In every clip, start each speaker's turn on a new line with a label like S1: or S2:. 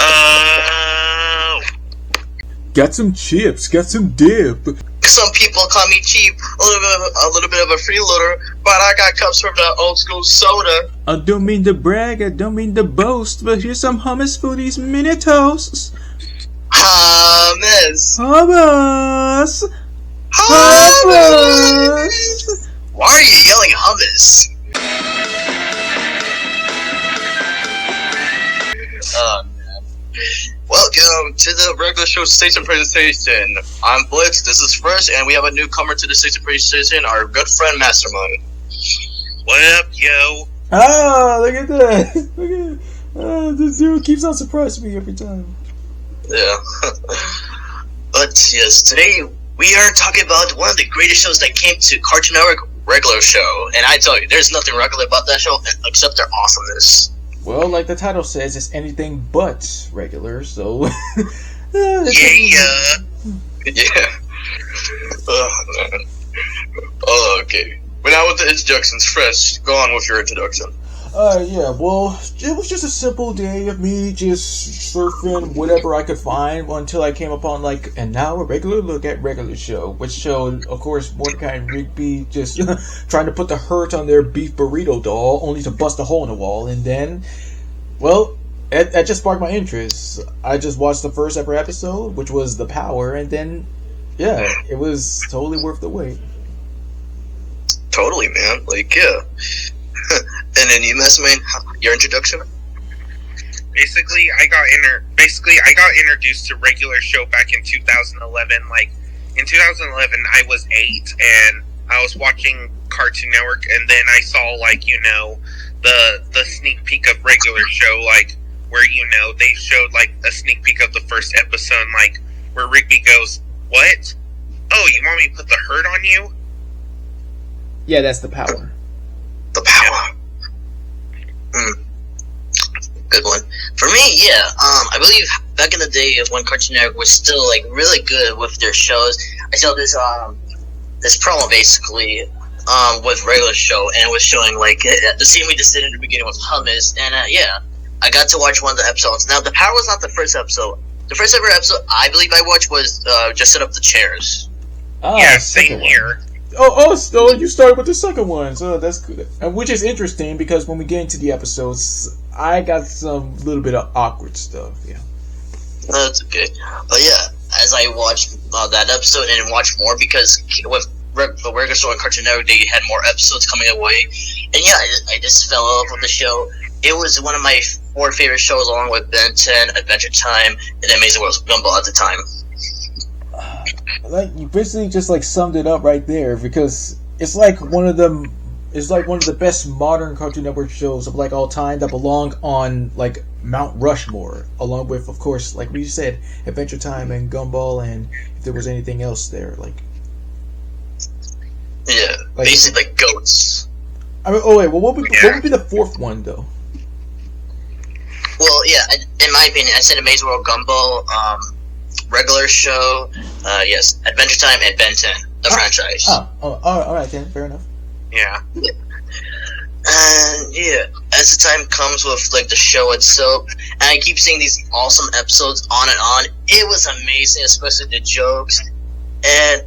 S1: Uh,
S2: Got some chips, got some dip.
S3: Some people call me cheap, a little bit of a freeloader, but I got cups from the old school soda.
S2: I don't mean to brag, I don't mean to boast, but here's some hummus for these mini toasts.
S3: Hummus.
S2: Hummus!
S3: Hummus. Why are you yelling hummus? Welcome to the regular show station presentation. I'm Blitz, this is Fresh, and we have a newcomer to the station presentation, our good friend Mastermind.
S1: what up, yo?
S2: Ah, look at that! Look at this dude keeps on surprising me every time.
S3: Yeah. But yes, today we are talking about one of the greatest shows that came to Cartoon Network regular show. And I tell you, there's nothing regular about that show except their awesomeness.
S2: Well, like the title says, it's anything but regular, so...
S3: Yeah. Oh, man. Oh, okay. But now with the introductions, Fresh, go on with your introduction.
S2: Yeah, well, it was just a simple day of me just surfing whatever I could find until I came upon, like, and now a regular look at regular show, which showed, of course, Mordecai and Rigby just trying to put the hurt on their beef burrito doll, only to bust a hole in the wall, and then, well, that just sparked my interest. I just watched the first ever episode, which was The Power, and then, yeah, it was totally worth the wait.
S3: Totally, man. Like, yeah. And then you, Mastermind, your introduction?
S1: Basically, I got introduced to regular show back in 2011. Like, in 2011, I was 8, and I was watching Cartoon Network, and then I saw, like, you know, the sneak peek of regular show, like, where, you know, they showed, like, a sneak peek of the first episode, like, where Rigby goes, "What? Oh, you want me to put the hurt on you?"
S2: Yeah, that's The Power.
S3: The Power. Good one. For me, yeah, I believe back in the day when Cartoon Network was still, like, really good with their shows, I saw this promo, basically, with regular show, and it was showing, like, the scene we just did in the beginning with hummus, and, yeah, I got to watch one of the episodes. Now, The Power was not the first episode. The first ever episode I believe I watched was, Just Set Up the Chairs.
S2: Oh,
S1: yeah, same here.
S2: So you started with the second one, so that's good. Which is interesting because when we get into the episodes, I got some little bit of awkward stuff. Yeah,
S3: that's okay. But yeah, as I watched that episode and watched more because with the regular show and Cartoon Network, they had more episodes coming away, and yeah, I just fell in love with the show. It was one of my 4 favorite shows, along with Ben 10, Adventure Time, and Amazing World of Gumball at the time.
S2: Like, you basically just like summed it up right there, because it's like one of the best modern Cartoon Network shows of like all time that belong on like Mount Rushmore, along with, of course, like we said, Adventure Time and Gumball, and if there was anything else there, like,
S3: yeah,
S2: like,
S3: basically like goats.
S2: I mean, what would be the 4th one though?
S3: Well, yeah, in my opinion, I said Amazing World Gumball, regular show, yes, Adventure Time, and Ben 10, the franchise.
S2: Alright then, fair enough.
S1: Yeah.
S3: And yeah, as the time comes with like the show itself, and I keep seeing these awesome episodes on and on, it was amazing, especially the jokes. And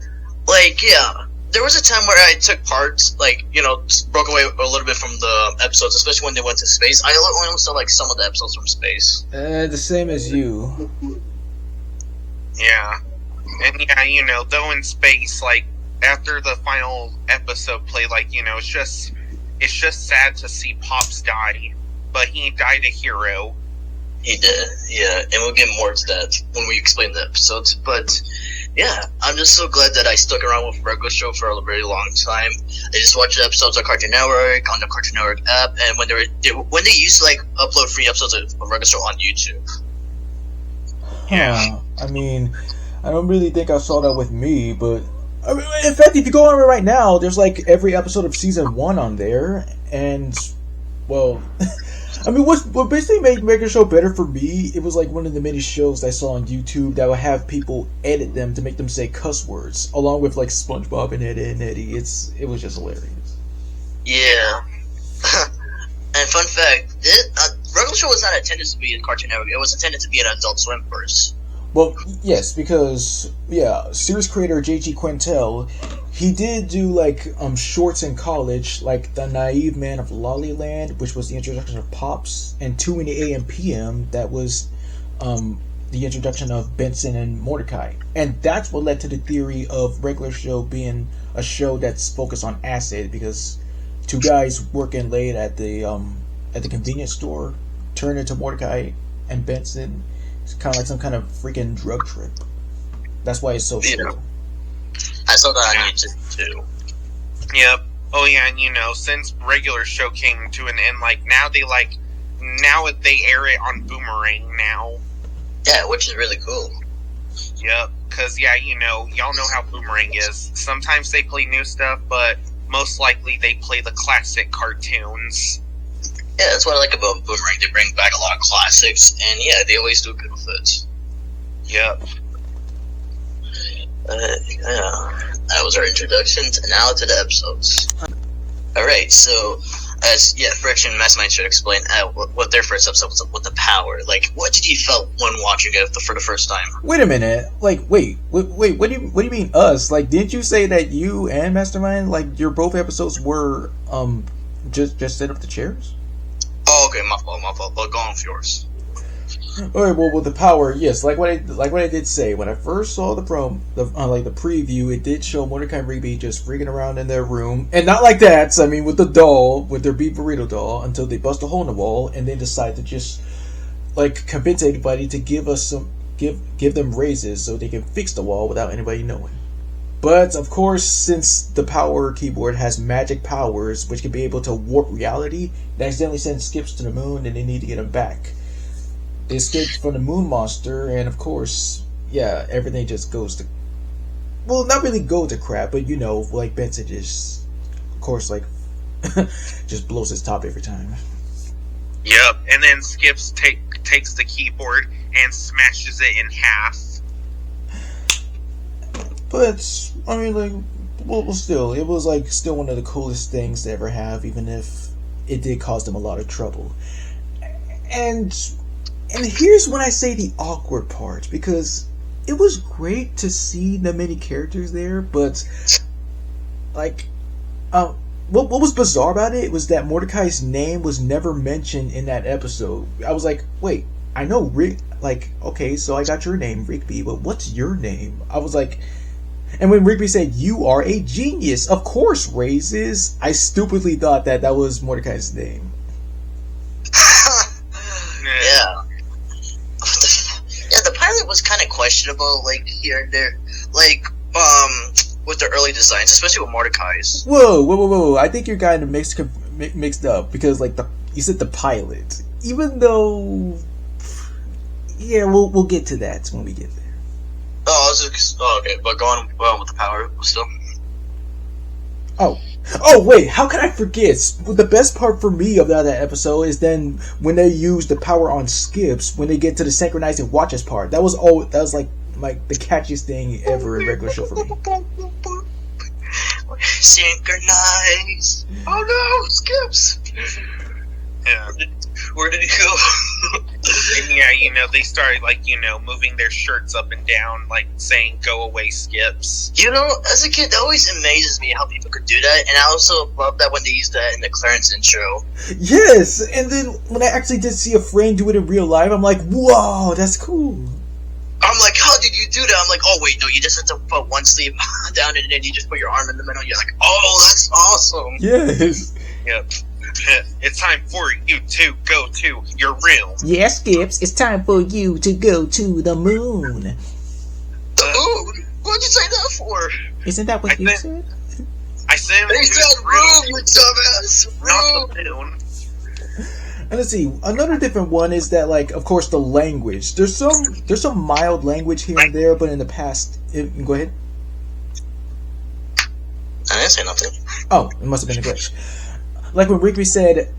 S3: like, yeah, there was a time where I took parts, like, you know, broke away a little bit from the episodes, especially when they went to space. I only saw like some of the episodes from space.
S2: The same as you.
S1: Yeah. And yeah, you know, though in space, like, after the final episode play, like, you know, it's just sad to see Pops die, but he died a hero.
S3: He did, yeah, and we'll get more to that when we explain the episodes, but yeah, I'm just so glad that I stuck around with regular show for a very long time. I just watched the episodes on Cartoon Network, on the Cartoon Network app, and when they used to, like, upload free episodes of regular show on YouTube.
S2: Yeah. I mean, I don't really think I saw that with me, but I mean, in fact, if you go on right now, there's like every episode of season 1 on there, and well, I mean, what basically made regular show better for me, it was like one of the many shows I saw on YouTube that would have people edit them to make them say cuss words, along with like SpongeBob and Ed and Eddie. It was just hilarious.
S3: Yeah. And fun fact, regular Regular Show was not intended to be a Cartoon Network. It was intended to be an Adult Swim first.
S2: Well, yes, because series creator J.G. Quintel, he did do like shorts in college, like The Naive Man of Lollyland, which was the introduction of Pops, and 2 in the AM PM, that was the introduction of Benson and Mordecai, and that's what led to the theory of Regular Show being a show that's focused on acid, because two guys working late at the convenience store turned into Mordecai and Benson. It's kind of like some kind of freaking drug trip. That's why it's so slow.
S3: I saw that on YouTube too.
S1: Yep. Oh yeah, and since Regular Show came to an end, like now they air it on Boomerang now.
S3: Yeah, which is really cool.
S1: Yep. Because y'all know how Boomerang is. Sometimes they play new stuff, but most likely they play the classic cartoons.
S3: Yeah, that's what I like about Boomerang. They bring back a lot of classics, and yeah, they always do good with it.
S1: Yep.
S3: That was our introductions, and now to the episodes. Alright, so, Friction and MasterMind should explain what their first episode was with the power. Like, what did you felt when watching it for the first time?
S2: Wait a minute. Like, wait, what do you mean us? Like, didn't you say that you and MasterMind, like, your both episodes were, just set up the chairs?
S3: Oh, okay, my fault. But go on with yours.
S2: Alright, well, with the power, yes, like what I did say, when I first saw the preview, it did show Mordecai and Rigby just freaking around in their room, and not like that, I mean, with the doll, with their beef burrito doll, until they bust a hole in the wall, and then decide to just, like, convince anybody to give them raises so they can fix the wall without anybody knowing. But, of course, since the power keyboard has magic powers, which can be able to warp reality, they accidentally send Skips to the moon, and they need to get him back. They escaped from the moon monster, and of course, everything just goes to... Well, not really go to crap, but like Benson just... Of course, like... just blows his top every time.
S1: Yep, and then Skips takes the keyboard and smashes it in half.
S2: But, I mean, like... Well, still, it was, like, still one of the coolest things to ever have, even if it did cause them a lot of trouble. And here's when I say the awkward part, because it was great to see the many characters there, but like, what was bizarre about it was that Mordecai's name was never mentioned in that episode. I was like, wait, I know Rick, like, okay, so I got your name, Rigby, but what's your name? I was like, and when Rigby said, "You are a genius," of course, raises, I stupidly thought that was Mordecai's name.
S3: Yeah. Yeah, the pilot was kind of questionable, like, here and there. Like, with the early designs, especially with Mordecai's.
S2: Whoa. I think you're kind of mixed up, because, like, you said the pilot. Even though... Yeah, we'll get to that when we get there.
S3: Okay, but going with the power still.
S2: Oh wait, how can I forget? The best part for me of that episode is then when they use the power on Skips when they get to the synchronizing watches part. That was like the catchiest thing ever in Regular Show for me.
S3: Synchronize. Oh no, Skips.
S1: Yeah.
S3: Where did he go?
S1: And they started, like, moving their shirts up and down, like, saying, "Go away, Skips."
S3: As a kid, that always amazes me how people could do that, and I also love that when they used that in the Clarence intro.
S2: Yes, and then when I actually did see a friend do it in real life, I'm like, whoa, that's cool.
S3: I'm like, how did you do that? I'm like, oh wait, no, you just have to put one sleeve down and then you just put your arm in the middle. You're like, oh, that's awesome.
S2: Yes.
S1: Yep. It's time for you to go to your room.
S2: Yes, Skips, it's time for you to go to the moon.
S3: The moon? What'd you say that for?
S2: Isn't that what you said?
S1: I said
S3: they said room, you dumbass.
S1: Not the moon.
S2: And let's see, another different one is that, like, of course, the language. There's some mild language here and there, but in the past, go ahead.
S3: I didn't say nothing.
S2: Oh, it must have been a glitch. Like when Rigby said,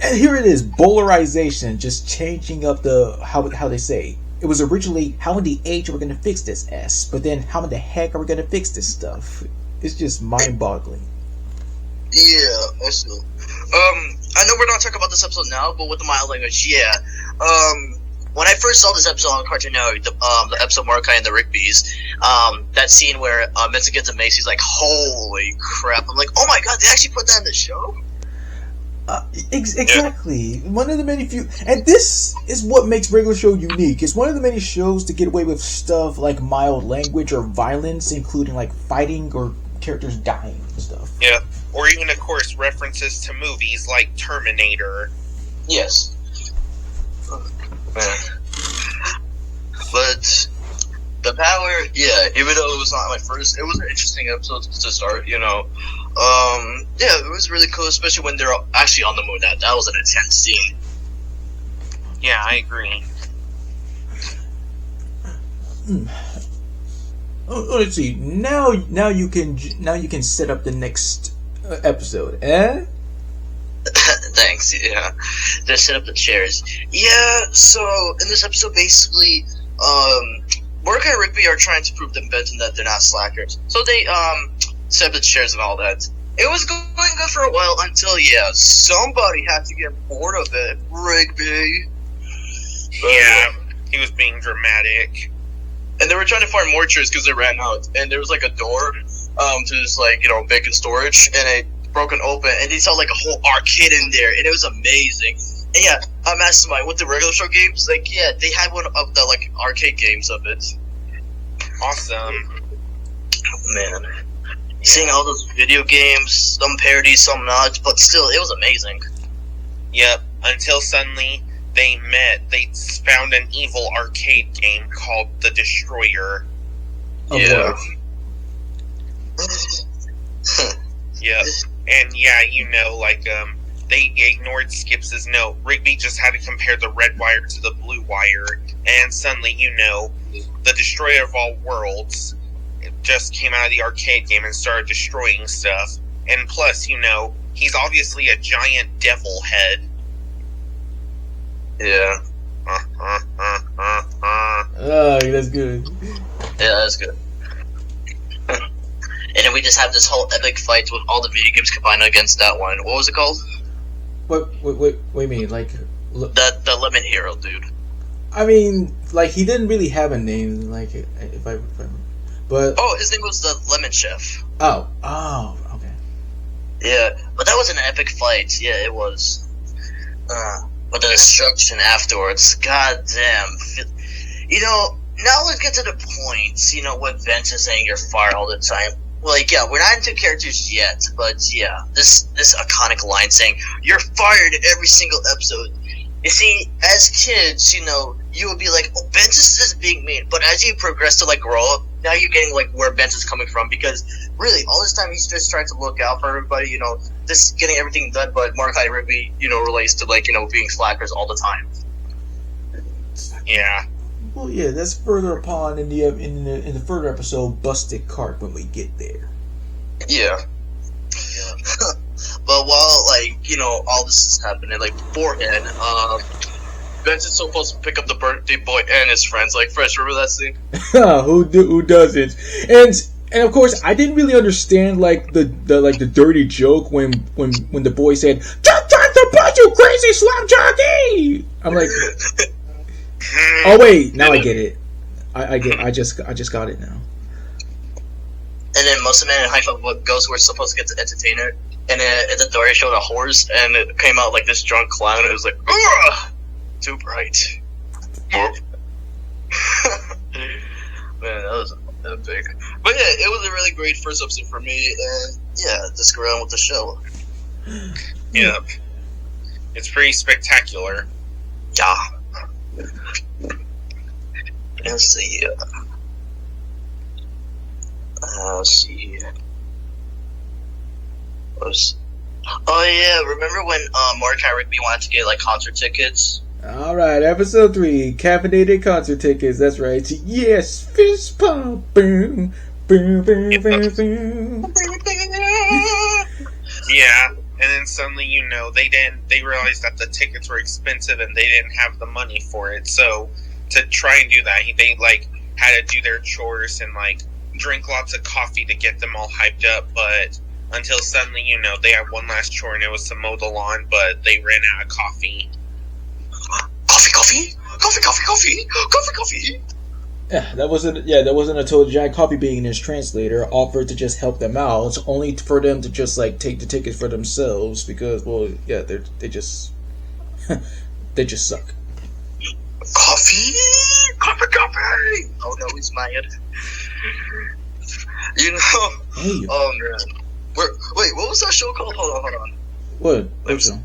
S2: and here it is, bowlerization, just changing up the how they say. It was originally, how in the H are we going to fix this S? But then, how in the heck are we going to fix this stuff? It's just mind-boggling.
S3: Yeah, also. I know we're not talking about this episode now, but with the mild language, yeah. When I first saw this episode on Cartoon Network, the episode Mordecai and the Rigby's, that scene where Vincent gets a mace, he's like, holy crap. I'm like, oh my god, they actually put that in the show?
S2: Exactly. One of the many few, and this is what makes regular show unique. It's one of the many shows to get away with stuff like mild language or violence, including like fighting or characters dying and stuff.
S1: Yeah, or even, of course, references to movies like Terminator.
S3: Yes. But the power, yeah, even though it was not my first, it was an interesting episode to start, you know. Yeah, it was really cool, especially when they're actually on the moon. That was an intense scene.
S1: Yeah, I agree.
S2: Oh, let's see. Now you can set up the next episode, eh?
S3: Thanks, yeah. Just set up the chairs. Yeah, so in this episode, basically, Mordecai and Rigby are trying to prove to Benton that they're not slackers. So they, set up the chairs and all that. It was going good for a while until, yeah, somebody had to get bored of it. Rigby.
S1: Yeah, he was being dramatic.
S3: And they were trying to find more chairs because they ran out. And there was, like, a door, to just, like, you know, vacant storage. And it broken open, and they saw like a whole arcade in there, and it was amazing. And yeah, MasterMind with the regular show games, like yeah, they had one of the like arcade games of it.
S1: Awesome,
S3: man. Yeah. Seeing all those video games, some parodies, some not, but still, it was amazing.
S1: Yep. Until suddenly they found an evil arcade game called The Destroyer.
S3: Yeah.
S1: Yep. And yeah, you know, like, they ignored Skips' note. Rigby just had to compare the red wire to the blue wire, and suddenly, you know, the Destroyer of all worlds just came out of the arcade game and started destroying stuff. And plus, you know, he's obviously a giant devil head.
S3: Yeah.
S2: Oh, that's good.
S3: Yeah, that's good. And then we just have this whole epic fight with all the video games combined against that one. What was it called?
S2: What do you mean? Like
S3: the Lemon Hero dude.
S2: I mean, like he didn't really have a name. Like if I but
S3: his name was the Lemon Chef.
S2: Oh, okay.
S3: Yeah, but that was an epic fight. Yeah, it was. But the destruction afterwards, goddamn. You know, now let's get to the point. You know, what Vince is saying, you're fired all the time. Like, yeah, we're not into characters yet, but yeah, this iconic line saying, you're fired every single episode. You see, as kids, you know, you would be like, oh, Vince is just being mean. But as you progress to, like, grow up, now you're getting, like, where Vince is coming from. Because, really, all this time he's just trying to look out for everybody, you know, just getting everything done. But Mordecai and Rigby, you know, relates to, like, you know, being slackers all the time.
S1: Yeah.
S2: Well, yeah, that's further upon in the further episode, Busted Cart, when we get there.
S3: Yeah. But while, like, you know, all this is happening, like, beforehand, Vince is supposed to pick up the birthday boy and his friends. Like, Fresh, remember that scene?
S2: Who doesn't? And of course, I didn't really understand like the dirty joke when the boy said, "Just time to punch you, crazy slum jockey." I'm like, oh wait, now I get it. I just got it now.
S3: And then Muscle Man and Haifa Ghost were supposed to get the entertainer, and then at the door it showed a horse, and it came out like this drunk clown. And it was like, ugh, too bright. Man, that was epic. But yeah, it was a really great first episode for me, and yeah, just go around with the show.
S1: Yeah, it's pretty spectacular.
S3: Yeah. Let's see. Let's see. Oh yeah, remember when Mordecai and Rigby wanted to get like concert tickets?
S2: Alright, episode 3, caffeinated concert tickets, that's right. Yes, fist pump, boom, boom, boom, boom, boom.
S1: Yeah, and then suddenly, you know, they realized that the tickets were expensive and they didn't have the money for it, so to try and do that, they like had to do their chores and like drink lots of coffee to get them all hyped up, but until suddenly, they had one last chore, and it was to mow the lawn, but they ran out of coffee.
S3: Coffee.
S2: Yeah, that wasn't until Jack Coffee being his translator offered to just help them out, only for them to just like take the tickets for themselves because, well, yeah, they just they just suck.
S3: Coffee. Oh no, he's mad.
S2: Hey.
S3: Oh man. Wait, what was that show called? Hold on.
S2: What show?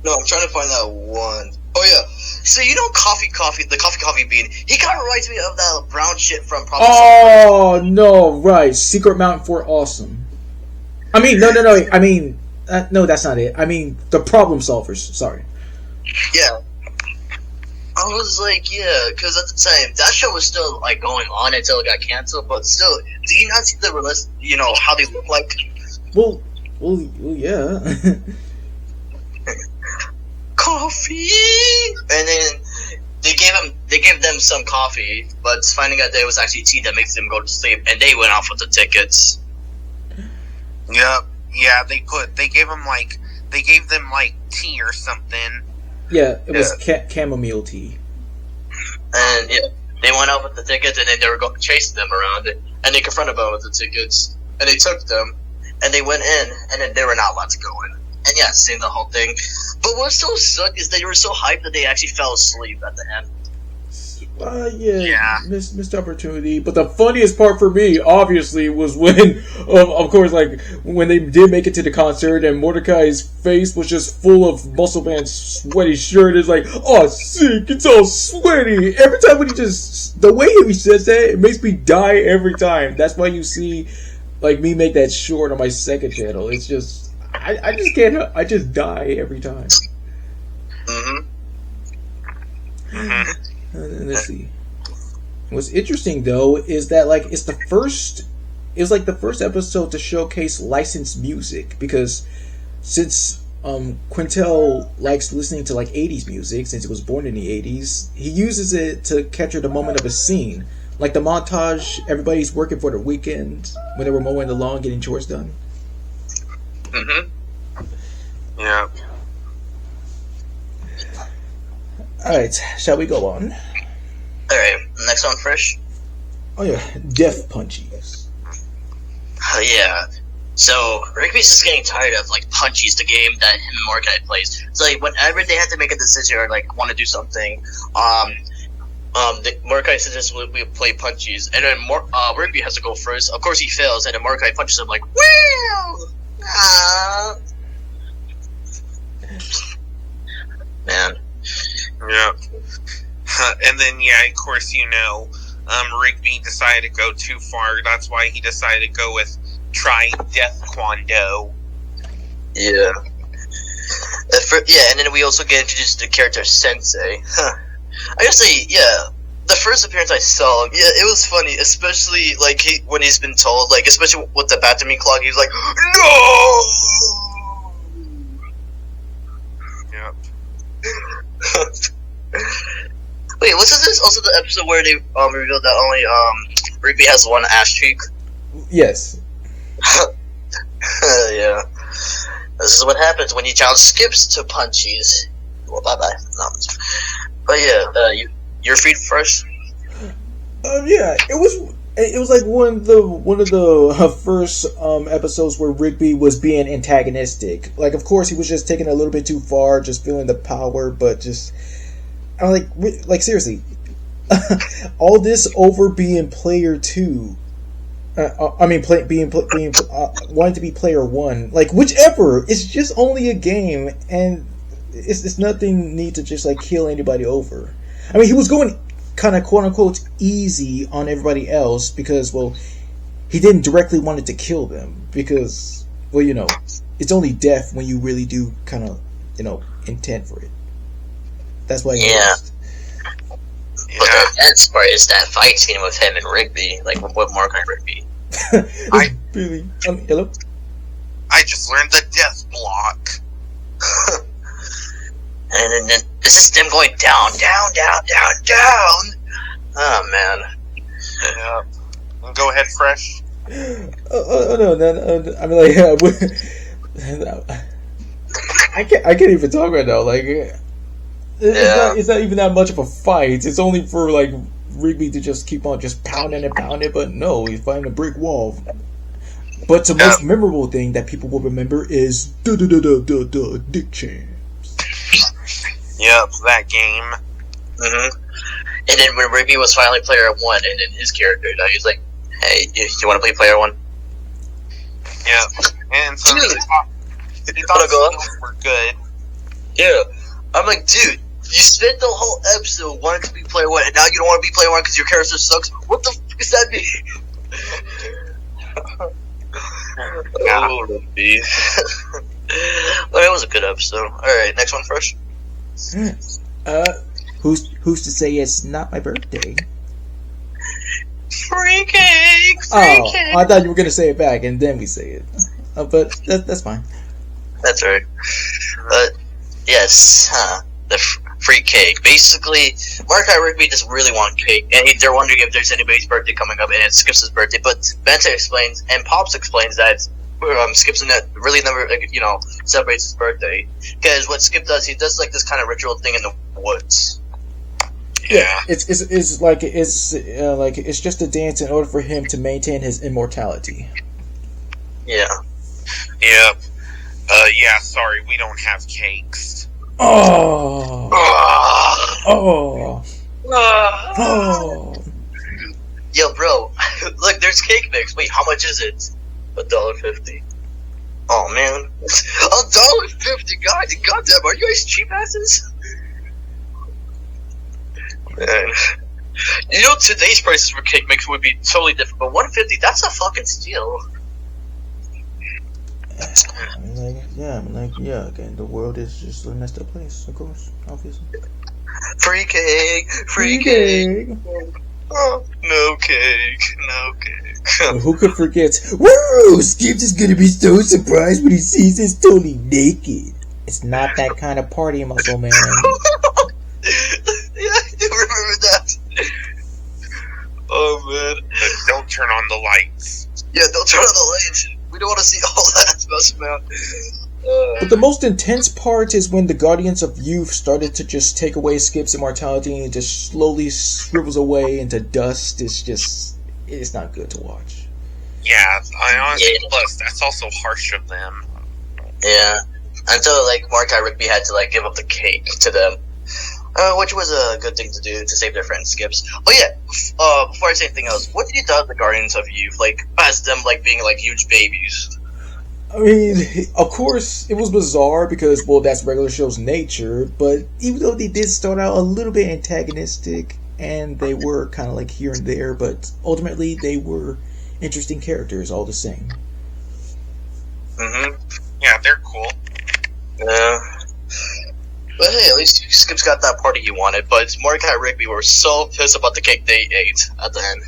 S3: No, I'm trying to find that one. Oh yeah. So the coffee bean. He kind of reminds me of that brown shit from Problem
S2: Oh no, right, Secret Mountain Fort Awesome. I mean, no. I mean, no, that's not it. I mean, the Problem Solvers. Sorry.
S3: Yeah. I was like, yeah, because at the time that show was still like going on until it got canceled. But still, do you not see the how they look like?
S2: Well, yeah.
S3: Coffee, and then they gave them some coffee, but finding out that it was actually tea that makes them go to sleep, and they went off with the tickets.
S1: Yep. Yeah, they gave them tea or something.
S2: Yeah, it was chamomile tea.
S3: And yeah, they went out with the tickets, and then they were chasing them around, and they confronted them with the tickets, and they took them, and they went in, and then they were not allowed to go in. And yeah, seeing the whole thing. But what so sucked is they were so hyped that they actually fell asleep at the end.
S2: Yeah. Missed opportunity. But the funniest part for me, obviously, was when, of course, like, when they did make it to the concert and Mordecai's face was just full of Muscle Man's sweaty shirt. It's like, oh, sick, it's all sweaty. Every time when the way he says that, it makes me die every time. That's why you see, like, me make that short on my second channel. It's just, I just can't, I just die every time. Let's see. What's interesting though is that like it's the first episode to showcase licensed music because since Quintel likes listening to like 80s music since he was born in the 80s, he uses it to capture the moment of a scene, like the montage. Everybody's working for the weekend when they were mowing the lawn, getting chores done.
S1: Yeah.
S2: Alright, shall we go on?
S3: Alright, next one, Fresh.
S2: Oh yeah, Death Punchies.
S3: Yeah. So, Rigby's just getting tired of, like, Punchies, the game that him and Mordecai plays. So, like, whenever they have to make a decision or, like, want to do something, Mordecai suggests we play Punchies, and then Rigby has to go first. Of course he fails, and then Mordecai punches him like, "Wow!" Man.
S1: Yeah. And then, yeah, of course, Rigby decided to go too far. That's why he decided to go with try Death Kwando.
S3: Yeah. And then we also get introduced to the character Sensei. I gotta say, yeah, the first appearance I saw, yeah, it was funny, especially, like, when he's been told, like, especially with the battery clock, he's like, "No!"
S1: Yep.
S3: Wait, wasn't this also the episode where they revealed that only Rigby has one ass cheek?
S2: Yes.
S3: Yeah. This is what happens when your child skips to Punchies. Well, bye-bye. No. But yeah, you're feed first?
S2: Yeah, it was like one of the first episodes where Rigby was being antagonistic. Like, of course, he was just taking it a little bit too far, just feeling the power, but just, I'm like seriously, all this over being player 2. Wanting to be player 1. Like, whichever, it's just only a game, and it's nothing need to just like kill anybody over. I mean, he was going kind of quote unquote easy on everybody else because, well, he didn't directly want it to kill them because, well, it's only death when you really do kind of, intend for it. That's why he lost.
S3: But the intense part is that fight scene with him and Rigby, like with Mordecai and Rigby.
S2: Hello?
S1: I just learned the death block.
S3: And then this is them going down. Oh man.
S1: Yeah. Go ahead, Fresh.
S2: No. I mean, like, I can't even talk right now. Like, it's not even that much of a fight. It's only for like Rigby to just keep on just pounding and pounding. But no, he's fighting a brick wall. But the most memorable thing that people will remember is Dick Champs.
S1: Yep, that game.
S3: And then when Rigby was finally player 1, and then his character died, he's like, "Hey, you want to play player 1?"
S1: Yeah, and so he thought skills were good.
S3: Yeah, I'm like, dude, you spent the whole episode wanting to be player 1, and now you don't want to be player 1 because your character sucks. What the fuck does that mean? Oh, Rigby. Well, it was a good episode. All right, next one, Fresh.
S2: Who's to say it's not my birthday?
S3: Free cake! Cake!
S2: I thought you were gonna say it back, and then we say it. But that's fine.
S3: That's right. Yes, the free cake. Basically, Mordecai and Rigby just really want cake, and they're wondering if there's anybody's birthday coming up, and it's Skips' birthday. But Banta explains, and Pops explains that Skips really never, celebrates his birthday, because what Skip does, he does like this kind of ritual thing in the woods.
S1: Yeah,
S2: it's just a dance in order for him to maintain his immortality.
S3: Yeah.
S1: Yep. Yeah. Sorry, we don't have cakes.
S2: Oh.
S3: Yo, bro, look, there's cake mix. Wait, how much is it? $1.50. Oh man, $1.50, guys! Goddamn, are you guys cheap asses? Man, today's prices for cake mix would be totally different, but $1.50—that's a fucking steal.
S2: Again, the world is just a messed up place, of course, obviously.
S3: Free cake. Oh, no cake.
S2: Who could forget? Woo! Skips is gonna be so surprised when he sees his Tony naked. It's not that kind of party, muscle man.
S3: Yeah, I do remember that. Oh man!
S1: But don't turn on the lights.
S3: Yeah, don't turn on the lights. We don't want to see all that, muscle man.
S2: But the most intense part is when the Guardians of Youth started to just take away Skip's immortality and just slowly shrivels away into dust. It's not good to watch.
S1: Yeah, I honestly, plus, that's also harsh of them.
S3: Yeah, until, Mordecai Rigby had to, give up the cake to them. Which was a good thing to do to save their friend Skips. Oh yeah, before I say anything else, what did you thought of the Guardians of Youth? As them, being, huge babies?
S2: I mean, of course, it was bizarre because, well, that's regular show's nature, but even though they did start out a little bit antagonistic, and they were kind of here and there, but ultimately they were interesting characters all the same.
S1: Yeah, they're cool.
S3: Yeah. But hey, at least Skip's got that party he wanted, but Mordecai and Rigby were so pissed about the cake they ate at the end.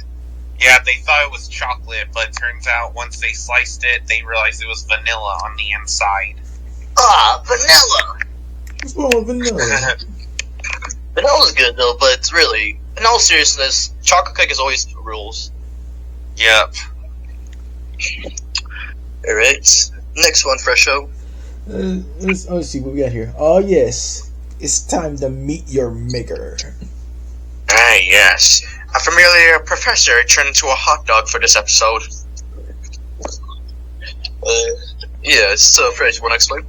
S1: Yeah, they thought it was chocolate, but it turns out once they sliced it, they realized it was vanilla on the inside.
S3: Ah, vanilla!
S2: What's wrong with vanilla?
S3: Vanilla's good though, but it's really, in all seriousness, chocolate cake is always the rules.
S1: Yep.
S3: Alright, next one, Fresho.
S2: Let's see what we got here. Oh yes, it's time to meet your maker.
S3: Ah yes, a familiar professor turned into a hot dog for this episode. Yeah, so Fred, you want to explain?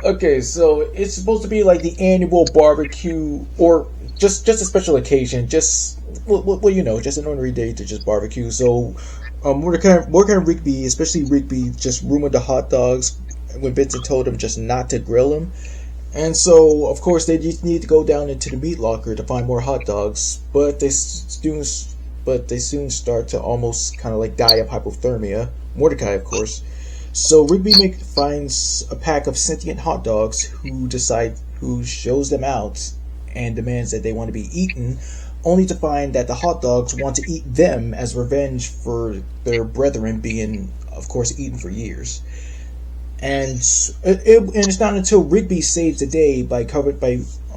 S2: Okay, so it's supposed to be the annual barbecue, or just a special occasion, just just an ordinary day to just barbecue. So Mordecai and Rigby, especially Rigby, just rumored the hot dogs when Vincent told him just not to grill them. And so, of course, they just need to go down into the meat locker to find more hot dogs. But they soon start to almost kind of die of hypothermia. Mordecai, of course. So Rigby finds a pack of sentient hot dogs who shows them out and demands that they want to be eaten, only to find that the hot dogs want to eat them as revenge for their brethren being, of course, eaten for years. And it's not until Rigby saves the day by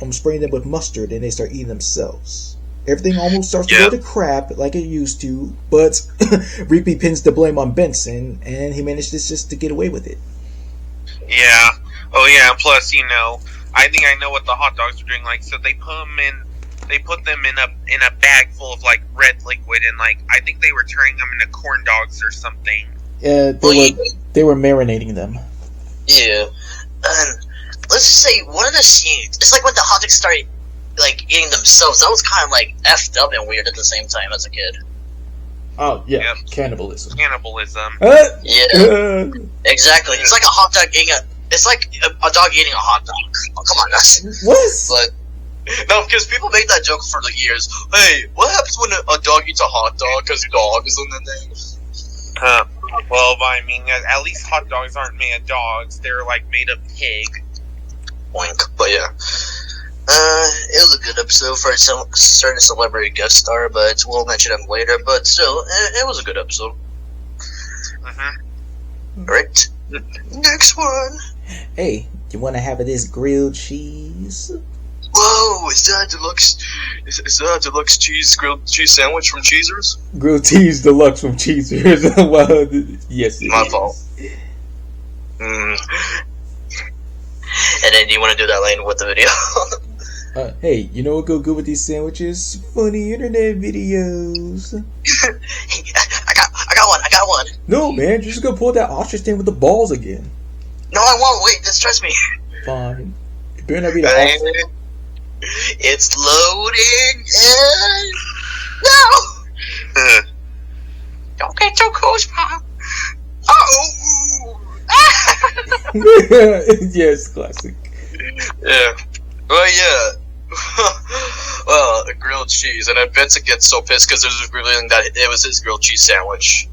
S2: spraying them with mustard and they start eating themselves. Everything almost starts to go to crap like it used to, but Reapy pins the blame on Benson, and he manages just to get away with it.
S1: Yeah. Oh yeah. And plus, I think I know what the hot dogs are doing. Like, so they put them in a bag full of like red liquid, and like I think they were turning them into corn dogs or something.
S2: Yeah, they were marinating them.
S3: Yeah. Let's just say one of the scenes. It's like when the hot dogs started like eating themselves. That was kind of like effed up and weird at the same time as a kid.
S2: Oh yeah, yep. Cannibalism.
S3: Yeah, exactly. It's like a hot dog eating It's like a dog eating a hot dog. Oh, come on, that's
S2: what?
S3: But no, because people make that joke for the years. Hey, what happens when a dog eats a hot dog? Because dog is in the name.
S1: Well, I mean, at least hot dogs aren't made of dogs. They're like made of pig.
S3: Boink. But yeah. It was a good episode for a certain celebrity guest star, but we'll mention him later. But still, it was a good episode. Alright, next one.
S2: Hey, you want to have this grilled cheese?
S3: Whoa, is that deluxe? Is that a deluxe grilled cheese sandwich from Cheezers?
S2: Grilled cheese deluxe from Cheezers. Well, yes,
S3: my fault. And then you want to do that later with the video.
S2: Hey, you know what go good with these sandwiches? Funny internet videos.
S3: Hey, I got one. No,
S2: man, you're just gonna pull that ostrich thing with the balls again.
S3: No, I won't. Wait, just trust me.
S2: Fine. It better not be the ostrich.
S3: It's loading and... No! Don't get too close, Pop.
S2: Yes, classic.
S3: Yeah. Well, yeah. Well, grilled cheese, and then Benson gets so pissed because there's revealing that it was his grilled cheese sandwich.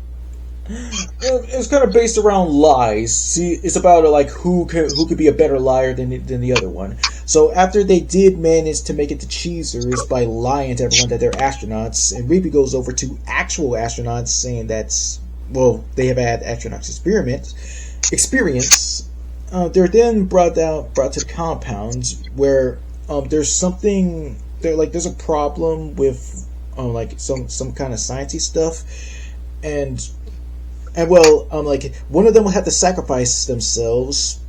S2: It's kind of based around lies. See, it's about like who could be a better liar than the other one. So after they did manage to make it to Cheezers by lying to everyone that they're astronauts, and Reapy goes over to actual astronauts saying that's they have had astronauts experience. They're then brought to the compound where there's a problem with like some kind of sciencey stuff, and one of them will have to sacrifice themselves,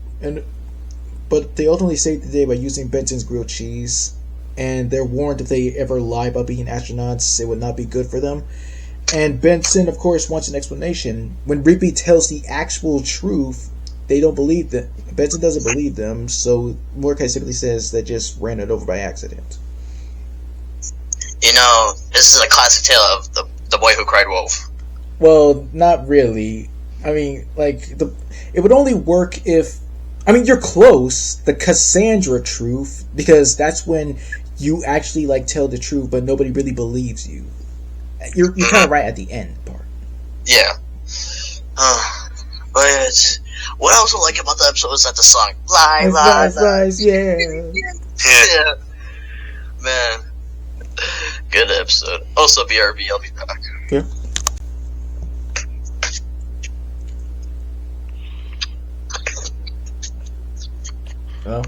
S2: but they ultimately save the day by using Benson's grilled cheese, and they're warned if they ever lie about being astronauts, it would not be good for them. And Benson, of course, wants an explanation. When Reapy tells the actual truth, they don't believe that. Benson doesn't believe them, so Mordecai simply says they just ran it over by accident.
S3: You know, this is a classic tale of the boy who cried wolf.
S2: Well, not really. I mean, it would only work if... I mean, you're close. The Cassandra truth, because that's when you actually, tell the truth, but nobody really believes you. You're kind of right at the end part.
S3: Yeah. But what I also like about the episode is that the song Lies,
S2: yeah.
S3: Yeah. Man. Good episode. Also BRB, I'll be back.
S2: Yeah. Well.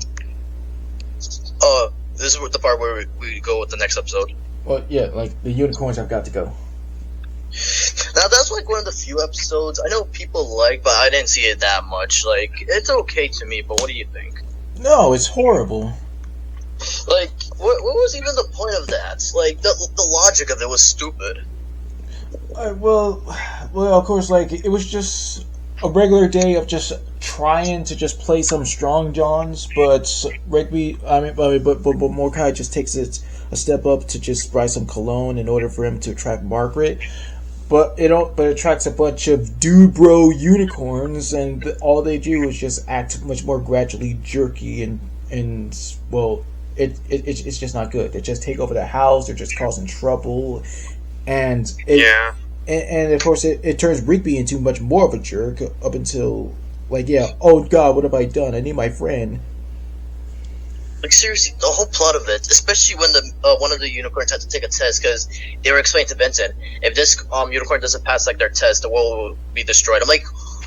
S3: This is the part where we go with the next episode.
S2: Well, yeah, the unicorns have got to go.
S3: Now that's one of the few episodes I know people like, but I didn't see it that much. It's okay to me, but what do you think?
S2: No, it's horrible.
S3: What was even the point of that? The logic of it was stupid.
S2: Well, of course, it was just a regular day of just trying to just play some strong johns, but Mordecai just takes it a step up to just buy some cologne in order for him to attract Margaret. But it attracts a bunch of dude-bro unicorns, and all they do is just act much more gradually jerky, and it's just not good. They just take over the house. They're just causing trouble, and and of course it turns Rigby into much more of a jerk up until oh God, what have I done? I need my friend.
S3: Seriously, the whole plot of it, especially when one of the unicorns had to take a test, because they were explaining to Benson, if this unicorn doesn't pass their test, the world will be destroyed. I'm like,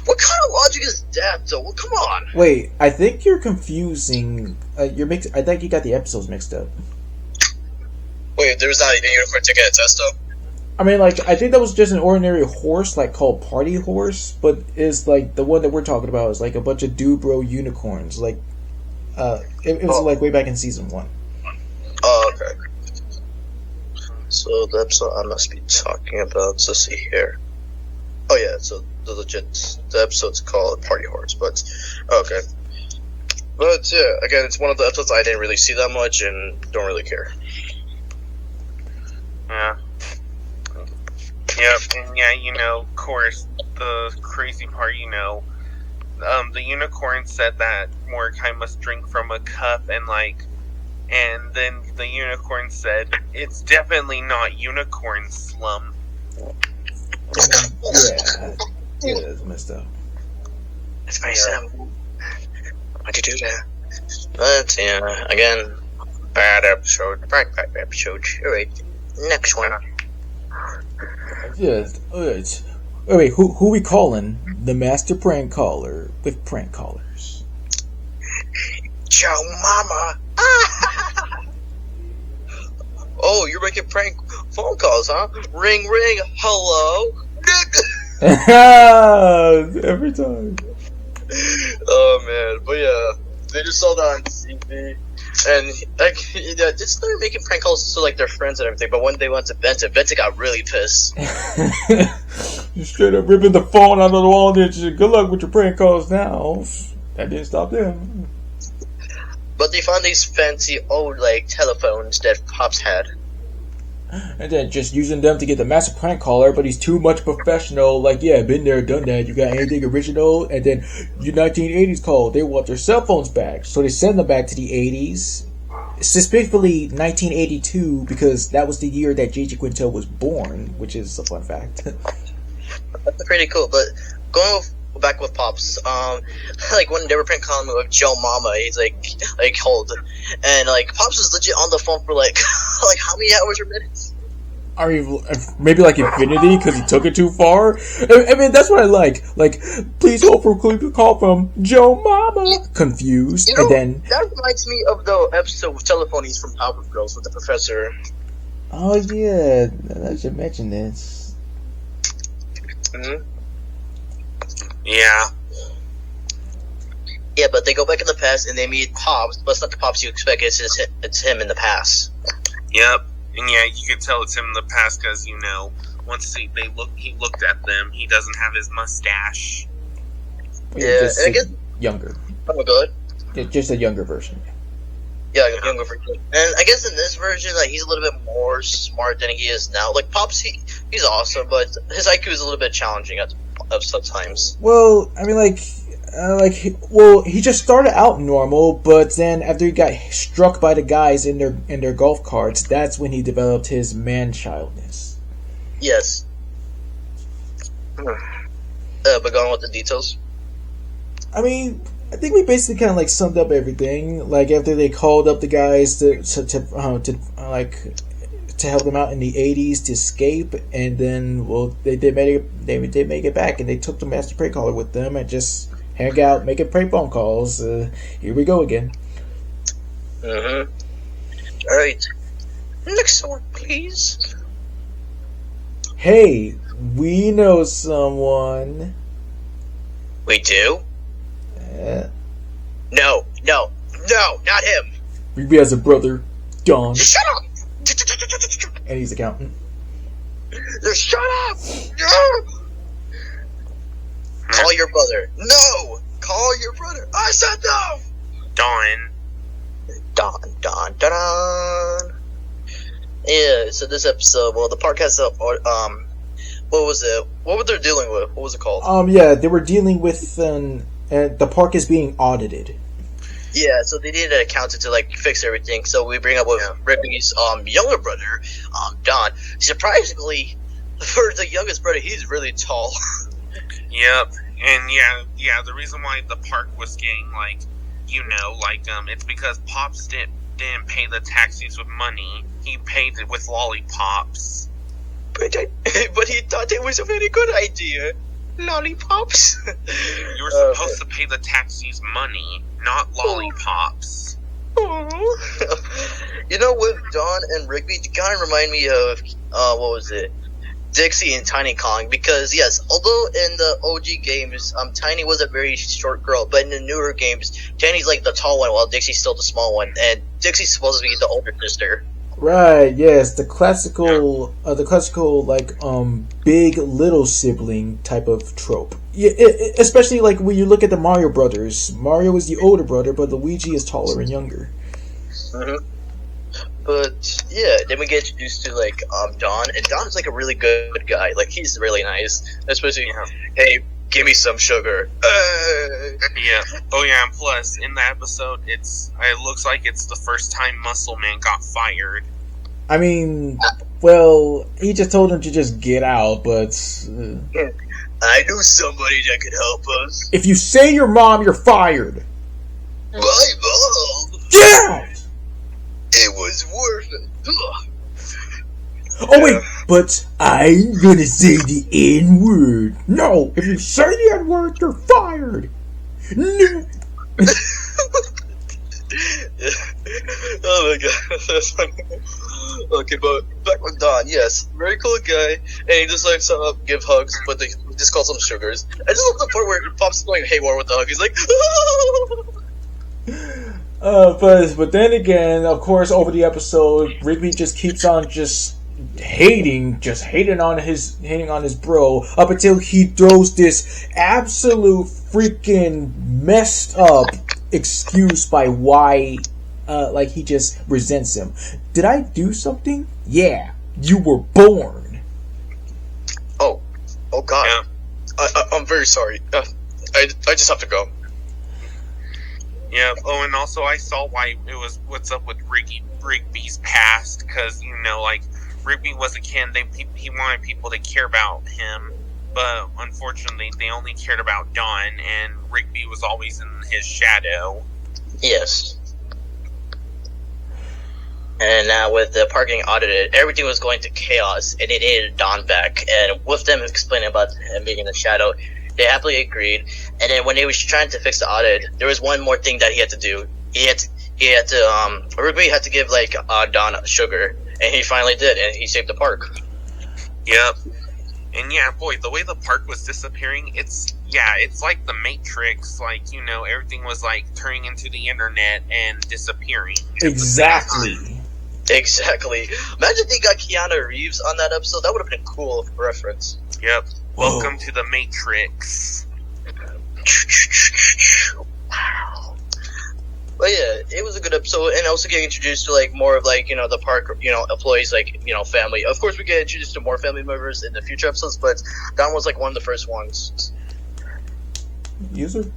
S3: what kind of logic is that, though? Well, come on.
S2: Wait, I think you're confusing. I think you got the episodes mixed up.
S3: Wait, there was not a unicorn ticket at Testo?
S2: I mean, like, I think that was just an ordinary horse, like, called Party Horse, but is, like, the one that we're talking about is, like, a bunch of Dubro unicorns, like, it was, like, way back in Season 1.
S3: Oh, okay. So, the episode I must be talking about, let's see here. Oh, yeah, so, the episode's called Party Horse, but, okay. But, yeah, again, it's one of the episodes I didn't really see that much and don't really care.
S1: Yeah. Yep, and yeah, you know, of course, the crazy part, you know, the unicorn said that Mordecai must drink from a cup, and then the unicorn said, it's definitely not unicorn slum.
S2: Yeah, it's messed up.
S3: That's very simple. Why'd you do that? But, yeah, again, bad episode. Bad episode. Alright, next one.
S2: Yeah, alright. Wait, who we calling? The master prank caller with prank callers.
S3: Joe Mama! Oh, you're making prank phone calls, huh? Ring, ring, hello?
S2: Every time.
S3: Oh, man. But, yeah, they just saw that on TV. And, like, they started making prank calls to, like, their friends and everything, but when they went to Benta got really pissed.
S2: You straight up ripping the phone out of the wall and then just, good luck with your prank calls now. That didn't stop them.
S3: But they found these fancy old, like, telephones that Pops had.
S2: And then just using them to get the master prank caller, but he's too much professional. Like, yeah, been there, done that. You got anything original? And then your 1980s call. They want their cell phones back. So they send them back to the 80s. Specifically 1982, because that was the year that J.J. Quintel was born, which is a fun fact.
S3: That's pretty cool, but going back with Pops, like when they were prank calling me with Joe Mama, he's like hold, and like Pops was legit on the phone for like like how many hours or minutes?
S2: I mean, maybe like infinity because he took it too far. I mean, that's what I like. Like, please hold for a call from Joe Mama. Confused,
S3: you know,
S2: and then
S3: that reminds me of the episode with Telephonies from Powerpuff Girls with the professor.
S2: Oh yeah, I should mention this.
S3: Mm-hmm.
S1: Yeah.
S3: Yeah, but they go back in the past and they meet Pops, but it's not the Pops you expect. It's him in the past.
S1: Yep. And yeah, you can tell it's him in the past because, you know, once he looked at them, he doesn't have his mustache.
S3: Yeah,
S2: just
S3: and I guess
S2: younger.
S3: Oh, good.
S2: Just a younger version.
S3: Yeah, younger version. And I guess in this version, like he's a little bit more smart than he is now. Like Pops, he's awesome, but his IQ is a little bit challenging at sometimes.
S2: Well, I mean, he just started out normal, but then after he got struck by the guys in their golf carts, that's when he developed his man-childness.
S3: Yes. But going with the details.
S2: I mean, I think we basically kind of like summed up everything. Like after they called up the guys to help them out in the 80s to escape, and then they did make it back, and they took the master prank caller with them and just hang out, making prank phone calls. Here we go again.
S3: Mm-hmm. All right. Next one, please.
S2: Hey, we know someone.
S3: We do? No, not him.
S2: Ruby has a brother, Don,
S3: Shut up!
S2: and he's accountant.
S3: Shut up! No! Call your brother. No! Call your brother. I said no! Don. Yeah, so this episode, well, the park has what was it? What were they dealing with? What was it called?
S2: Yeah, they were dealing with the park is being audited.
S3: Yeah, so they needed an accountant to like fix everything. So we bring up with Ripley's younger brother, Don. Surprisingly, for the youngest brother, he's really tall.
S1: Yep. And yeah, the reason why the park was getting it's because Pops didn't pay the taxis with money. He paid it with lollipops.
S3: But he thought it was a very good idea. Lollipops.
S1: You were supposed to pay the taxis money, not lollipops.
S3: You know, with Don and Rigby, they kind of remind me of what was it? Dixie and Tiny Kong, because yes, although in the OG games, Tiny was a very short girl, but in the newer games, Tiny's like the tall one, while Dixie's still the small one, and Dixie's supposed to be the older sister.
S2: Right, yes, the classical like big little sibling type of trope. Yeah, especially like when you look at the Mario brothers. Mario is the older brother, but Luigi is taller and younger.
S3: Mm-hmm. But yeah, then we get introduced to like Don, and Don's like a really good guy. Like he's really nice, especially hey, give me some sugar.
S1: Yeah. Oh yeah. And plus, in that episode, it looks like it's the first time Muscle Man got fired.
S2: I mean, well, he just told him to just get out, but
S3: I knew somebody that could help us.
S2: If you say your mom, you're fired.
S3: My mom.
S2: Get out!
S3: It was worth it.
S2: Oh wait, but I'm gonna say the N-word. No, if you say the N-word, you're fired. No.
S3: Oh my god, that's funny. Okay, but back with Don, yes, very cool guy, and he just likes to give hugs, but he just calls them sugars. I just love the part where Pop's going haywire with the hug. He's like,
S2: but then again, of course, over the episode, Rigby just keeps on just hating on his bro up until he throws this absolute freaking messed up excuse by why like he just resents him. Did I do something? Yeah, you were born.
S3: Oh god. Yeah. I'm very sorry. I just have to go.
S1: Yeah. Oh, and also I saw why it was. What's up with Rigby's past? Because like Rigby was a kid. He wanted people to care about him, but unfortunately, they only cared about Don, and Rigby was always in his shadow.
S3: Yes. And now with the park getting audited, everything was going to chaos, and they needed Don back. And with them explaining about him being in the shadow, they happily agreed. And then when they was trying to fix the audit, there was one more thing that he had to do. Rigby had to give Don sugar, and he finally did, and he saved the park.
S1: Yep. And yeah, boy, the way the park was disappearing, it's like the Matrix, everything was turning into the internet and disappearing.
S2: Exactly.
S3: Exactly. Imagine if they got Keanu Reeves on that episode. That would have been a cool reference.
S1: Yep. Welcome to the Matrix.
S3: Wow. But yeah, it was a good episode, and also getting introduced to more of the park employees, family. Of course, we get introduced to more family members in the future episodes, but Don was one of the first ones.
S2: User.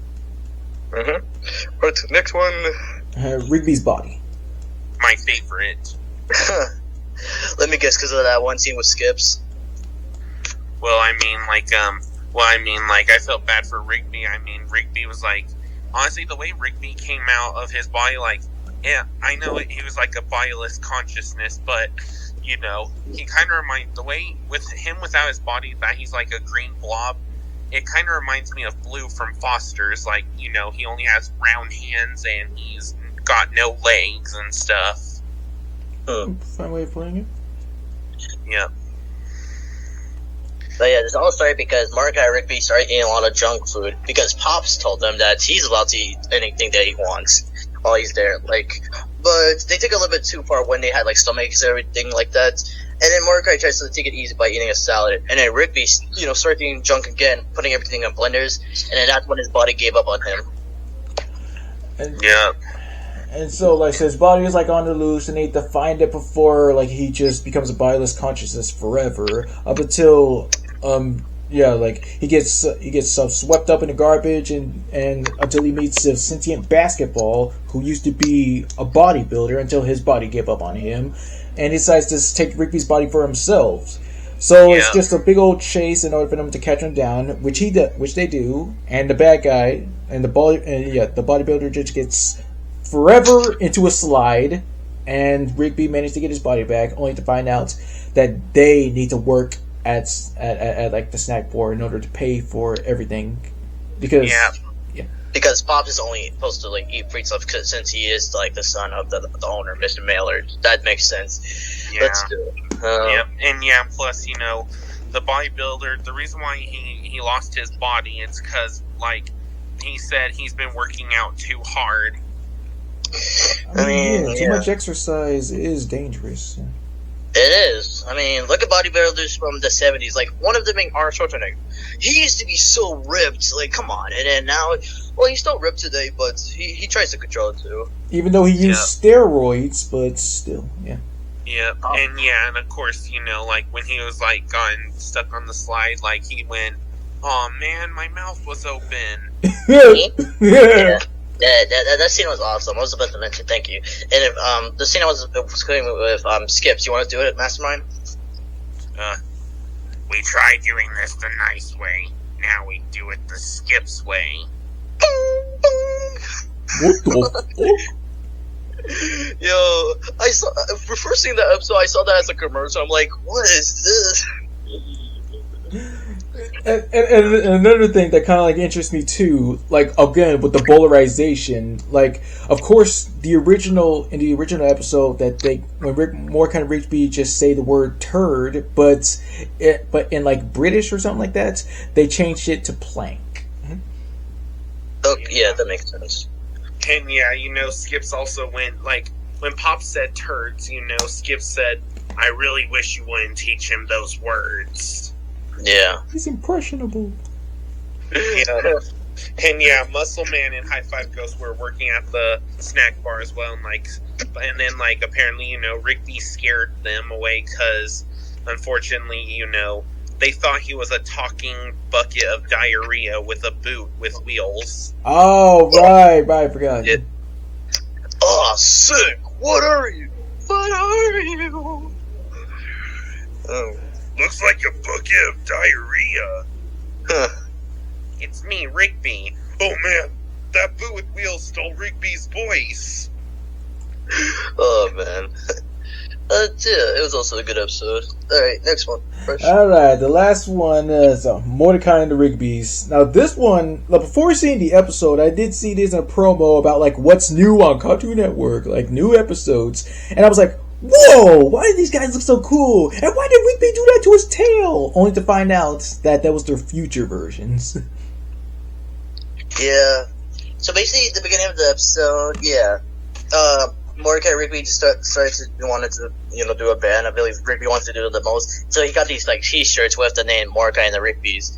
S3: But next one,
S2: Rigby's body.
S1: My favorite.
S3: Let me guess, because of that one scene with Skips.
S1: Well, I felt bad for Rigby. Rigby was honestly, the way Rigby came out of his body, yeah, I know he was a bodiless consciousness, but, he kind of reminds, the way, with him without his body, that he's a green blob, it kind of reminds me of Blue from Foster's, he only has round hands, and he's got no legs and stuff.
S2: Fine way of putting it.
S1: Yep.
S3: But yeah, this all started because Mordecai and Rigby started eating a lot of junk food because Pops told them that he's allowed to eat anything that he wants while he's there. But they took it a little bit too far when they had stomachs and everything like that. And then Mordecai tries to take it easy by eating a salad. And then Rigby, started eating junk again, putting everything in blenders. And then that's when his body gave up on him.
S1: Yeah.
S2: And so, his body is on the loose, and they defined it before, he just becomes a bodiless consciousness forever, up until, he gets swept up in the garbage, and until he meets a sentient basketball who used to be a bodybuilder until his body gave up on him, and decides to take Rigby's body for himself. So it's just a big old chase in order for them to catch him down, which they do, and the bad guy and the bodybuilder just gets forever into a slide, and Rigby managed to get his body back, only to find out that they need to work at the snack bar in order to pay for everything, because
S3: Because Pop is only supposed to like eat free stuff since he is like the son of the owner, Mr. Mailer. That makes sense.
S1: Yeah.
S3: Let's do it.
S1: Yep, and yeah, plus, you know, the bodybuilder, the reason why he lost his body is because, like, he said he's been working out too hard.
S2: I mean, too much exercise is dangerous.
S3: It is. I mean, look at bodybuilders from the 70s. Like, one of them being Arnold Schwarzenegger. He used to be so ripped. Like, come on. And then now, well, he's still ripped today, but he tries to control it, too.
S2: Even though he used steroids, but still, yeah.
S1: Yep, and of course, you know, like, when he was, like, gotten stuck on the slide, like, he went, "Oh man, my mouth was open."
S3: Yeah. That scene was awesome. I was about to mention, thank you. And if, the scene I was going with Skips, you want to do it, Mastermind?
S1: We tried doing this the nice way. Now we do it the Skips way.
S2: What the
S3: Yo, I saw, for first seeing that episode, I saw that as a commercial. I'm like, what is this?
S2: And another thing that kind of like interests me too, like again with the bowlerization, like of course in the original episode that when Mordecai and Rigby just say the word turd, but in like British or something like that, they changed it to plank.
S3: Oh yeah, that makes sense.
S1: And yeah, you know, Skips also went, like, when Pop said turds, you know, Skips said, "I really wish you wouldn't teach him those words."
S3: Yeah.
S2: He's impressionable.
S1: Yeah. And yeah, Muscle Man and High Five Ghost were working at the snack bar as well, and then, like, apparently, you know, Rigby scared them away because, unfortunately, you know, they thought he was a talking bucket of diarrhea with a boot with wheels.
S2: Oh, right, I forgot.
S3: Yeah. Oh, sick! What are you? What are you? Oh.
S1: Looks like a bucket of diarrhea.
S3: Huh.
S1: It's me, Rigby. Oh man, that boot with wheels stole Rigby's voice.
S3: Oh man. Yeah, it was also a good episode. Alright, next one.
S2: Alright, the last one is Mordecai and the Rigbys. Now this one, before seeing the episode, I did see this in a promo about like what's new on Cartoon Network, like new episodes, and I was like, whoa, why do these guys look so cool? And why did Rigby do that to his tail? Only to find out that was their future versions.
S3: Yeah. So basically, at the beginning of the episode, yeah, Mordecai and Rigby just started to wanted to, you know, do a band. I believe Rigby wants to do it the most. So he got these like T-shirts with the name Mordecai and the Rigbys.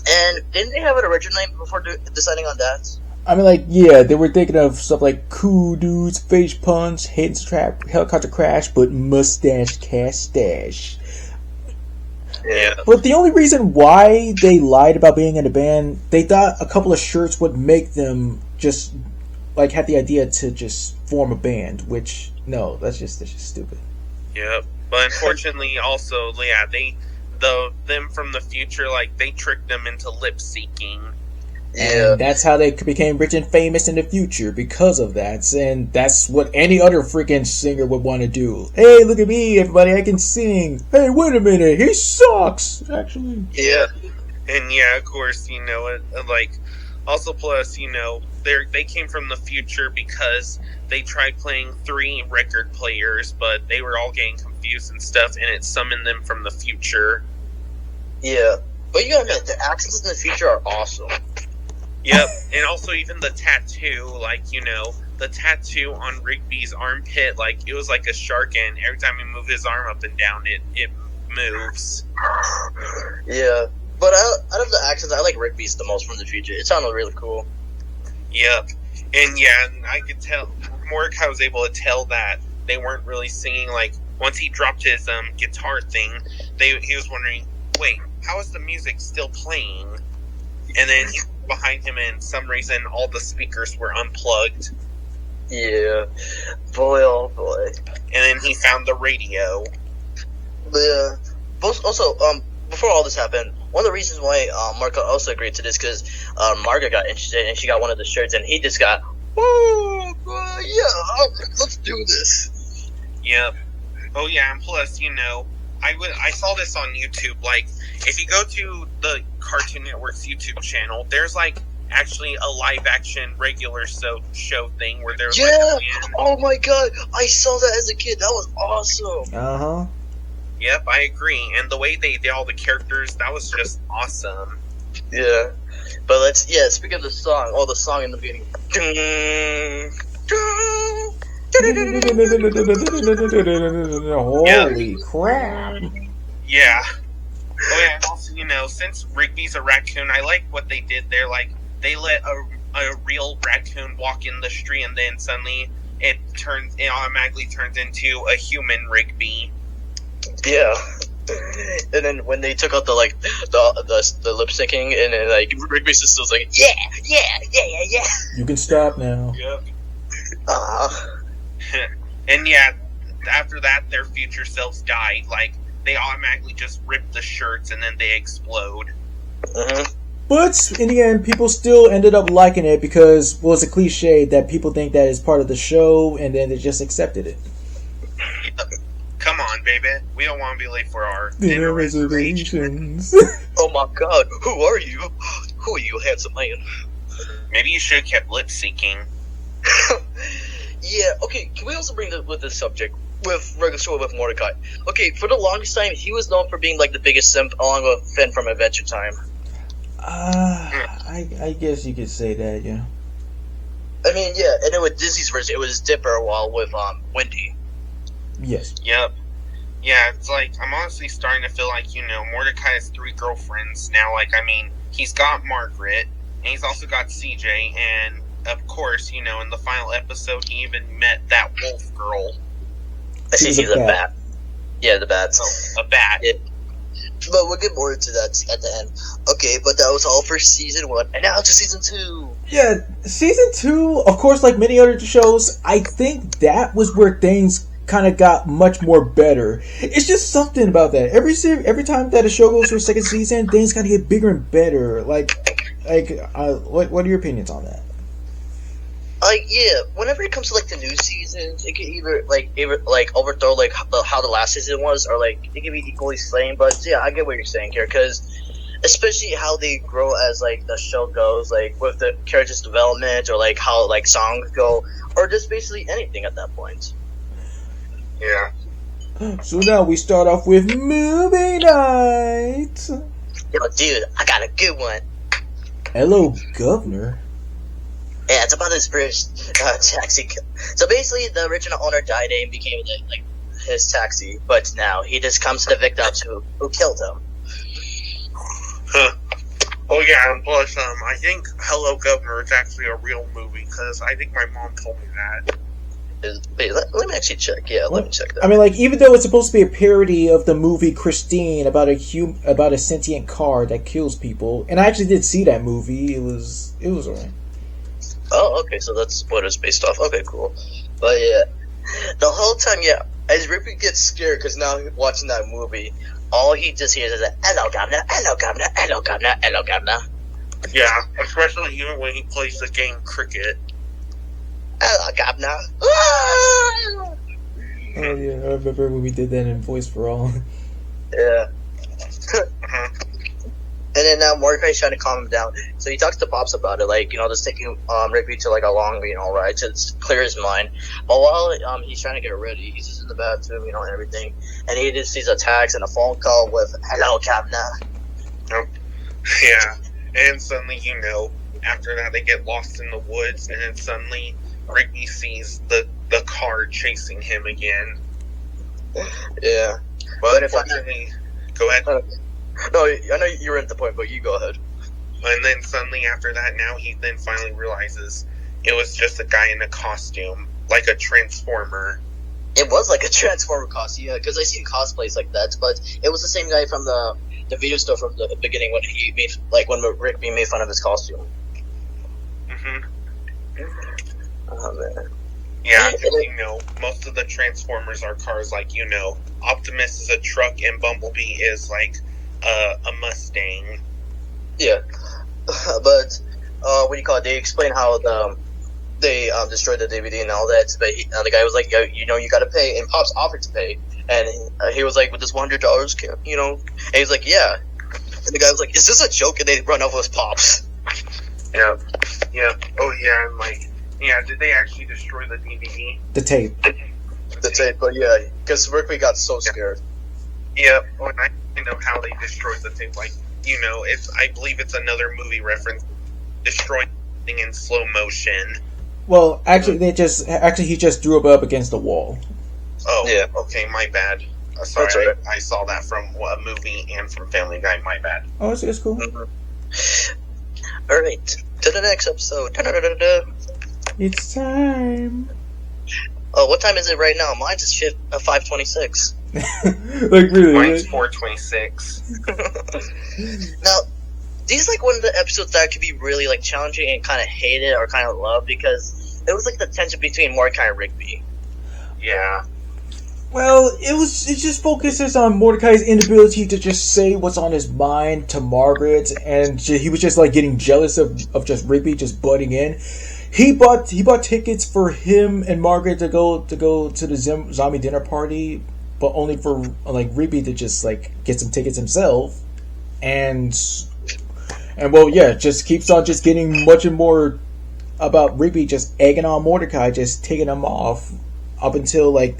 S3: And didn't they have an original name before deciding on that?
S2: I mean, like, yeah, they were thinking of stuff like Cool Dudes, Face Punch, Head Trap, Helicopter Crash, but Mustache Castache.
S3: Yeah.
S2: But the only reason why they lied about being in a band, they thought a couple of shirts would make them just, like, had the idea to just form a band, which, no, that's just stupid.
S1: Yep. But unfortunately, also, yeah, them from the future, like, they tricked them into lip-syncing.
S3: Yeah.
S2: And that's how they became rich and famous in the future, because of that. And that's what any other freaking singer would want to do. Hey, look at me, everybody, I can sing. Hey, wait a minute, he sucks, actually.
S3: Yeah.
S1: And yeah, of course, you know, like, also plus, you know, they came from the future because they tried playing 3 record players, but they were all getting confused and stuff, and it summoned them from the future.
S3: Yeah. But you gotta admit, the accents in the future are awesome.
S1: Yep, and also even the tattoo, like, you know, the tattoo on Rigby's armpit, like, it was like a shark, and every time he moved his arm up and down, it moves.
S3: Yeah. But out of the accents, I like Rigby's the most from the future. It sounded really cool.
S1: Yep. And yeah, I could tell, Mordecai was able to tell that they weren't really singing, like, once he dropped his guitar thing, he was wondering, wait, how is the music still playing? And then he behind him, and some reason all the speakers were unplugged.
S3: Yeah. Boy, oh boy.
S1: And then he found the radio.
S3: Yeah. Also, before all this happened, one of the reasons why Marco also agreed to this, because Marga got interested, and she got one of the shirts, and he just got, oh, yeah, let's do this.
S1: Yep. Oh yeah, and plus, you know, I saw this on YouTube, like, if you go to the Cartoon Network's YouTube channel, there's like actually a live-action regular show thing where they're
S3: Oh my god, I saw that as a kid. That was awesome.
S2: Uh-huh.
S1: Yep, I agree. And the way they did all the characters, that was just awesome.
S3: Yeah. But speaking of the song, the song in the beginning.
S2: Holy crap.
S1: Yeah. Oh yeah, and also, since Rigby's a raccoon, I like what they did there. Like, they let a real raccoon walk in the street, and then suddenly it automatically turns into a human Rigby.
S3: Yeah. And then when they took out the lip syncing, and then Rigby's sister was like, yeah.
S2: You can stop now.
S1: Yep. And yeah, after that, their future selves died. Like, they automatically just rip the shirts and then they explode.
S3: Mm-hmm.
S2: But in the end, people still ended up liking it because it was a cliche that people think that is part of the show, and then they just accepted it.
S1: Yep. Come on, baby. We don't want to be late for our
S2: dinner reservations.
S3: Oh my god, who are you? Who are you, handsome man?
S1: Maybe you should have kept lip syncing.
S3: Yeah, okay, can we also bring with this subject with regular show with Mordecai? Okay, for the longest time, he was known for being the biggest simp along with Finn from Adventure Time.
S2: I guess you could say that, yeah.
S3: I mean, yeah, and then with Disney's version, it was Dipper while with Wendy.
S2: Yes.
S1: Yep. Yeah, it's I'm honestly starting to feel like, Mordecai has 3 girlfriends now. He's got Margaret, and he's also got CJ, and of course, in the final episode, he even met that wolf girl.
S3: I see she's a bat. Yeah, the bats.
S1: Oh, a bat.
S3: Yeah. But we'll get more into that at the end. Okay, but that was all for season 1, and now to season 2.
S2: Yeah, season 2, of course, like many other shows, I think that was where things kind of got much more better. It's just something about that. Every time that a show goes to a second season, things gotta get bigger and better. What are your opinions on that?
S3: Yeah, whenever it comes to the new seasons, it can either overthrow how the last season was, or it can be equally same. But yeah, I get what you're saying here, because especially how they grow as the show goes, with the characters' development, or how songs go, or just basically anything at that point.
S1: Yeah.
S2: So now we start off with movie night.
S3: Yo, dude, I got a good one.
S2: Hello, Governor.
S3: Yeah, it's about his first taxi. So basically, the original owner died and became his taxi, but now he just comes to the victims who killed him.
S1: Huh. Oh yeah, and plus, I think Hello Governor is actually a real movie, because I think my mom told me that.
S3: Wait, let me actually check. Yeah, let me check that.
S2: I mean, even though it's supposed to be a parody of the movie Christine about a sentient car that kills people, and I actually did see that movie. It was alright.
S3: Oh, okay, so that's what it's based off. Okay, cool. But yeah, the whole time, yeah, as Rippy gets scared because now watching that movie, all he just hears is "Hello, Governor, hello, Governor, hello, Governor, hello, Governor."
S1: Yeah, especially even when he plays the game cricket.
S3: Hello, Governor.
S2: Oh yeah, I remember when we did that in Voice for All.
S3: Yeah.
S1: Uh-huh.
S3: And then now Mordecai's trying to calm him down. So he talks to Pops about it, just taking Rigby to a long ride to clear his mind. But while he's trying to get ready, he's just in the bathroom, and everything. And he just sees a text and a phone call with "Hello, Governor."
S1: Oh. Yeah. And suddenly, after that they get lost in the woods, and then suddenly Rigby sees the car chasing him again.
S3: Yeah.
S1: But unfortunately, go ahead.
S3: No, I know you were at the point, but you go ahead.
S1: And then suddenly after that, now he then finally realizes it was just a guy in a costume, like a transformer.
S3: It was like a transformer costume, yeah, because I seen cosplays like that, but it was the same guy from the video store from the beginning when he made, when Rigby made fun of his costume.
S1: Mm-hmm.
S3: Oh, man.
S1: Yeah, most of the Transformers are cars Optimus is a truck and Bumblebee is a Mustang.
S3: Yeah, but what do you call it? They explain how they destroyed the DVD and all that. But the guy was like, you got to pay, and Pops offered to pay, and he was like, with this $100, and he was like, yeah. And the guy was like, is this a joke? And they run off with Pops.
S1: Yep. Yep. Oh yeah, and like, yeah, did they actually destroy the DVD?
S2: The tape.
S4: The tape, but yeah, because Rigby got so scared.
S1: Yep. Oh, and I know how they destroyed the tape. Like, you know, I believe it's another movie reference. Destroying in slow motion.
S2: Well, actually, he just threw it up against the wall.
S1: Oh,
S4: Yeah.
S1: Okay, my bad. Sorry,
S4: That's right.
S1: I saw that from a movie and from Family Guy. My bad.
S2: Oh, it's cool.
S3: Mm-hmm.
S4: Alright, to the next episode. Da-da-da-da-da.
S2: It's time.
S4: Oh, what time is it right now? Mine's 5:26.
S2: Like really?
S1: Mine's 4:26.
S4: Now, these like one of the episodes that could be really like challenging and kind of hated or kind of loved because it was like the tension between Mordecai and Rigby.
S1: Yeah.
S2: Well, it just focuses on Mordecai's inability to just say what's on his mind to Margaret, and he was just like getting jealous of just Rigby just butting in. He bought tickets for him and Margaret to go to the zombie dinner party, but only for like Rigby to just like get some tickets himself, and well, yeah, just keeps on just getting much and more about Rigby just egging on Mordecai, just taking him off up until like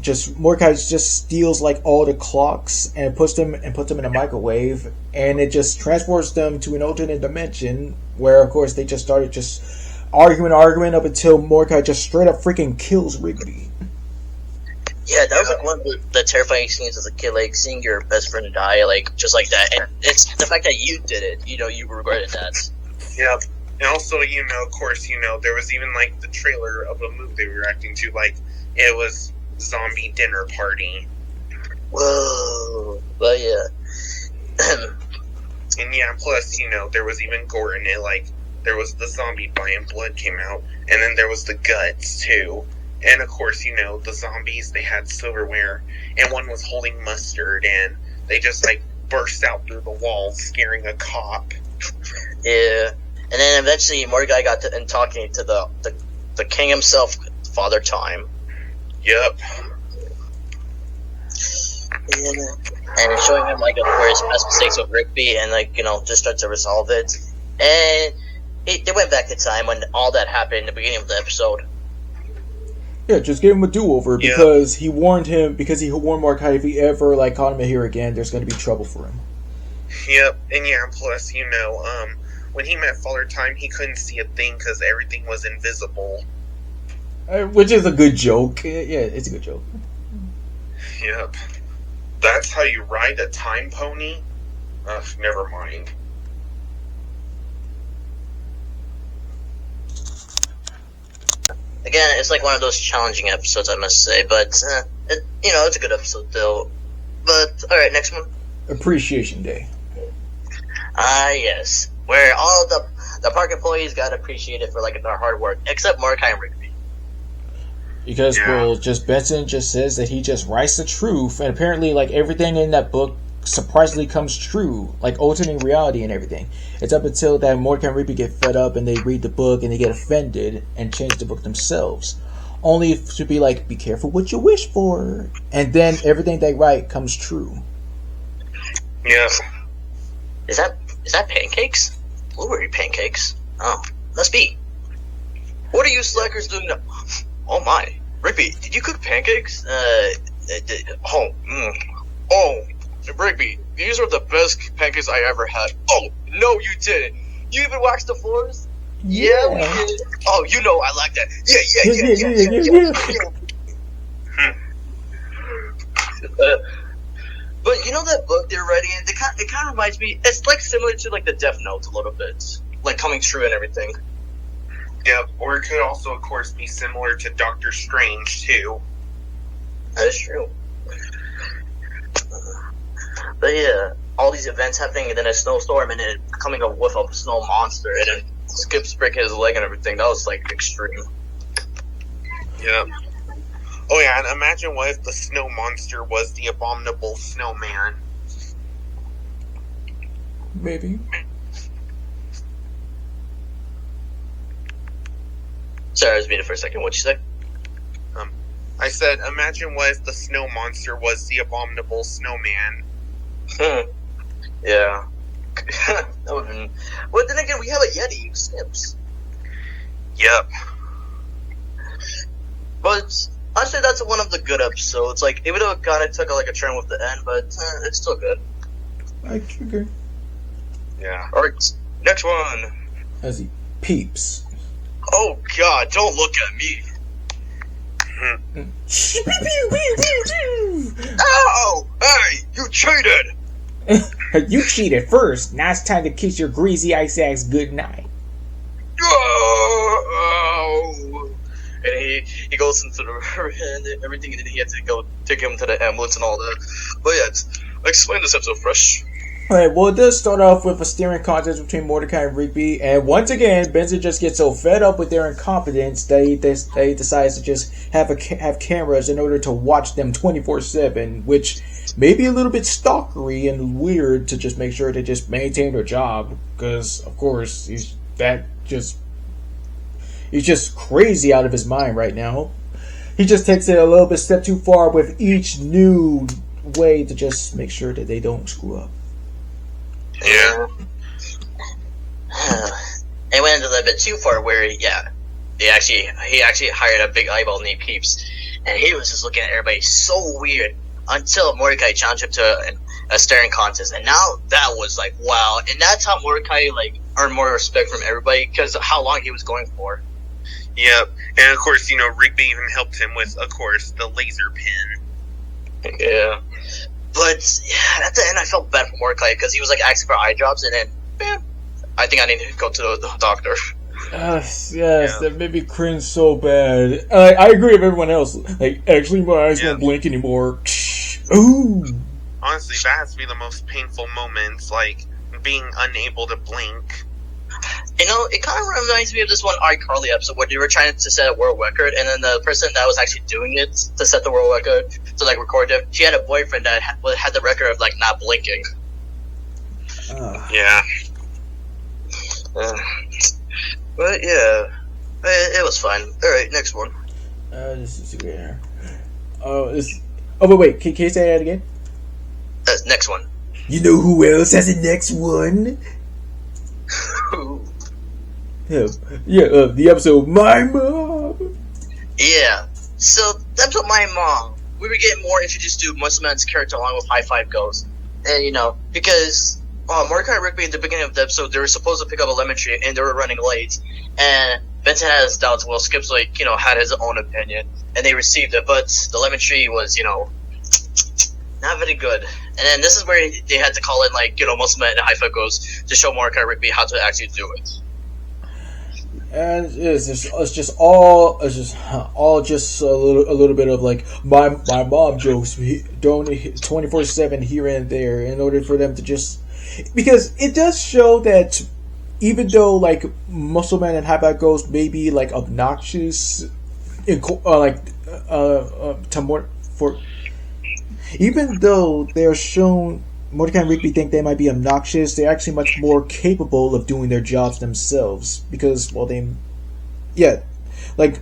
S2: just Mordecai just steals like all the clocks and puts them in a microwave, and it just transports them to an alternate dimension where of course they just started just arguing up until Mordecai just straight up freaking kills Rigby.
S4: Yeah, that was like one of the terrifying scenes as a kid, like seeing your best friend die, like just like that. And it's the fact that you did it, you regretted that.
S1: Yep. And also, of course, there was even like the trailer of a movie they were reacting to, like it was Zombie Dinner Party.
S4: Whoa. But yeah.
S1: And yeah, plus, there was even gore in it, like there was the zombie bite and blood came out, and then there was the guts too. And of course, the zombies, they had silverware, and one was holding mustard, and they just like burst out through the walls, scaring a cop.
S4: Yeah. And then eventually Mordecai got to talking to the king himself, Father Time.
S1: Yep.
S4: And showing him like where his past mistakes with Rigby, and like just start to resolve it. And they went back to time when all that happened in the beginning of the episode.
S2: Yeah, just give him a do-over because he warned Mordecai if he ever like caught him here again, there's going to be trouble for him.
S1: Yep, and yeah, plus when he met Father Time, he couldn't see a thing because everything was invisible.
S2: Which is a good joke. Yeah, it's a good joke.
S1: Yep. That's how you ride a time pony? Ugh, never mind.
S4: Again, it's like one of those challenging episodes, I must say, but it's a good episode though. But alright, next one.
S2: Appreciation Day.
S4: Yes. Where all the park employees got appreciated for like their hard work, except Mordecai and Rigby.
S2: Because Benson just says that he just writes the truth, and apparently like everything in that book surprisingly comes true, like alternate reality and everything. It's up until that Mordecai and Rigby get fed up and they read the book and they get offended and change the book themselves, only to be like, be careful what you wish for, and then everything they write comes true.
S1: Yeah.
S4: Is that pancakes? Blueberry pancakes? Oh, must be. What are you slackers doing now? Oh my, Rigby, did you cook pancakes? Rigby, these are the best pancakes I ever had. Oh, no you didn't. You even waxed the floors? Yeah, we did. Oh, I like that. Yeah. But that book they're writing, it kind of reminds me, it's like similar to like the Death Note a little bit. Like coming true and everything.
S1: Yep, or it could also, of course, be similar to Doctor Strange, too.
S4: That is true. But yeah, all these events happening, and then a snowstorm, and then coming up with a snow monster, and then Skip's breaking his leg and everything. That was like extreme.
S1: Yep. Oh yeah, and imagine what if the snow monster was the abominable snowman.
S2: Maybe.
S4: Sorry, I was muted for a second. What'd you say?
S1: I said, imagine what if the snow monster was the abominable snowman.
S4: Yeah. That would have been. But then again, we have a Yeti who snips.
S1: Yep.
S4: But honestly, that's one of the good episodes. Like, even though it kind of took like a turn with the end, but it's still good.
S2: I agree.
S1: Yeah.
S4: All right, next one.
S2: As he peeps.
S4: Oh God! Don't look at me. Ow! Hey, you cheated!
S2: You cheated first. Now it's time to kiss your greasy ice ass goodnight.
S4: Oh! And he goes into the river and everything, and then he had to go take him to the ambulance and all that. But yeah, explain this episode, Fresh.
S2: Alright, well, it does start off with a staring contest between Mordecai and Rigby, and once again, Benson just gets so fed up with their incompetence that he decides to just have cameras in order to watch them 24/7, which may be a little bit stalkery and weird to just make sure they just maintain their job, because, of course, he's just crazy out of his mind right now. He just takes it a little bit step too far with each new way to just make sure that they don't screw up.
S1: Yeah.
S3: It went a little bit too far where, he actually hired a big eyeball named Peeps, and he was just looking at everybody so weird until Mordecai challenged him to a staring contest, and now that was like, wow. And that's how Mordecai earned more respect from everybody because of how long he was going for.
S1: Yep. And of course, Rigby even helped him with, of course, the laser pin.
S4: Yeah.
S3: But yeah, at the end, I felt bad for Mordecai because he was asking for eye drops, and then, I think I need to go to the doctor.
S2: Yes, that made me cringe so bad. I agree with everyone else. Actually, my eyes won't blink anymore. Ooh.
S1: Honestly, that has to be the most painful moments, being unable to blink.
S3: It kind of reminds me of this one iCarly episode where they were trying to set a world record, and then the person that was actually doing it to set the world record, to record it, she had a boyfriend that had the record of not blinking.
S1: Yeah.
S3: But yeah, it was fun. All right, next one.
S2: This is weird. Wait, can you say that again?
S3: Next one.
S2: You know who else has a next one? The episode My Mom.
S3: Yeah. So the episode My Mom, we were getting more introduced to Muscleman's character along with High Five Ghost, and because Mordecai and Rigby at the beginning of the episode, they were supposed to pick up a lemon tree and they were running late, and Benson had his doubts. Well, Skips had his own opinion, and they received it, but the lemon tree was not very good. And then this is where they had to call in Muscleman and High Five Ghost to show Mordecai and Rigby how to actually do it.
S2: And it's just all a little bit of my mom jokes, don't 24/7 here and there, in order for them to just, because it does show that even though Muscleman and High Five Ghost may be obnoxious, even though they're shown, Mordecai and Rigby think they might be obnoxious, they're actually much more capable of doing their jobs themselves. Because,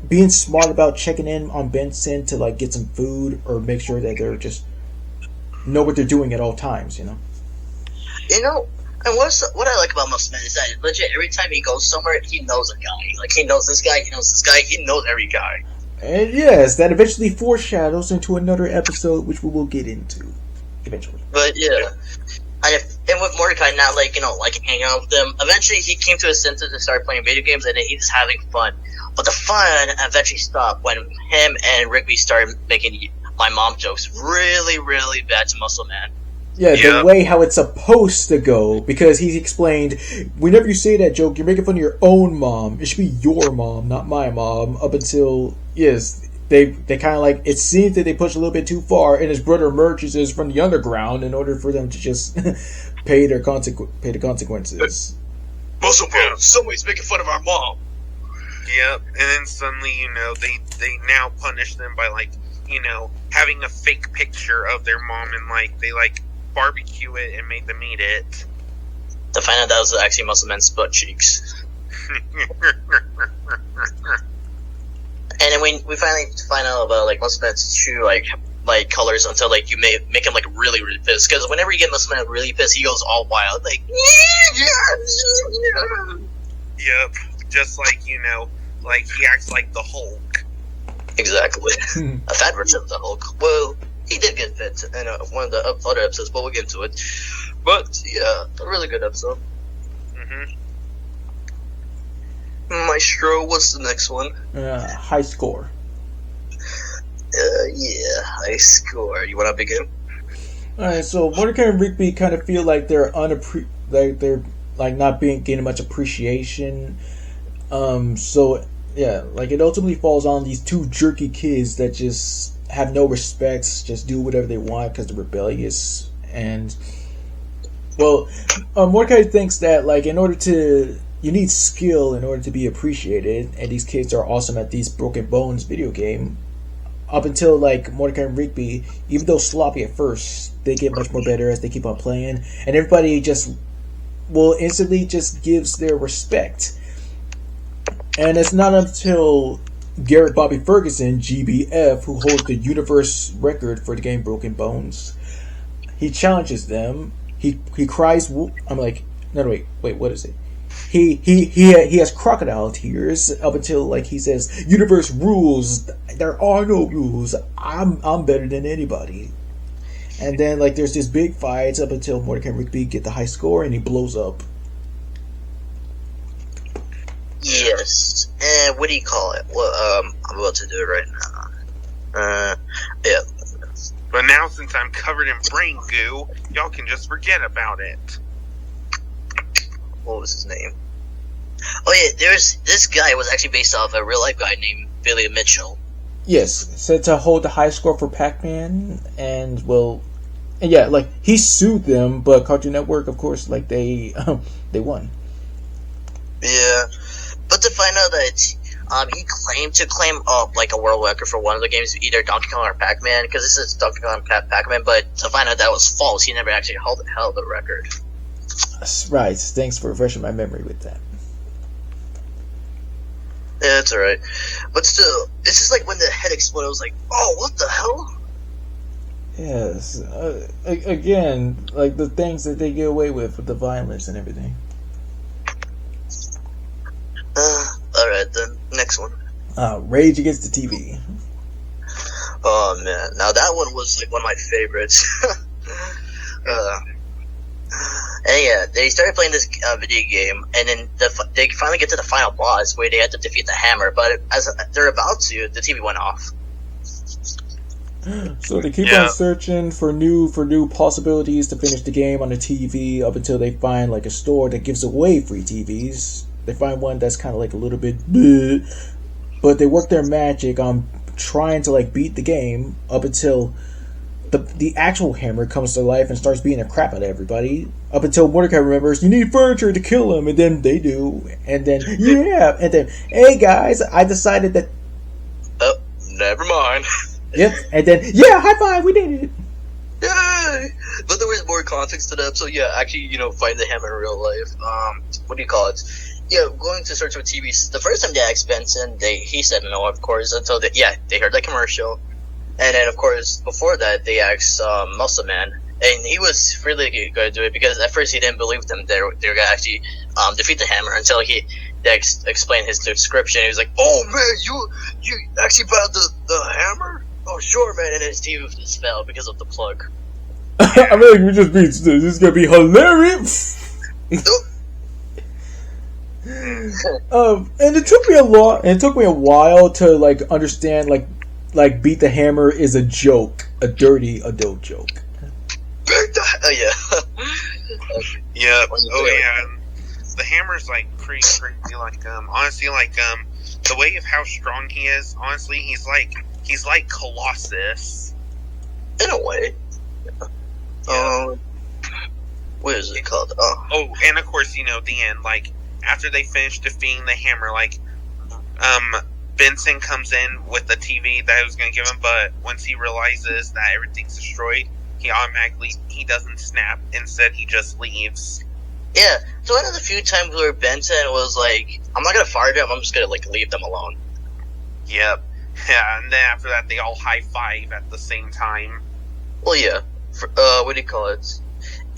S2: being smart about checking in on Benson to get some food or make sure that they're just know what they're doing at all times,
S3: And what I like about Muscleman is that legit every time he goes somewhere, he knows a guy. He knows this guy, he knows this guy, he knows every guy.
S2: And yes, that eventually foreshadows into another episode, which we will get into eventually.
S3: But yeah, and with Mordecai not hanging out with them, eventually he came to his senses and started playing video games, and then he was having fun. But the fun eventually stopped when him and Rigby started making My Mom jokes really, really bad to Muscleman.
S2: Yeah, the way how it's supposed to go, because he explained, whenever you say that joke, you're making fun of your own mom. It should be your mom, not my mom. Up until, they kind of it seems that they push a little bit too far, and his brother emerges from the underground in order for them to just pay the consequences.
S4: Muscleman, somebody's making fun of our mom.
S1: Yep, and then suddenly, they now punish them by having a fake picture of their mom, and they barbecue it and made them eat it.
S3: To find out that was actually Muscleman's butt cheeks. And then we finally find out about Muscleman's true
S4: like colors until like you make him like really really pissed. Because whenever you get MasterMind really pissed, he goes all wild like.
S1: Yep, just like like he acts like the Hulk.
S4: Exactly, a fat version of the Hulk. Well, he did get fit in one of the other episodes, but we'll get into it. But yeah, a really good episode. Maestro, what's the next one?
S2: High score.
S4: Yeah, high score. You want to begin?
S2: Alright, so Mordecai and Rigby kind of feel like they're they're like not getting much appreciation. So yeah, like it ultimately falls on these two jerky kids that just have no respects, just do whatever they want because they're rebellious. And well, Mordecai thinks that like you need skill in order to be appreciated, and these kids are awesome at these Broken Bones video game. Up until like Mordecai and Rigby, even though sloppy at first, they get much more better as they keep on playing, and everybody just instantly just gives their respect. And it's not until Garrett Bobby Ferguson, GBF, who holds the universe record for the game Broken Bones, he challenges them. He cries. I'm like, no, wait, what is it? He has crocodile tears up until like he says, "Universe rules. There are no rules. I'm better than anybody." And then like there's this big fight up until Mordecai and Rigby get the high score and he blows up.
S4: Yes. And what do you call it? Well, I'm about to do it right now. Yeah.
S1: But now since I'm covered in brain goo, y'all can just forget about it.
S4: What was his name? Oh yeah, this guy was actually based off a real life guy named Billy Mitchell.
S2: Yes, said to hold the high score for Pac-Man, and yeah, like he sued them, but Cartoon Network, of course, like they won.
S4: Yeah, but to find out that he claimed to claim like a world record for one of the games, either Donkey Kong or Pac-Man, because this is Donkey Kong Pac-Man, but to find out that was false, he never actually held the record.
S2: That's right. Thanks for refreshing my memory with that.
S4: Yeah, it's alright. But still, it's just like when the head exploded, I was like, oh, what the hell?
S2: Yes. Again, like the things that they get away with the violence and everything.
S4: Alright then, next one.
S2: Rage Against the TV.
S4: Oh man, now that one was like one of my favorites. And yeah, they started playing this video game, and then they finally get to the final boss where they had to defeat the hammer. But as they're about to, the TV went off.
S2: So they keep on searching for new possibilities to finish the game on the TV up until they find like a store that gives away free TVs. They find one that's kind of like a little bit bleh, but they work their magic on trying to like beat the game up until the actual hammer comes to life and starts beating the crap out of everybody. Up until Mordecai remembers, you need furniture to kill him, and then they do. And then, and then, hey guys, I decided that...
S4: Oh, never mind.
S2: Yep, and then, high five, we did it.
S4: Yay! But there was more context to that, so yeah, actually, find the hammer in real life. What do you call it? Yeah, going to search for TVs. The first time they asked Benson, he said no, of course, until they heard the commercial. And then, of course, before that, they asked Muscle Man, and he was really going to do it because at first he didn't believe them they were going to actually defeat the hammer until they explained his description. He was like, "Oh man, you actually found the hammer? Oh sure, man!" And his TV just fell because of the plug.
S2: I mean, we just beat this. This is gonna be hilarious. And it took me a while to like understand like beat the hammer is a joke, a dirty adult joke.
S1: Yeah. Oh yeah. The hammer's like pretty crazy. Like honestly, like the way of how strong he is. Honestly, he's like Colossus.
S4: In a way.
S1: Yeah.
S4: What is it called?
S1: Oh, and of course, the end. Like after they finish defeating the hammer, like Benson comes in with the TV that I was going to give him, but once he realizes that everything's destroyed, he doesn't snap. Instead, he just leaves.
S4: Yeah, so one of the few times where Benson was like, I'm not going to fire them, I'm just going to, like, leave them alone.
S1: Yep. Yeah, and then after that, they all high five at the same time.
S4: Well, yeah. What do you call it?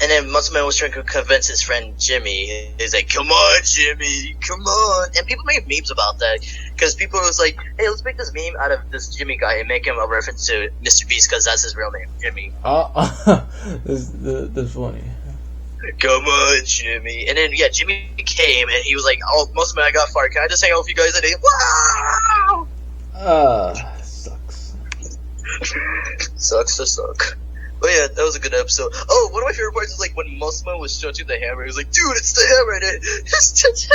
S4: And then MasterMind was trying to convince his friend Jimmy. He's like, "Come on, Jimmy, come on!" And people made memes about that because people was like, "Hey, let's make this meme out of this Jimmy guy and make him a reference to Mr. Beast because that's his real name, Jimmy."
S2: That's funny.
S4: Come on, Jimmy. And then yeah, Jimmy came and he was like, "Oh, MasterMind, I got fired. Can I just hang out with you guys today?" Wow.
S2: Sucks.
S4: Sucks to suck. But yeah, that was a good episode. Oh, one of my favorite parts is like when MasterMind was stretching the hammer. He was like, "Dude, it's the hammer!" And it's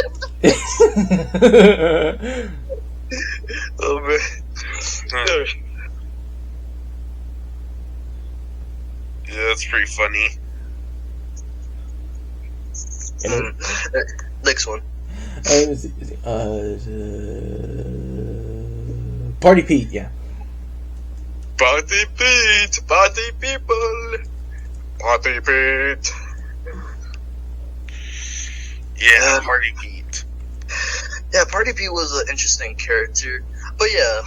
S4: oh man.
S1: Yeah, that's pretty funny.
S4: Next one.
S2: Party Pete, yeah.
S4: Party Pete, party people, Party Pete.
S1: Yeah, Party Pete.
S4: Yeah, Party Pete was an interesting character. But yeah,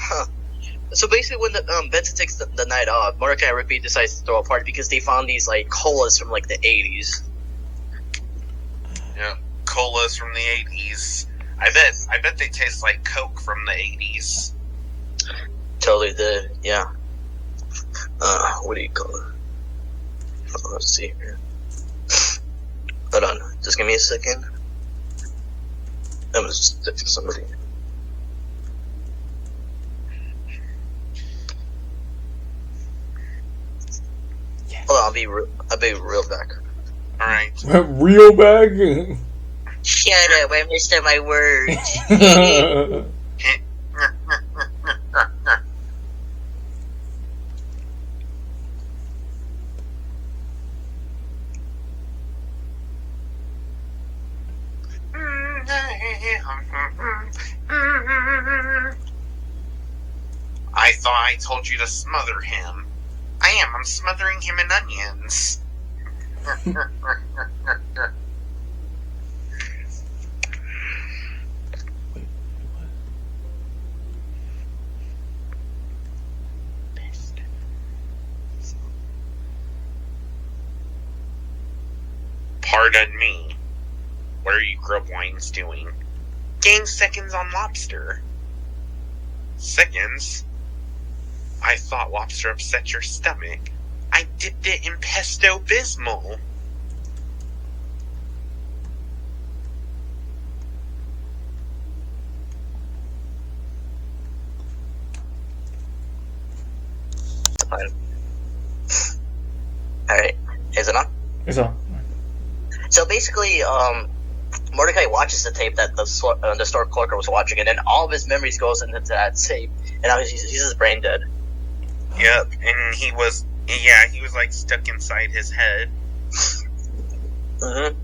S4: so basically when Benson takes the night off, Mordecai and Rigby decides to throw a party because they found these like colas from like the 80s.
S1: Yeah, colas from the 80s. I bet they taste like Coke from the 80s.
S4: Totally did, yeah. What do you call it? Oh, let's see here. Hold on, just give me a second. I'm just texting somebody. Hold on, I'll be real back.
S1: All right.
S2: Real bag.
S3: Shut up, I missed my words.
S1: I thought I told you to smother him. I'm smothering him in onions. Pardon me. What are you grubwines doing? Gain seconds on lobster. Seconds? I thought lobster upset your stomach. I dipped it in pesto bismol.
S4: Alright, is it on?
S2: It's on.
S4: So basically, Mordecai watches the tape that the store clerk was watching, and then all of his memories goes into that tape, and now he's just brain dead.
S1: Yep, and he was like stuck inside his head.
S4: Mm-hmm.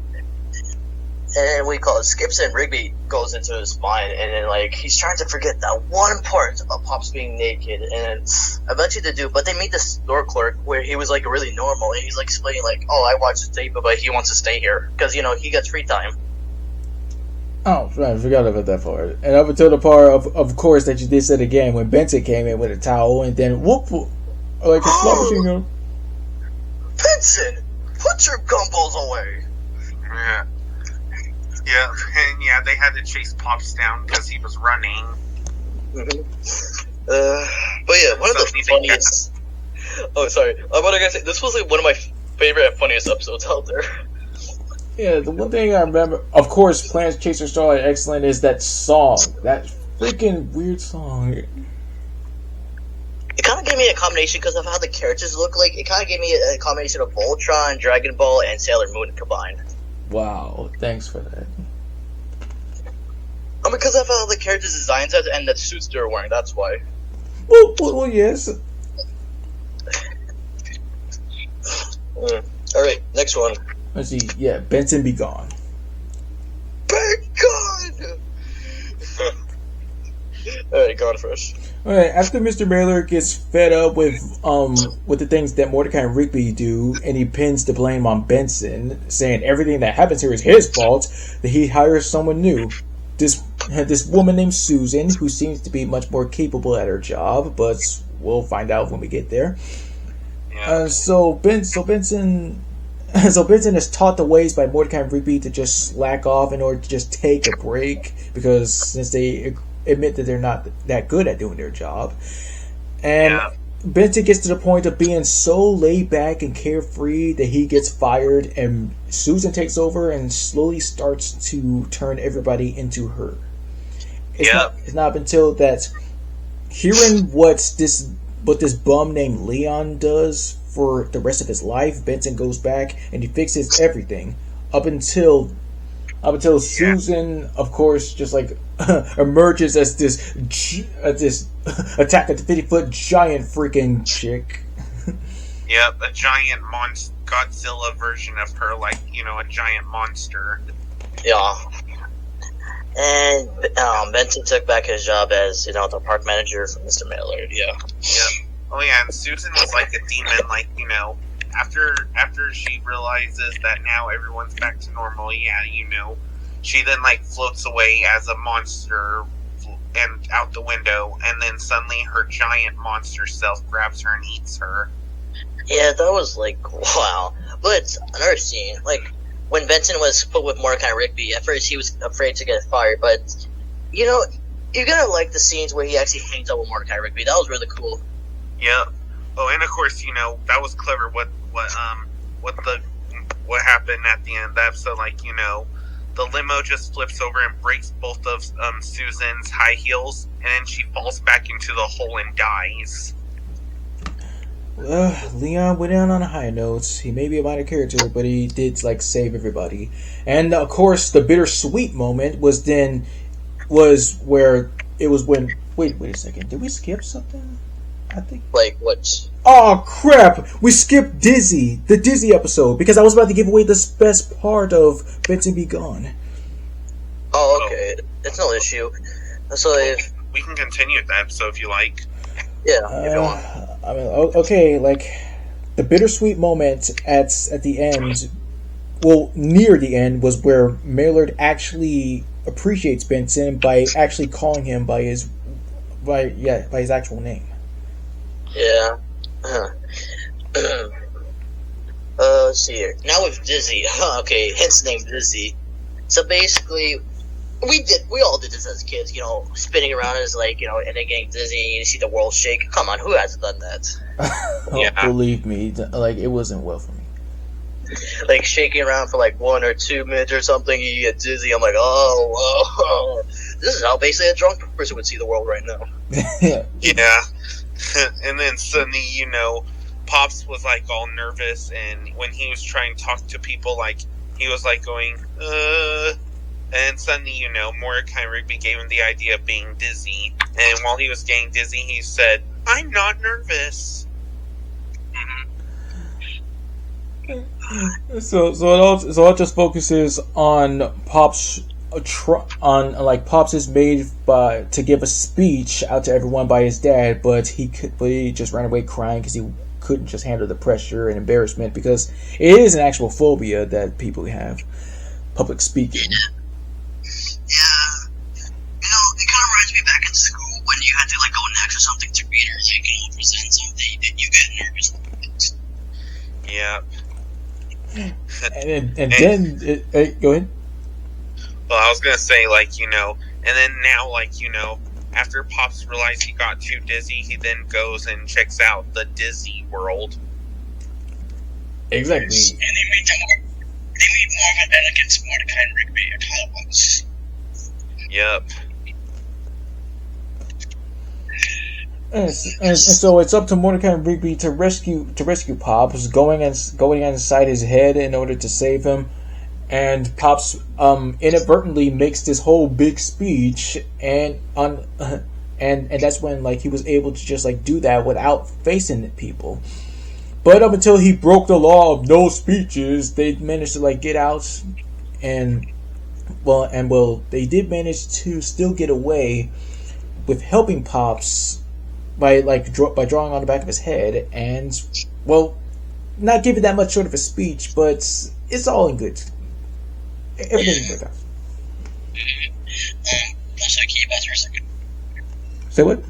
S4: And we call it skips and Rigby goes into his mind, and then like he's trying to forget that one part of Pops being naked, and eventually they do. But they meet the store clerk where he was like really normal, and he's like explaining like, "Oh, I watched the tape, but he wants to stay here because he gets free time."
S2: Oh, right, I forgot about that part. And up until the part of course that you did say again when Benson came in with a towel and then whoop, like a slot machine gun.
S4: Benson, put your gumballs away.
S1: Yeah. Yeah, and yeah, they had to chase Pops down because he was running.
S4: Mm-hmm. But yeah, one of the funniest. Oh, sorry. What I gotta say, this was like one of my favorite and funniest episodes out there.
S2: Yeah, the one thing I remember, of course, Planet Chaser Starlight Excellent is that song, that freaking weird song.
S4: It kind of gave me a combination because of how the characters look like. It kind of gave me a combination of Voltron, Dragon Ball, and Sailor Moon combined.
S2: Wow, thanks for that.
S4: Because of how the characters' designs are and the suits they're wearing, that's why.
S2: Well yes.
S4: Alright, next one.
S2: Let's see, yeah, Benson be gone.
S4: Be gone! Alright, go on first.
S2: Alright, after Mr. Baylor gets fed up with the things that Mordecai and Rigby do, and he pins the blame on Benson, saying everything that happens here is his fault, that he hires someone new. this woman named Susan, who seems to be much more capable at her job, but we'll find out when we get there.
S1: Yeah.
S2: So Benson is taught the ways by Mordecai and Rigby to just slack off in order to just take a break, because since they admit that they're not that good at doing their job. And Benson gets to the point of being so laid back and carefree that he gets fired, and Susan takes over and slowly starts to turn everybody into her. It's not until that hearing what this bum named Leon does for the rest of his life, Benson goes back and he fixes everything up until Susan, of course, just like emerges as this Attack of the 50-foot giant freaking chick.
S1: Yep, a giant Godzilla version of her, like, a giant monster.
S4: Yeah. And Benson took back his job as, the park manager for Mr. Mallard, yeah.
S1: Yep. Oh yeah, and Susan was like a demon, like, after she realizes that now everyone's back to normal, she then, like, floats away as a monster and out the window, and then suddenly her giant monster self grabs her and eats her.
S4: Yeah, that was, like, wow. But another scene, like, when Benson was put with Mordecai and Rigby, at first he was afraid to get fired, but, you're gonna like the scenes where he actually hangs out with Mordecai and Rigby. That was really cool.
S1: Yeah. Oh, and of course, that was clever. What happened at the end of the episode? Like, the limo just flips over and breaks both of Susan's high heels, and then she falls back into the hole and dies.
S2: Leon went down on a high note. He may be a minor character, but he did save everybody. And of course, the bittersweet moment was when. Wait a second. Did we skip something? I think.
S4: Like what?
S2: Oh crap! We skipped Dizzy, the Dizzy episode, because I was about to give away the best part of Benson Be Gone.
S4: Oh, okay. That's no issue. So if
S1: we can continue with that episode if you like.
S4: Yeah, if you want.
S2: I mean, okay, like the bittersweet moment at the end, near the end, was where Maillard actually appreciates Benson by actually calling him by his actual name.
S4: Yeah. Let's see here. Now with Dizzy. Okay, hence the name Dizzy. So basically, we all did this as kids, spinning around as and then getting dizzy and you see the world shake. Come on, who hasn't done that?
S2: Believe me, it wasn't well for me.
S4: Like shaking around for 1 or 2 minutes or something, you get dizzy. I'm like, oh, this is how basically a drunk person would see the world right now.
S1: Yeah. And then suddenly, Pops was all nervous, and when he was trying to talk to people, he was going, and suddenly, Mordecai and Rigby gave him the idea of being dizzy, and while he was getting dizzy, he said, "I'm not nervous."
S2: So it all just focuses on Pops. Pops is made to give a speech out to everyone by his dad, but he just ran away crying because he couldn't just handle the pressure and embarrassment, because it is an actual phobia that people have, public speaking.
S4: Yeah, it kind of reminds me back in school when you had to go next or something to read or present something and you get nervous.
S1: Yeah.
S2: and then go ahead.
S1: Well, I was gonna say, and then now, after Pops realized he got too dizzy, he then goes and checks out the Dizzy world.
S2: Exactly.
S4: And they made more of an elegant Mordecai and Rigby at all once.
S1: Yep.
S2: And so it's up to Mordecai and Rigby to rescue Pops, going inside his head in order to save him. And Pops inadvertently makes this whole big speech, and that's when he was able to just do that without facing people. But up until he broke the law of no speeches, they managed to get out, and they did manage to still get away with helping Pops by drawing on the back of his head, and not giving that much short of a speech, but it's all in good. Everything worked out.
S3: for a second?
S2: Say what?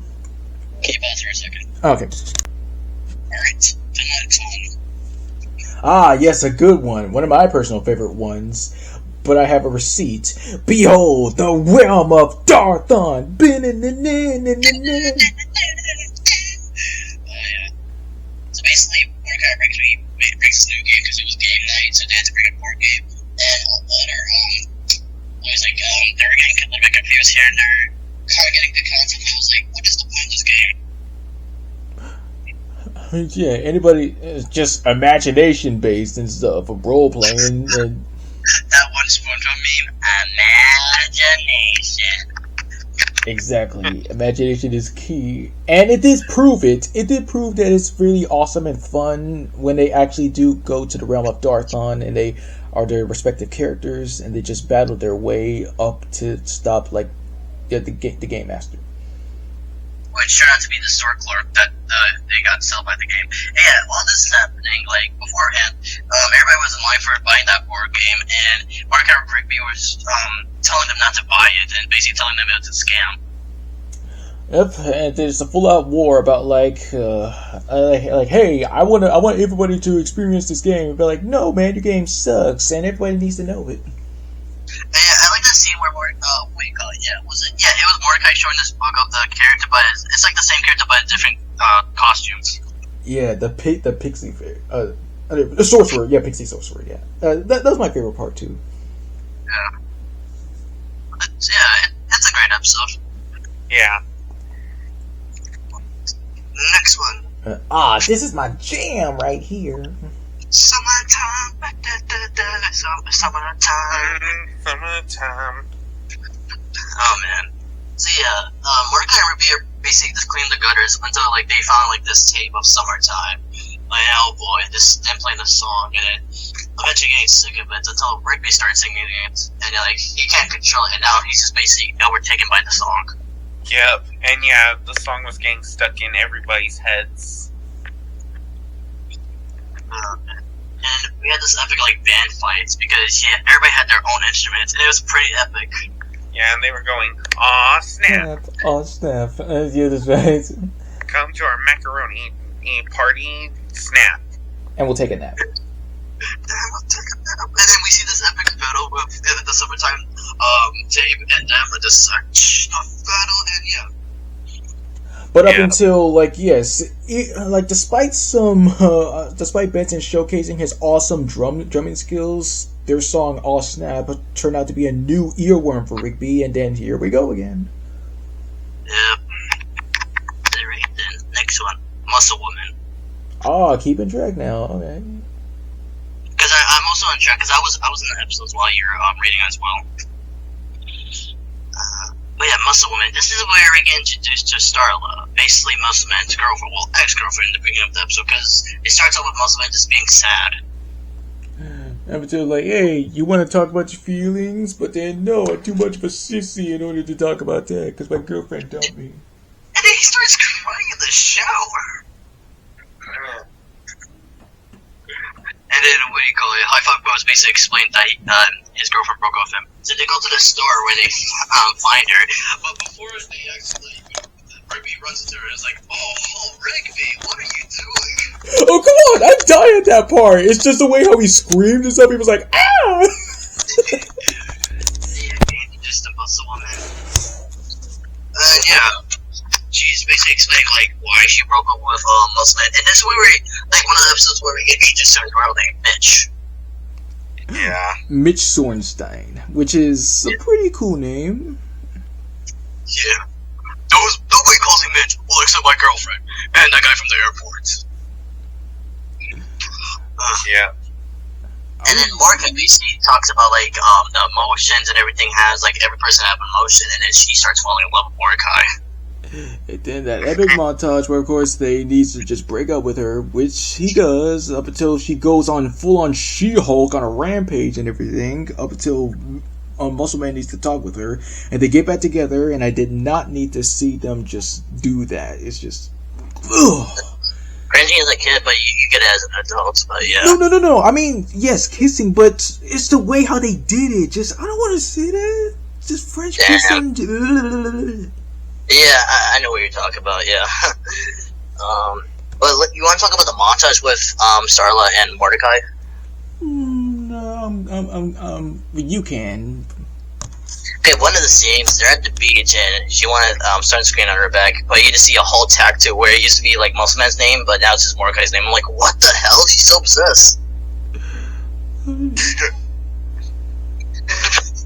S3: Can you pause for a second?
S2: Okay.
S3: Alright, the next one.
S2: Ah, yes, a good one. One of my personal favorite ones. But I have a receipt. Behold, the realm of Darthon.
S3: Oh, yeah. So basically, Mordecai actually brings a new game because it was game night, so they had to bring a board game. And a lot of, it was like, they were getting a little bit confused here and there, kind of getting the concept. I was like, what is the point of this game?
S2: Yeah, anybody, it's just imagination based and stuff, of role playing and
S3: That one SpongeBob meme, imagination.
S2: exactly. Imagination is key. And it did prove it. It did prove that it's really awesome and fun when they actually do go to the realm of Darthon and they are their respective characters and they just battle their way up to stop like the game master.
S3: Which turned out to be the store clerk that they got sold by the game. And while this is happening, like beforehand, everybody was in line for buying that board game, and Mark Rigby was telling them not to buy it, and basically telling them it was a scam.
S2: Yep, and there's a full-out war about like, hey, I want everybody to experience this game. But like, no, man, your game sucks, and everybody needs to know it.
S3: Yeah, I like that scene where what do you call it? Yeah, was it? Yeah, it was Mordecai showing this book of the character, but it's like the same character but different costumes.
S2: Yeah, the pixie fair, the sorcerer, yeah, pixie sorcerer, yeah. That was my favorite part too.
S3: Yeah, it's a great episode.
S1: Yeah.
S3: Next one.
S2: This is my jam right here.
S3: Summertime, summertime.
S1: Summertime.
S3: Oh man. So yeah, Mordecai and Ruby are basically just cleaning the gutters until like they found like this tape of Summertime. Like, oh boy, them playing the song, and then eventually getting sick of it until Rigby started singing it, and like he can't control it, and now he's just basically overtaken by the song.
S1: Yep, and yeah, the song was getting stuck in everybody's heads.
S3: And we had this epic like band fights because everybody had their own instruments, and it was pretty epic.
S1: Yeah, and they were going, aw, snap.
S2: Aw, snap. Yeah, that's right.
S1: Come to our macaroni party, snap.
S2: And we'll take a nap.
S3: And then we see this epic battle with the Summertime tape, and then with this such a battle, and yeah.
S2: But up until, like, yes, despite Benson showcasing his awesome drumming skills, their song "All Snap" turned out to be a new earworm for Rigby, and then here we go again.
S3: Yep. Alright, then next one, Muscle Woman.
S2: Keeping track now. Okay.
S3: Because I'm also on track because I was in the episodes while you're reading as well. But yeah, Muscle Woman. This is where we get introduced to Starla, basically Muscle Man's girlfriend, well, ex-girlfriend in the beginning of the episode, because it starts out with Muscle Man just being sad.
S2: And they're like, hey, you want to talk about your feelings? But then, no, I'm too much of a sissy in order to talk about that, because my girlfriend dumped me.
S3: And then he starts crying in the shower. And then, what do you call it? High Five Bros basically explained that his girlfriend broke off him. So they go to the store where they find her. But before they actually, Rigby runs into her and is like, oh, Rigby, what are you doing?
S2: Oh, come on! I died at that part! It's just the way how he screamed and stuff. He was like, ah!
S3: Just a Muscle Woman. Yeah. She's basically explaining, like, why she broke up with Muscle Man. And this is where like, one of the episodes where we get introduced to a girl named Mitch.
S1: Yeah.
S2: Mitch Sornstein, which is a pretty cool name.
S3: Yeah. Nobody calls me Mitch, well, except my girlfriend and that guy from the airport.
S1: Yeah.
S3: And then Mark basically talks about, like, the emotions and everything has, like, every person have emotion, and then she starts falling in love with Mordecai.
S2: And then that epic montage where, of course, they need to just break up with her, which he does, up until she goes on full-on She-Hulk on a rampage and everything, up until Muscle Man needs to talk with her, and they get back together, and I did not need to see them just do that. It's just... ugh.
S3: Cringy as a kid, but you get it as an adult, but yeah.
S2: No. I mean, yes, kissing, but it's the way how they did it. Just, I don't want to see that. Just French
S3: Damn.
S2: kissing.
S3: Yeah, I know what you're talking about. Yeah. But you want to talk about the montage with Starla and Mordecai?
S2: You can.
S3: Okay, one of the scenes, they're at the beach and she wanted sunscreen on her back, but you just see a whole tattoo where it used to be like Muscleman's name, but now it's just Mordecai's name. I'm like, what the hell? She's so obsessed.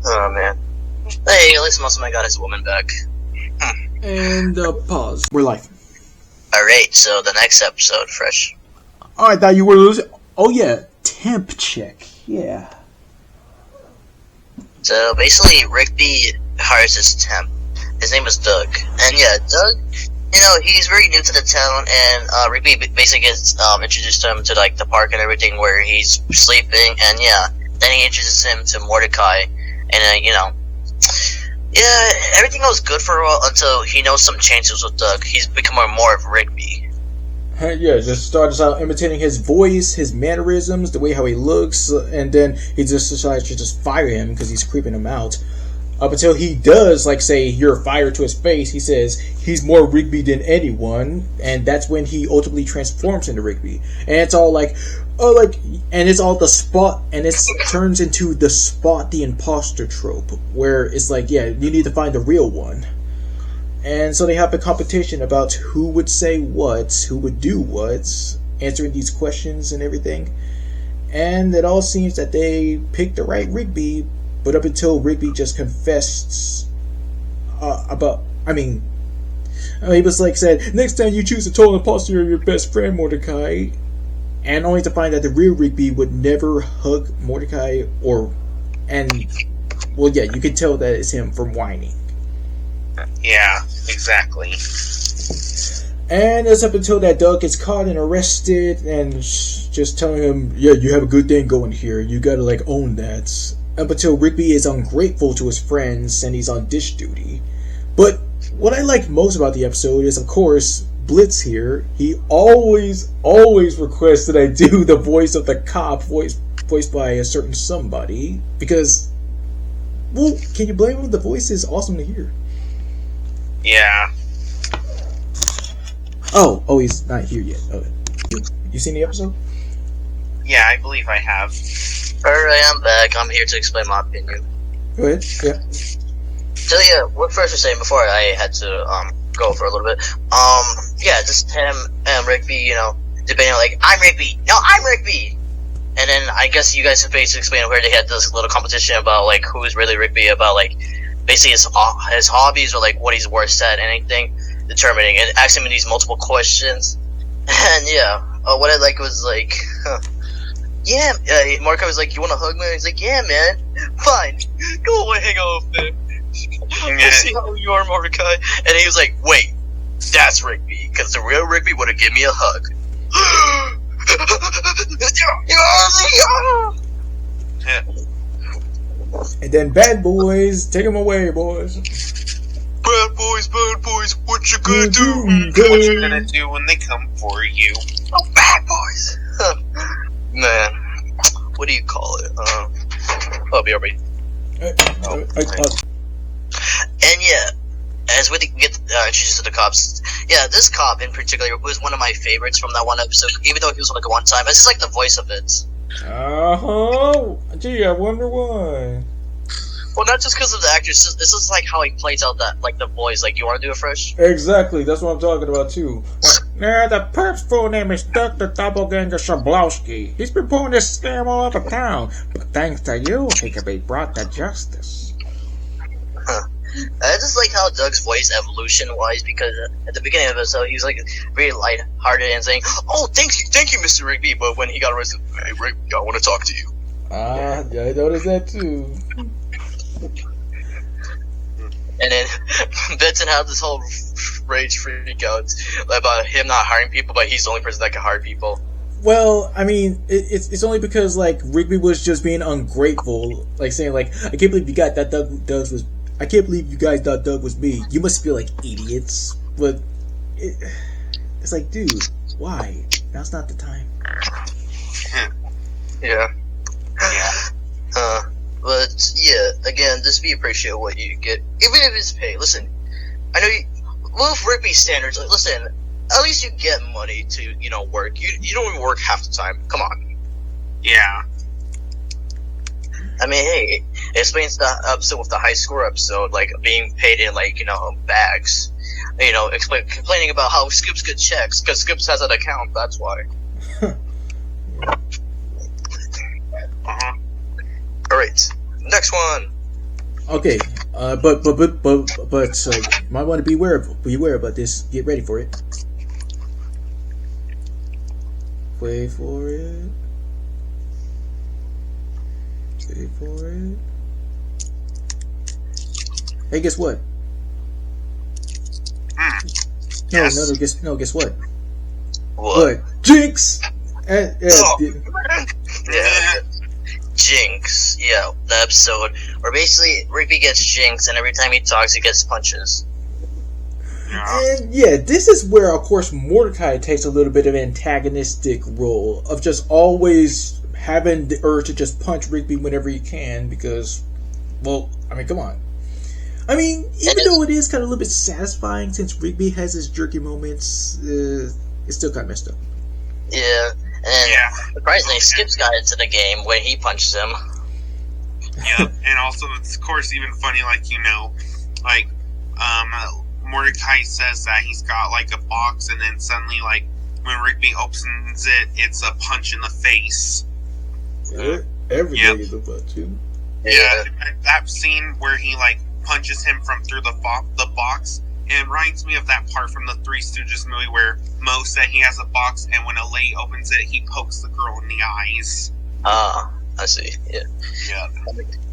S3: Oh man. Hey, at least Muscleman got his woman back.
S2: And pause. We're live.
S3: Alright, so the next episode, Fresh.
S2: Oh, I thought you were losing. Oh yeah, temp check. Yeah.
S3: So basically, Rigby hires his temp. His name is Doug. And yeah, Doug, you know, he's very new to the town, and Rigby basically gets introduced to him to like the park and everything where he's sleeping, and yeah, then he introduces him to Mordecai, and you know, yeah, everything goes good for a while until he knows some changes with Doug. He's becoming more of Rigby.
S2: Yeah, just starts out imitating his voice, his mannerisms, the way how he looks, and then he just decides to just fire him because he's creeping him out. Up until he does, like, say, you're fired to his face, he says he's more Rigby than anyone, and that's when he ultimately transforms into Rigby. And it's all like, and it's all the spot, and it turns into the spot the imposter trope, where it's like, yeah, you need to find the real one. And so they have a competition about who would say what, who would do what, answering these questions and everything. And it all seems that they picked the right Rigby, but up until Rigby just confessed he was like said, next time you choose a total imposter, you're your best friend, Mordecai. And only to find that the real Rigby would never hug Mordecai you can tell that it's him from whining.
S1: Yeah, exactly.
S2: And it's up until that Doug gets caught and arrested and just telling him, yeah, you have a good thing going here. You gotta, like, own that. Up until Rigby is ungrateful to his friends and he's on dish duty. But what I like most about the episode is, of course, Blitz here. He always requests that I do the voice of the cop, voiced by a certain somebody. Because, well, can you blame him? The voice is awesome to hear.
S1: Yeah.
S2: Oh, he's not here yet. Okay. You seen the episode?
S1: Yeah, I believe I have.
S3: Alright, I'm back. I'm here to explain my opinion.
S2: Go ahead. Yeah.
S3: So yeah, what Fresh was saying before I had to go for a little bit. Yeah, just him and Rigby, you know, debating like, I'm Rigby. No, I'm Rigby. And then I guess you guys have basically explained where they had this little competition about like who's really Rigby, about like basically his hobbies or like what he's worst at, anything, determining and asking him these multiple questions. And yeah, what I like was like, yeah, Mordecai was like, you want to hug me? He's like, yeah, man, fine, go away, hang out with me. I see how you are, Mordecai. And he was like, wait, that's Rigby, because the real Rigby would have given me a hug.
S1: Yeah.
S2: And then bad boys, take him away, boys.
S3: Bad boys, what you gonna do?
S1: What you gonna do when they come for you?
S3: Oh, bad boys. Man, what do you call it? BRB. And yeah, as we get introduced to the cops, yeah, this cop in particular was one of my favorites from that one episode, even though he was like a one time. I just like the voice of it.
S2: Gee, I wonder why.
S3: Well, not just because of the actors. This is like how he plays out that like the voice. Like, you want to do it Fresh?
S2: Exactly, that's what I'm talking about too. Now, the perp's full name is Dr. Doppelganger Shablowski. He's been pulling this scam all over town, but thanks to you, he can be brought to justice.
S3: I just like how Doug's voice evolution-wise, because at the beginning of the episode, he was like very light-hearted and saying, "Oh, thank you, Mr. Rigby." But when he got arrested, "Hey, Rigby, I want to talk to you."
S2: Yeah, I noticed that too.
S3: And then Benson had this whole rage freak out about him not hiring people, but he's the only person that can hire people.
S2: Well, I mean, it's only because like Rigby was just being ungrateful, like saying like, "I can't believe you got that I can't believe you guys thought Doug was me. You must feel like idiots." But it's like, dude, why? Now's not the time.
S3: Yeah.
S1: Yeah.
S3: But yeah, again,
S4: just be appreciative of what you get, even if it's pay. Listen, I know you. With Rigby standards, like, listen, at least you get money to work. You don't even work half the time. Come on.
S1: Yeah.
S4: I mean, hey, it explains the episode with the high score episode, like being paid in bags. Complaining about how Skips get checks because Skips has an account. That's why. All right, next one.
S2: Okay, but might want to beware about this. Get ready for it. Wait for it. Wait for it. Hey, guess what?
S1: Yes.
S2: Guess what?
S4: What?
S2: Jinx!
S4: Yeah. Jinx. Yeah, the episode where basically Rigby gets Jinx, and every time he talks, he gets punches.
S1: Yeah.
S2: And yeah, this is where, of course, Mordecai takes a little bit of an antagonistic role of just always having the urge to just punch Rigby whenever he can because, well, I mean, come on. I mean, even though it is kind of a little bit satisfying since Rigby has his jerky moments, it's still kind of messed up.
S4: Yeah, and surprisingly, Skips got into the game when he punched him.
S1: Yeah, and also, it's, of course, even funny, Mordecai says that he's got, a box, and then suddenly, when Rigby opens it, it's a punch in the face.
S2: Every day is a punch, too.
S1: Yeah, that scene where he, punches him from through the box, it reminds me of that part from the Three Stooges movie where Mo said he has a box, and when a lady opens it, he pokes the girl in the eyes.
S4: Ah, I see. Yeah.
S1: Yeah.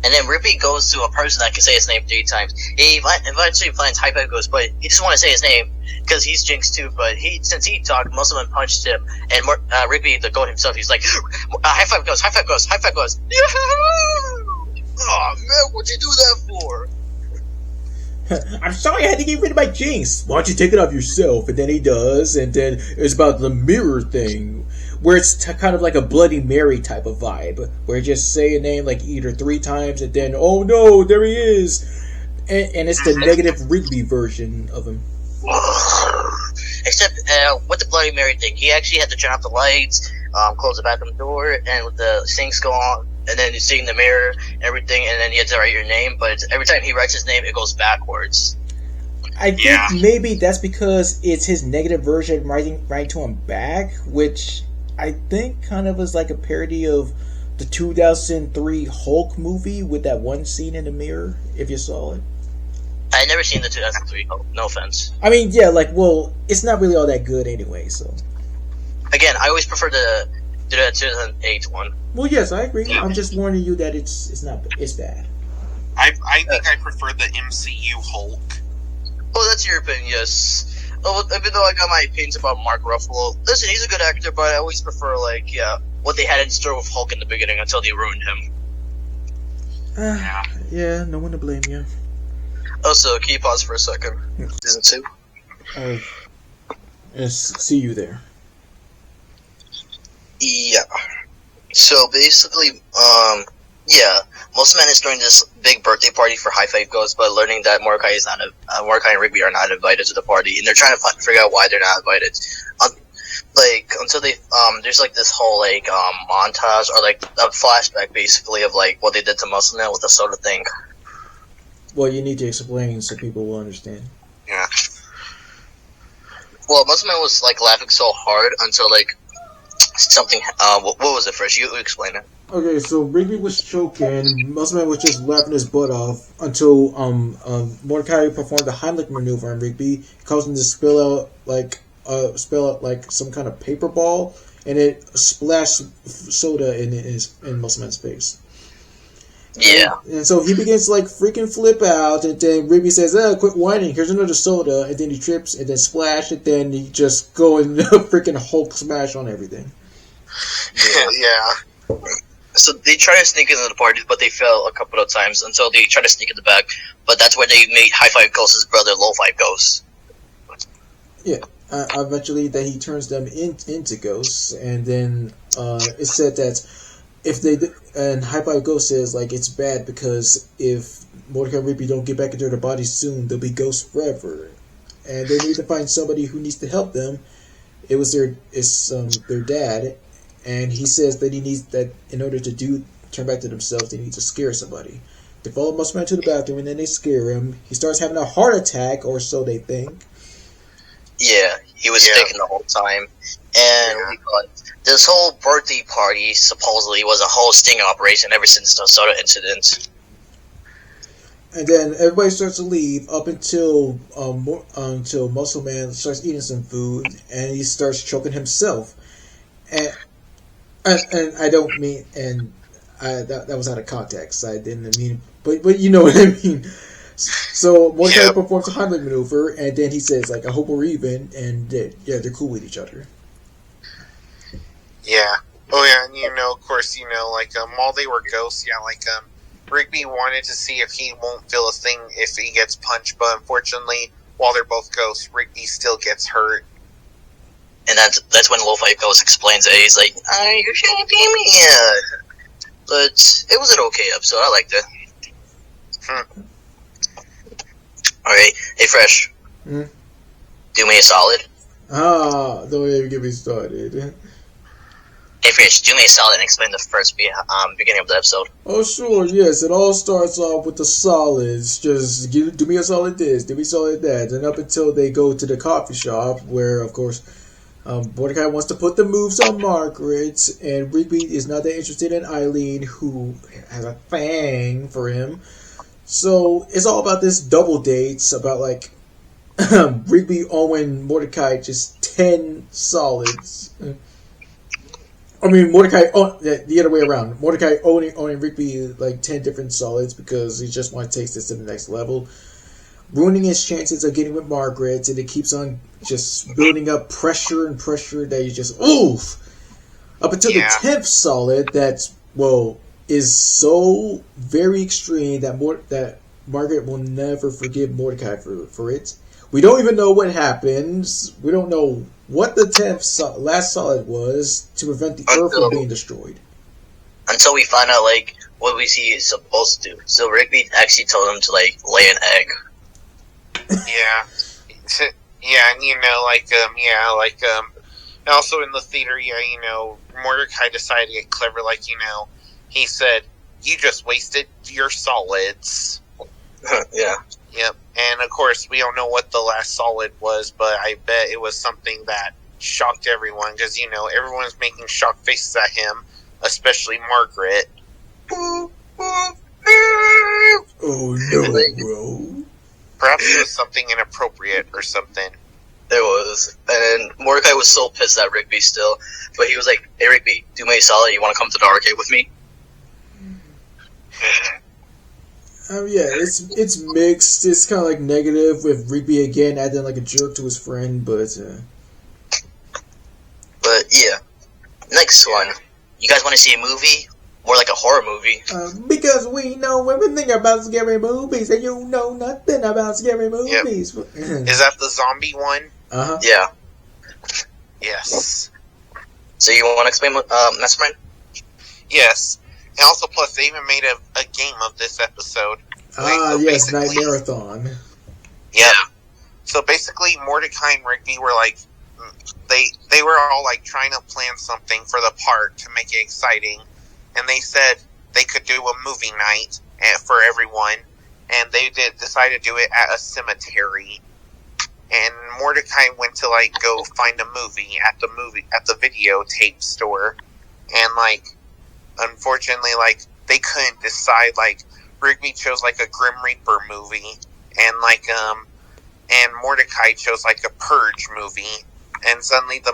S4: And then Rigby goes to a person that can say his name 3 times. He eventually finds High Five Ghost, but he just want to say his name because he's Jinx too. But since he talked, most of them punched him, and Rigby, the goat himself, he's like, High Five Ghost, High Five Ghost, High Five Ghost. Yeah! Oh man, what'd you do that for?
S2: I'm sorry I had to get rid of my Jinx. Why don't you take it off yourself? And then he does, and then it's about the mirror thing, where it's kind of like a Bloody Mary type of vibe, where you just say a name either 3 times, and then, oh no, there he is. And it's the negative Rigby version of him.
S4: Except with the Bloody Mary thing, he actually had to turn off the lights, close the bathroom door, and with the sinks go on, and then you see in the mirror and everything, and then you have to write your name, but every time he writes his name, it goes backwards.
S2: I think maybe that's because it's his negative version writing to him back, which I think kind of was like a parody of the 2003 Hulk movie with that one scene in the mirror, if you saw it.
S4: I never seen the 2003 Hulk, no offense.
S2: I mean, yeah, it's not really all that good anyway, so.
S4: Again, I always prefer the 2008 one.
S2: Well, yes, I agree. I'm just warning you that it's bad.
S1: I think I prefer the MCU Hulk.
S4: Well, that's your opinion, yes. Well, even though I got my opinions about Mark Ruffalo, listen, he's a good actor, but I always prefer, what they had in store with Hulk in the beginning until they ruined him.
S2: Yeah, no one to blame you.
S4: Also, can you pause for a second? Season 2?
S2: Yes, see you there.
S4: Yeah. So basically, most men is throwing this big birthday party for High Five Ghost, but learning that Mordecai and Rigby are not invited to the party, and they're trying to figure out why they're not invited. Until they there's this whole montage or a flashback basically of what they did to Muscle Man with the soda thing.
S2: Well, you need to explain so people will understand.
S1: Yeah.
S4: Well, Muscle Man was laughing so hard until something. What was it, Fresh? You explain it.
S2: Okay, so Rigby was choking. Muscleman was just laughing his butt off until Mordecai performed the Heimlich maneuver on Rigby, causing him to spill out some kind of paper ball, and it splashed soda in Muscleman's face.
S3: Yeah.
S2: And so he begins to freaking flip out, and then Rigby says, quit whining, here's another soda, and then he trips, and then splash, and then he just go and freaking Hulk smash on everything.
S3: Yeah. So they try to sneak into the party, but they fail a couple of times until they try to sneak in the back. But that's where they made High Five Ghost's brother Low Five Ghost.
S2: Yeah. Eventually, that he turns them into ghosts, and then it's said that if they and High Five Ghost says it's bad because if Mordecai and Rigby don't get back into their bodies soon, they'll be ghosts forever. And they need to find somebody who needs to help them. It's their dad, and he says that he needs that in order to turn back to themselves, they need to scare somebody. They follow MasterMind to the bathroom, and then they scare him. He starts having a heart attack, or so they think.
S4: Yeah, he was faking the whole time. And this whole birthday party supposedly was a whole sting operation ever since the soda incident.
S2: And then everybody starts to leave up until Muscle Man starts eating some food, and he starts choking himself. And I don't mean, that was out of context. I didn't mean, but you know what I mean. So Mordecai performs a Heimlich maneuver, and then he says, like, I hope we're even, and they're cool with each other.
S1: Yeah. Oh yeah, and of course, while they were ghosts, Rigby wanted to see if he won't feel a thing if he gets punched, but unfortunately, while they're both ghosts, Rigby still gets hurt.
S4: And that's when Wolfeye Ghost explains it. He's like, you shouldn't be me. But it was an okay episode. I liked it. Alright, hey Fresh. Do me a solid.
S2: Don't even get me started.
S4: Hey Fresh, do me a solid and explain the first beginning of the episode.
S2: Oh sure, yes. It all starts off with the solids. Just do me a solid this, do me a solid that, and up until they go to the coffee shop, where of course Mordecai wants to put the moves on Margaret, and Rigby is not that interested in Eileen, who has a thing for him. So it's all about this double dates, about like Rigby owing Mordecai just 10 solids. I mean, Mordecai, the other way around. Mordecai owning Rigby like 10 different solids because he just wants to take this to the next level, ruining his chances of getting with Margaret, and it keeps on just building up pressure and pressure that you just, oof! Up until the 10th solid that's, is so very extreme that Margaret will never forgive Mordecai for it. We don't even know what happens. We don't know what the 10th last solid was to prevent the Earth from being destroyed.
S4: Until we find out, like, what we see is supposed to. So Rigby actually told him to, like, lay an egg.
S1: And also in the theater, Mordecai decided to get clever, he said, you just wasted your solids.
S4: Yeah.
S1: Yep. And of course, we don't know what the last solid was, but I bet it was something that shocked everyone, because, everyone's making shocked faces at him, especially Margaret.
S2: Oh no, bro.
S1: Perhaps it was something inappropriate or something.
S4: There was. And Mordecai was so pissed at Rigby still, but he was like, hey Rigby, do me a solid, you want to come to the arcade with me?
S2: It's mixed. It's kind of like negative with Rigby again acting like a jerk to his friend, but
S4: yeah. Next one. You guys want to see a movie? More like a horror movie.
S2: Because we know everything about scary movies, and you know nothing about scary movies.
S1: Yep. Is that the zombie one?
S2: Uh-huh.
S4: Yeah.
S1: Yes.
S4: So you want to explain MasterMind?
S1: Yes. And also, plus, they even made a game of this episode.
S2: Yes, Night Marathon.
S1: Yeah. So basically, Mordecai and Rigby were like, they were all like trying to plan something for the park to make it exciting, and they said they could do a movie night for everyone, and they decided to do it at a cemetery. And Mordecai went to like go find a movie at the videotape store, and unfortunately, they couldn't decide. Rigby chose a Grim Reaper movie, and and Mordecai chose a Purge movie. And suddenly, the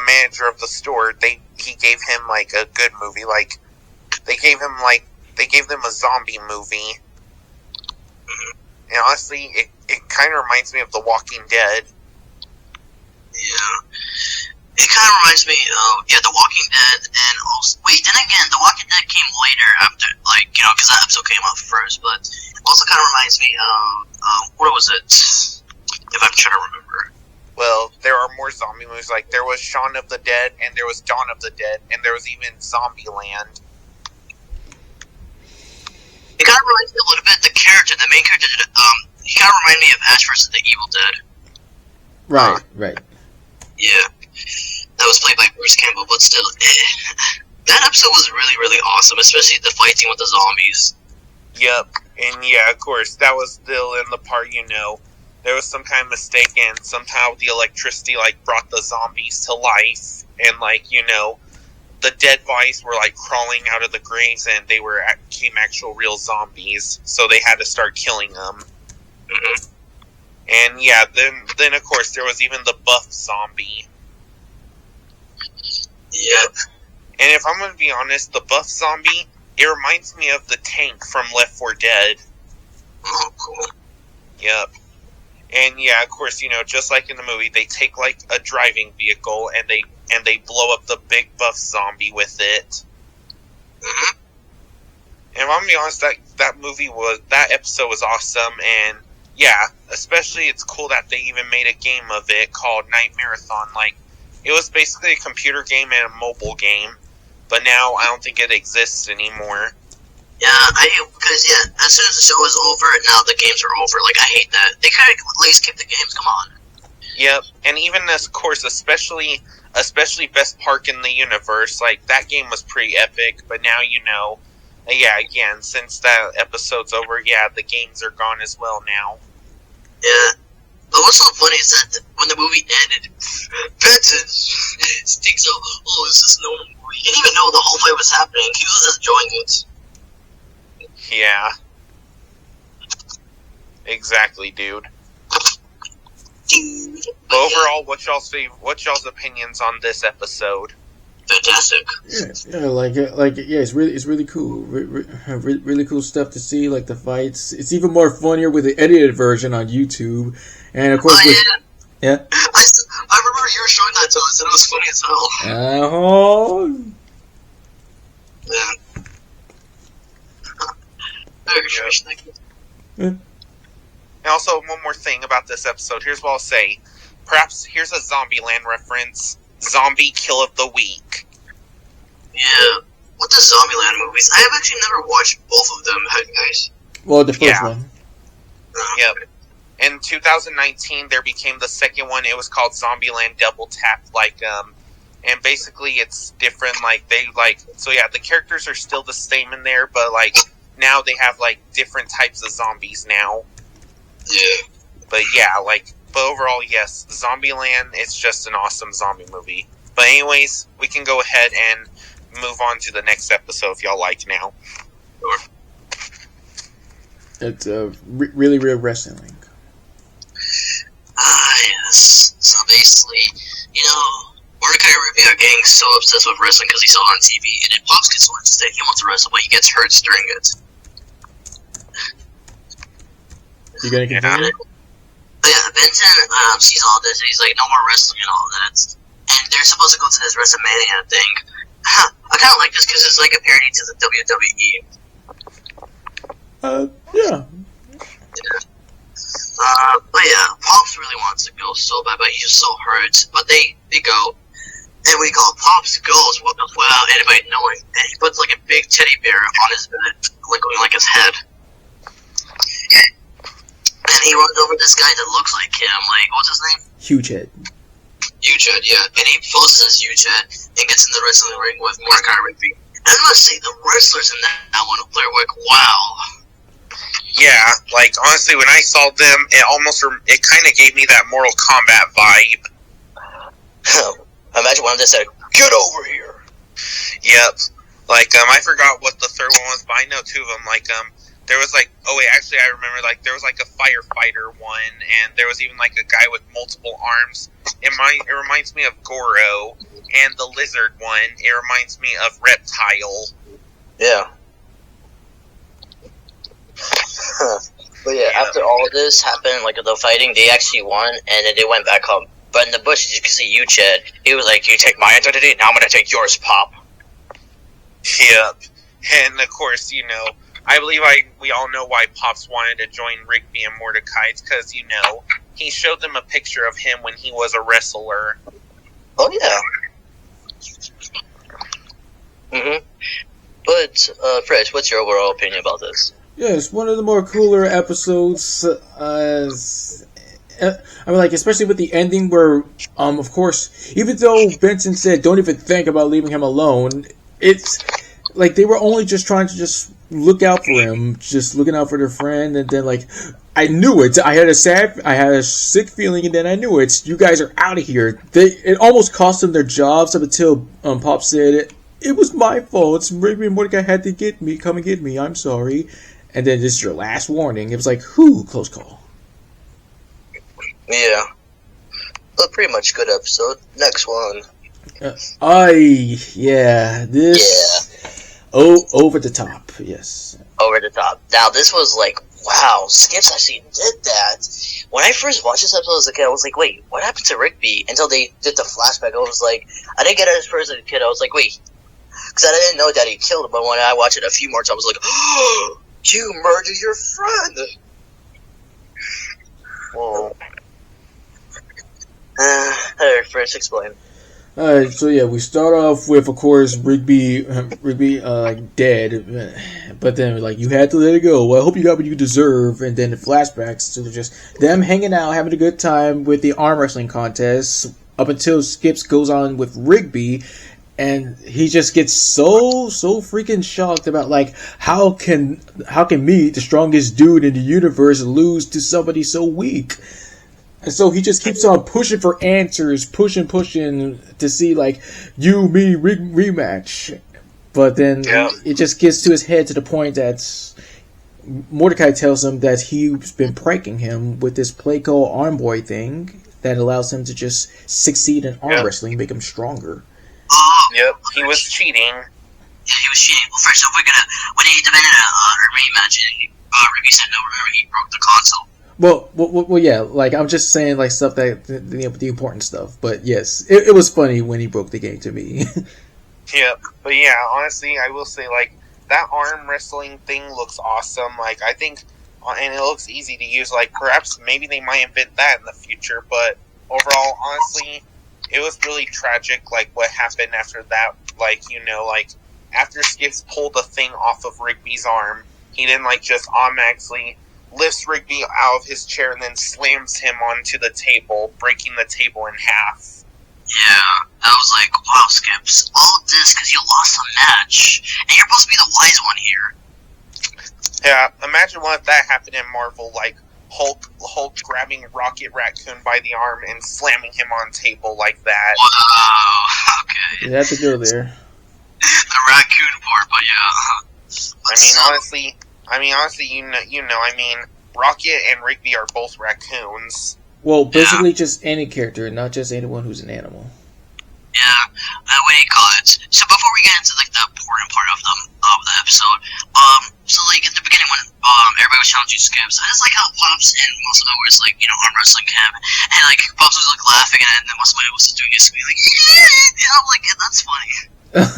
S1: manager of the store, he gave him a good movie. They gave them a zombie movie. And honestly, it kind of reminds me of The Walking Dead.
S4: Yeah. It kind of reminds me of, The Walking Dead, and also, then again, The Walking Dead came later after, because that episode came out first, but it also kind of reminds me of, what was it? If I'm trying to remember.
S1: Well, there are more zombie movies, there was Shaun of the Dead, and there was Dawn of the Dead, and there was even Zombieland.
S4: It kind of reminds me a little bit of The
S3: character, the main character, he kind of reminded me of Ash versus the Evil Dead.
S2: Right.
S3: Yeah, that was played by Bruce Campbell, but still, that episode was really, really awesome, especially the fighting with the zombies.
S1: Yep, and yeah, of course, that was still in the part, there was some kind of mistake, and somehow the electricity, brought the zombies to life, and, the dead bodies were, crawling out of the graves, and they became actual real zombies, so they had to start killing them.
S3: Mm-hmm.
S1: And, yeah, then, of course, there was even the buff zombie.
S3: Yep.
S1: And if I'm going to be honest, the buff zombie, it reminds me of the tank from Left 4 Dead.
S3: Oh, cool.
S1: Yep. And yeah, of course, just like in the movie, they take a driving vehicle and they blow up the big buff zombie with it.
S3: Mm-hmm.
S1: And if I'm gonna be honest, that episode was awesome, and yeah, especially it's cool that they even made a game of it called Night Marathon. It was basically a computer game and a mobile game, but now I don't think it exists anymore.
S3: Yeah, as soon as the show was over, now the games are over. I hate that. They could at least keep the games, come on.
S1: Yep, and even, of course, especially Best Park in the Universe, that game was pretty epic, but now yeah, again, since that episode's over, yeah, the games are gone as well now.
S3: Yeah. But what's so funny is that when the movie ended, Benson stinks out, this is no movie. He didn't even know the whole fight was happening. He was just enjoying it.
S1: Yeah. Exactly, dude. But overall, what's y'all's opinions on this episode?
S3: Fantastic.
S2: Yeah, it's really cool. Really cool stuff to see, the fights. It's even more funnier with the edited version on YouTube, and of course, yeah.
S3: I remember you were showing that to us, and it was funny as hell. Yeah.
S1: And also, one more thing about this episode. Here's what I'll say. Perhaps here's a Zombieland reference. Zombie Kill of the Week.
S3: Yeah. What the Zombieland movies? I have actually never watched both of them, have you guys?
S2: Well, the first one.
S1: Yep. In 2019, there became the second one. It was called Zombieland Double Tap. And basically it's different. So yeah, the characters are still the same in there, but now they have different types of zombies now.
S3: Yeah.
S1: But yeah, but overall, yes, Zombieland is just an awesome zombie movie. But anyways, we can go ahead and move on to the next episode if y'all like now.
S3: Sure.
S2: It's really real wrestling.
S3: Yes. So basically, Mordecai and Ruby are getting so obsessed with wrestling because he saw it on TV, and then Pops gets so interested he wants to wrestle, but he gets hurt during it.
S2: You gonna continue?
S3: But yeah, Benton sees all this, and he's like, no more wrestling and all that. And they're supposed to go to this WrestleMania thing. I kind of like this because it's like a parody to the WWE.
S2: Yeah.
S3: But yeah, Pops really wants to go so bad, but he's just so hurt. But they go, and we call Pops goes without anybody knowing. And he puts a big teddy bear on his bed, going his head. And he runs over this guy that looks like him, what's his name?
S2: Huge head.
S3: Huge head, yeah. And he poses as Huge head and gets in the wrestling ring with Mordecai Rigby. And I must say, the wrestlers in that one are wow.
S1: Yeah, honestly, when I saw them, it kind of gave me that Mortal Kombat vibe.
S3: Imagine one of them said, "Get over here."
S1: Yep. I forgot what the third one was, but I know two of them. There was actually I remember there was a firefighter one, and there was even a guy with multiple arms. It reminds me of Goro, and the lizard one. It reminds me of Reptile.
S3: Yeah. But yeah, after all of this happened, the fighting, they actually won, and then they went back home. But in the bush, you can see Uched. He was like, "You take my identity, now I'm gonna take yours, Pop."
S1: Yep. And of course, I believe we all know why Pops wanted to join Rigby and Mordecai. It's because, he showed them a picture of him when he was a wrestler.
S3: Oh, yeah. Mm-hmm. But, Fresh, what's your overall opinion about this?
S2: Yes, one of the more cooler episodes. I mean, like, especially with the ending where, of course, even though Benson said, don't even think about leaving him alone, it's like they were only just trying to just look out for him, just looking out for their friend, and then, like, I knew it. I had a sick feeling, and then I knew it. You guys are out of here. It almost cost them their jobs up until Pop said, it was my fault. Rigby and Mordecai had to come and get me. I'm sorry. And then this is your last warning. It was like, whew, close call.
S4: Yeah. Well, pretty much good episode. Next one.
S2: Over the top, yes.
S4: Over the top. Now, this was like, wow, Skips actually did that. When I first watched this episode as a kid, I was like, wait, what happened to Rigby? Until they did the flashback, I was like, I didn't get it at first as a kid. I was like, wait, because I didn't know that he killed him, but when I watched it a few more times, I was like, oh, you murdered your friend! Whoa. First explain.
S2: Alright, so yeah, we start off with, of course, Rigby, dead, but then, like, you had to let it go. Well, I hope you got what you deserve, and then the flashbacks to just them hanging out, having a good time with the arm wrestling contest, up until Skips goes on with Rigby, and he just gets so freaking shocked about, like, how can me, the strongest dude in the universe, lose to somebody so weak? And so he just keeps on pushing for answers, pushing to see, like, you, me, rematch. But then it just gets to his head to the point that Mordecai tells him that he's been pranking him with this Playco arm boy thing that allows him to just succeed in arm wrestling, make him stronger.
S1: Yep, he was cheating.
S3: Yeah, he was cheating. Well, first off, when he demanded a rematch, Rigby said no, remember, he broke the console.
S2: Well, yeah, like, I'm just saying, like, stuff that, the important stuff, but yes, it was funny when he broke the game to me.
S1: Yeah, but yeah, honestly, I will say, like, that arm wrestling thing looks awesome, like, I think, and it looks easy to use, like, perhaps, maybe they might invent that in the future, but overall, honestly, it was really tragic, like, what happened after that, like, like, after Skips pulled the thing off of Rigby's arm, he didn't, like, just automatically lifts Rigby out of his chair and then slams him onto the table, breaking the table in half.
S3: Yeah, I was like, wow, Skips, all of this because you lost a match, and you're supposed to be the wise one here.
S1: Yeah, imagine what if that happened in Marvel, like, Hulk grabbing Rocket Raccoon by the arm and slamming him on table like that.
S3: Wow, okay.
S2: You have to go there.
S3: The raccoon part, but yeah.
S1: I mean, honestly, Rocket and Rigby are both raccoons.
S2: Well, basically just any character, not just anyone who's an animal.
S3: Yeah, what do you call it? So before we get into, like, the important part of the episode, so, like, at the beginning when everybody was challenging Skips, I just like how Pops and most of them was, like, arm wrestling him, and, like, Pops was, like, laughing, and then somebody was doing his scream, like, yeah, I'm like, yeah, that's funny.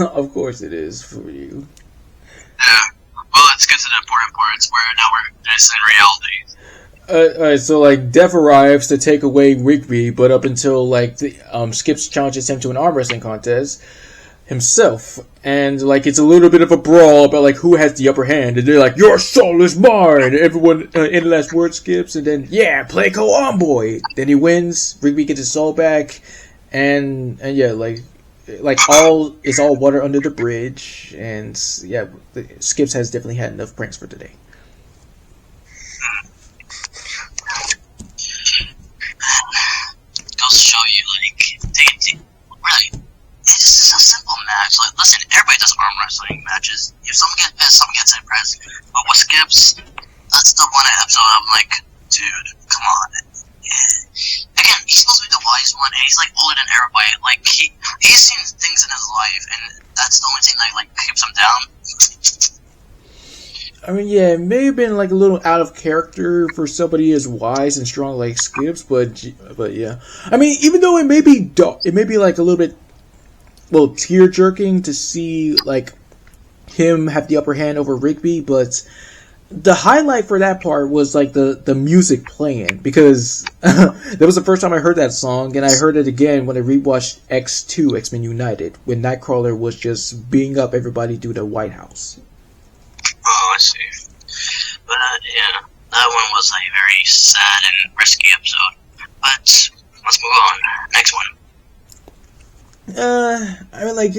S2: Of course it is for you.
S3: Yeah. Well, let's get to the important parts where now this in reality.
S2: Alright, so, like, Death arrives to take away Rigby, but up until, like, Skips challenges him to an arm wrestling contest himself, and, like, it's a little bit of a brawl about, like, who has the upper hand, and they're like, your soul is mine, and everyone, in the last word, Skips, and then, yeah, Playco on boy! Then he wins, Rigby gets his soul back, and yeah, like, it's all water under the bridge, and yeah, Skips has definitely had enough pranks for today.
S3: Goes to show you, like, they really, this is a simple match. Like, listen, everybody does arm wrestling matches. If someone gets pissed, someone gets impressed. But with Skips, that's the one episode I'm like, dude, come on. Again, he's supposed to be the wise one, and he's, like, older than everybody. Like, he's seen things in his life, and that's the only thing that, like, keeps him down.
S2: I mean, yeah, it may have been, like, a little out of character for somebody as wise and strong like Skips, but yeah. I mean, even though it may be like a little bit, well, tear-jerking to see, like, him have the upper hand over Rigby, but the highlight for that part was, like, the music playing, because that was the first time I heard that song, and I heard it again when I rewatched X2, X-Men United, when Nightcrawler was just beating up everybody through the White House.
S3: Oh, I see. But yeah, that one was a very sad and risky episode. But let's move on. Next one.
S2: I mean, like,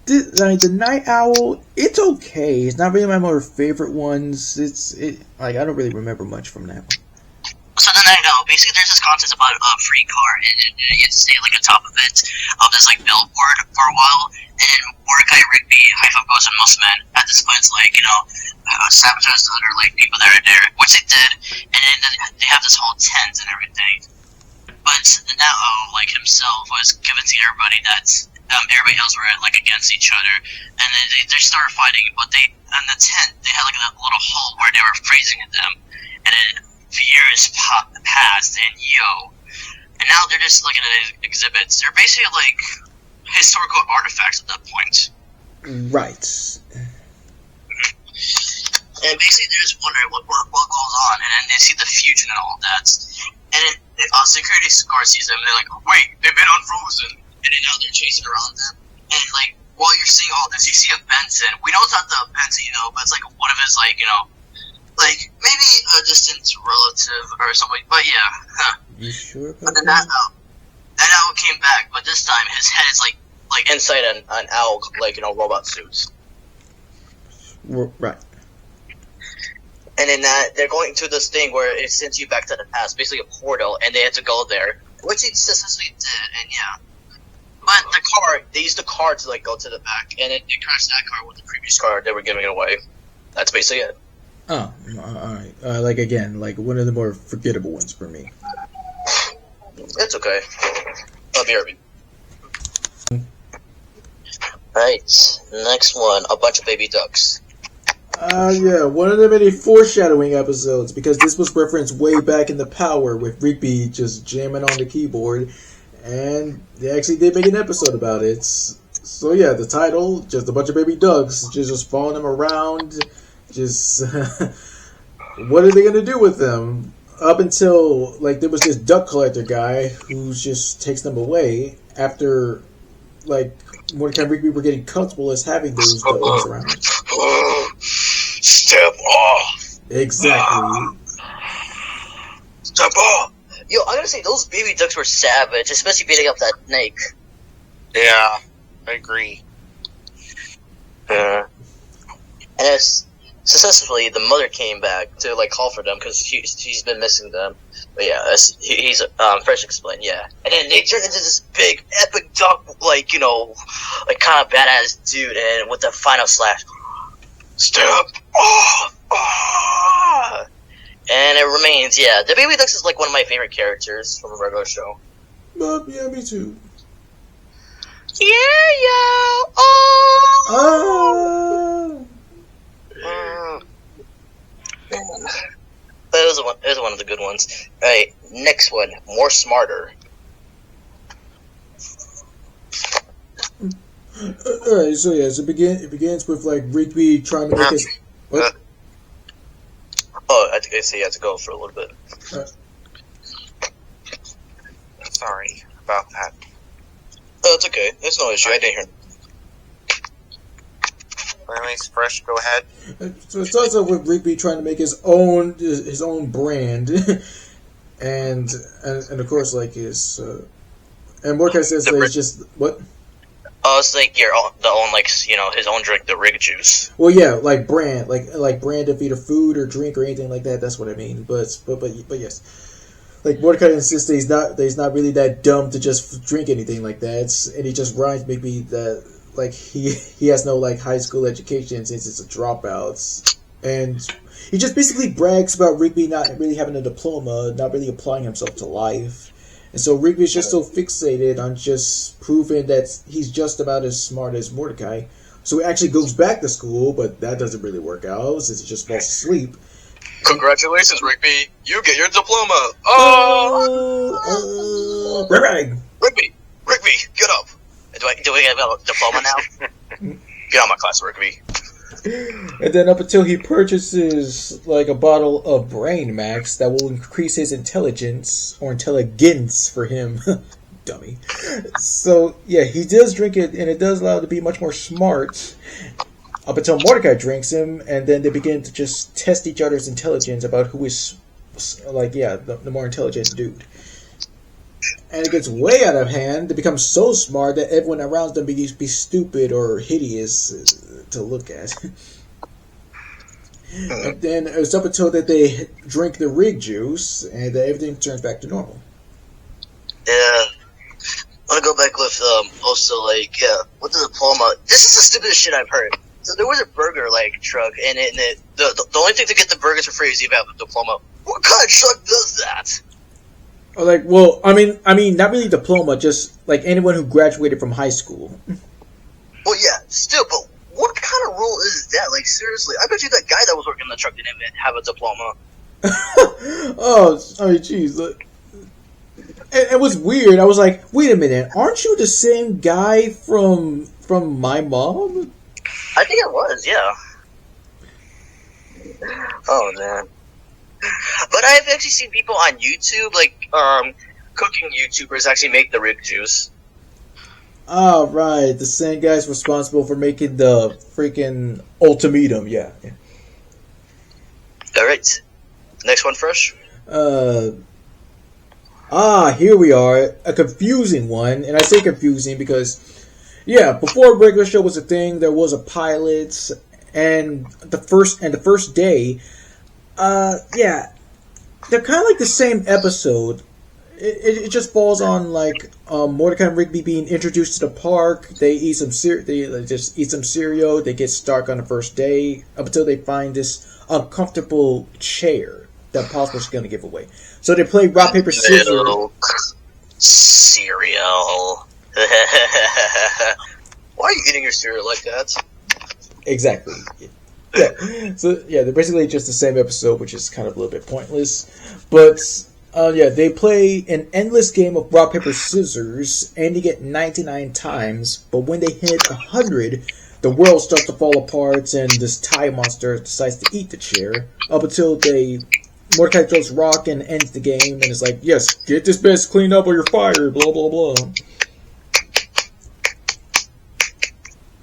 S2: the Night Owl, it's okay. It's not really my more favorite ones. Like, I don't really remember much from that one.
S3: So the Night Owl, basically there's this contest about a free car, and you stay like on top of it, of this like billboard for a while, and Mordecai, Rigby, Haifa Ghost, and Mussman at this point, like, sabotage the other like people that are there, which they did, and then they have this whole tent and everything. But the Night Owl, like himself, was convincing everybody that everybody else were like against each other, and then they started fighting. But they in the tent they had like a little hole where they were freezing them, and then years passed, and and now they're just looking at exhibits. They're basically like historical artifacts at that point.
S2: Right.
S3: And basically they're just wondering what goes on, and then they see the fusion and all that. And then security guard sees them, and they're like, wait, they've been unfrozen. And then now they're chasing around them. And like, while you're seeing all this, you see a Benson. We know it's not the Benson, but it's like one of his, like, like maybe a distant relative or something. But yeah,
S2: You sure about
S3: but then
S2: that?
S3: that owl came back, but this time his head is like inside an owl, like, robot suits.
S2: Right.
S3: And then they're going to this thing where it sends you back to the past, basically a portal, and they had to go there, which they successfully did, and yeah. But the car, they used the car to like go to the back, and it crashed that car with the previous car. They were giving it away. That's basically it.
S2: Oh, alright. Like, again, like one of the more forgettable ones for me.
S3: It's okay. I'll be right. Right, next one, a bunch of baby ducks.
S2: Yeah, one of the many foreshadowing episodes, because this was referenced way back in the Power with Rigby just jamming on the keyboard, and they actually did make an episode about it. So yeah, the title, just a bunch of baby ducks, just following them around, just, what are they gonna do with them? Up until, like, there was this duck collector guy who just takes them away after, like, Mordecai and Rigby were getting comfortable as having those ducks around.
S3: Step off!
S2: Exactly.
S3: Step off! Yo, I gotta say, those baby ducks were savage, especially beating up that snake.
S1: Yeah, I agree.
S3: And as successfully, the mother came back to like call for them because she's been missing them. But yeah, he's Parrish explained, yeah. And then they turned into this big epic duck, like kind of badass dude, and with the final slash, step off! And it remains, yeah. The baby ducks is like one of my favorite characters from a regular show.
S2: Yeah, me too.
S3: Yeah, It was one of the good ones. Alright, next one. More smarter.
S2: Alright, so yeah, so it begins with like Rigby trying to make his... What?
S3: Oh, I think I see you had to go for a little bit.
S1: Sorry about that.
S3: Oh, it's okay. There's no issue. I didn't hear.
S1: Anyways, Fresh, go ahead.
S2: So it starts off with Rigby trying to make his own brand, and of course like his and Mordecai says that it's just what?
S3: Oh, it's like his own drink, the Rig juice.
S2: Well, yeah, like brand, like brand of either food or drink or anything like that. That's what I mean. But yes, like Mordecai insists that he's not really that dumb to just drink anything like that. And he just rhymes maybe that. Like, he has no, like, high school education since it's a dropout. And he just basically brags about Rigby not really having a diploma, not really applying himself to life. And so Rigby's just so fixated on just proving that he's just about as smart as Mordecai. So he actually goes back to school, but that doesn't really work out since he just falls asleep.
S3: Congratulations, Rigby. You get your diploma. Rigby, get up. Do we have a diploma now? Get on my class, Rigby.
S2: And then up until he purchases like a bottle of Brain Max that will increase his intelligence or intelligence for him. Dummy. So yeah, he does drink it, and it does allow him to be much more smart. Up until Mordecai drinks him, and then they begin to just test each other's intelligence about who is, the more intelligent dude. And it gets way out of hand. They become so smart that everyone around them be stupid or hideous to look at. And then it's up until that they drink the rig juice, and everything turns back to normal.
S4: Yeah. I want to go back with, also, with the diploma. This is the stupidest shit I've heard. So there was a burger, truck, and the only thing to get the burgers for free is if you have a diploma. What kind of truck does that?
S2: I mean, not really diploma, just, anyone who graduated from high school.
S4: Well, yeah, still, but what kind of rule is that? Seriously, I bet you that guy that was working in the truck didn't even have a diploma.
S2: Oh, jeez. It was weird. I was like, wait a minute, aren't you the same guy from my mom?
S4: I think it was, yeah. Oh, man. But I've actually seen people on YouTube, cooking YouTubers actually make the rig juice.
S2: Oh, right. The same guy's responsible for making the freaking ultimatum, yeah.
S4: Alright. Next one, Fresh?
S2: Here we are. A confusing one. And I say confusing because, before a regular show was a thing, there was a pilot, and the first day, they're kind of like the same episode. It just falls on Mordecai and Rigby being introduced to the park. They eat some they just eat some cereal. They get stuck on the first day up until they find this uncomfortable chair that Possible's going to give away. So they play rock paper scissors.
S4: Cereal. Why are you eating your cereal like that?
S2: Exactly. Yeah. So they're basically just the same episode, which is kind of a little bit pointless. But they play an endless game of rock paper scissors, and they get 99 times. But when they hit 100, the world starts to fall apart, and this tie monster decides to eat the chair. Up until Mordecai throws rock and ends the game, and it's like, yes, get this mess cleaned up or you're fired. Blah blah blah.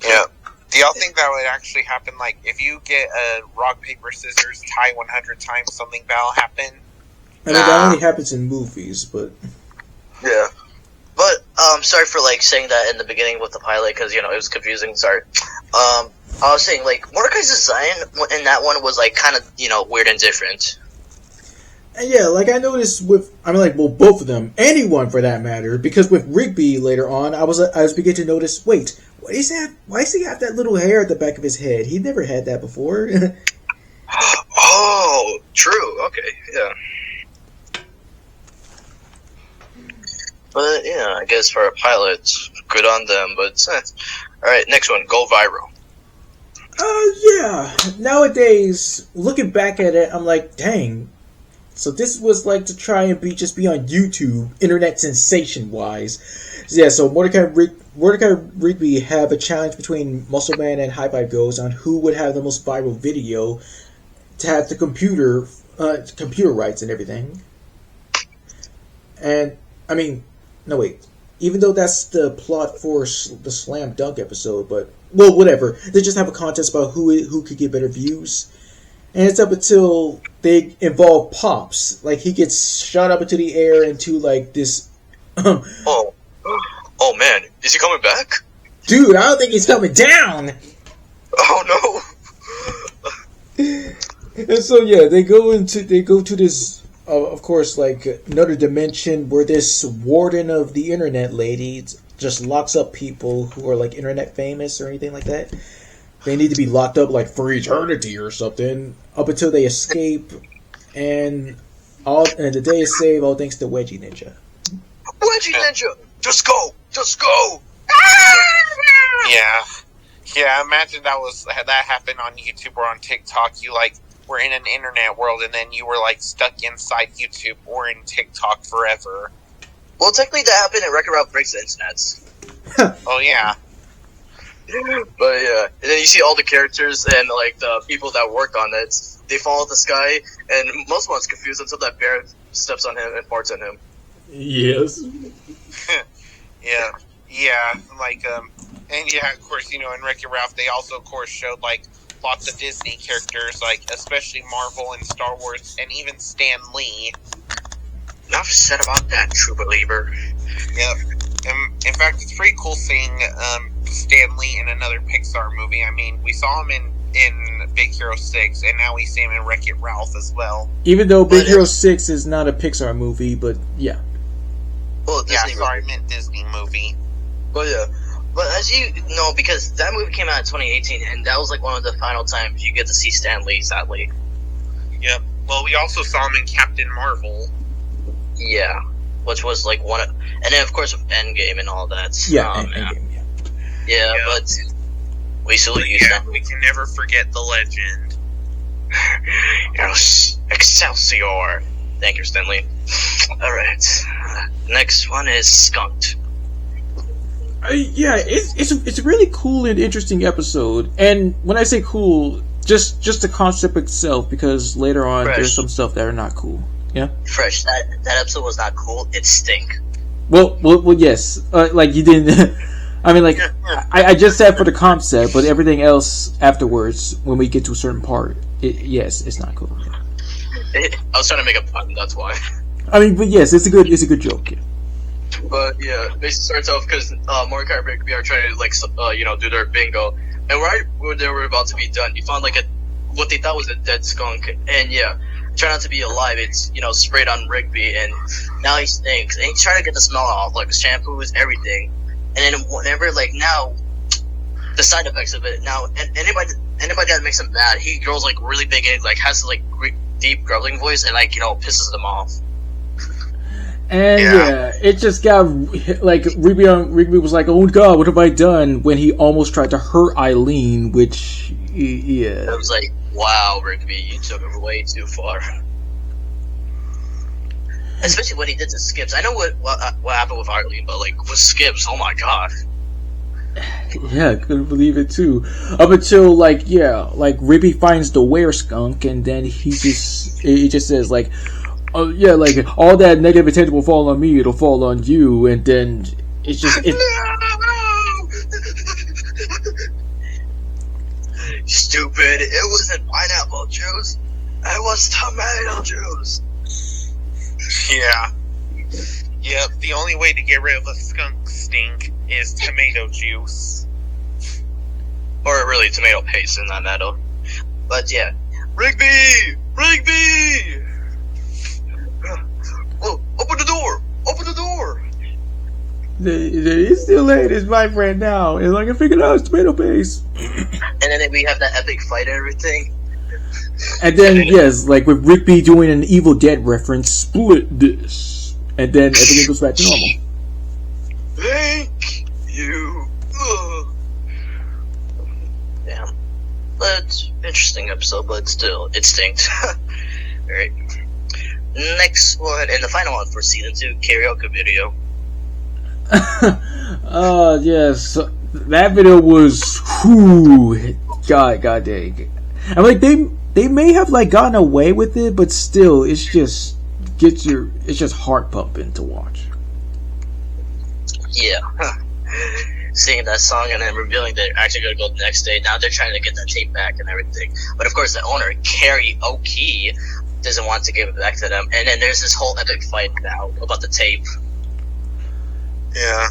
S1: Yeah. Do y'all think that would actually happen? If you get a rock, paper, scissors tie 100 times, something bad will happen?
S2: I mean, that only happens in movies, but...
S4: Yeah. But, sorry for, saying that in the beginning with the pilot, because, it was confusing, sorry. I was saying, Mordecai's design in that one was, kind of, weird and different.
S2: And yeah, I noticed both of them, anyone for that matter, because with Rigby later on, I was beginning to notice, wait, what is that? Why does he have that little hair at the back of his head? He never had that before.
S4: Oh, true, okay, yeah. But, I guess for a pilot, good on them, but... Alright, next one, go viral.
S2: Yeah. Nowadays, looking back at it, I'm like, dang. So this was to try and be on YouTube, internet sensation-wise. So Mordecai and Rigby have a challenge between Muscle Man and High Five Goes on who would have the most viral video to have the computer rights and everything. And, I mean... No, wait. Even though that's the plot for the Slam Dunk episode, but... Well, whatever. They just have a contest about who could get better views. And it's up until they involve Pops. He gets shot up into the air into, this...
S4: Oh, man. Is he coming back?
S2: Dude, I don't think he's coming down!
S4: Oh, no!
S2: And so, they go to this... of course, another dimension where this warden of the internet lady just locks up people who are internet famous or anything like that. They need to be locked up for eternity or something up until they escape, and the day is saved all thanks to Wedgie Ninja.
S4: Wedgie Ninja, just go.
S1: Yeah. Imagine that happened on YouTube or on TikTok. You were in an internet world, and then you were stuck inside YouTube or in TikTok forever.
S4: Well, technically that happened in Wreck-It Ralph Breaks the Internet.
S1: Oh yeah.
S4: But yeah, and then you see all the characters and the people that work on it. They follow this guy, and most one's confused until that bear steps on him and farts on him.
S2: Yes.
S1: Yeah. And yeah, of course, in Wreck-It Ralph, they also, of course, showed, like, lots of Disney characters, like, especially Marvel and Star Wars, and even Stan Lee.
S4: Enough said about that, true believer.
S1: Yep. In fact, it's pretty cool seeing Stan Lee in another Pixar movie. I mean, we saw him in Big Hero 6, and now we see him in Wreck-It Ralph as well.
S2: Even though Big Hero 6 is not a Pixar movie, but yeah.
S4: Well, Disney
S1: I meant Disney movie.
S4: Well, yeah. But as you know, because that movie came out in 2018, and that was like one of the final times you get to see Stan Lee, sadly.
S1: Yep. Well, we also saw him in Captain Marvel.
S4: Yeah. Which was like one of... And then, of course, Endgame and all that.
S2: Yeah, Endgame,
S4: yeah, but... We salute you, Stan.
S1: We can never forget the legend.
S4: Yes. Excelsior. Thank you, Stanley. Alright. Next one is Skunked.
S2: Yeah, it's a really cool and interesting episode. And when I say cool, just the concept itself, because later on there's some stuff that are not cool. Yeah?
S4: Fresh. That episode was not cool. It stink.
S2: Well, yes. Like, you didn't... I mean, like, I just said for the concept, but everything else afterwards, when we get to a certain part, yes, it's not cool.
S4: I was trying to make a pun, that's why.
S2: I mean, but yes, it's a good joke. Yeah.
S4: But yeah, basically starts off because Mordecai and Rigby are trying to like do their bingo, and right when they were about to be done, you found like what they thought was a dead skunk, and yeah, turned out to be alive. It's sprayed on Rigby, and now he stinks, and he's trying to get the smell off, like shampoos, everything, and then whenever like now, the side effects of it now, and anybody that makes him mad, he grows like really big and like has like deep grumbling voice, and like pisses them off.
S2: And yeah, it just got like Rigby was like, "Oh God, what have I done?" When he almost tried to hurt Eileen, which
S4: I was like, "Wow, Rigby, you took it way too far." Especially what he did to Skips. I know what happened with Eileen, but like with Skips, oh my God.
S2: Yeah, I couldn't believe it too. Up until like Rigby finds the were-skunk, and then he just says like, "Oh yeah, like all that negative attention will fall on me, it'll fall on you," and then it's just
S4: Stupid! It wasn't pineapple juice. It was tomato juice.
S1: Yeah. Yep. The only way to get rid of a skunk stink is tomato juice,
S4: or really tomato paste in that matter. But yeah, Rigby. Oh, open the door! Open the door!
S2: It's still late. It's my friend now. And I can figure it out. It's tomato paste.
S4: And then we have that epic fight and everything.
S2: And then, yes, like with Rigby doing an Evil Dead reference, split this. And then everything goes back to normal.
S4: Thank you. Ugh. Damn. But, interesting episode, but still, it stinks. Alright. Next one, and the final one for season 2, karaoke video.
S2: Yes. That video was, God dang. I'm like, they may have like gotten away with it, but still, it's just heart pumping to watch.
S4: Yeah. Singing that song and then revealing they're actually going to go the next day. Now they're trying to get that tape back and everything. But of course, the owner, Karaoke, doesn't want to give it back to them. And then there's this whole epic fight now about the tape.
S1: Yeah.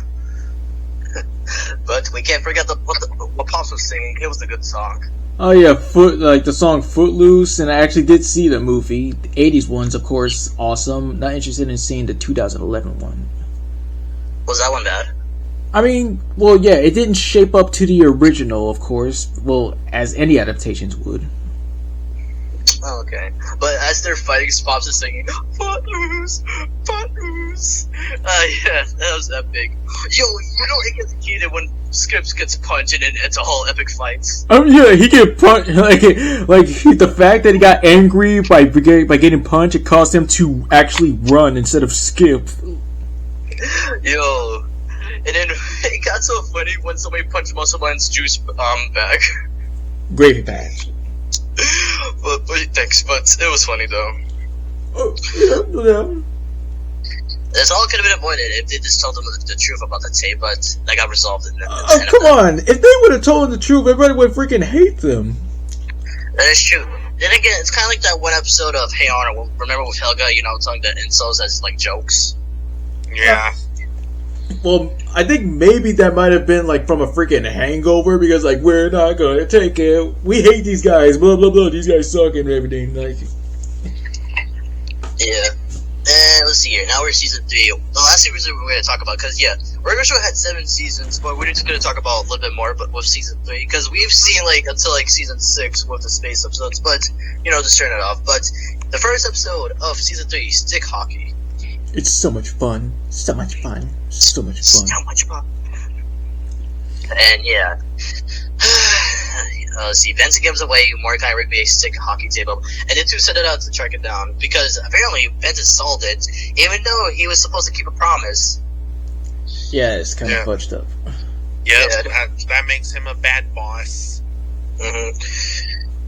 S4: But we can't forget what Pops was singing. It was a good song.
S2: Oh yeah, the song Footloose, and I actually did see the movie. The 80s one's, of course, awesome. Not interested in seeing the 2011 one.
S4: Was that one bad?
S2: I mean, well, yeah, it didn't shape up to the original, of course. Well, as any adaptations would.
S4: Oh, okay. But as they're fighting, Pops is singing, Footloose! Footloose! Yeah, that was epic. Yo, you know it gets heated when Skips gets punched and it's a whole epic fight.
S2: Yeah, he get punched. Like the fact that he got angry by getting punched, it caused him to actually run instead of skip.
S4: Yo. And then it got so funny when somebody punched Muscle Man's juice bag.
S2: Gravy bag.
S4: But thanks, but it was funny though.
S2: Oh, yeah.
S4: This all could have been avoided if they just told them the truth about the tape, but that got resolved in the
S2: Oh, come on! If they would have told them the truth, everybody would freaking hate them.
S4: That is true. Then again, it's kind of like that one episode of Hey Arnold. Remember with Helga, telling the insults as like jokes.
S1: Yeah.
S2: Well, I think maybe that might have been like from a freaking hangover because like we're not gonna take it. We hate these guys. Blah blah blah. These guys suck and everything. Like.
S4: Yeah. And let's see here. Now we're season 3. The last series we're going to talk about, because Regular Show had 7 seasons, but we're just going to talk about a little bit more, but with season 3, because we've seen until season 6 with the space episodes, but just turn it off. But the first episode of season 3, Stick Hockey.
S2: It's so much fun. So much fun. So much fun.
S4: So much fun. And let's see, Vincent gives away Mordecai and Rigby a stick hockey table, and the two set it out to track it down, because apparently Vincent sold it, even though he was supposed to keep a promise.
S2: Yeah, it's kind of fudged up.
S1: Yep, that makes him a bad boss.
S4: Mm-hmm.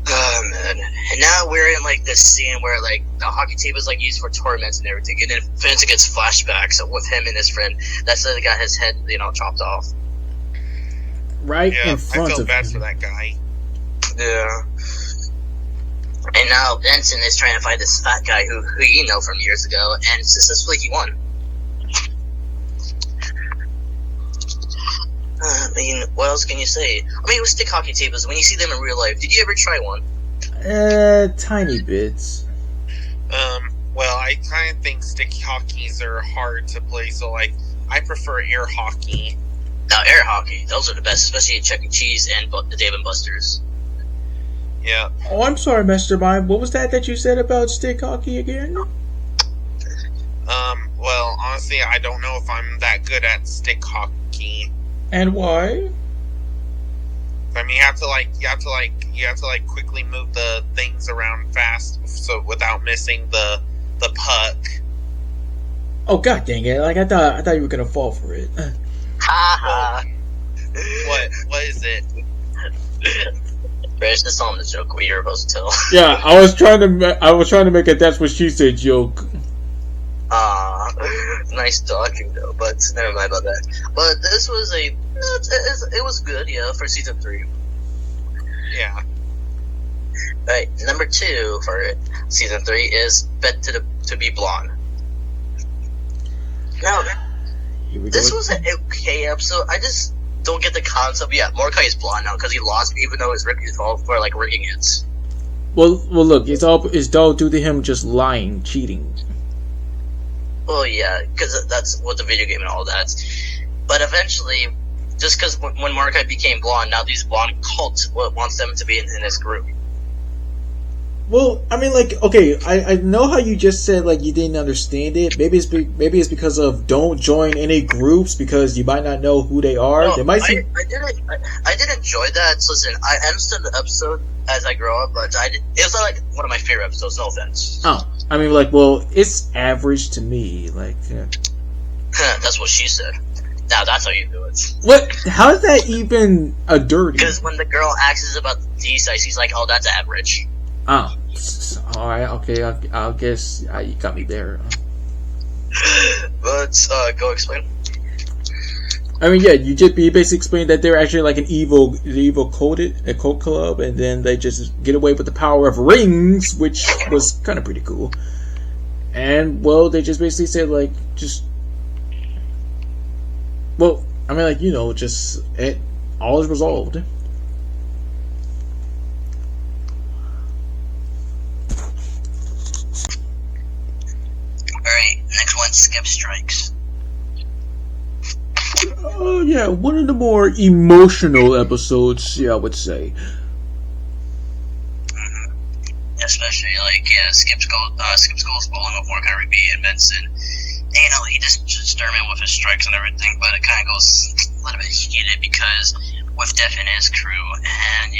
S4: Oh, man. And now we're in, this scene where, the hockey table is, used for torments and everything, and then Vincent gets flashbacks with him and his friend. That's how they got his head, chopped off.
S2: Right
S1: in
S2: front
S1: I feel
S2: of
S1: bad
S2: him.
S1: for that guy.
S4: Yeah. And now Benson is trying to find this fat guy who from years ago, and successfully he won. What else can you say? With stick hockey tables, when you see them in real life, did you ever try one?
S2: Tiny bits.
S1: Well, I kind of think stick hockeys are hard to play, so, I prefer air hockey.
S4: Now, air hockey, those are the best, especially at Chuck E. Cheese and the Dave & Buster's.
S1: Yeah.
S2: Oh, I'm sorry, MasterMind. What was that you said about stick hockey again?
S1: Well, honestly, I don't know if I'm that good at stick hockey.
S2: And why?
S1: I mean, you have to quickly move the things around fast, so without missing the puck.
S2: Oh, god dang it! I thought you were gonna fall for it.
S4: Ha ha.
S1: What is it?
S4: Parrish, that's not the joke we were supposed to tell.
S2: Yeah, I was trying to make a that's what she said joke.
S4: Nice talking though, but never mind about that. But this was it was good, for season 3.
S1: Yeah.
S4: Right, number 2 for season 3 is Bet to be Blonde. Now, this was an okay episode. I just don't get the concept. Yeah, Mordecai is blonde now because he lost, even though his Ricky's fault for rigging it.
S2: Well, look, it's all due to him just lying, cheating.
S4: Well, yeah, because that's what the video game and all that. But eventually, just because when Mordecai became blonde, now these blonde cult wants them to be in this group.
S2: Well, I mean, okay, I know how you just said you didn't understand it. Maybe it's because of don't join any groups because you might not know who they are.
S4: No,
S2: they might
S4: I did enjoy that. So listen, I understood the episode as I grow up, but it was not one of my favorite episodes. No offense.
S2: Oh, I mean, well, it's average to me. Yeah.
S4: That's what she said. Now that's how you do it.
S2: What? How is that even a dirty?
S4: Because when the girl asks about the D size, she's like, "Oh, that's average."
S2: Oh, alright, okay, I guess you got me there.
S4: Let's go explain.
S2: I mean, yeah, you basically explained that they're actually an evil cult club, and then they just get away with the power of rings, which was kind of pretty cool. And, well, they just basically said, well, I mean, all is resolved.
S4: Alright, next one, Skip Strikes.
S2: Oh, yeah, one of the more emotional episodes, I would say.
S4: Mm-hmm. Especially, Skip's goals bowling with Mordecai, Rigby, and Benson. And, he just determined with his strikes and everything, but it kind of goes a little bit heated because with Def and his crew, and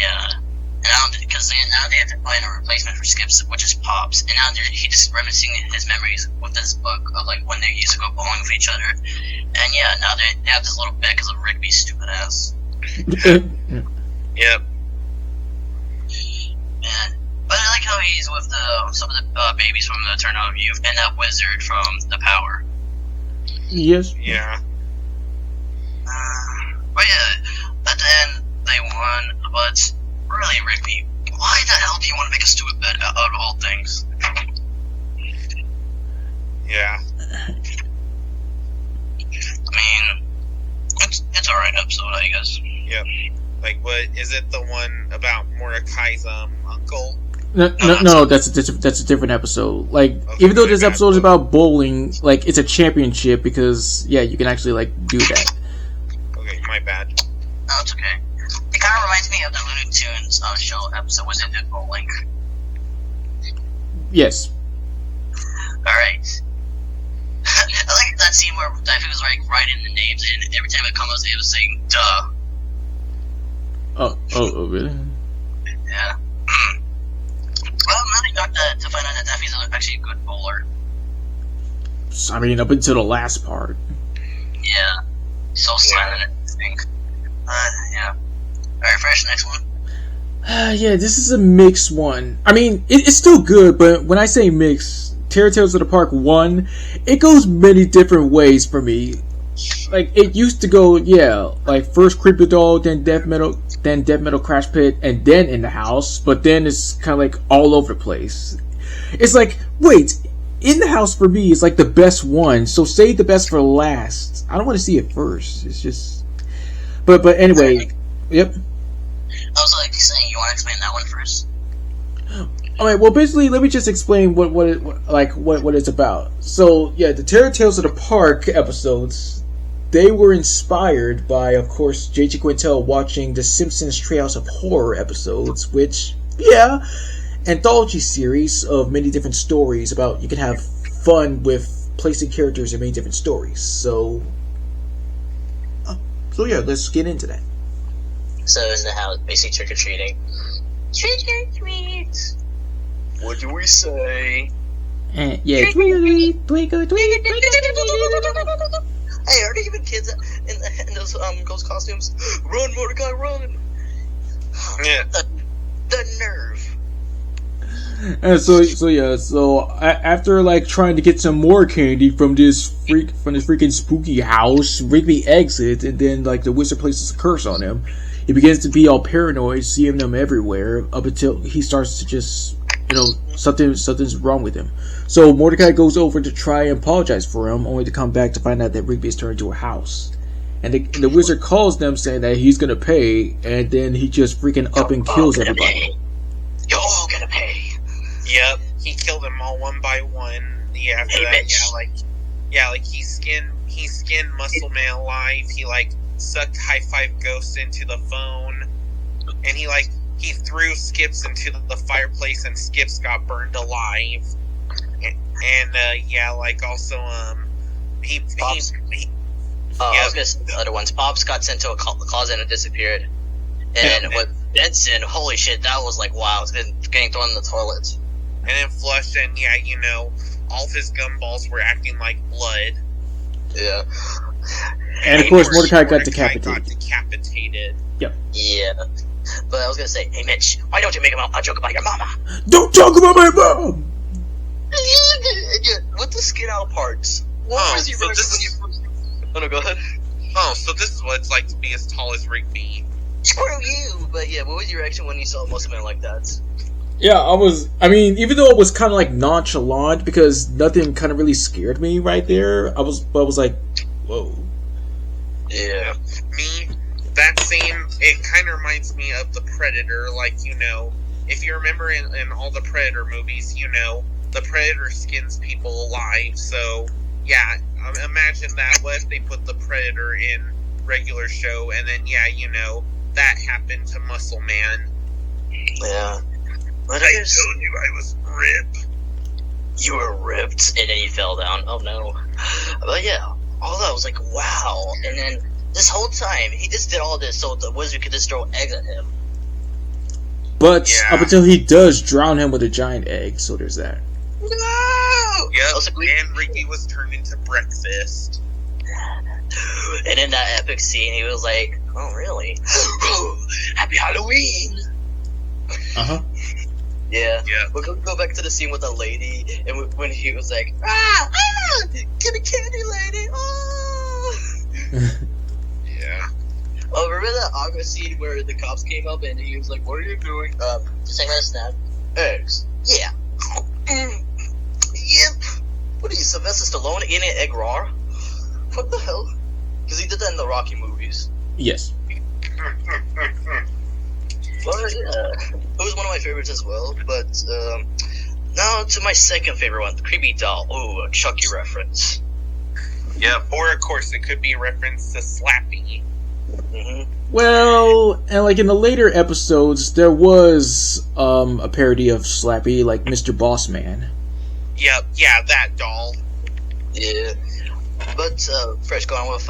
S4: now they have to find a replacement for Skips, which is Pops, and now he just reminiscing his memories with this book of when they used to go bowling with each other, and now they have this little bet because of Rigby's stupid ass.
S1: Yep.
S4: Man, but I like how he's with some of the babies from the Turn of Youth and that wizard from The Power.
S2: Yes.
S1: Yeah.
S4: But yeah, at the end they won. But really, Rigby, why the hell do you want to make a stupid bet out of all things?
S1: Yeah.
S4: I mean, it's alright episode, I guess.
S1: Yep. Like, what is it? The one about Mordecai's uncle?
S2: No, that's a different episode. Like,
S1: Okay,
S2: even though this
S1: my bad.
S2: episode is about bowling, like it's a championship because you can actually like do that.
S1: Okay, my bad.
S4: No, it's okay. It kind of reminds me of the Looney Tunes show episode was in bowling.
S2: Yes.
S4: Alright. I like that scene where Daffy was like writing the names, and every time it comes out, he was saying "duh."
S2: Oh, really?
S4: Yeah. Well, now they got to find out that Daffy's actually a good bowler.
S2: I mean, up until the last part.
S4: Yeah. So silent and everything. Yeah. Alright, Fresh, next one.
S2: Yeah, this is a mixed one. I mean, it's still good, but when I say mixed, Terror Tales of the Park 1, it goes many different ways for me. Like, it used to go, like first Creepy Doll, then Death Metal Crash Pit, and then In the House, but then it's kind of like all over the place. It's like, wait, In the House for me is like the best one, so save the best for last. I don't want to see it first. It's just... But anyway, yep.
S4: I was like saying, you want to explain that one first?
S2: Alright, well, basically, let me just explain what it's about. So, yeah, the Terror Tales of the Park episodes, they were inspired by, of course, J.G. Quintel watching The Simpsons Treehouse of Horror episodes, which, anthology series of many different stories about you can have fun with placing characters in many different stories. So yeah, let's get into that.
S4: So in the house, basically trick-or-treating. Trick or treat! What do we say?
S2: Yeah, twinkle, twinkle, twinkle, twinkle.
S4: Hey, are there even kids in those ghost costumes? Run, Mordecai, run!
S1: Yeah.
S4: The nerve.
S2: And so after like trying to get some more candy from this freaking spooky house, Rigby exits, and then like the wizard places a curse on him. He begins to be all paranoid, seeing them everywhere, up until he starts to just, something's wrong with him. So Mordecai goes over to try and apologize for him, only to come back to find out that Rigby is turned into a house. And the wizard calls them saying that he's gonna pay, and then he just freaking up and kills everybody.
S4: You're all gonna pay.
S1: Yep, he killed them all one by one. Yeah, after that, like he skinned Muscle Man alive. He like sucked High Five Ghost into the phone, and he threw Skips into the fireplace, and Skips got burned alive. And like also he
S4: I was gonna say the other ones. Pops got sent to a closet and disappeared. And with Benson, holy shit, that was like wow, it's been getting thrown in the toilet.
S1: And then Flush, and all of his gumballs were acting like blood.
S4: Yeah.
S2: And of course, Mordecai got decapitated. Yep.
S4: Yeah. But I was gonna say, hey Mitch, why don't you make a joke about your mama?
S2: Don't talk about my mom!
S4: With the skin out parts. What was your reaction when you first... Oh no, go ahead.
S1: Oh, so this is what it's like to be as tall as Rigby.
S4: Screw you! But yeah, what was your reaction when you saw most of them like that?
S2: Yeah, even though it was kind of like nonchalant because nothing kind of really scared me right there, I was like, whoa.
S4: Yeah.
S1: Me, that scene, it kind of reminds me of the Predator. Like, if you remember in all the Predator movies, the Predator skins people alive. So, yeah, imagine that. What if they put the Predator in regular show, and then, that happened to Muscle Man.
S4: Yeah. But
S1: I told you I was ripped.
S4: You were ripped, and then you fell down. Oh no. But yeah, all that was like, wow. And then this whole time, he just did all this so the wizard could just throw eggs at him.
S2: But up until he does drown him with a giant egg, so there's that.
S4: No!
S1: Yep, and Ricky was turned into breakfast.
S4: And in that epic scene, he was like, oh really? Happy Halloween!
S2: Uh-huh.
S4: Yeah. We'll go back to the scene with the lady, and when he was like, give me candy, lady, a scene where the cops came up and he was like, "What are you doing?" Just taking a snap. Eggs. Yeah. Yep. What are you, Sylvester Stallone eating an egg raw? What the hell? Because he did that in the Rocky movies.
S2: Yes.
S4: Well, yeah, it was one of my favorites as well. But now to my second favorite one, the creepy doll. Oh, a Chucky reference.
S1: Yep. Or of course, it could be a reference to Slappy.
S4: Mm-hmm.
S2: Well, and like in the later episodes, there was a parody of Slappy, like Mr. Bossman.
S1: Yep. Yeah, that doll.
S4: Yeah. But Fresh, going with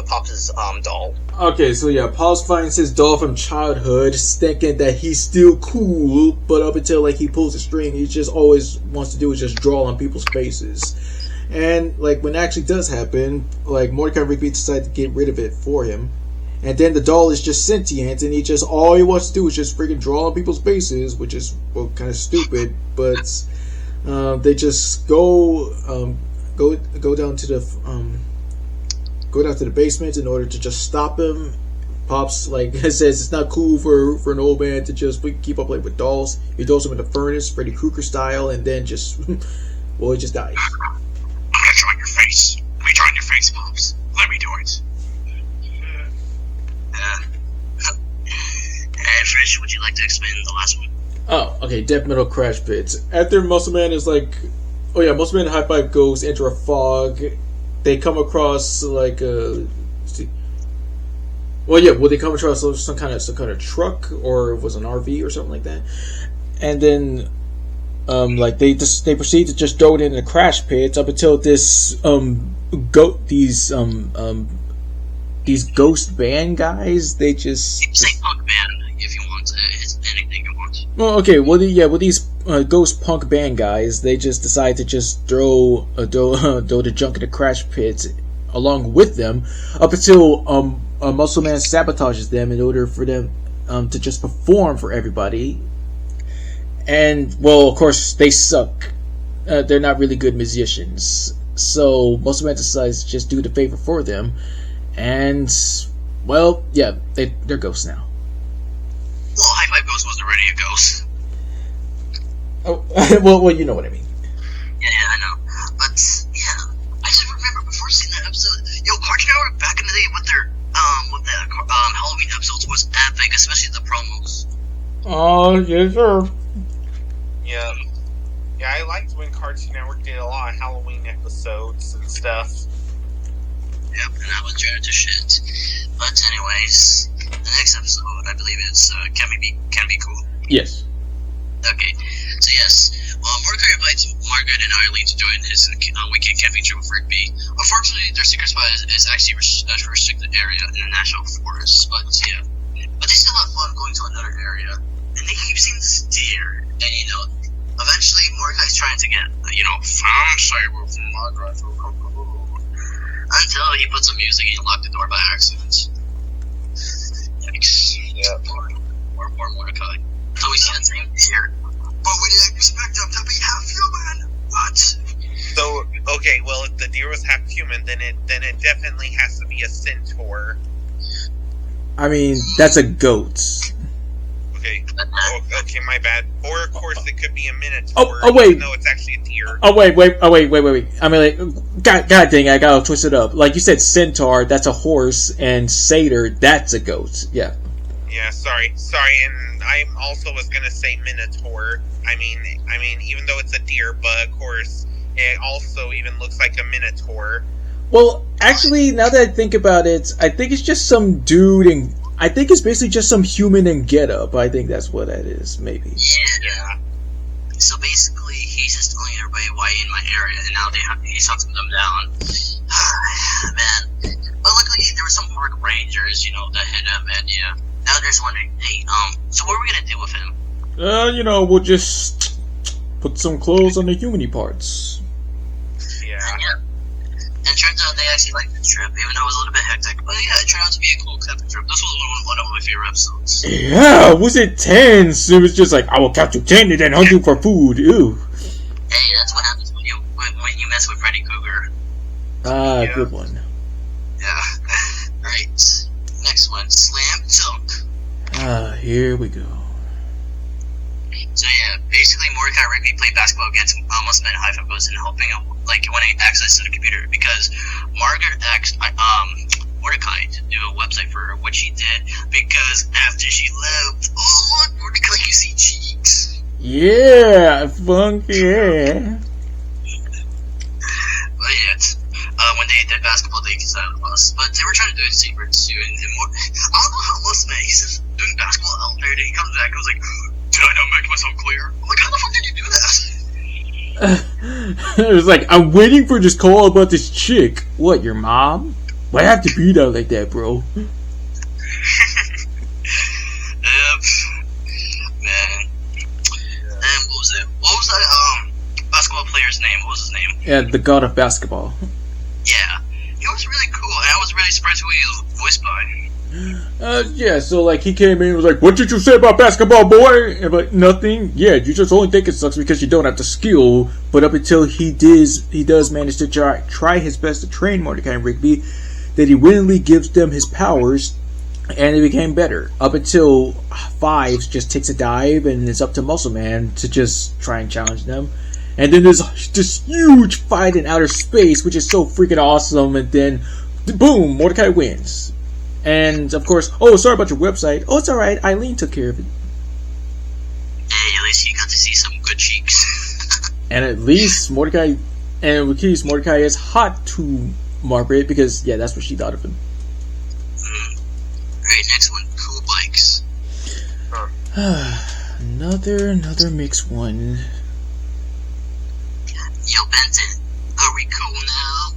S4: Pops' doll.
S2: Okay, so yeah, Pops finds his doll from childhood, thinking that he's still cool, but up until like he pulls the string, he just always wants to do is just draw on people's faces. And like when it actually does happen, like Mordecai Rigby decides to get rid of it for him. And then the doll is just sentient, and all he wants to do is just freaking draw on people's faces, which is kind of stupid. But they just go down to the basement in order to just stop him. Pops like says it's not cool for an old man to just keep up like with dolls. He throws him in the furnace, Freddy Krueger style, and then just he just dies.
S4: I'm gonna draw on your face. Let me draw on your face, Pops. Let me do it. Fresh, would you like to explain the last one?
S2: Oh, okay, Death Metal Crash Pits. After Muscle Man is like... Oh yeah, Muscle Man and High Five goes enter a fog. They come across like a... they come across some kind of truck, or it was an RV or something like that. And then they proceed to just throw it in the crash pits up until these ghost band guys, they just...
S4: Say punk band if you want. It's anything you want.
S2: Well, okay. These ghost punk band guys, they just decide to just throw the junk in the crash pits along with them, up until Muscle Man sabotages them in order for them to just perform for everybody. And well, of course, they suck. They're not really good musicians. So Muscle Man decides to just do the favor for them, and well, yeah, they're ghosts now.
S4: Well, High Five Ghost was already a ghost.
S2: Oh, well, you know what I mean.
S4: Yeah, I know. But yeah, I just remember before seeing that episode, Cartoon Network back in the day with their Halloween episodes was epic, especially the promos.
S2: Oh, yes, sir.
S1: Yeah. Yeah, I liked when Cartoon Network did a lot of Halloween episodes and stuff.
S4: Yep, and that was turned to shit. But anyways, the next episode, I believe it's Can Be Cool.
S2: Yes.
S4: Okay, so yes, Mordecai invites Margaret and Eileen to join his weekend camping trip with Rigby. Unfortunately, their secret spot is actually a restricted area in a national forest, but yeah. But they still have fun going to another area, and they keep seeing this deer, and eventually Mordecai's trying to get, from Cyber from Margaret, until he puts some music and he locked the door by accident. Yikes. Yeah. Poor Mordecai. So we see the same deer, but we didn't expect him to be half human. What?
S1: So, okay, well, if the deer was half human, then it definitely has to be a centaur.
S2: I mean, that's a goat.
S1: Okay. Okay, my bad. Or, of course, it could be a minotaur.
S2: Oh, wait.
S1: Even though it's actually a deer.
S2: Oh, wait. I mean, like, God dang, I gotta twist it up. Like you said, centaur, that's a horse, and satyr, that's a goat. Yeah.
S1: Yeah, sorry, and I also was gonna say minotaur. I mean, even though it's a deer, but of course, it also even looks like a minotaur.
S2: Well, actually, now that I think about it, I think it's just some dude, and I think it's basically just some human in getup. I think that's what that is, maybe.
S4: Yeah. So basically, he's just telling everybody why in my area, and now he's hunting them down. Man. But luckily, there were some park rangers, that hit him, and yeah. Now they're just wondering, hey, so what are we gonna do with him?
S2: We'll just put some clothes on the humany parts.
S1: Yeah.
S4: And it turns out they actually liked the trip, even though it was a little bit hectic. But yeah, it turned out to be a cool camping trip. This was one of my favorite episodes.
S2: Yeah, was it tense? It was just like, I will catch you 10 and then hunt you for food. Ew.
S4: Hey, that's what happens when you mess with Freddy Krueger.
S2: Good one.
S4: Yeah. Right.
S3: next one, slam dunk.
S2: Here we go.
S3: So yeah, basically Mordecai Rigby played basketball against Muslim Hyphen-Bus and helping him, like, winning access to the computer because Margaret asked Mordecai to do a website for her, which he did, because after she left, oh look, Mordecai, you see cheeks.
S2: Yeah, funky.
S3: But yeah, when they did basketball, they decided on us, but they were trying to do it in secret too. And I don't know how Muslim, he's just doing basketball out there, and he comes back and was like, did I not make myself clear? I'm like, how the fuck did you do that?
S2: It was like, I'm waiting for this call about this chick. What, your mom? Why have to beat out like that, bro?
S3: Yep. Man. And what was it? What was that basketball player's name? What was his name?
S2: Yeah, the god of basketball.
S3: Yeah. He was really cool, and I was really surprised who he was voiced by.
S2: Yeah, so like he came in and was like, what did you say about basketball, boy? And like, nothing. Yeah, you just only think it sucks because you don't have the skill. But up until he does manage to try his best to train Mordecai and Rigby, that he willingly gives them his powers, and it became better. Up until Fives just takes a dive, and it's up to Muscle Man to just try and challenge them. And then there's this huge fight in outer space, which is so freaking awesome, and then, boom, Mordecai wins. And, of course, oh, sorry about your website. Oh, it's alright, Eileen took care of it.
S3: Hey, at least you got to see some good cheeks.
S2: And at least Mordecai is hot to Margaret, because, yeah, that's what she thought of him.
S3: Alright, next one, cool bikes.
S2: Another mixed one.
S3: Yo, Benton, are we cool now?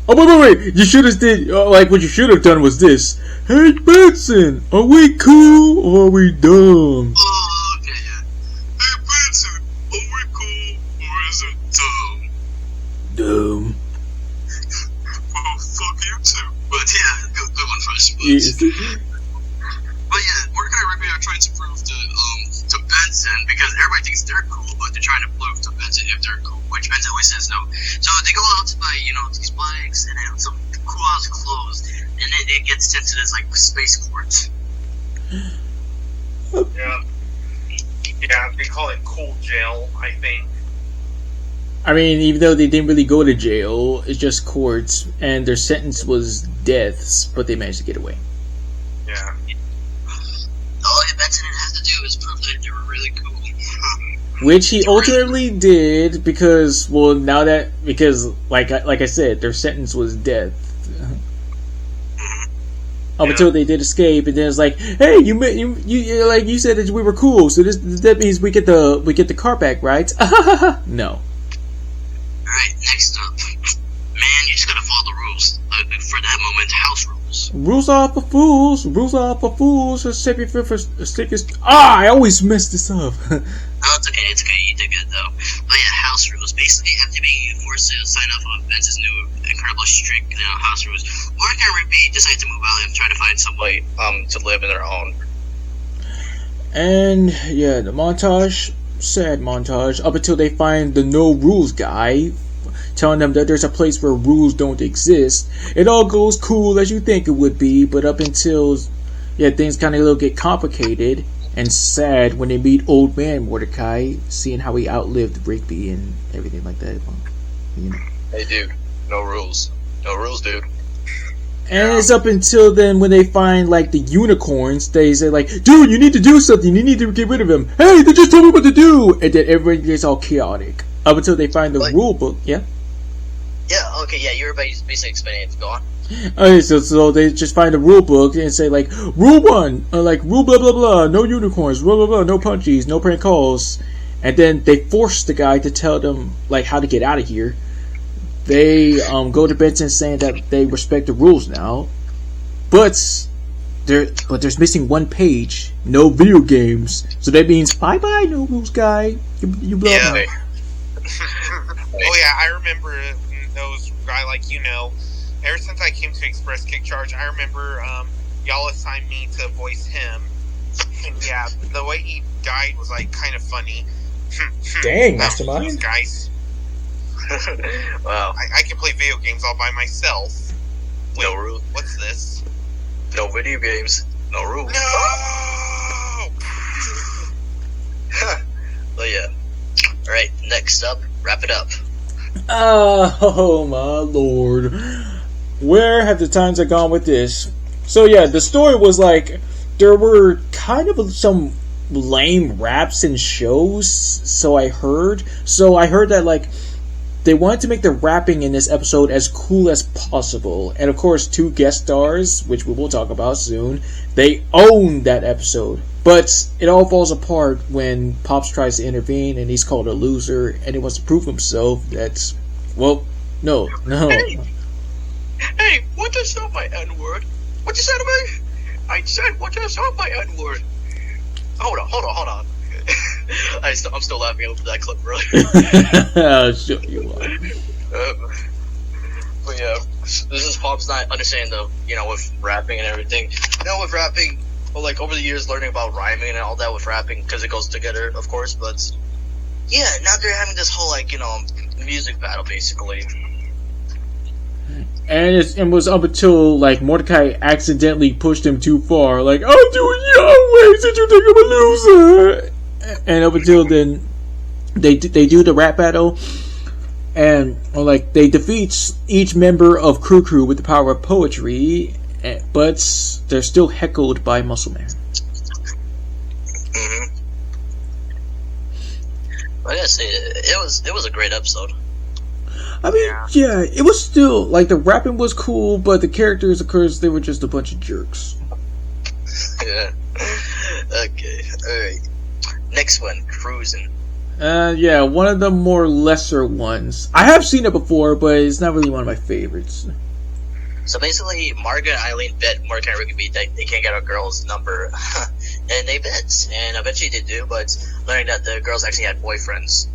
S2: Oh, wait! You should have did, like, what you should have done was this. Hey, Benson, are we cool or are we dumb?
S3: Oh, okay, yeah. Hey, Benson, are we cool or is it dumb?
S2: Dumb.
S3: Well, fuck you too. But yeah, good one for us.
S2: Yes.
S3: But yeah, Mordecai and Rigby are trying to prove to Benson, because everybody thinks they're cool, but they're trying to prove to Benson if they're cool, which Benson always says no. So they go out to buy, these bikes and then some cool ass clothes, and then it gets sent to this, like, space court.
S1: Yeah. Yeah, they call it cool jail, I think.
S2: I mean, even though they didn't really go to jail, it's just courts, and their sentence was deaths, but they managed to get away.
S1: Yeah.
S3: All Benson has to do is prove that they were really cool.
S2: Which he ultimately did, because, well, like I said, their sentence was death. Up until they did escape, and then it's like, hey, you said that we were cool, so that means we get the car back, right? No.
S3: Alright, next up. Man, you just gotta follow the rules. For that moment, house rules.
S2: Rules are for fools. Rules are for fools. I always mess this up.
S3: Oh, it's okay, you did good though. But yeah, house rules. Basically, after being forced to sign up on Ben's new incredible strict house rules, Mordecai and Rigby decide to move out and try to find some way to live in their own.
S2: And yeah, the montage, sad montage, up until they find the no rules guy, telling them that there's a place where rules don't exist. It all goes cool as you think it would be, but up until, yeah, things kind of get complicated and sad when they meet old man Mordecai, seeing how he outlived Rigby and everything like that.
S4: Hey, dude, no rules. No rules, dude.
S2: And it's up until then when they find, like, the unicorns, they say, like, dude, you need to do something, you need to get rid of him. Hey, they just told me what to do! And then everybody gets all chaotic. Up until they find the rule book, yeah?
S3: Yeah, okay, yeah, you're basically explaining it. Go on.
S2: Okay, so they just find a rule book and say, like, rule 1, like, rule blah blah blah, no unicorns, blah blah blah, no punchies, no prank calls. And then they force the guy to tell them, like, how to get out of here. They go to Benson saying that they respect the rules now, but there's missing one page, no video games. So that means bye bye, no rules guy. You blow up.
S1: Oh yeah, I remember those guy, like, ever since I came to Express Kick Charge, I remember y'all assigned me to voice him, and yeah, the way he died was, like, kind of funny.
S2: Dang, Mastermind.
S1: Guys.
S4: Wow.
S1: I can play video games all by myself. Wait,
S4: No rules.
S1: what's this?
S4: No video games. No rules.
S1: No!
S4: But yeah. Alright, next up, wrap it up.
S2: Oh my lord. Where have the times I gone with this? So yeah, the story was like, there were kind of some lame raps in shows, so I heard that like, they wanted to make the rapping in this episode as cool as possible. And of course, 2 guest stars, which we will talk about soon, they own that episode. But it all falls apart when Pops tries to intervene and he's called a loser and he wants to prove himself that, well, no.
S4: Hey, what just not my N-word? What you said to me? I said, what just not my N-word? Hold on. I'm still laughing over that clip, really.
S2: I'll show you one.
S4: But yeah, this is Pops not understanding with rapping and everything. With rapping, well, like over the years learning about rhyming and all that with rapping, because it goes together, of course, but yeah, now they're having this whole, music battle, basically.
S2: And it was up until, like, Mordecai accidentally pushed him too far. Like, I'll do it your way since you think I'm a loser. And up until then, they do the rap battle. And, they defeat each member of Crew with the power of poetry. But they're still heckled by Muscle Man.
S4: Mm-hmm. I gotta say, it was a great episode.
S2: I mean, yeah, it was still, the rapping was cool, but the characters, of course, they were just a bunch of jerks.
S4: Yeah. Okay, alright. Next one, Cruising.
S2: Yeah, one of the more lesser ones. I have seen it before, but it's not really one of my favorites.
S3: So basically, Margaret and Eileen bet Mordecai and Rigby that they can't get a girl's number. And they bet. And eventually they do, but learning that the girls actually had boyfriends.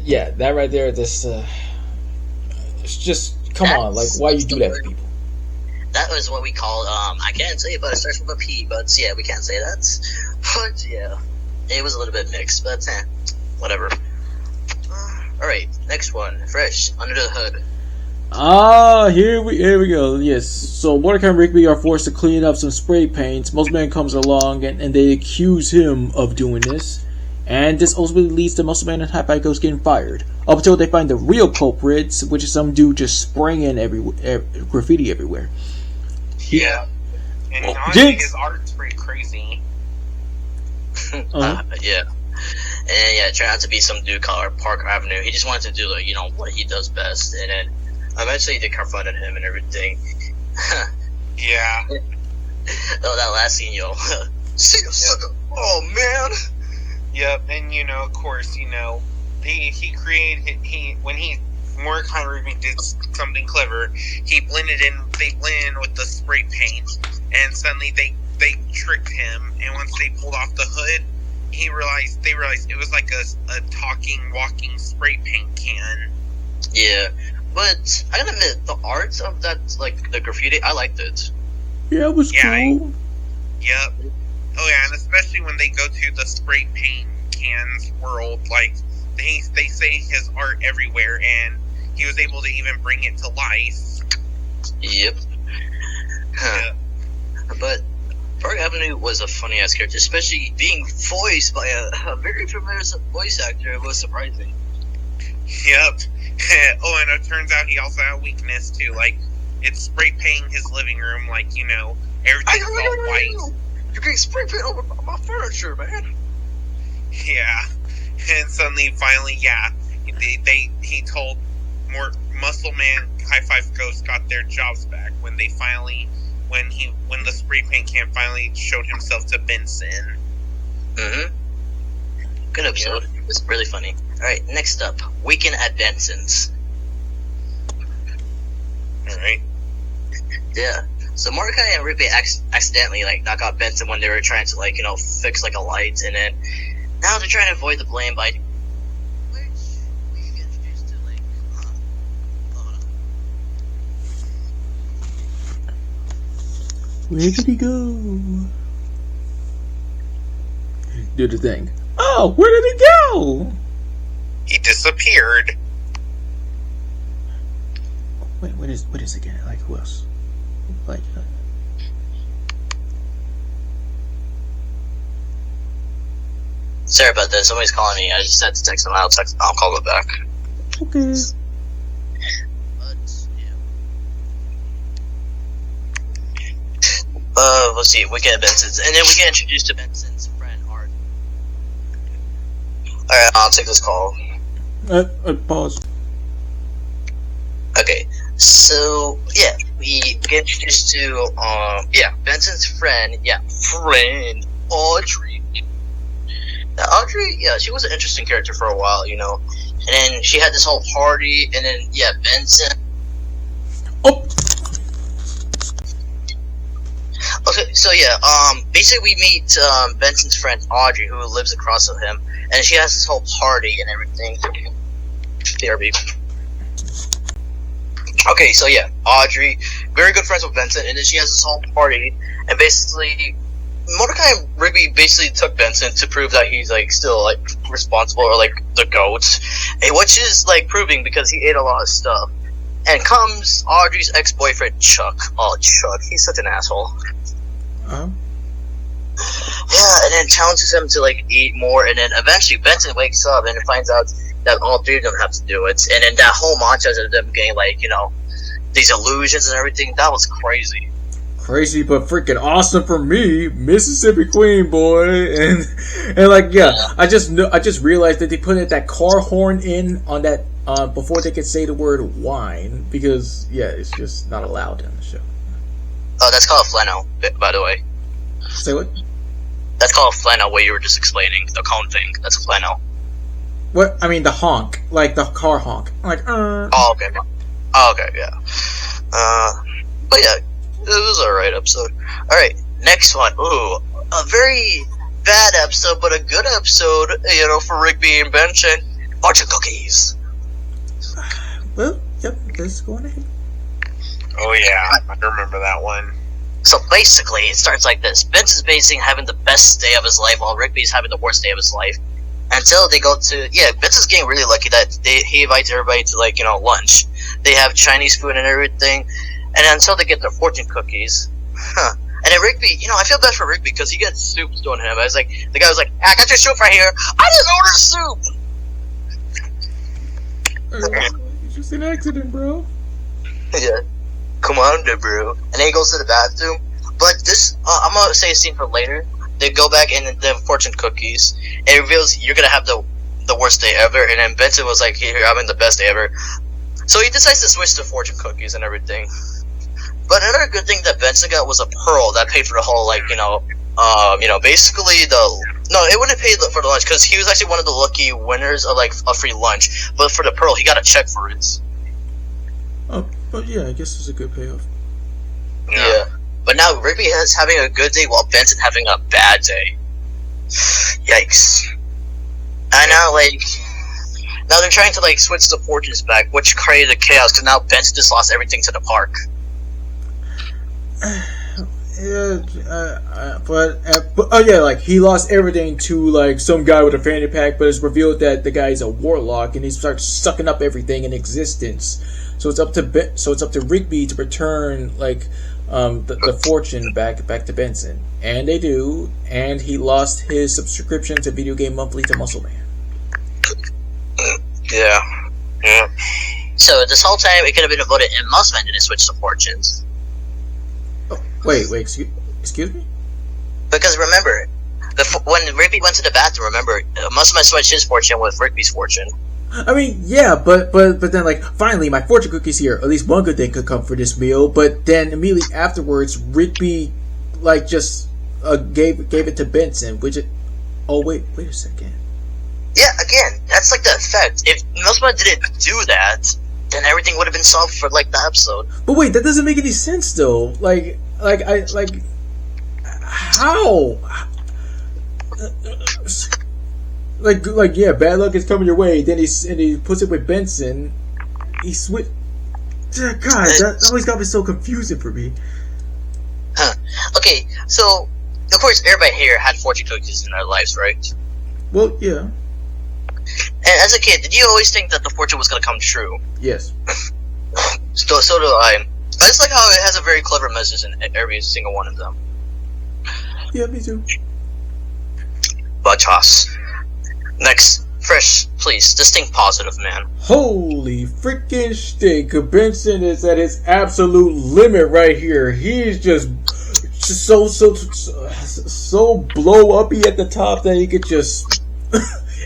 S2: Yeah, that right there, it's just, come on, why you do that to people?
S3: That was what we called, I can't say it, but it starts with a P, but yeah, we can't say that. But yeah, it was a little bit mixed, but whatever. Alright, next one, Fresh, Under the Hood.
S2: Here we go. Yes. So Mordecai and Rigby are forced to clean up some spray paints. Muscle Man comes along and they accuse him of doing this. And this ultimately leads to Muscle Man and High Ghost getting fired. Up until they find the real culprits, which is some dude just spraying graffiti everywhere.
S1: Yeah. And honestly, his art's pretty crazy.
S3: Yeah. And yeah, it turned out to be some dude called Parker Avenue. He just wanted to do what he does best, and then eventually they confronted him and everything.
S1: Yeah.
S3: Oh, that last scene, yo. See you, sucker. Oh man.
S1: Yep, and of course, when Mordecai and Rigby did something clever, they blended in with the spray paint, and suddenly they tricked him, and once they pulled off the hood, they realized it was like a talking, walking spray paint can.
S3: Yeah, but I gotta admit, the art of that, the graffiti, I liked it.
S2: Yeah, it was cool.
S1: Yep. Oh yeah, and especially when they go to the spray paint cans world, they say his art everywhere, and he was able to even bring it to life.
S3: Yep.
S1: Yeah.
S3: But Park Avenue was a funny ass character, especially being voiced by a very familiar voice actor. It was surprising.
S1: Yep. Oh, and it turns out he also had a weakness too. It's spray painting his living room, everything's all white.
S4: You're getting spray paint over my furniture, man.
S1: Yeah. And suddenly, finally, he told Muscle Man, High Five Ghost got their jobs back when they finally, when the spray paint can finally showed himself to Benson.
S3: Mm-hmm. Good episode. Yeah. It was really funny. Alright, next up, Weekend at Benson's.
S1: Alright.
S3: Yeah. So Mordecai and Rigby accidentally knock out Benson when they were trying to fix a light, and then now they're trying to avoid the blame by which we get introduced to
S2: Where did he go? Do the thing. Oh, where did he go?
S1: He disappeared.
S2: Wait, what is again? Who else? Like,
S3: Sorry about that. Somebody's calling me. I just had to text them. I'll call them back.
S2: okay.
S3: Let's see. We get Benson's, and then we get introduced to Benson's friend Art. All right, I'll take this call.
S2: Pause.
S3: Okay, so yeah, we get introduced to Benson's friend, Audrey. Now, Audrey, she was an interesting character for a while, you know, and then she had this whole party, and then Benson.
S2: Oh.
S3: Okay, so basically we meet Benson's friend Audrey, who lives across from him, and she has this whole party and everything. BRB. Okay, so Audrey, very good friends with Benson, and then she has this whole party, and basically, Mordecai and Rigby basically took Benson to prove that he's like still like responsible or like the GOAT, which is like proving because he ate a lot of stuff. And comes Audrey's ex-boyfriend Chuck. Oh, Chuck, he's such an asshole.
S2: Uh-huh.
S3: Yeah, and then challenges him to like eat more, and then eventually Benson wakes up and finds out that all three of them have to do it, and then that whole montage of them getting like, you know, these illusions and everything, that was crazy.
S2: Crazy but freaking awesome for me, Mississippi Queen boy, and like I just realized that they put that car horn in on that before they could say the word wine, because it's just not allowed in the show.
S3: Oh, that's called a flannel, by the way.
S2: Say what?
S3: That's called a flannel, what you were just explaining, the cone thing. That's a flannel.
S2: What? I mean the honk, like the car honk, like.
S3: Oh, okay. Oh, okay, yeah. But yeah, it was an alright episode. Alright, next one. Ooh, a very bad episode, but a good episode, you know, for Rigby and Benson. Fortune cookies.
S2: Well, yep, let's go on ahead.
S1: Oh yeah, I remember that one.
S3: So basically, it starts like this. Benson's basically having the best day of his life, while Rigby's having the worst day of his life. Until they go to, Benson's getting really lucky that he invites everybody to, like, you know, lunch. They have Chinese food and everything. And until they get their fortune cookies. And then Rigby, you know, I feel bad for Rigby because he gets soup thrown at him. I was like, the guy was like, I got your soup right here. I didn't order soup.
S2: It's just an accident, bro.
S3: Yeah. Come on, bro. And then he goes to the bathroom. But this, I'm going to say a scene for later. They go back and the fortune cookies. And it reveals you're going to have the worst day ever. And then Benson was like, here, I'm having the best day ever. So he decides to switch to fortune cookies and everything. But another good thing that Benson got was a pearl that paid for the whole, like, basically it wouldn't pay for the lunch because he was actually one of the lucky winners of, like, a free lunch. But for the pearl, he got a check for it.
S2: Oh, but yeah, I guess it's a good payoff.
S3: Yeah. But now Rigby is having a good day while Benson having a bad day. Yikes. And now, now they're trying to, like, switch the fortunes back, which created chaos because now Benson just lost everything to the park.
S2: Like he lost everything to like some guy with a fanny pack, but it's revealed that the guy's a warlock and he starts sucking up everything in existence. So it's up to Rigby to return like the fortune back to Benson, and they do, and he lost his subscription to Video Game Monthly to Muscle Man.
S3: Yeah. So this whole time it could have been avoided, and Muscle Man didn't switch to fortunes.
S2: Oh, wait, excuse me?
S3: Because remember, when Rigby went to the bathroom, remember, Muscle Man switched his fortune with Rigby's fortune.
S2: I mean, yeah, but then, like, finally, my fortune cookie's here. At least one good thing could come for this meal. But then immediately afterwards, Rigby, like, just gave it to Benson, which it... Oh, wait a second.
S3: Yeah, again, that's like the effect. If Muscle Man didn't do that, then everything would have been solved for, like, the episode.
S2: But wait, that doesn't make any sense, though. How? Yeah, bad luck is coming your way. Then he puts it with Benson. He switch. God, that always got me so confusing for me.
S3: Huh. Okay, so of course everybody here had fortune cookies in their lives, right?
S2: Well, yeah.
S3: And as a kid, did you always think that the fortune was gonna come true?
S2: Yes.
S3: So do I.
S4: I just like how it has a very clever message in every single one of them.
S2: Yeah, me too.
S4: But toss. Next, Fresh, please, just think positive, man.
S2: Holy freaking stick! Benson is at his absolute limit right here. He's just so blow uppy at the top that he could just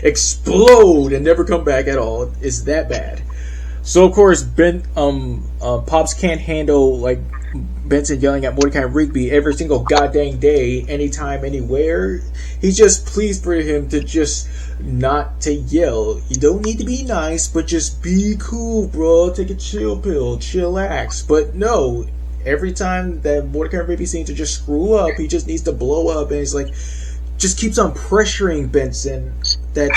S2: explode and never come back at all. It's that bad. So of course Pops can't handle like Benson yelling at Mordecai Rigby every single goddamn day, anytime, anywhere. He just pleads for him to just not to yell. You don't need to be nice, but just be cool, bro. Take a chill pill, chillax. But no, every time that Mordecai Rigby seems to just screw up, he just needs to blow up, and he's like, just keeps on pressuring Benson that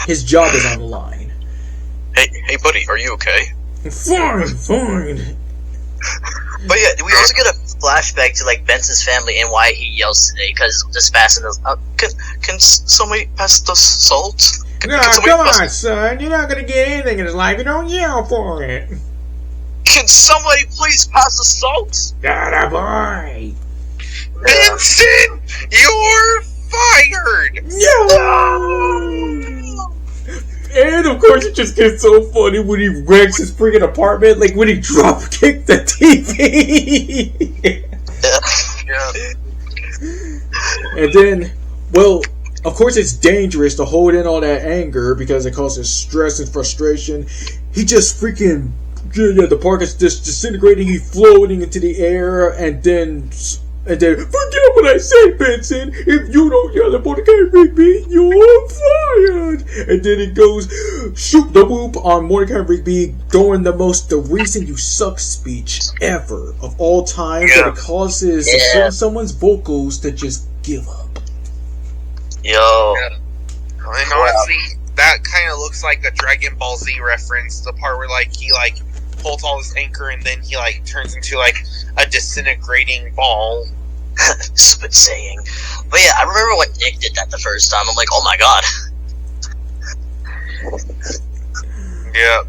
S2: his job is on the line.
S4: Hey, buddy, are you okay?
S2: Fine.
S4: But yeah, we also get a flashback to like Benson's family and why he yells today. Because just passing those. Can somebody pass the salt?
S2: No, come on, son. You're not gonna get anything in this life. You don't yell for it.
S4: Can somebody please pass the salt?
S2: Got a boy.
S1: Benson, you're fired.
S2: No. And of course, it just gets so funny when he wrecks his freaking apartment, like when he drop kicked the TV.
S4: Yeah.
S2: And then, well, of course, it's dangerous to hold in all that anger because it causes stress and frustration. He just freaking, the park is just disintegrating. He's floating into the air, and then forget what I say, Benson. If you don't yell at Mordecai Rigby, you're fired. And then it goes shoot the whoop on Mordecai Rigby, doing the reason you suck speech ever of all time. That it causes someone's vocals to just give up.
S4: Yo.
S1: And honestly, that kind of looks like a Dragon Ball Z reference. The part where he holds all this anchor and then he turns into a disintegrating ball.
S4: Stupid saying. But yeah, I remember when Nick did that the first time. I'm like, oh my god.
S1: Yeah.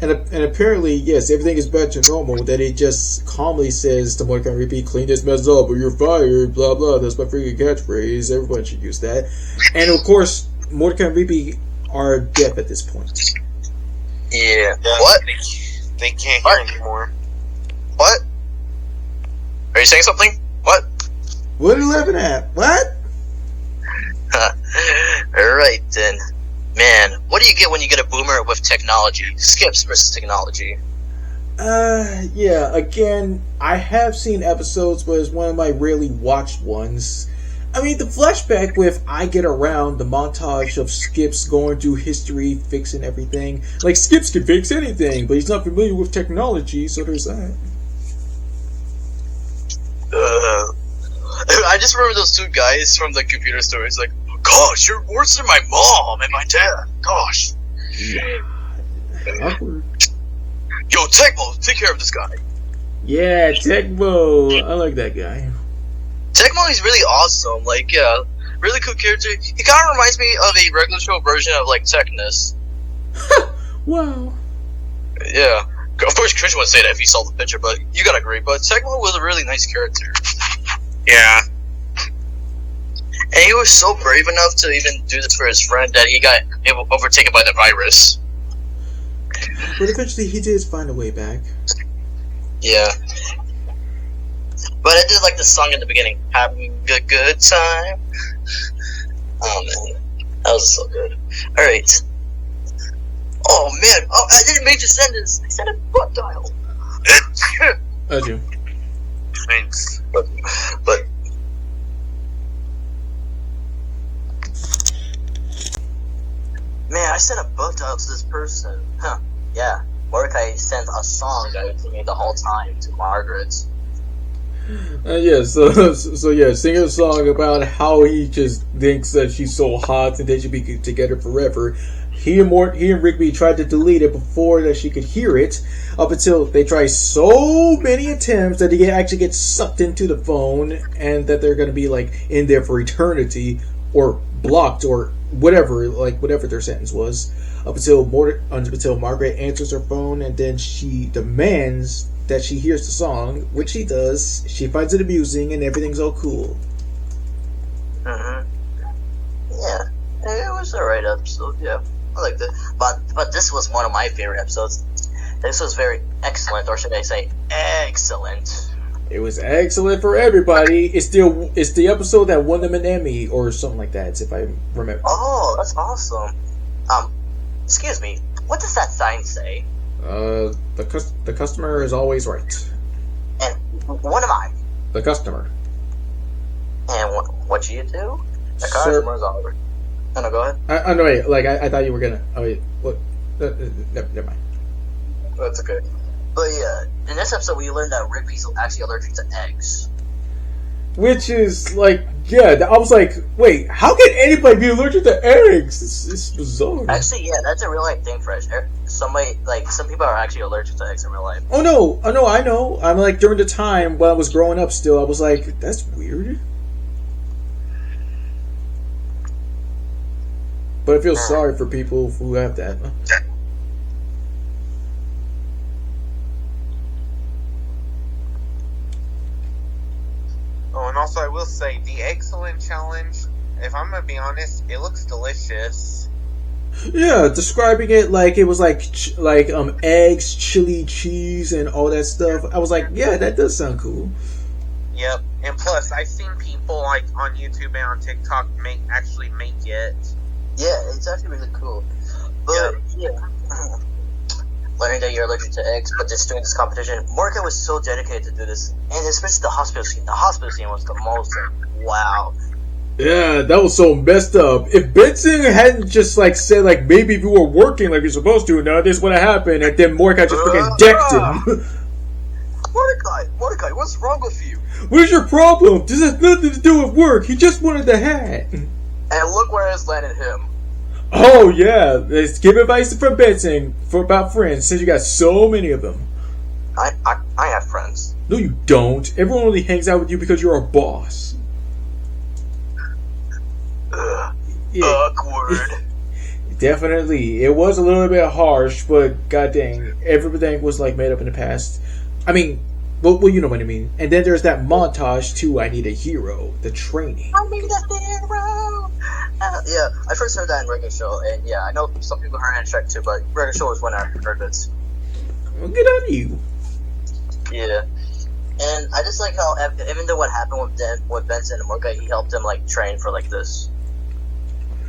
S2: And apparently, yes, everything is back to normal. That he just calmly says to Mordecai Rigby, clean this mess up or you're fired, blah blah. That's my freaking catchphrase. Everyone should use that. And of course, Mordecai and Rigby are deaf at this point.
S4: Yeah. What?
S1: They can't hear anymore.
S4: What? Are you saying something? What?
S2: What are you laughing at? What?
S4: Alright then. Man, what do you get when you get a boomer with technology? Skips versus technology.
S2: Yeah, again, I have seen episodes, but it's one of my rarely watched ones. I mean, the flashback with I Get Around, the montage of Skips going through history, fixing everything. Like, Skips can fix anything, but he's not familiar with technology, so there's that.
S4: I just remember those two guys from the computer store. It's like, gosh, you're worse than my mom and my dad. Gosh.
S2: Yeah. Awkward.
S4: Yo, Tecmo, take care of this guy.
S2: Yeah, Tecmo. I like that guy.
S4: Tecmo is really awesome. Like, yeah, really cool character. He kind of reminds me of a regular show version of, like, Technus.
S2: Wow.
S4: Yeah. Of course, Christian would say that if he saw the picture, but you gotta agree. But Tecmo was a really nice character.
S1: Yeah.
S4: And he was so brave enough to even do this for his friend that he got overtaken by the virus.
S2: But eventually he did find a way back.
S4: Yeah. But I did like the song in the beginning. Having a good time. Oh man. That was so good. Alright. Oh man. Oh, I didn't make the sentence. I said a butt dial.
S2: I do.
S1: Thanks.
S4: But man, I sent a butt dial to this person. Huh. Yeah. Mordecai sent a song that was singing the whole time to Margaret.
S2: Yeah, so yeah, singing a song about how he just thinks that she's so hot and they should be together forever. He and Rigby tried to delete it before that she could hear it, up until they try so many attempts that he actually gets sucked into the phone, and that they're going to be like in there for eternity, or blocked, or whatever their sentence was, up until Margaret answers her phone, and then she demands that she hears the song, which she does. She finds it amusing, and everything's all cool.
S3: Yeah, it was a alright episode. Yeah, I liked it. But this was one of my favorite episodes. This was very excellent, or should I say, excellent.
S2: It was excellent for everybody. It's the episode that won them an Emmy or something like that, if I remember.
S3: Oh, that's awesome. Excuse me. What does that sign say?
S2: The customer is always right.
S3: And what am I?
S2: The customer.
S3: And what do you do? The customer is always. Oh, no, go ahead.
S2: No, wait. Like I thought you were gonna. Oh wait. What? Never mind.
S3: That's okay. But yeah, in this episode we learned that Rigby's actually allergic to eggs.
S2: Which is like, yeah, I was like, wait, how can anybody be allergic to eggs? It's bizarre.
S3: Actually, yeah, that's a real life thing, Fresh. Somebody, like, some people are actually allergic to eggs in real life.
S2: Oh no, I know. I'm like, during the time when I was growing up still, I was like, that's weird. But I feel sorry for people who have that.
S1: Oh, and also I will say, the excellent challenge, if I'm gonna be honest, it looks delicious.
S2: Yeah, describing it like it was like eggs, chili, cheese, and all that stuff. I was like, yeah, that does sound cool.
S1: Yep, and plus, I've seen people like on YouTube and on TikTok actually make it.
S3: Yeah, it's actually really cool. But yeah. Learning that you're allergic to eggs, but just doing this competition, Morgan was so dedicated to do this, and especially the hospital scene. The hospital scene was the most, wow.
S2: Yeah, that was so messed up. If Benson hadn't just like said like maybe if you were working like you're supposed to, now this would have happened, and then Mordecai just freaking decked him.
S4: Mordecai, what's wrong with you?
S2: What is your problem? This has nothing to do with work. He just wanted the hat.
S4: And look where it's landed him.
S2: Oh yeah, let's give advice from Benson about friends since you got so many of them.
S4: I have friends.
S2: No, you don't. Everyone only hangs out with you because you're a boss.
S4: Yeah. Awkward.
S2: Definitely, it was a little bit harsh, but god dang, everything was like made up in the past. I mean, well, you know what I mean. And then there's that montage too. I need a hero. The training.
S3: I need a hero.
S4: Yeah, I first heard that in Regular Show, and yeah, I know some people heard it in Shrek too, but Regular Show was when I heard it.
S2: Well, good on you.
S4: Yeah, and I just like how even though what happened with Benson and Mordecai, he helped him like train for like this.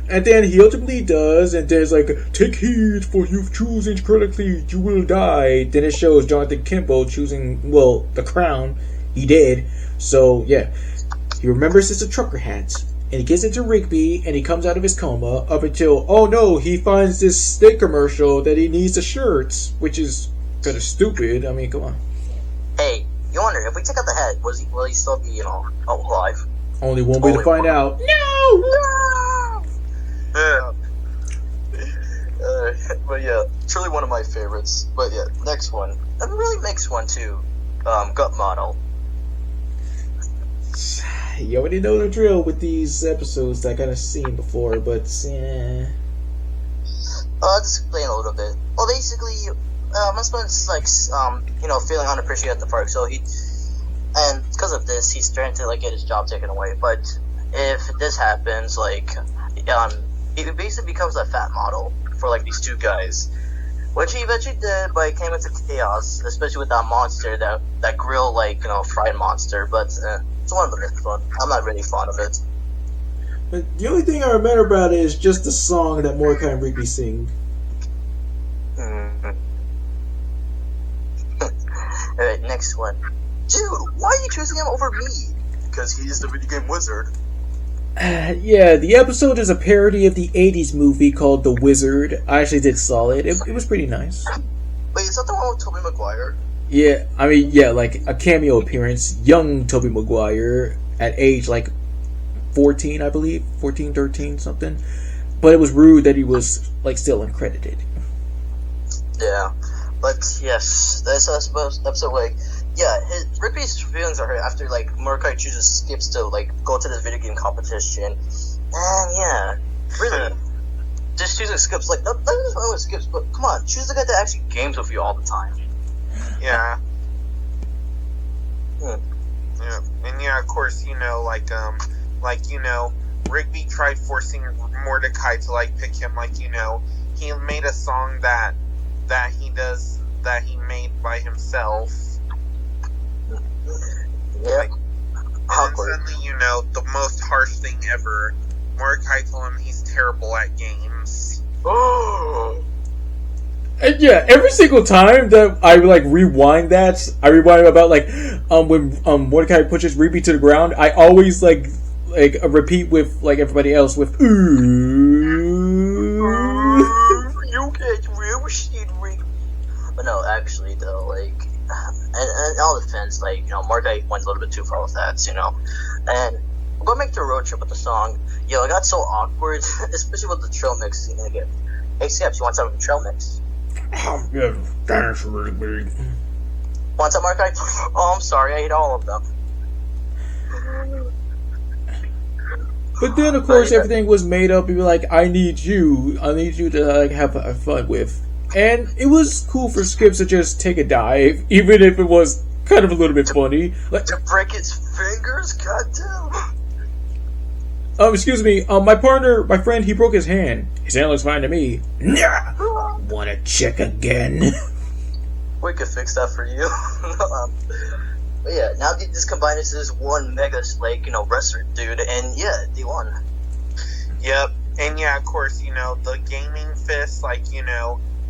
S2: And then he ultimately does, and there's like, take heed, for you've chosen correctly, you will die. Then it shows Jonathan Kimball choosing, well, the crown. He did. So, yeah. He remembers it's a trucker hat. And he gets into Rigby, and he comes out of his coma, up until, oh no, he finds this steak commercial that he needs the shirts, which is kind of stupid. I mean, come on.
S3: Hey, you wonder, if we take out the head, will he still be, alive?
S2: Only one way to find out.
S3: No!
S4: Yeah. But yeah, truly one of my favorites. But yeah, next one. A really mixed one too. Gut Model.
S2: You already know the drill with these episodes that I kind of seen before, but yeah.
S3: I'll just explain a little bit. Well, basically, my husband's like, feeling unappreciated at the park, so and because of this, he's trying to like get his job taken away. But if this happens, like, he basically becomes a fat model for like these two guys, which he eventually did, but it came into chaos, especially with that monster, that grill fried monster. But it's one of the mixed one. I'm not really fond of it.
S2: But the only thing I remember about it is just the song that Mordecai and Rigby sing.
S3: Alright, next one.
S4: Dude, why are you choosing him over me? Because he's the video game wizard.
S2: Yeah, the episode is a parody of the 80s movie called The Wizard. I actually did saw it. It was pretty nice.
S4: Wait, is that the one with Tobey Maguire?
S2: Yeah, I mean, yeah, like a cameo appearance. Young Tobey Maguire at age like 14, I believe. 14, 13, something. But it was rude that he was like still uncredited.
S3: Yeah, but yes, this episode, like, yeah, Rigby's feelings are hurt after like Mordecai chooses Skips to like go to this video game competition, and yeah, really, just choosing Skips, like, nothing wrong with Skips, but come on, choose the guy that actually games with you all the time.
S1: Yeah. course, Rigby tried forcing Mordecai to like pick him. He made a song that he made by himself.
S4: Yeah.
S1: And suddenly, the most harsh thing ever. Mordecai told him he's terrible at games.
S2: And yeah, every single time that I rewind about when Mordecai pushes Rigby to the ground, I always repeat with everybody else with ooh.
S4: You get real shit, Rigby. But no, actually though, and in all defense, Mordecai went a little bit too far with that, And we're gonna make the road trip with the song. It got so awkward, especially with the trail mix scene again. Hey, Scaps, you want some of the trail mix?
S2: Yeah, that's really big.
S4: Want some, Mordecai? Oh, I'm sorry, I ate all of them.
S2: But then, of course, everything was made up. People were like, I need you to have fun with. And it was cool for Skips to just take a dive, even if it was kind of a little bit funny.
S4: To break his fingers? Goddamn.
S2: Excuse me, my friend, he broke his hand. His hand looks fine to me. Nah! Wanna check again?
S4: We could fix that for you. But yeah, now they just combine it to this one mega, wrestler dude, and yeah, they won.
S1: Yep, and yeah, of course, the gaming fist,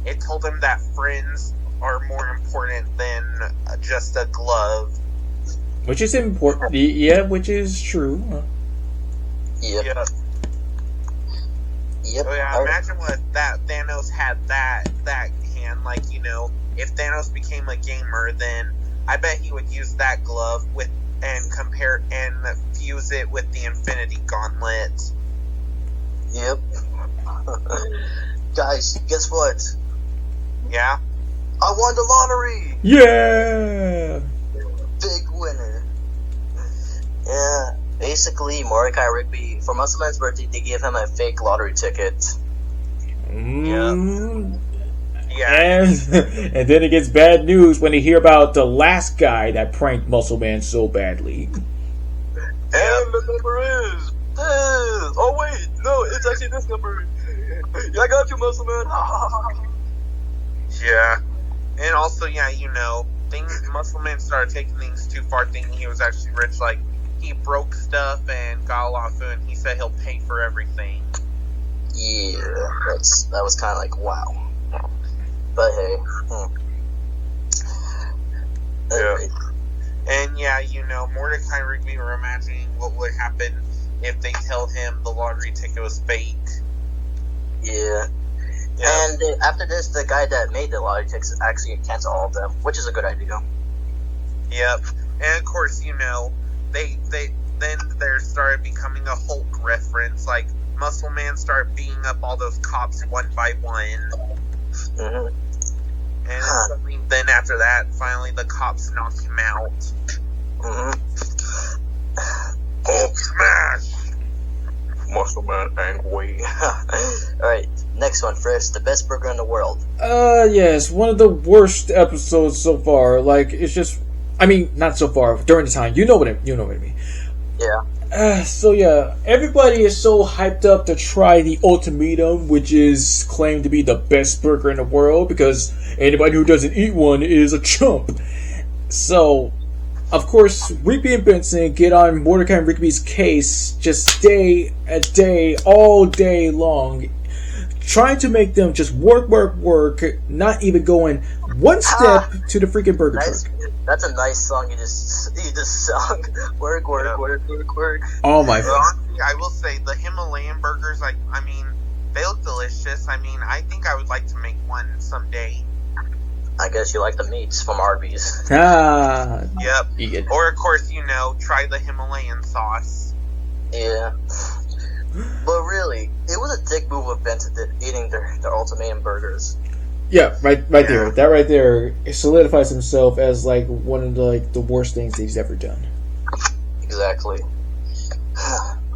S1: it told him that friends are more important than just a glove.
S2: Which is important, yeah, which is true.
S4: Yep.
S1: So yeah, imagine what that Thanos had that hand, if Thanos became a gamer, then I bet he would use that glove and fuse it with the Infinity Gauntlet.
S4: Yep. Guys, guess what?
S1: Yeah?
S4: I won the lottery!
S2: Yeah!
S4: Big winner. Yeah, basically, Mordecai Rigby, for Muscleman's birthday, they gave him a fake lottery ticket.
S1: Yeah.
S2: And then it gets bad news when they hear about the last guy that pranked Muscle Man so badly.
S4: And the number is this! Oh wait, no, it's actually this number. I got you, Muscle Man.
S1: Yeah. And also, Muscle Man started taking things too far, thinking he was actually rich. He broke stuff and got a lot of food, and he said he'll pay for everything.
S4: Yeah, that was kind of wow. But hey.
S1: Yeah. And Mordecai and Rigby were imagining what would happen if they tell him the lottery ticket was fake.
S4: Yeah. And after this, the guy that made the lottery tickets actually canceled all of them, which is a good idea.
S1: Yep. And of course, they there started becoming a Hulk reference. Muscle Man started beating up all those cops one by one.
S4: Mm-hmm.
S1: And then after that, finally the cops knocked him out.
S4: Mm-hmm.
S1: Hulk smash!
S4: Muscle Man angry. Alright, next one first. The best burger in the world.
S2: Yes, one of the worst episodes so far. It's just, not so far, during the time. You know what I mean.
S4: Yeah.
S2: So yeah, everybody is so hyped up to try the ultimatum, which is claimed to be the best burger in the world, because anybody who doesn't eat one is a chump. So, of course, Rigby and Benson get on Mordecai and Rigby's case just day all day long, trying to make them just work, not even going one step to the freaking burger truck.
S4: That's a nice song you just sung. Work.
S2: Oh my
S1: god. Honestly, I will say the Himalayan burgers, they look delicious. I think I would like to make one someday.
S4: I guess you like the meats from Arby's.
S1: Yep. Or of course, try the Himalayan sauce.
S4: Yeah. But really, it was a dick move of Benson eating their ultimatum burgers.
S2: Yeah, right there. That right there solidifies himself as one of the worst things he's ever done.
S4: Exactly.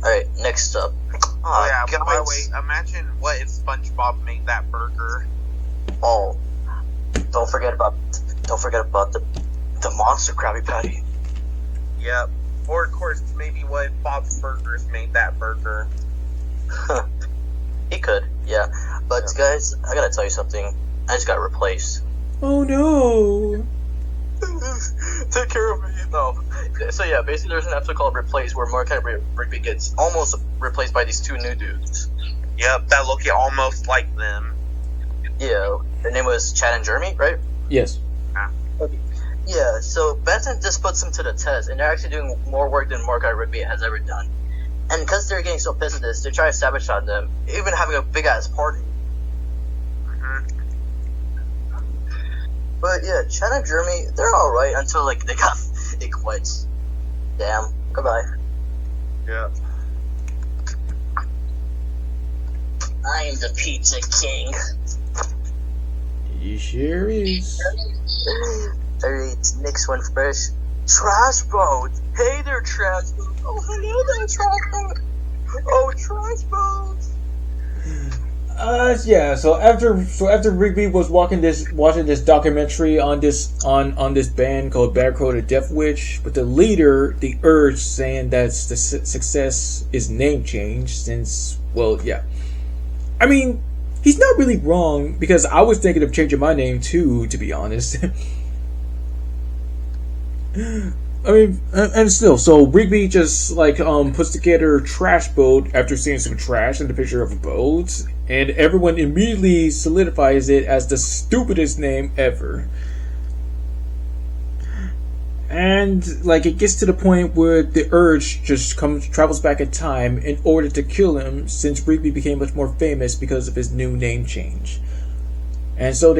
S4: Alright, next up.
S1: Oh yeah, by the way, imagine what if SpongeBob made that burger.
S4: Oh. Don't forget about the monster Krabby Patty.
S1: Yep. Or, of course, maybe what Bob's Burgers made that burger.
S4: He could, yeah. But guys, I gotta tell you something. I just got replaced.
S2: Oh no!
S4: Take care of me. No. So yeah, basically there's an episode called Replace where Mordecai Rigby gets almost replaced by these two new dudes.
S1: Yep, that look almost like them.
S4: Yeah, their name was Chad and Jeremy, right?
S2: Yes.
S4: Yeah, so Benson just puts them to the test, and they're actually doing more work than Mordecai Rigby has ever done. And because they're getting so pissed at this, they try to sabotage them, even having a big-ass party. But yeah, Chad and Jeremy, they're alright until, like, it quits. Damn. Goodbye.
S1: Yeah.
S3: I am the Pizza King.
S2: He sure is.
S4: Alright, next one first. Trash Boat! Hey there, Trash Boat! Oh, hello there, Trash Boat! Oh, Trash Boat!
S2: Yeah. So after Rigby was watching this documentary on this band called Bad Crow the Death Witch, with the leader, the Urge, saying that the success is name change. Since, well, yeah. I mean, he's not really wrong, because I was thinking of changing my name too, to be honest. I mean, and still, so Rigby just like puts together Trash Boat after seeing some trash in the picture of a boat, and everyone immediately solidifies it as the stupidest name ever. And like it gets to the point where the Urge just travels back in time in order to kill him, since Rigby became much more famous because of his new name change. And so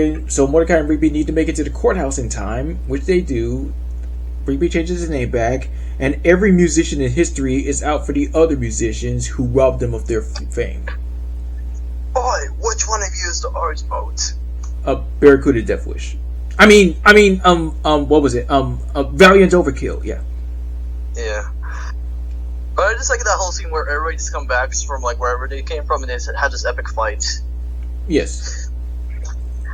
S2: Mordecai and Rigby need to make it to the courthouse in time, which they do. Rigby changes his name back, and every musician in history is out for the other musicians who robbed them of their fame.
S4: Boy, which one of you is the Urge Boat?
S2: Barracuda Death Wish. I mean, what was it? Valiant Overkill, yeah.
S4: Yeah. But I just like that whole scene where everybody just comes back from like wherever they came from and they had this epic fight.
S2: Yes.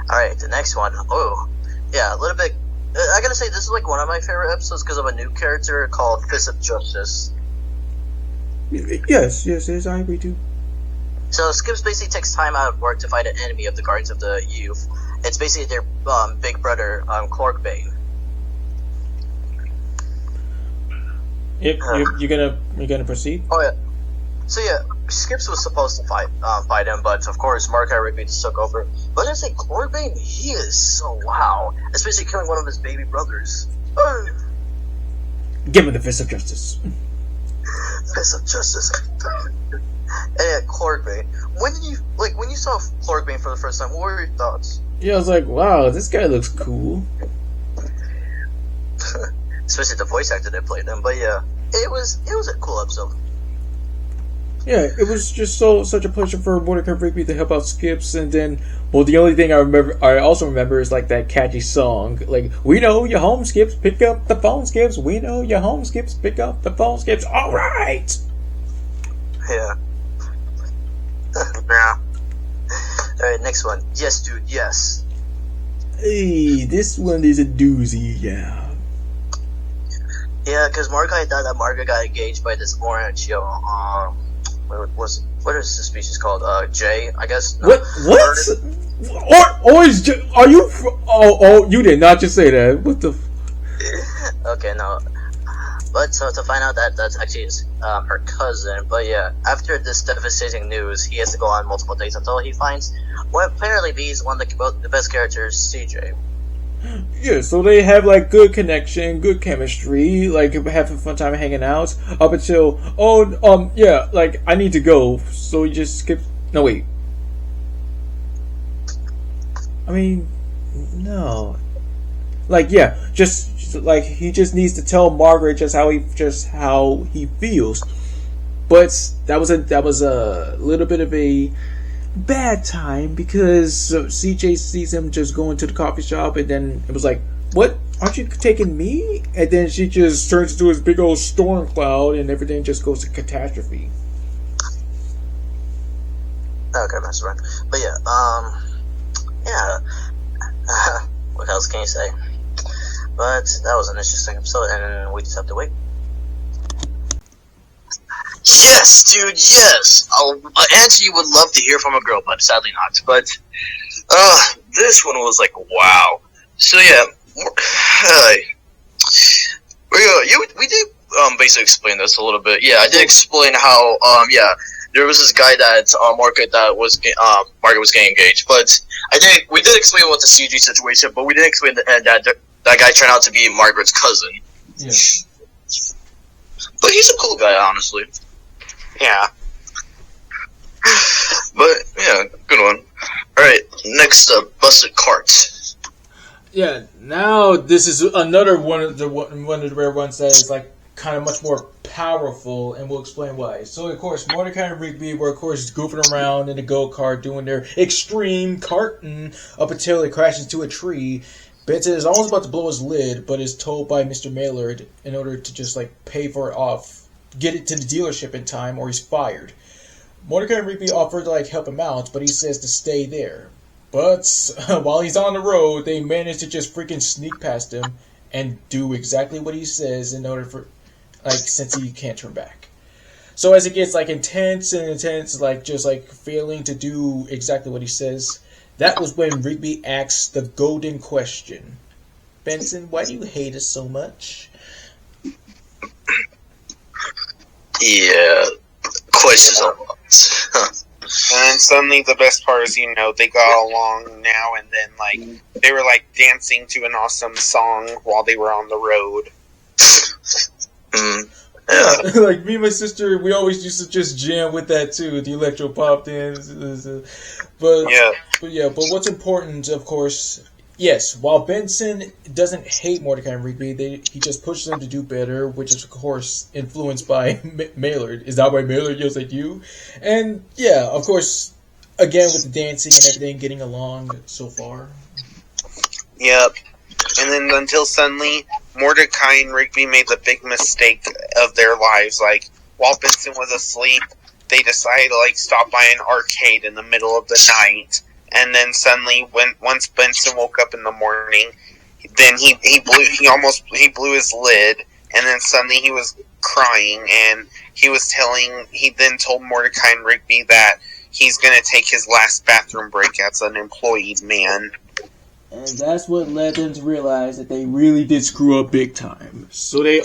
S4: Alright, the next one. Oh, yeah, a little bit. I gotta say, this is like one of my favorite episodes because of a new character called Fist of Justice.
S2: Yes, I agree too.
S4: So Skips basically takes time out of work to fight an enemy of the Guardians of the Youth. It's basically their big brother, Clark Bane.
S2: Yep, you're gonna proceed?
S4: Oh yeah. So yeah, Skips was supposed to fight him, but of course Mordecai Rigby just took over. But I say Clark Bane, he is so wow, especially killing one of his baby brothers.
S2: Give him the Fist of Justice.
S4: Fist of Justice. Yeah, Clark Bane. When you saw Clark Bane for the first time, what were your thoughts?
S2: Yeah, I was like, wow, this guy looks cool.
S4: Especially the voice actor that played him. But yeah, it was a cool episode.
S2: Yeah, it was just such a pleasure for Mordecai Rigby to help out Skips, and then, well, the only thing I also remember is like that catchy song, like, we know you're home, Skips, pick up the phone, Skips, we know you're home, Skips, pick up the phone, Skips, alright!
S4: Yeah. Yeah. Alright, next one. Yes, dude, yes.
S2: Hey, this one is a doozy, yeah.
S4: Yeah, because Mordecai thought that Margaret got engaged by this orange, what is the species called? Jay, I guess. No.
S2: What? Orange? Are you? Oh! You did not just say that. What the?
S4: Okay, no. But so to find out that that's actually her cousin. But yeah, after this devastating news, he has to go on multiple dates until he finds what apparently is one of the best characters, CJ.
S2: Yeah, so they have like good connection, good chemistry, like having a fun time hanging out. Up until yeah, like I need to go, so he just skips. No wait. I mean, no. Like yeah, just like he just needs to tell Margaret just how he feels. But that was a little bit of a bad time because CJ sees him just going to the coffee shop, and then it was like, what, aren't you taking me? And then she just turns into this big old storm cloud and everything just goes to catastrophe.
S4: Okay, MasterMind. But yeah, what else can you say? But that was an interesting episode, and we just have to wait. Yes, dude, yes. An answer you would love to hear from a girl, but sadly not. But this one was like, wow. So yeah, we did basically explain this a little bit. Yeah, I did explain how there was this guy that Margaret was getting engaged, but we did explain what the CG situation, but we didn't explain that guy turned out to be Margaret's cousin.
S2: Yeah.
S4: But he's a cool guy, honestly.
S1: Yeah.
S4: But yeah, good one. All right, next up, busted cart.
S2: Yeah, now this is another one of the rare ones that is like kind of much more powerful, and we'll explain why. So of course, Mordecai and Rigby were of course goofing around in a go-kart doing their extreme karting up until it crashes into a tree. Benson is almost about to blow his lid, but is told by Mr. Maillard in order to just like pay for it off, get it to the dealership in time, or he's fired. Mordecai and Rigby offer to like help him out, but he says to stay there. But while he's on the road, they manage to just freaking sneak past him and do exactly what he says in order for, like, since he can't turn back. So as it gets like intense, like just like failing to do exactly what he says, that was when Rigby asks the golden question: Benson, why do you hate us so much?
S4: Yeah, questions a lot.
S1: And then suddenly the best part is, they got along now, and then, they were, dancing to an awesome song while they were on the road.
S2: Yeah, like me and my sister, we always used to just jam with that too, the electro pop dance. But what's important, of course, yes, while Benson doesn't hate Mordecai and Rigby, he just pushes them to do better, which is of course influenced by Maillard. Is that why Maillard yells at you? And yeah, of course, again with the dancing and everything, getting along so far.
S1: Yep. And then until suddenly, Mordecai and Rigby made the big mistake of their lives. While Benson was asleep, they decided to stop by an arcade in the middle of the night. And then suddenly, once Benson woke up in the morning, then he blew his lid. And then suddenly he was crying, and he then told Mordecai and Rigby that he's going to take his last bathroom break as an employed man.
S2: And that's what led them to realize that they really did screw up big time. So they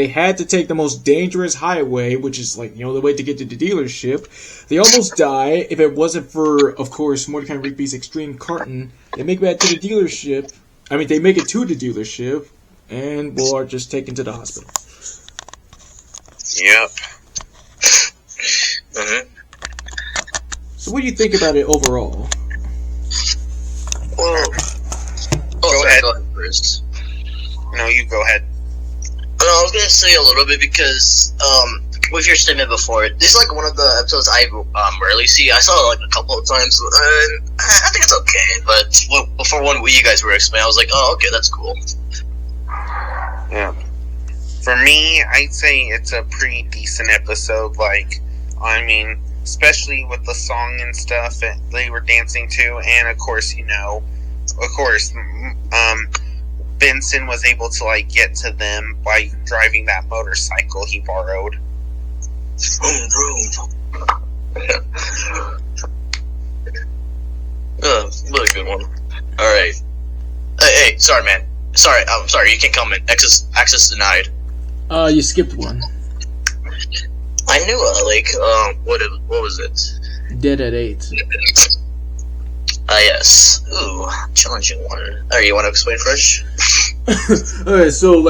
S2: had to take the most dangerous highway, which is the way to get to the dealership. They almost die. If it wasn't for, of course, Mordecai and Rigby's extreme karting, they make it to the dealership. They make it to the dealership, and are just taken to the hospital.
S1: Yep.
S2: So what do you think about it overall?
S4: Well,
S1: go ahead
S4: first.
S1: No, you go ahead.
S4: I was gonna say a little bit because, with your statement before, this is one of the episodes I rarely see. I saw it a couple of times, and I think it's okay. But before what you guys were explaining, I was like, oh, okay, that's cool.
S1: Yeah. For me, I'd say it's a pretty decent episode. Especially with the song and stuff that they were dancing to, and of course, Benson was able to get to them by driving that motorcycle he borrowed.
S4: Really good one. All right. Hey, sorry, man. Sorry, I'm sorry. You can't come in. Access denied.
S2: You skipped one.
S4: I knew what was it?
S2: Dead at 8.
S4: Yes. Ooh, challenging one. Alright, you want to explain first?
S2: Alright, so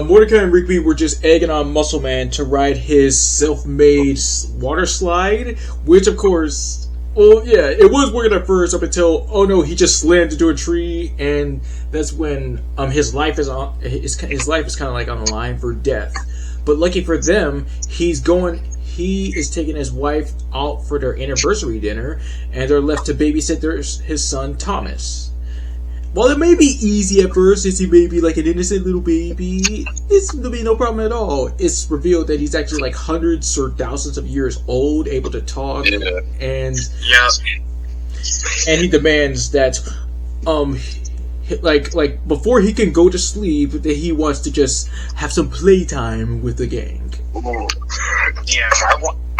S2: Mordecai and Rigby were just egging on Muscle Man to ride his self-made water slide, which of course, it was working at first up until, oh no, he just slammed into a tree, and that's when his life is kind of on the line for death. But lucky for them, he is taking his wife out for their anniversary dinner, and they're left to babysit his son, Thomas. While it may be easy at first, since he may be an innocent little baby, it's going to be no problem at all. It's revealed that he's actually hundreds or thousands of years old, able to talk, and he demands that, before he can go to sleep, that he wants to just have some playtime with the gang.
S1: Yeah.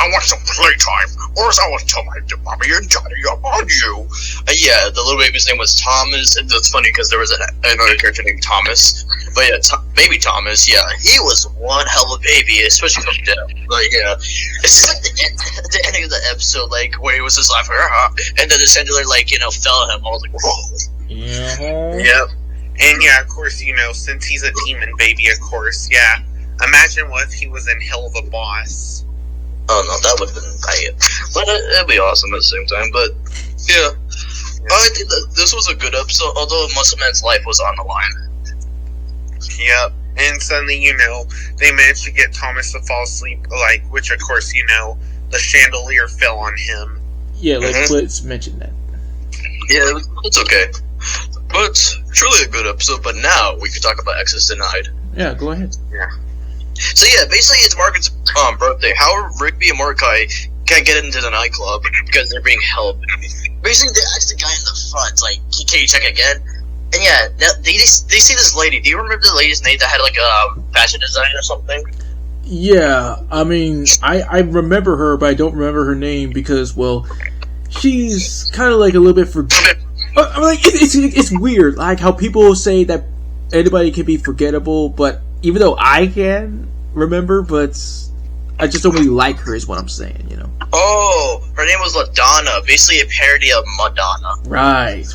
S4: I want some playtime, or else I will tell my mommy and daddy about you. Yeah, the little baby's name was Thomas, and it's funny because there was another character named Thomas. But yeah, baby Thomas, yeah, he was one hell of a baby, especially from death. Like, yeah, it's just like the ending of the episode, like, where he was just like, and then the Cinderella, like, fell at him. I was like, whoa.
S2: Yeah.
S1: Yep. And yeah, of course, since he's a demon baby, of course, yeah. Imagine what if he was in Hell of a Boss.
S4: Oh no, that would have been bad. But it'd be awesome at the same time. But yeah, I think that this was a good episode, although Muscle Man's life was on the line.
S1: Yep. And suddenly, they managed to get Thomas to fall asleep, which of course, the chandelier fell on him.
S2: Yeah, let's mention that.
S4: Yeah, it's okay. But truly a good episode. But now we can talk about Access Denied.
S2: Yeah, go ahead.
S1: Yeah.
S4: So yeah, basically it's Margaret's birthday. How Rigby and Mordecai can't get into the nightclub because they're being held. Basically, they ask the guy in the front, like, "Can you check again?" And yeah, they see this lady. Do you remember the lady's name that had like a fashion design or something?
S2: Yeah, I mean, I remember her, but I don't remember her name because, well, she's kind of like a little bit it's weird, like how people say that anybody can be forgettable, but even though I can remember, but I just don't really like her, is what I'm saying,
S4: Oh, her name was LaDonna, basically a parody of Madonna.
S2: Right.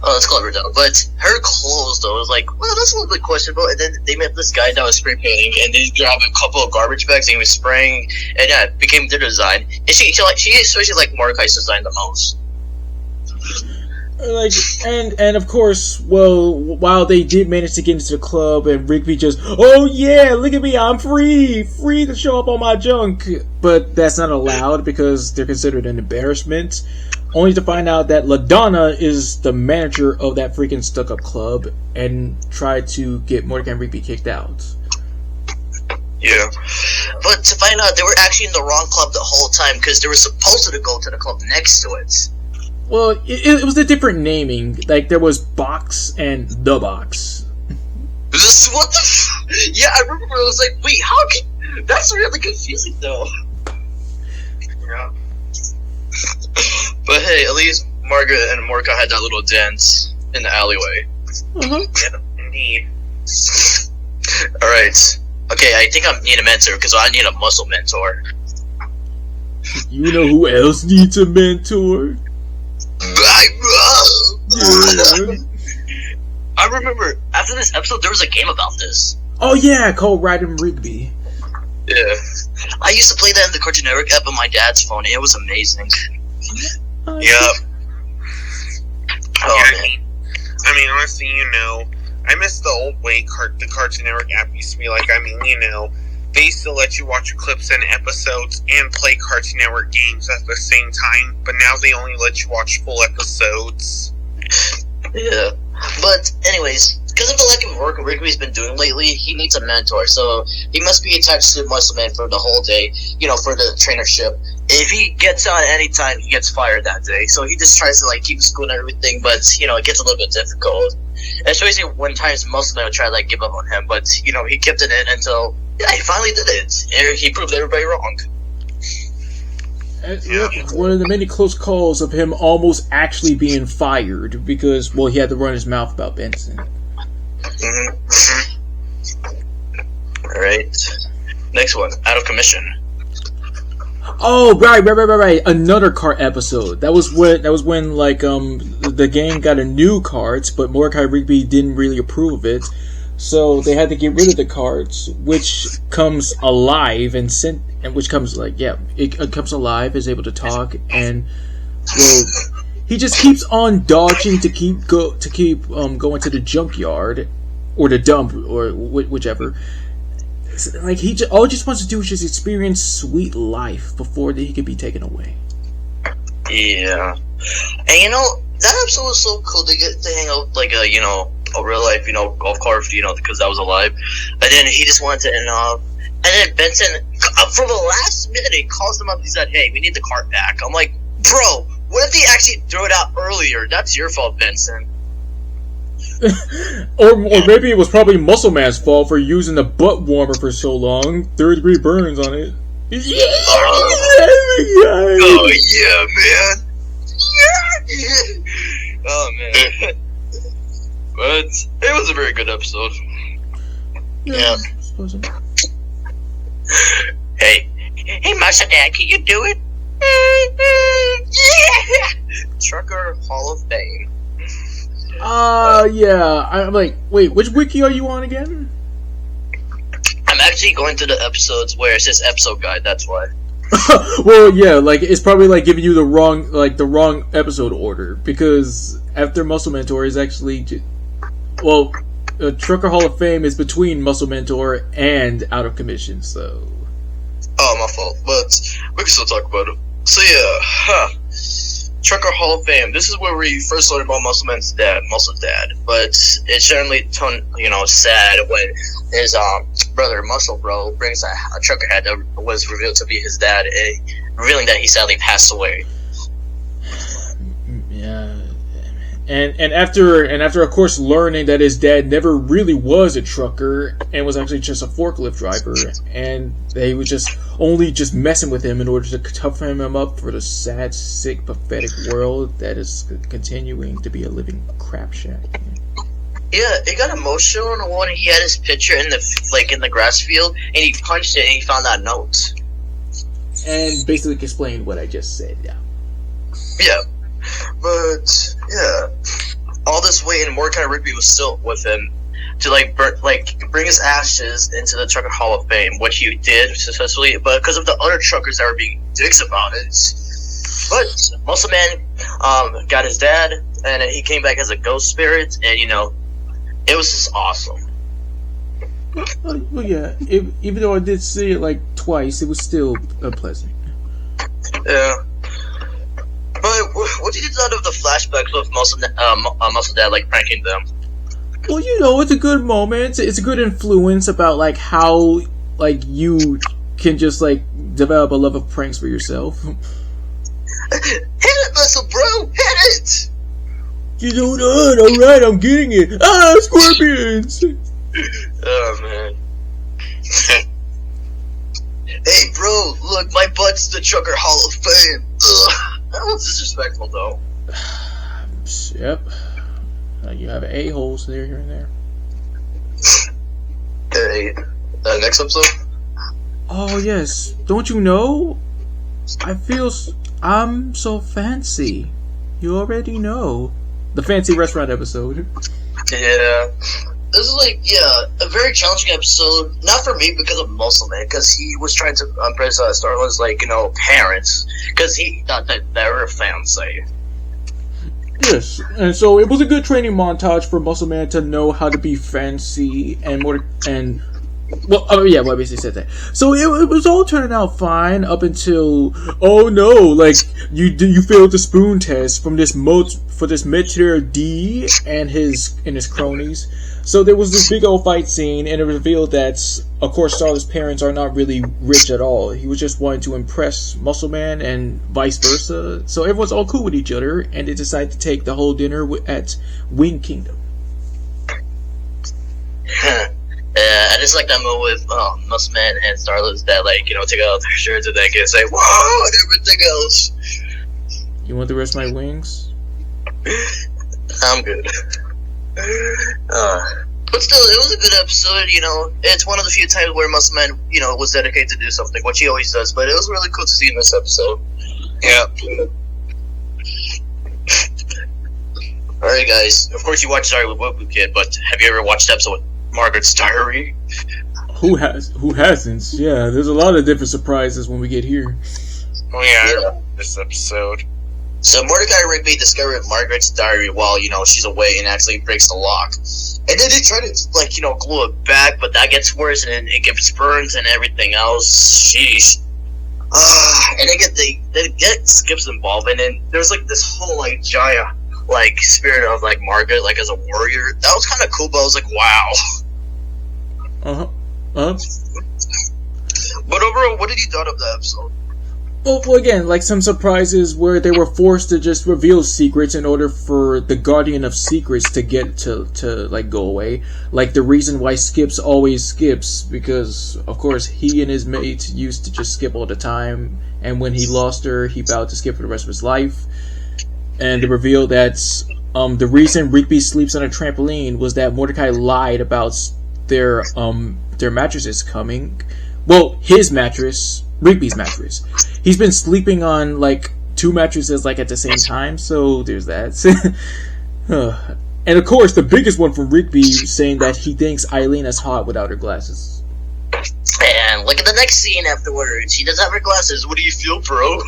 S4: Oh, that's clever though. But her clothes though was like, well, that's a little bit questionable. And then they met this guy that was spray painting, and they grabbed a couple of garbage bags, and he was spraying, and yeah, it became their design. And she especially liked Mordecai's design the most.
S2: And of course, well, while they did manage to get into the club, and Rigby just, oh yeah, look at me, I'm free to show up on my junk, but that's not allowed because they're considered an embarrassment. Only to find out that LaDonna is the manager of that freaking stuck-up club and tried to get Mordecai and Rigby kicked out.
S4: Yeah, but to find out they were actually in the wrong club the whole time because they were supposed to go to the club next to it.
S2: Well, it was a different naming. Like, there was Box and The Box.
S4: What the yeah, I remember I was like, wait, how can... That's really confusing, though.
S1: Yeah.
S4: But hey, at least Margaret and Mordecai had that little dance in the alleyway.
S1: Yeah, indeed.
S4: Alright. Okay, I think I need a mentor, because I need a muscle mentor.
S2: You know who else needs a mentor?
S4: I remember after this episode there was a game about this.
S2: Oh yeah, called Riding Rigby.
S4: Yeah, I used to play that in the Cartoon Network app on my dad's phone. It was amazing. Yep. Oh man.
S1: I mean, honestly, I miss the old way the Cartoon Network app used to be like. I mean, they used to let you watch clips and episodes and play Cartoon Network games at the same time, but now they only let you watch full episodes.
S4: Yeah. But anyways, because of the lack of work Rigby's been doing lately, he needs a mentor, so he must be attached to Muscle Man for the whole day, for the trainership. If he gets on any time, he gets fired that day, so he just tries to keep school and everything, but it gets a little bit difficult. Especially when times Muscle Man would try to give up on him, but he kept it in until he finally did it. He proved everybody wrong.
S2: Yep, one of the many close calls of him almost actually being fired because, well, he had to run his mouth about Benson.
S4: Alright. Next one, Out of Commission.
S2: Oh, right. Another cart episode. That was when the gang got a new carts, but Mordecai Rigby didn't really approve of it. So they had to get rid of the carts, which comes alive and which comes it comes alive, is able to talk, and well, he just keeps on dodging to keep going to the junkyard or the dump or whichever. All he just wants to do is just experience sweet life before he can be taken away.
S4: Yeah, and that episode was so cool to get to hang out a real life, golf cart, because that was alive. And then he just wanted to end off. And then Benson, for the last minute, he calls him up and he said, hey, we need the cart back. I'm like, bro, what if he actually threw it out earlier? That's your fault, Benson.
S2: or maybe it was probably Muscle Man's fault for using the butt warmer for so long. 3rd-degree burns on it. Yeah!
S4: Oh yeah, man. Yeah. Oh man. But it was a very good episode.
S3: Yeah. Hey, Master Dad, can you do it? Yeah. Trucker Hall of Fame.
S2: Yeah. I'm like, wait, which wiki are you on again?
S3: I'm actually going through the episodes where it says episode guide. That's why.
S2: Well, yeah, like it's probably like giving you the wrong episode order, because after Muscle Mentor is actually, Trucker Hall of Fame is between Muscle Mentor and Out of Commission, so.
S4: Oh, my fault. But we can still talk about it. So yeah, Trucker Hall of Fame. This is where we first learned about Muscle Man's dad, Muscle's dad. But it generally turned, sad when his brother Muscle Bro brings a trucker head that was revealed to be his dad, revealing that he sadly passed away.
S2: Yeah. And after of course learning that his dad never really was a trucker and was actually just a forklift driver, and they was just messing with him in order to toughen him up for the sad, sick, pathetic world that is continuing to be a living crap shack.
S3: Yeah, it got emotional when he had his picture in the grass field, and he punched it and he found that note.
S2: And basically explained what I just said. Yeah.
S4: Yeah. But yeah, all this weight, and Mordecai Rigby was still with him to bring his ashes into the Trucker Hall of Fame, which he did successfully. But because of the other truckers that were being dicks about it, but Muscle Man got his dad, and he came back as a ghost spirit, and it was just awesome.
S2: Well, yeah. Even though I did see it twice, it was still unpleasant.
S4: Yeah. But what did you think of the flashbacks with Muscle Dad pranking them?
S2: Well, it's a good moment. It's a good influence about how you can just develop a love of pranks for yourself.
S4: Hit it, Muscle Bro! Hit it!
S2: You hold on. All right, I'm getting it. Scorpions!
S4: Oh man. Hey, bro! Look, my butt's the Trucker Hall of Fame. Ugh. That was disrespectful, though.
S2: Yep. You have a-holes there, here and there.
S4: Hey, next episode?
S2: Oh, yes. Don't you know? I'm so fancy. You already know. The fancy restaurant episode.
S4: Yeah. This is a very challenging episode. Not for me because of Muscle Man, because he was trying to impress Starla's parents, because he thought that they were fancy.
S2: Yes, and so it was a good training montage for Muscle Man to know how to be fancy and more well, yeah, well, I basically said that. So it was all turning out fine up until, oh no, you failed the spoon test from this Meteor D and his cronies. So there was this big old fight scene, and it revealed that, of course, Starla's parents are not really rich at all. He was just wanting to impress Muscle Man and vice versa. So everyone's all cool with each other, and they decided to take the whole dinner at Wing Kingdom.
S3: I just like that moment with Muscle Man and Starla's that take out their shirts and then say whoa and everything else.
S2: You want the rest of my wings?
S3: I'm good. But still, it was a good episode. It's one of the few times where Muscle Man was dedicated to do something, which he always does. But it was really cool to see in this episode.
S4: Yeah.
S3: Alright, guys. Of course, you watched Diary with Woku Kid, but have you ever watched the episode with Margaret's Diary?
S2: Who hasn't? Yeah, there's a lot of different surprises when we get here.
S1: Oh yeah, this episode.
S3: So Mordecai Rigby discovered Margaret's diary while, she's away and actually breaks the lock. And then they try to, glue it back, but that gets worse and then it gets burns and everything else. Sheesh. And they get Skips involved, and then there's this whole giant spirit of Margaret as a warrior. That was kind of cool, but I was wow.
S4: But overall, what did you thought of the episode?
S2: Well, again, like some surprises where they were forced to just reveal secrets in order for the Guardian of Secrets to get to like go away. Like the reason why Skips always skips, because of course he and his mate used to just skip all the time, and when he lost her, he vowed to skip for the rest of his life. And the reveal that the reason Rigby sleeps on a trampoline was that Mordecai lied about their mattresses coming. Well, his mattress, Rigby's mattress. He's been sleeping on like 2 mattresses like at the same time, so there's that. And of course, the biggest one from Rigby saying that he thinks Eileen is hot without her glasses.
S3: And look at the next scene afterwards. She doesn't have her glasses. What do you feel, bro?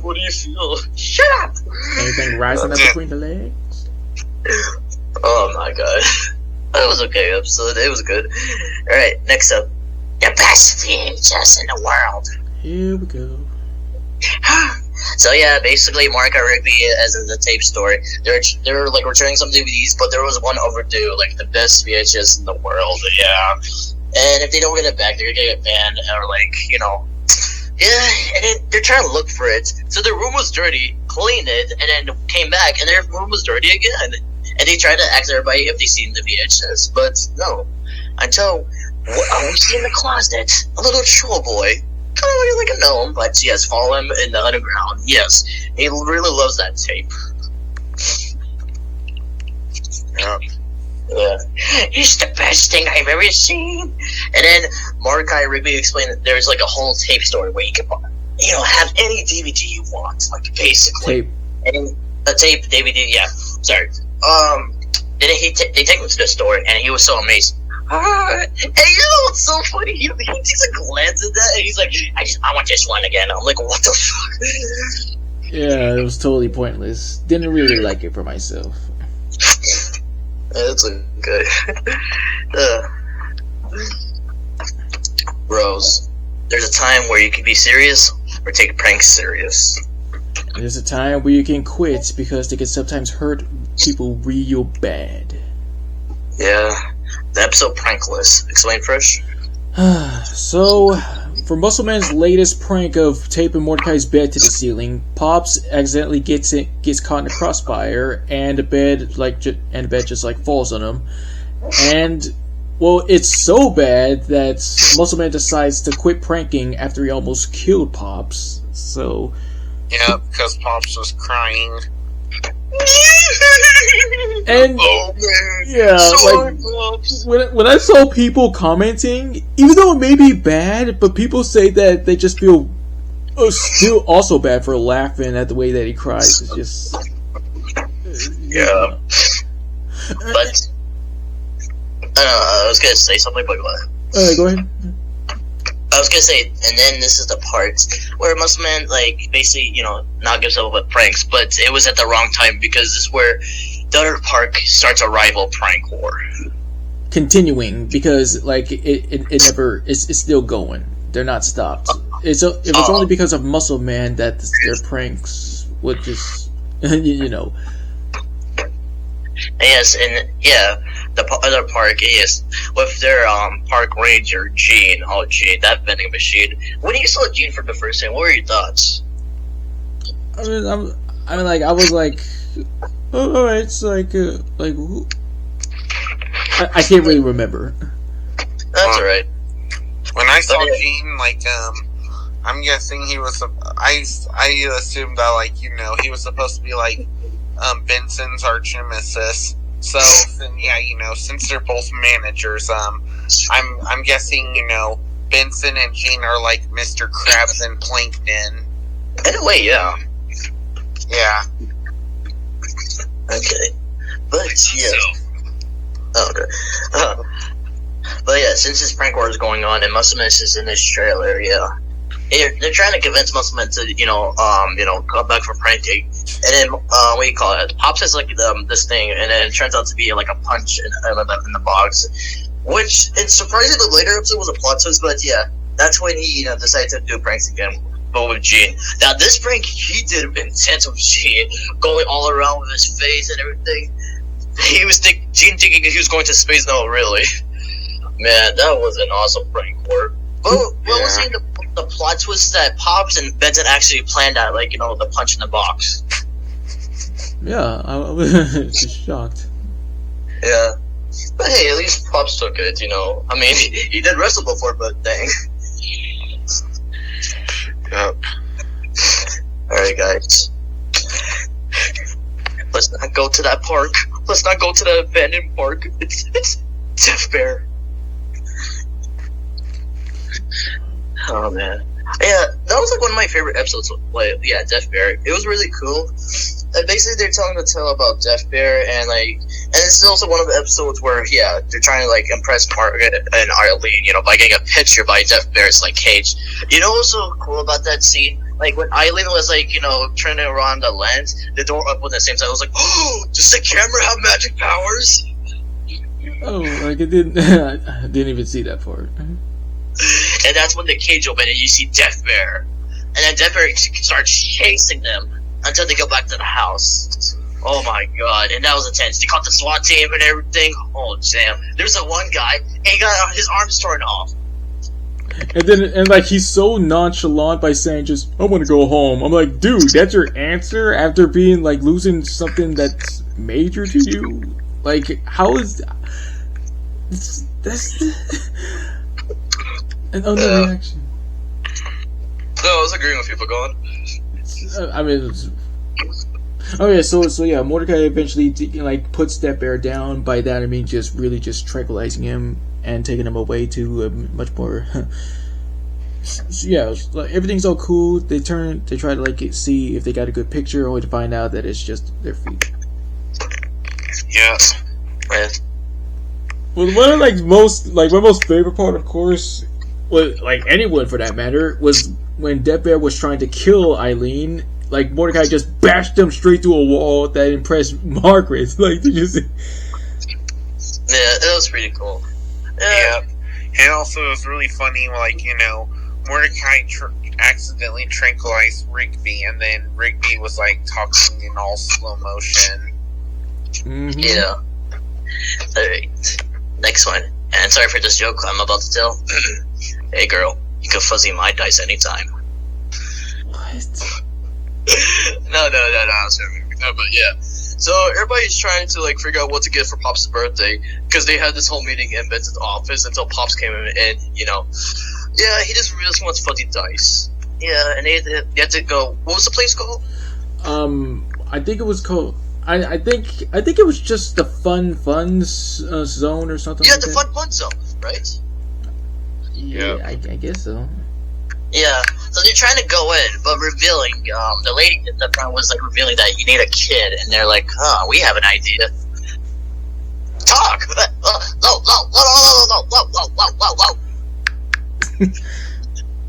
S3: What do you feel? Shut up!
S2: Anything rising up between the legs?
S3: Oh my god. That was okay episode. It was good. Alright, next up. The best VHS in the world.
S2: Here we go.
S3: So yeah, basically Mark and Rigby, as in the tape story, they're like returning some DVDs, but there was one overdue, like the best VHS in the world, yeah. And if they don't get it back, they're gonna get banned, or like, you know, yeah. And then they're trying to look for it. So their room was dirty, cleaned it, and then came back, and their room was dirty again. And they tried to ask everybody if they seen the VHS, but no. Until we see in the closet a little troll boy. Kind of looking like a gnome, but yes, follow him in the underground. Yes, he really loves that tape. Yeah, it's the best thing I've ever seen. And then Mordecai Rigby explained that there's like a whole tape story where you can, you know, have any DVD you want, like basically.
S2: Tape.
S3: And a tape DVD, yeah. Sorry. Then they take him to the store, and he was so amazed. And you know what's so funny? He takes a glance at that, and he's like, I want this one again. I'm like, what the fuck?
S2: Yeah, it was totally pointless. Didn't really like it for myself.
S3: That's okay. Rose, there's a time where you can be serious or take pranks serious.
S2: There's a time where you can quit because they can sometimes hurt people real bad.
S3: Yeah. The episode Prankless. Explain, Fresh.
S2: So, for Muscleman's latest prank of taping Mordecai's bed to the ceiling, Pops accidentally gets caught in a crossfire, and the bed just like falls on him. And well, it's so bad that Muscleman decides to quit pranking after he almost killed Pops. So,
S1: yeah, because Pops was crying.
S2: And
S3: oh man,
S2: yeah,
S3: sorry,
S2: like when I saw people commenting, even though it may be bad, but people say that they just feel still also bad for laughing at the way that he cries. It's just
S3: yeah. But I was gonna say something, but
S2: go ahead.
S3: I was gonna say, and then this is the part where Muscleman, like, basically, you know, not gives up with pranks, but it was at the wrong time because this is where the other park starts a rival prank war.
S2: Continuing, because, like, it never, it's still going. They're not stopped. It was only because of Muscleman that their pranks would just, you know.
S3: Yes, and yeah, the other park is with their park ranger Gene. Oh, Gene, that vending machine. When you saw Gene for the first time, what were your thoughts?
S2: I was like, oh, alright, it's like who? I can't really remember.
S3: That's alright.
S1: When I saw Gene, like, I'm guessing he was. I assumed that, like, you know, he was supposed to be like Benson's arch nemesis. So then, yeah, you know, since they're both managers, I'm guessing, you know, Benson and Gene are like Mr. Krabs and Plankton.
S3: In a way, yeah.
S1: Yeah.
S3: Okay, but yeah. Oh, okay. But yeah, since this prank war is going on and Muscleman is in this trailer, yeah, they're trying to convince Muscleman to, you know, come back for pranking. And then, what do you call it? Pops has like this thing, and then it turns out to be like a punch in the box, which it's surprising the later episode was a plot twist. But yeah, that's when he, you know, decided to do pranks again, but with Gene. Now this prank he did intense with Gene, going all around with his face and everything. He was Gene thinking he was going to space. No, really, man, that was an awesome prank work. But what was he in the the plot twist that Pops and Benson actually planned out, like, you know, the punch in the box.
S2: Yeah, I was just shocked.
S4: Yeah. But hey, at least Pops took it, you know. I mean, he did wrestle before, but dang.
S1: Yep.
S4: Alright, guys. Let's not go to that park. Let's not go to the abandoned park. It's Death Bear. Oh man. Yeah, that was like one of my favorite episodes. Like, yeah, Death Bear. It was really cool. Basically, they're telling the tale about Death Bear, and this is also one of the episodes where, yeah, they're trying to like impress Margaret and Eileen, you know, by getting a picture by Death Bear's like cage. You know what's so cool about that scene? Like when Eileen was like, you know, turning around the lens, the door opened at the same time. I was like, oh, does the camera have magic powers?
S2: Oh, like it didn't. I didn't even see that part.
S3: And that's when the cage opened and you see Death Bear. And then Death Bear starts chasing them until they go back to the house. Oh my god, and that was intense. They caught the SWAT team and everything. Oh damn. There's a one guy, and he got his arms torn off.
S2: And like he's so nonchalant by saying just I want to go home. I'm like, dude, that's your answer after being like losing something that's major to you? Like, how is that's an underreaction?
S4: No, I was agreeing with you, but go on.
S2: I mean, okay, so yeah, Mordecai eventually like puts that bear down. By that I mean just really just tranquilizing him and taking him away to a much more. Yeah, like, everything's all cool. They try to like see if they got a good picture, only to find out that it's just their feet.
S1: Yeah.
S2: Well, one of my most favorite part, of course, was like anyone for that matter, was when Death Bear was trying to kill Eileen. Like Mordecai just bashed him straight through a wall that impressed Margaret. Like, did you see?
S3: Yeah, it was pretty cool.
S1: Yeah. And also, it was really funny, like, you know, Mordecai accidentally tranquilized Rigby, and then Rigby was, like, talking in all slow motion.
S2: Mm-hmm.
S3: Yeah. Alright. Next one. And sorry for this joke I'm about to tell. Hey girl, you can fuzzy my dice anytime.
S2: What?
S4: No, sorry. No, but yeah. So everybody's trying to like figure out what to get for Pop's birthday because they had this whole meeting in Benson's office until Pops came in, and you know, yeah, he just really wants fuzzy dice. Yeah, and they had to go. What was the place called?
S2: I think it was called. I think it was just the fun zone or something.
S3: Yeah,
S2: like
S3: the
S2: that.
S3: fun zone, right?
S2: Yeah, I guess so.
S3: Yeah, so they're trying to go in, but revealing, the lady at the front was like revealing that you need a kid, and they're like, huh, we have an idea. Talk!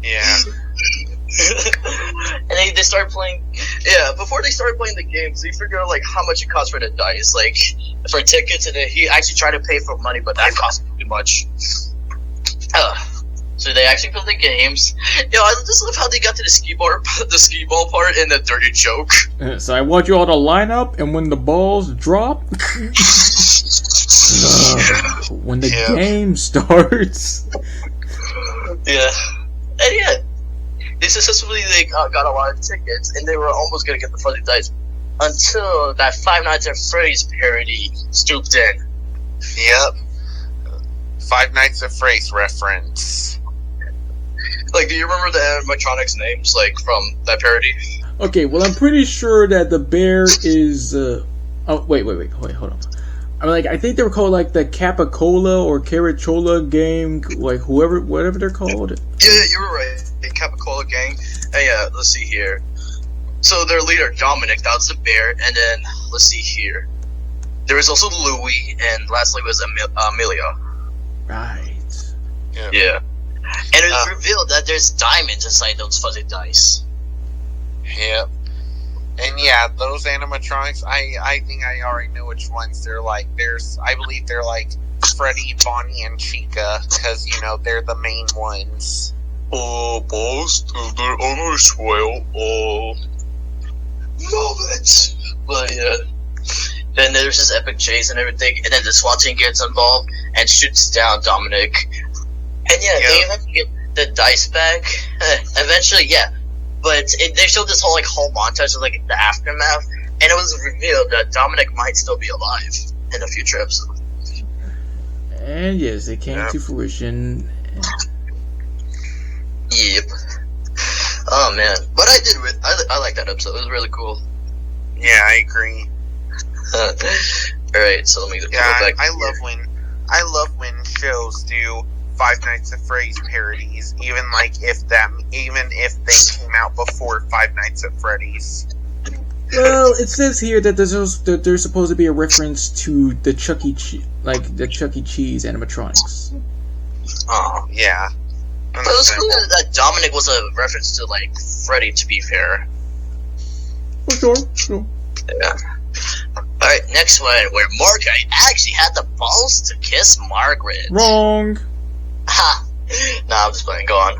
S1: Yeah.
S3: And they start playing.
S4: Yeah, before they started playing the games, they figured out like how much it costs for the dice, like for tickets, and then he actually tried to pay for money, but that cost too much.
S3: So they actually play the games.
S4: Yo, I just love how they got to the skee ball part in the dirty joke.
S2: So I want you all to line up, and when the balls drop, when the game starts.
S4: Yeah, and yeah, they successfully got a lot of tickets, and they were almost gonna get the fuzzy dice until that Five Nights at Freddy's parody stooped in.
S1: Yep. Five Nights at Freddy's reference.
S4: Like, do you remember the animatronics names, like, from that parody?
S2: Okay, well, I'm pretty sure that the bear is. Oh, wait, hold on. I think they were called like the Capicola or Carachola gang, like whatever they're called.
S4: Yeah, you were right. The Capicola gang. And yeah, let's see here. So their leader Dominic, that was the bear, and then let's see here. There was also Louie, and lastly was Amelia.
S2: Right.
S4: Yeah.
S3: And it was revealed that there's diamonds inside those fuzzy dice.
S1: Yep. And yeah, those animatronics, I think I already know which ones they're like. I believe they're like Freddy, Bonnie, and Chica, because, you know, they're the main ones.
S4: Boss, they're on a swell, love it! But yeah. Then there's this epic chase and everything, and then the SWAT team gets involved and shoots down Dominic. And yeah,
S3: the dice bag. Eventually, yeah. But they showed this whole montage of like the aftermath, and it was revealed that Dominic might still be alive in a future episode.
S2: And yes, it came to fruition.
S3: Yep. Oh man, but I like that episode. It was really cool.
S1: Yeah, I agree.
S3: All right, so let me go back.
S1: I love when shows do Five Nights at Freddy's parodies, even if they came out before Five Nights at Freddy's.
S2: Well, it says here that there's supposed to be a reference to the Chuck E. Cheese animatronics.
S3: Oh
S1: yeah.
S3: But it was cool that Dominic was a reference to Freddy. To be fair.
S2: For sure.
S3: Yeah. Alright, next one, where Mordecai actually had the balls to kiss Margaret.
S2: Wrong.
S3: Ha! Nah, I'm just playing. Go on.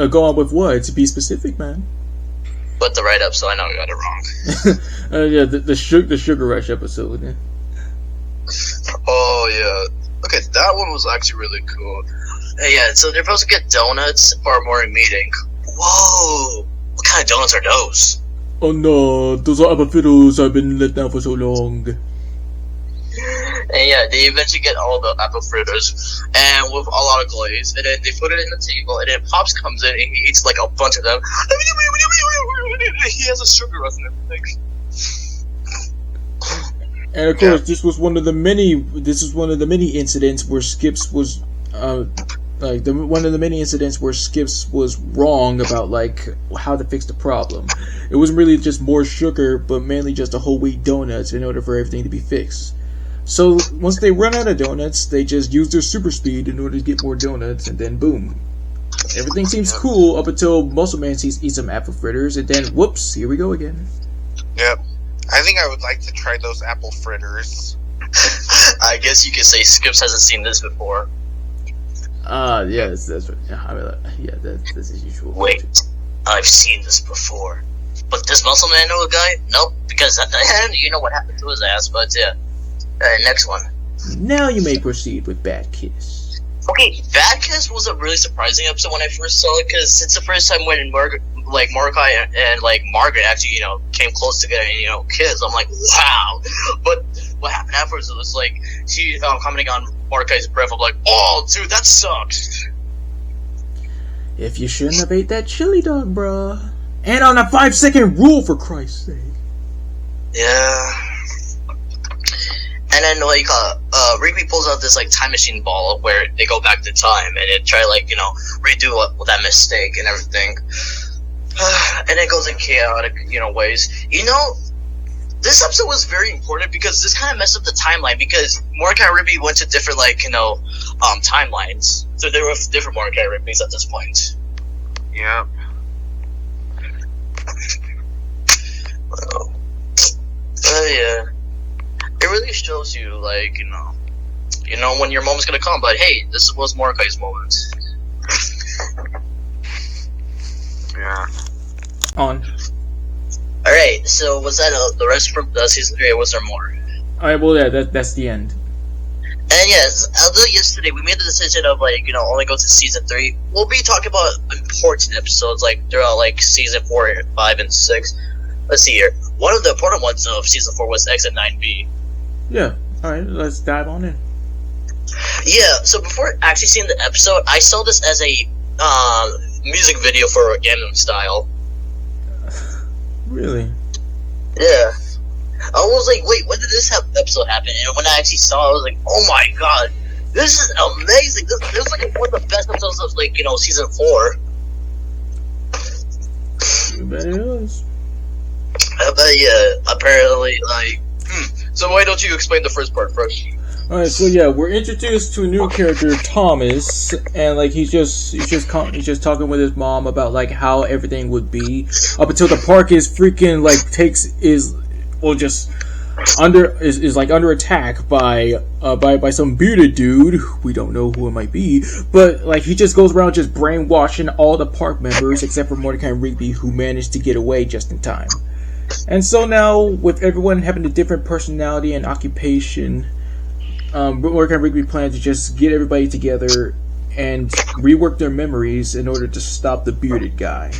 S2: Go on with what? To be specific, man.
S3: Put the right up, so I know I got it wrong.
S2: Yeah, the Sugar Rush episode. Yeah.
S4: Oh, yeah. Okay, that one was actually really cool.
S3: Hey, yeah, so they're supposed to get donuts for a morning meeting. Whoa! What kind of donuts are those?
S2: Oh no, those are apple fiddles. I've been let down for so long.
S3: And yeah, they eventually get all the apple fritters, and with a lot of glaze, and then they put it in the table, and then Pops comes in and he eats a bunch of them. He has a sugar rush and everything.
S2: And of course, this was one of the many incidents where Skips was Skips was wrong about how to fix the problem. It wasn't really just more sugar, but mainly just a whole wheat donuts in order for everything to be fixed. So once they run out of donuts, they just use their super speed in order to get more donuts, and then boom, everything seems cool up until Muscle Man eats some apple fritters, and then whoops, here we go again.
S1: Yep. I think I would like to try those apple fritters.
S3: I guess you could say Skips hasn't seen this before.
S2: Yeah, that's what. That's his usual.
S3: Wait, I've seen this before. But does Muscle Man know a guy? Nope, because at the end, you know what happened to his ass. But yeah, next one.
S2: Now you may proceed with Bad Kiss.
S3: Okay, Bad Kiss was a really surprising episode when I first saw it, because it's the first time when Mordecai and Margaret actually, came close together and, kiss. I'm like, wow. But what happened afterwards was she commenting on Mordecai's breath. I'm like, oh, dude, that sucks.
S2: If you shouldn't have ate that chili dog, bruh. And on a 5-second rule, for Christ's sake.
S3: Yeah. And then Rigby pulls out this time machine ball where they go back to time and they try redo that mistake and everything. And it goes in chaotic, ways. This episode was very important because this kind of messed up the timeline, because Mordecai and Rigby went to different timelines. So there were different Mordecai and Rigbys at this point.
S1: Yep.
S3: Yeah. It really shows you, when your moment's gonna come, but hey, this was Mordecai's moment.
S1: Yeah.
S2: On.
S3: Alright, so was that the rest from season 3, or was there more?
S2: Alright, well, yeah, that's the end.
S3: And yes, although yesterday we made the decision of, only go to season 3, we'll be talking about important episodes, throughout, season 4, 5, and 6. Let's see here. One of the important ones of season 4 was Exit 9B.
S2: Yeah, alright, let's dive on in.
S3: Yeah, so before actually seeing the episode, I saw this as a music video for Gangnam Style.
S2: Really?
S3: Yeah. I was like, wait, when did this episode happen? And when I actually saw it, I was like, oh my god, this is amazing. This is one of the best episodes of season 4.
S2: You bet it is.
S3: But yeah, apparently, So why don't you explain the first part first?
S2: Alright, so yeah, we're introduced to a new character, Thomas, and he's just talking with his mom about how everything would be up until the park is freaking under attack by some bearded dude. We don't know who it might be, but he just goes around just brainwashing all the park members except for Mordecai and Rigby, who managed to get away just in time. And so now, with everyone having a different personality and occupation, Mordecai and Rigby plan to just get everybody together and rework their memories in order to stop the bearded guy.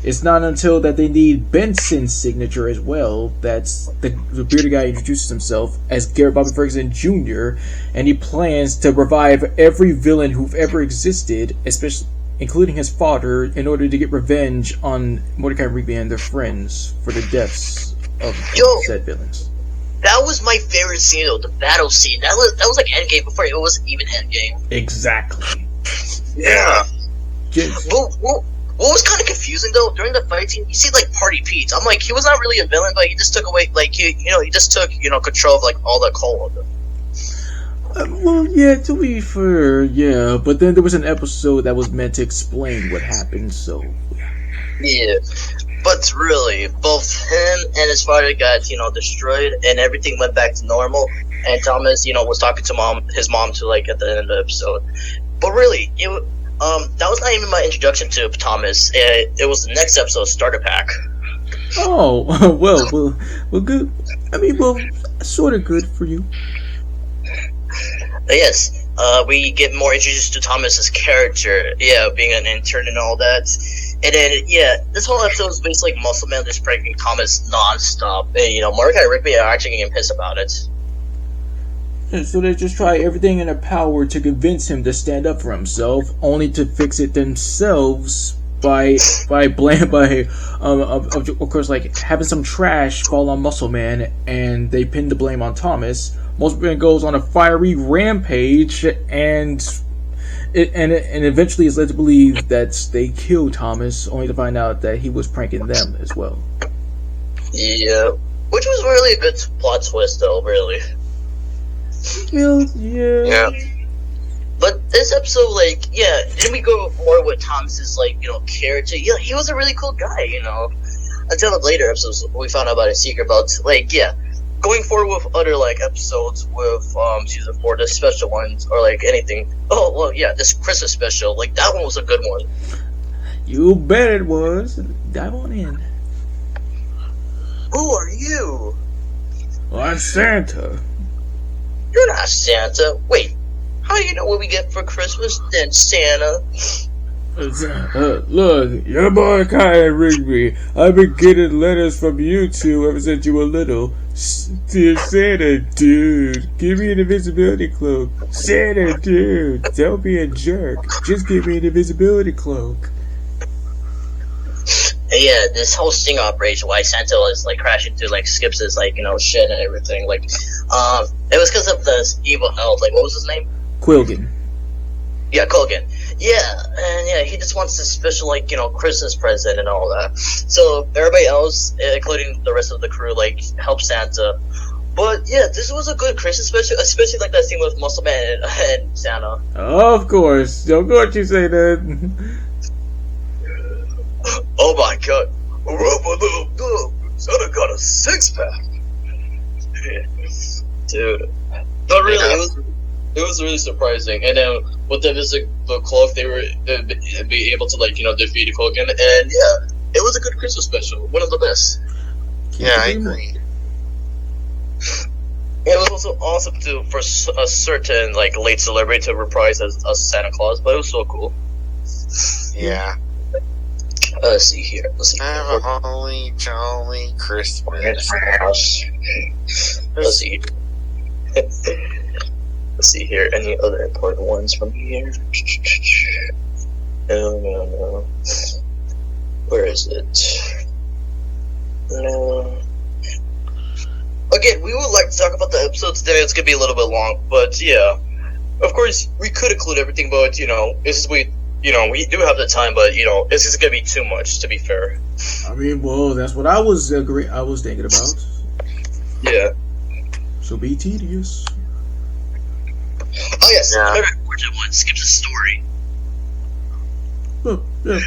S2: It's not until that they need Benson's signature as well that the bearded guy introduces himself as Garrett Bobby Ferguson Jr. and he plans to revive every villain who've ever existed, especially including his father, in order to get revenge on Mordecai and Rigby and their friends for the deaths of said villains.
S3: That was my favorite scene, though, the battle scene. That was like Endgame before it wasn't even Endgame.
S2: Exactly.
S1: Yeah.
S3: What was kind of confusing though, during the fight scene, you see like Party Pete. I'm like, he was not really a villain, but he just took away, like, he just took, control of like all the coal of them.
S2: Well, yeah, to be fair, yeah, but then there was an episode that was meant to explain what happened, so.
S3: Yeah, but really, both him and his father got, destroyed, and everything went back to normal, and Thomas, was talking to his mom to, like, at the end of the episode. But really, that was not even my introduction to Thomas. It was the next episode, Starter Pack.
S2: Oh, well, good. I mean, well, sort of good for you.
S3: Yes, we get more introduced to Thomas's character, being an intern and all that. And then, this whole episode is basically like Muscle Man just pranking Thomas non-stop. And, Mordecai and Rigby are actually getting pissed about it.
S2: So they just try everything in their power to convince him to stand up for himself, only to fix it themselves by of course, like having some trash fall on Muscle Man, and they pin the blame on Thomas. Muscle Man goes on a fiery rampage, and eventually is led to believe that they killed Thomas, only to find out that he was pranking them as well.
S3: Yeah, which was really a good plot twist, though. Really.
S2: Well, yeah.
S3: But this episode, then we go more with Thomas's, character. Yeah, he was a really cool guy, Until the later episodes, we found out about his secret about, going forward with other, episodes with, season 4, the special ones, or, anything. Oh, well, yeah, this Christmas special, that one was a good one.
S2: You bet it was. Dive on in.
S3: Who are you?
S2: Well, I'm Santa.
S3: You're not Santa. Wait, how do you know what we get for Christmas then, Santa?
S2: Look, your boy Kai and Rigby. I've been getting letters from you two ever since you were little. Dear Santa, dude, give me an invisibility cloak. Santa, dude, don't be a jerk. Just give me an invisibility cloak.
S3: Yeah, this whole sting operation, why Santa was crashing through Skips' shit and everything. It was because of this evil elf. What was his name?
S2: Quilgan.
S3: Yeah, Quilgan. Yeah, and he just wants this special Christmas present and all that. So everybody else, including the rest of the crew, help Santa. But yeah, this was a good Christmas special, especially that scene with Muscle Man and Santa.
S2: Of course, don't go what you say that.
S3: Oh my god. Santa got a 6-pack. Dude. But really, it was really surprising. And then with the cloak, they were be able to defeat the cloak. And it was a good Christmas special. One of the best.
S1: Yeah, I agree.
S3: It was also awesome for a certain late celebrity to reprise as Santa Claus, but it was so cool.
S1: Yeah.
S3: Let's see here.
S1: Have a holly jolly Christmas.
S3: Let's see. Let's see here. Any other important ones from here? No. Where is it? No. Again, we would like to talk about the episodes today. It's gonna be a little bit long, but yeah. Of course, we could include everything, but we do have the time, but this is gonna be too much. To be fair.
S2: I mean, well, that's what I was thinking about.
S3: Yeah.
S2: So be tedious.
S3: Oh yes, another important one. Skips a story.
S2: Oh, yeah.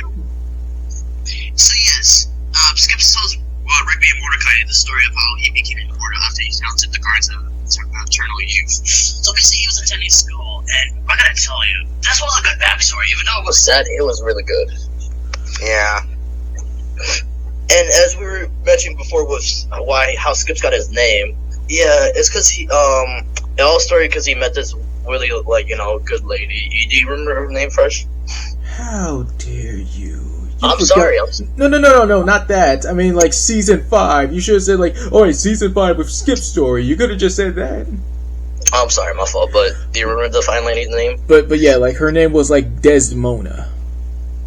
S3: So yes, Skips tells Rigby and Mordecai the story of how he became immortal after he founded the Guards of Eternal Youth. So basically, he was attending school, and I gotta tell you, this was a good backstory. Even though it was sad, it was really good.
S1: Yeah.
S3: And as we were mentioning before with how Skips got his name,
S4: Yeah, it's because he it all started because he met this really like good lady. Do you remember her name, Fresh?
S2: How dare you?
S4: I'm sorry.
S2: No, not that. I mean, like season 5. You should have said like, oh, it's season 5 with Skip's story. You could have just said that.
S4: I'm sorry, my fault. But do you remember the fine lady's name?
S2: But yeah, like her name was like Desmona.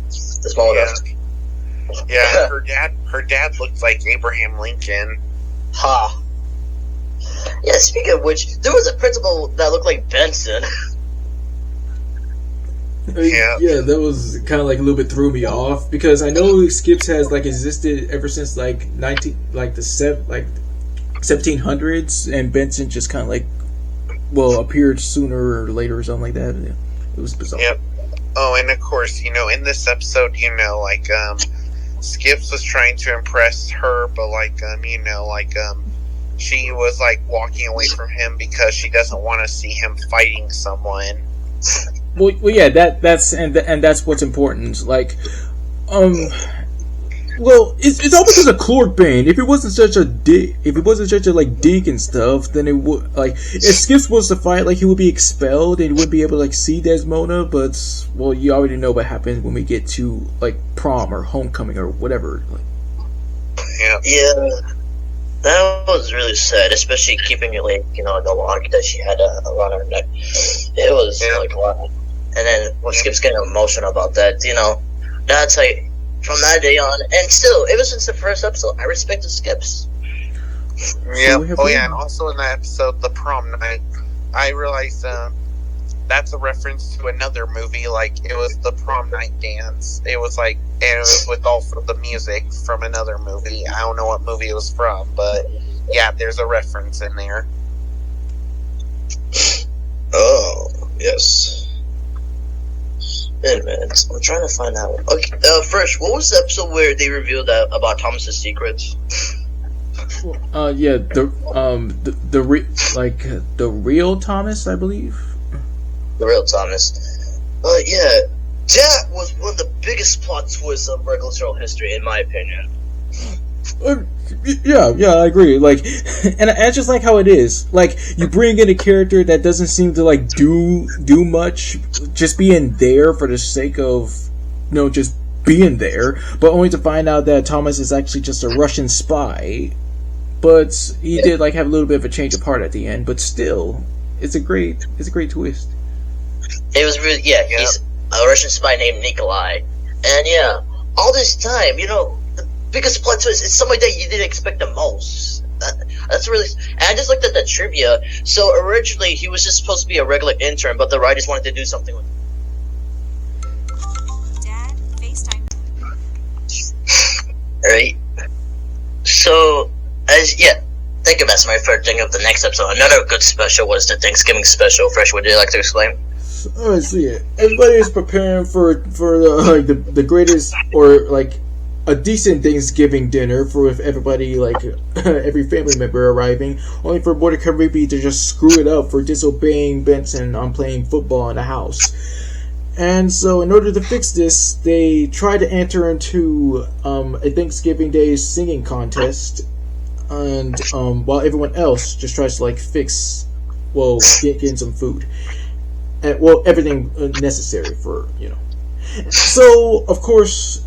S4: Desmona.
S1: Yeah, her dad looked like Abraham Lincoln.
S4: Ha. Yeah, speaking of which, there was a principal that looked like Benson.
S2: Yeah, that was kind of like a little bit threw me off because I know Skips has like existed ever since like 1700s, and Benson just kind of like appeared sooner or later or something like that. It was bizarre.
S1: Yep. Oh, and of course, in this episode, Skips was trying to impress her, but she was like walking away from him because she doesn't want to see him fighting someone.
S2: Well, yeah, that's what's important. Like, well, it's all because of Clork Bane. If it wasn't such a dick, dink and stuff, then it would if Skips was to fight, like he would be expelled and he wouldn't be able to like see Desmona. But well, you already know what happens when we get to like prom or homecoming or whatever.
S4: Yeah. That was really sad, especially keeping it like the lock that she had around her neck. It was like wow. And then when Skip's getting emotional about that, that's like from that day on, and still, ever since the first episode, I respected Skips.
S1: Yeah. Oh yeah, and also in that episode, the prom night, I realized that's a reference to another movie. Like it was the prom night dance. It was like, and it was with all the music from another movie. I don't know what movie it was from, but yeah, there's a reference in there.
S4: Oh yes. Wait a minute, I'm trying to find out. Okay, Fresh, what was the episode where they revealed that about Thomas's secrets?
S2: Yeah, the real Thomas, I believe.
S4: The real Thomas. Yeah, that was one of the biggest plot twists of regular show history, in my opinion.
S2: Yeah, I agree. Like, and I just like how it is. Like, you bring in a character that doesn't seem to like do much, just being there for the sake of, just being there, but only to find out that Thomas is actually just a Russian spy. But he did like have a little bit of a change of heart at the end. But still, it's a great twist.
S4: It was really he's a Russian spy named Nikolai, and all this time, the biggest plot twist is somebody that you didn't expect the most. That's really. And I just looked at the trivia. So originally he was just supposed to be a regular intern, but the writers wanted to do something with him.
S5: Dad, FaceTime.
S4: Right. So thank you, MasterMind, for thinking of the next episode. Another good special was the Thanksgiving special. Fresh, would you like to explain?
S2: Alright, so yeah, everybody is preparing for the greatest or like a decent Thanksgiving dinner with everybody, like every family member arriving, only for Mordecai Rigby to just screw it up for disobeying Benson on playing football in the house. And so in order to fix this, they try to enter into a Thanksgiving Day singing contest, and while everyone else just tries to like get in some food. Everything necessary for, So, of course,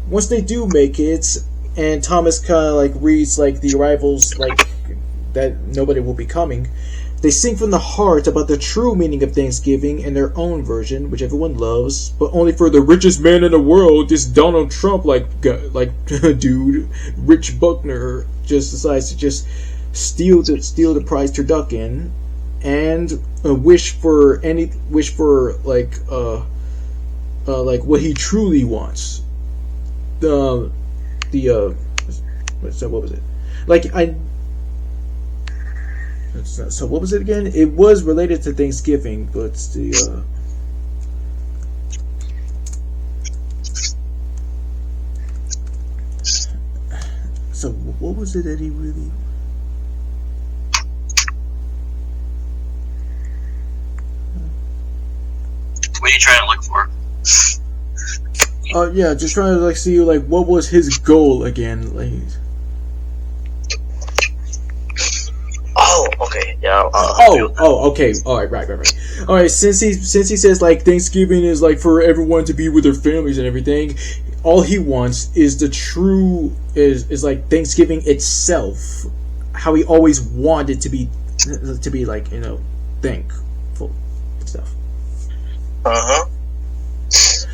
S2: once they do make it, and Thomas kind of, like, reads, like, the arrivals, like, that nobody will be coming, they sing from the heart about the true meaning of Thanksgiving in their own version, which everyone loves, but only for the richest man in the world, this Donald Trump, dude, Rich Buckner, just decides to just steal the prize turducken, and wish for like what he truly wants. What was it? So what was it again? It was related to Thanksgiving, but so what was it that he really?
S4: What are you trying to look for?
S2: Yeah, just trying to see what was his goal again?
S4: Yeah.
S2: Okay. All right, right. All right. Since he says like Thanksgiving is like for everyone to be with their families and everything, all he wants is the true is like Thanksgiving itself, how he always wanted to be like, you know, thankful and stuff.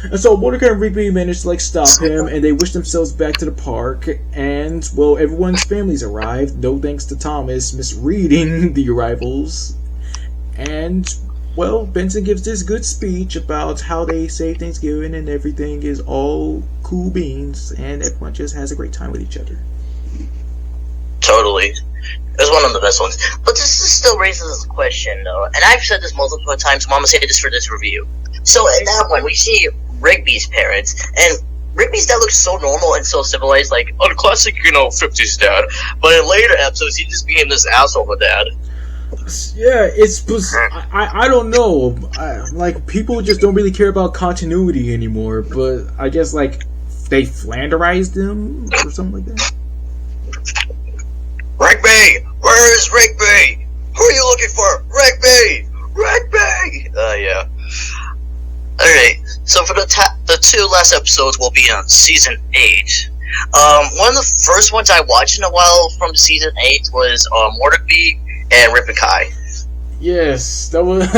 S2: And so Mordecai and Rigby managed to like stop him, and they wish themselves back to the park. And well, everyone's families arrived. No thanks to Thomas misreading the arrivals. And well, Benson gives this good speech about how they say Thanksgiving and everything is all cool beans, and everyone just has a great time with each other.
S3: Totally. It was one of the best ones. But this still raises a question, though. And I've said this multiple times. Mama said this for this review. So in that one, we see Rigby's parents, and Rigby's dad looks so normal and so civilized, like a classic, 50s dad. But in later episodes, he just became this asshole of a dad.
S2: Yeah, I don't know. Like, people just don't really care about continuity anymore. But I guess like they Flanderized him or something like that.
S3: Rigby! Where is Rigby? Who are you looking for? Rigby! Yeah. Alright, so for the two last episodes will be on Season 8. One of the first ones I watched in a while from Season 8 was Mordecai and Rippikai.
S2: Yes, that was...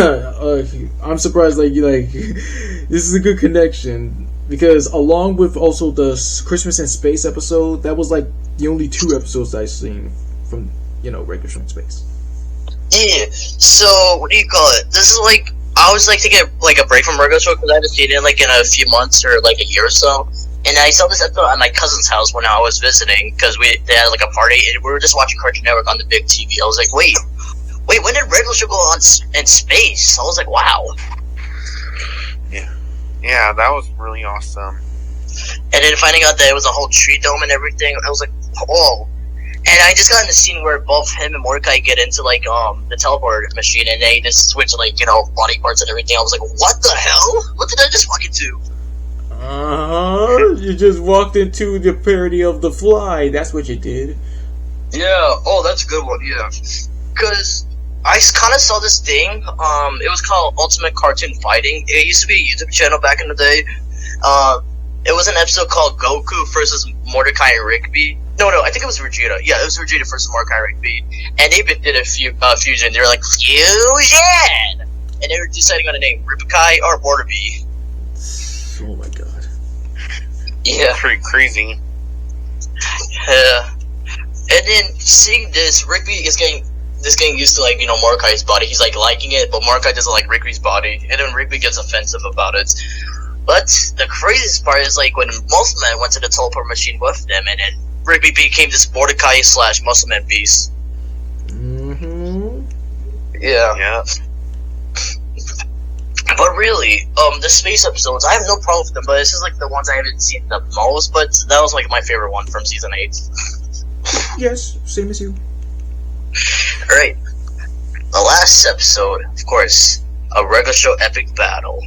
S2: I'm surprised, like, this is a good connection. Because along with also the Christmas in Space episode, that was like the only 2 episodes I've seen from, regular show in space.
S3: Yeah, so, what do you call it? This is like, I always like to get like a break from regular show because I haven't seen it like in a few months or like a year or so. And I saw this episode at my cousin's house when I was visiting because they had like a party and we were just watching Cartoon Network on the big TV. I was like, wait, when did regular show go on in space? I was like, wow.
S1: Yeah, that was really awesome.
S3: And then finding out that it was a whole tree dome and everything, I was like, whoa. And I just got in the scene where both him and Mordecai get into like the teleport machine, and they just switch like body parts and everything. I was like, what the hell? What did I just walk into?
S2: You just walked into the parody of The Fly. That's what you did.
S3: Yeah. Oh, that's a good one. Yeah. Because I kind of saw this thing. It was called Ultimate Cartoon Fighting. It used to be a YouTube channel back in the day. It was an episode called Goku versus Mordecai and Rigby. No, I think it was Vegeta. Yeah, it was Vegeta versus Mordecai and Rigby. And they did a fusion. They were like, fusion! And they were deciding on a name, Rippikai or Mordecai.
S2: Oh my god.
S3: Yeah.
S1: Pretty crazy.
S3: And then seeing this, Rigby is getting used to Mordecai's body. He's like liking it, but Mordecai doesn't like Rigby's body. And then Rigby gets offensive about it. But the craziest part is like when Muscle Man went to the teleport machine with them, and then Rigby became this Mordecai / Muscle Man beast.
S2: Mm-hmm.
S3: Yeah. But really, the space episodes, I have no problem with them, but this is like the ones I haven't seen the most, but that was like my favorite one from Season 8.
S2: Yes, same as you.
S3: Alright. The last episode, of course, a regular show epic battle.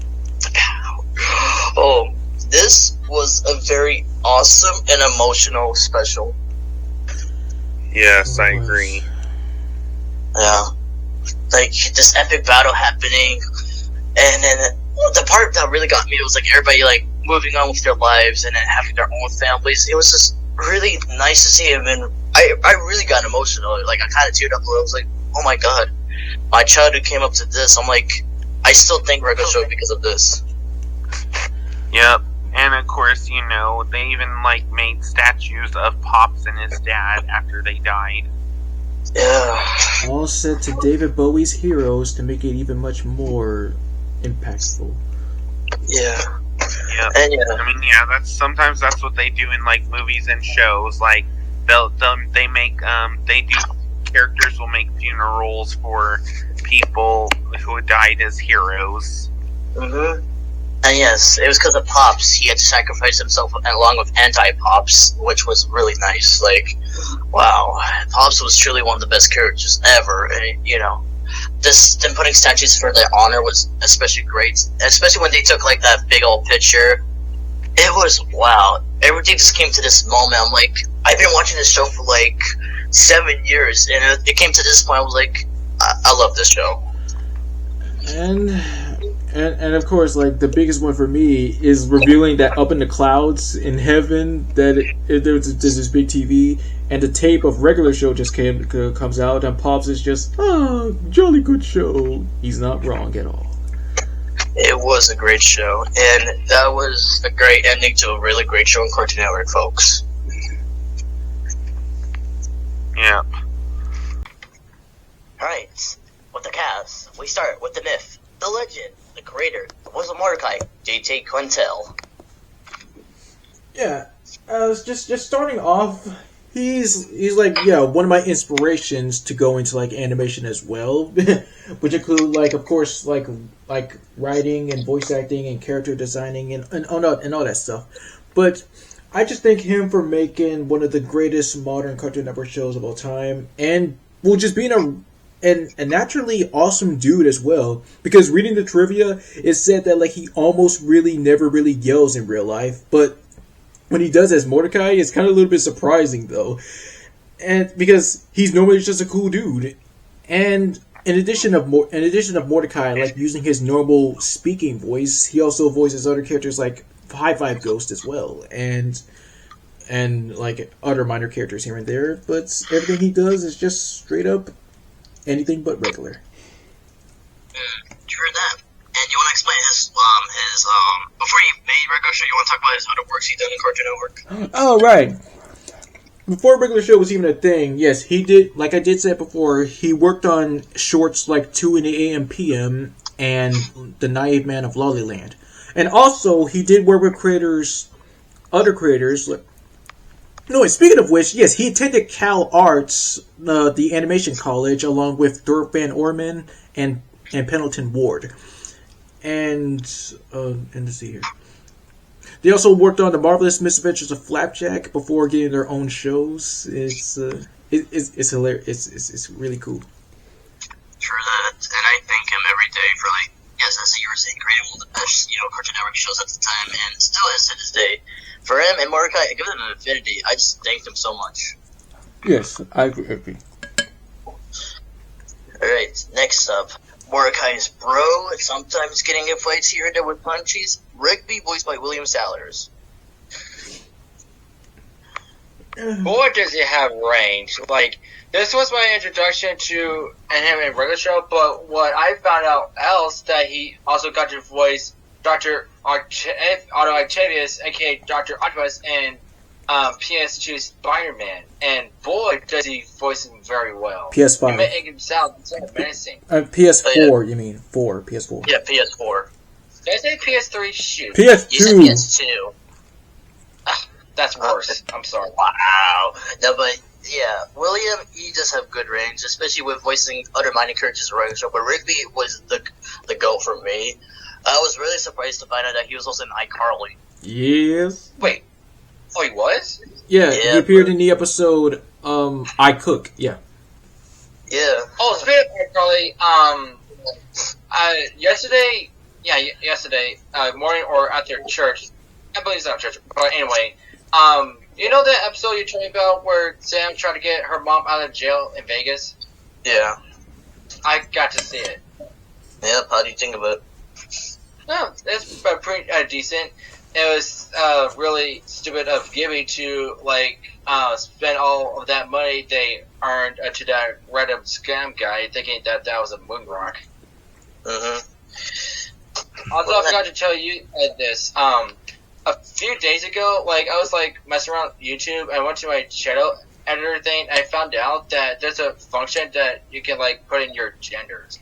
S3: Oh, this was a very awesome and emotional special.
S1: Yes, I agree.
S3: Yeah. Like, this epic battle happening, and then the part that really got me was like everybody like moving on with their lives and then having their own families. It was just really nice to see him, and I really got emotional. Like, I kind of teared up a little. I was like, oh my god, my childhood came up to this. I'm like, I still think regular show because of this.
S1: Yep. And of course, they even like made statues of Pops and his dad after they died.
S3: Yeah.
S2: All set to David Bowie's Heroes to make it even much more impactful.
S3: Yeah.
S1: Yeah.
S3: And yeah.
S1: I mean, yeah, sometimes that's what they do in like movies and shows. Like they do characters will make funerals for people who died as heroes.
S3: Mm-hmm. And yes, it was because of Pops. He had to sacrifice himself along with Anti-Pops, which was really nice. Like, wow, Pops was truly one of the best characters ever. And, them putting statues for their honor was especially great. Especially when they took like that big old picture. It was wow. Everything just came to this moment. I'm like, I've been watching this show for like 7 years, and it came to this point. I was like,
S4: I love this show.
S2: And of course, like the biggest one for me is revealing that up in the clouds in heaven that there's this big TV and the tape of regular show just comes out and Pops is just jolly good show. He's not wrong at all.
S4: It was a great show, and that was a great ending to a really great show on Cartoon Network, folks.
S1: Yeah.
S3: Alright, with the cast, we start with the myth, the legend, the creator, the voice of Mordecai, J.T. Quintel.
S2: Yeah, just starting off, he's like one of my inspirations to go into like animation as well, which include like of course like writing and voice acting and character designing and all that stuff. But I just thank him for making one of the greatest modern Cartoon Network shows of all time, and just being a naturally awesome dude as well. Because reading the trivia, it said that like he almost never really yells in real life, but when he does as Mordecai, it's kind of a little bit surprising though, and because he's normally just a cool dude, and in addition of Mordecai, like using his normal speaking voice, he also voices other characters like High Five Ghost as well, and like other minor characters here and there. But everything he does is just straight up anything but regular.
S3: You heard that? And you want to explain his before he made regular show, you want to talk about his other works he done in Cartoon Network?
S2: Oh, right. Before regular show was even a thing, yes, he did, like I did say before, he worked on shorts like 2 in the AM PM and The Naive Man of Lollyland. And also, he did work with other creators. No, speaking of which, yes, he attended Cal Arts, the animation college, along with Dorf Van Orman and Pendleton Ward. And let's see here. They also worked on The Marvelous Misadventures of Flapjack before getting their own shows. It's hilarious. It's really cool.
S3: True that, and I thank him every day for as you were saying, creating one of the best, Cartoon Network shows at the time, and still is to this day. For him and Mordecai, I give them an infinity. I just thanked him so much.
S2: Yes, I agree.
S3: Alright, next up, Mordecai's bro, sometimes getting in fights here and there with punchies, Rigby, voiced by William Sallers.
S5: Boy, does he have range. Like, this was my introduction to him in regular show, but what I found out else, that he also got to voice Dr. Otto Octavius, aka Dr. Octopus, in PS2 Spider-Man. And boy, does he voice him very well.
S2: PS5.
S5: He make him sound menacing.
S2: PS4, you mean? PS4.
S3: Yeah, PS4.
S5: Did I say PS3? Shoot.
S2: PS2.
S3: You said PS2.
S5: That's worse. I'm sorry.
S3: Wow. No, but yeah, William, he just have good range, especially with voicing other minor characters in the show. But Rigby was the goat for me. I was really surprised to find out that he was also in iCarly.
S2: Yes.
S5: Wait. Oh, he was?
S2: Yeah, he appeared in the episode I Cook. Yeah.
S3: Yeah.
S5: Oh, speaking of iCarly, yesterday morning or after church, I believe it's not church, but anyway, you know that episode you're talking about where Sam tried to get her mom out of jail in Vegas?
S3: Yeah.
S5: I got to see it.
S3: Yep, how do you think of it?
S5: No, it's pretty decent. It was really stupid of Gibby to spend all of that money they earned to that random scam guy, thinking that was a moon rock. Also, I forgot to tell you this. A few days ago, I was messing around YouTube, and I went to my shadow editor thing, and I found out that there's a function that you can put in your genders.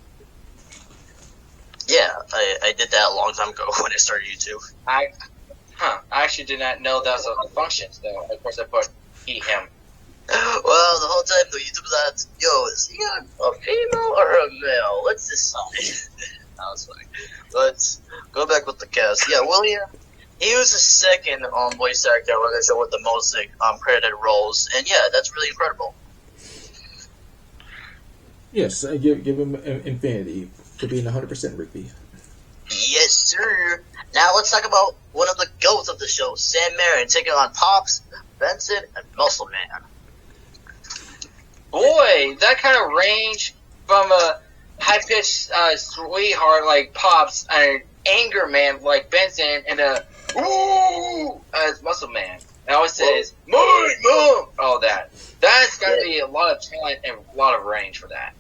S3: Yeah, I did that a long time ago when I started YouTube.
S5: I actually did not know that was a function, so of course I put he, him.
S3: Well, the whole time the YouTube was at, yo, is he a female or a male? Let's decide. That was funny. Let's go back with the cast. Yeah, William, he was the second voice actor on the show with the most credited roles, and yeah, that's really incredible.
S2: Yes, I give him infinity for being 100% Rigby.
S3: Yes, sir. Now let's talk about one of the goats of the show, Sam Marin, taking on Pops, Benson, and Muscle Man.
S5: Boy, that kind of range, from a high-pitched sweetheart like Pops, an anger man like Benson, and a ooh Muscle Man. And always says, "Mom, Mom," all that. That's got to be a lot of talent and a lot of range for that.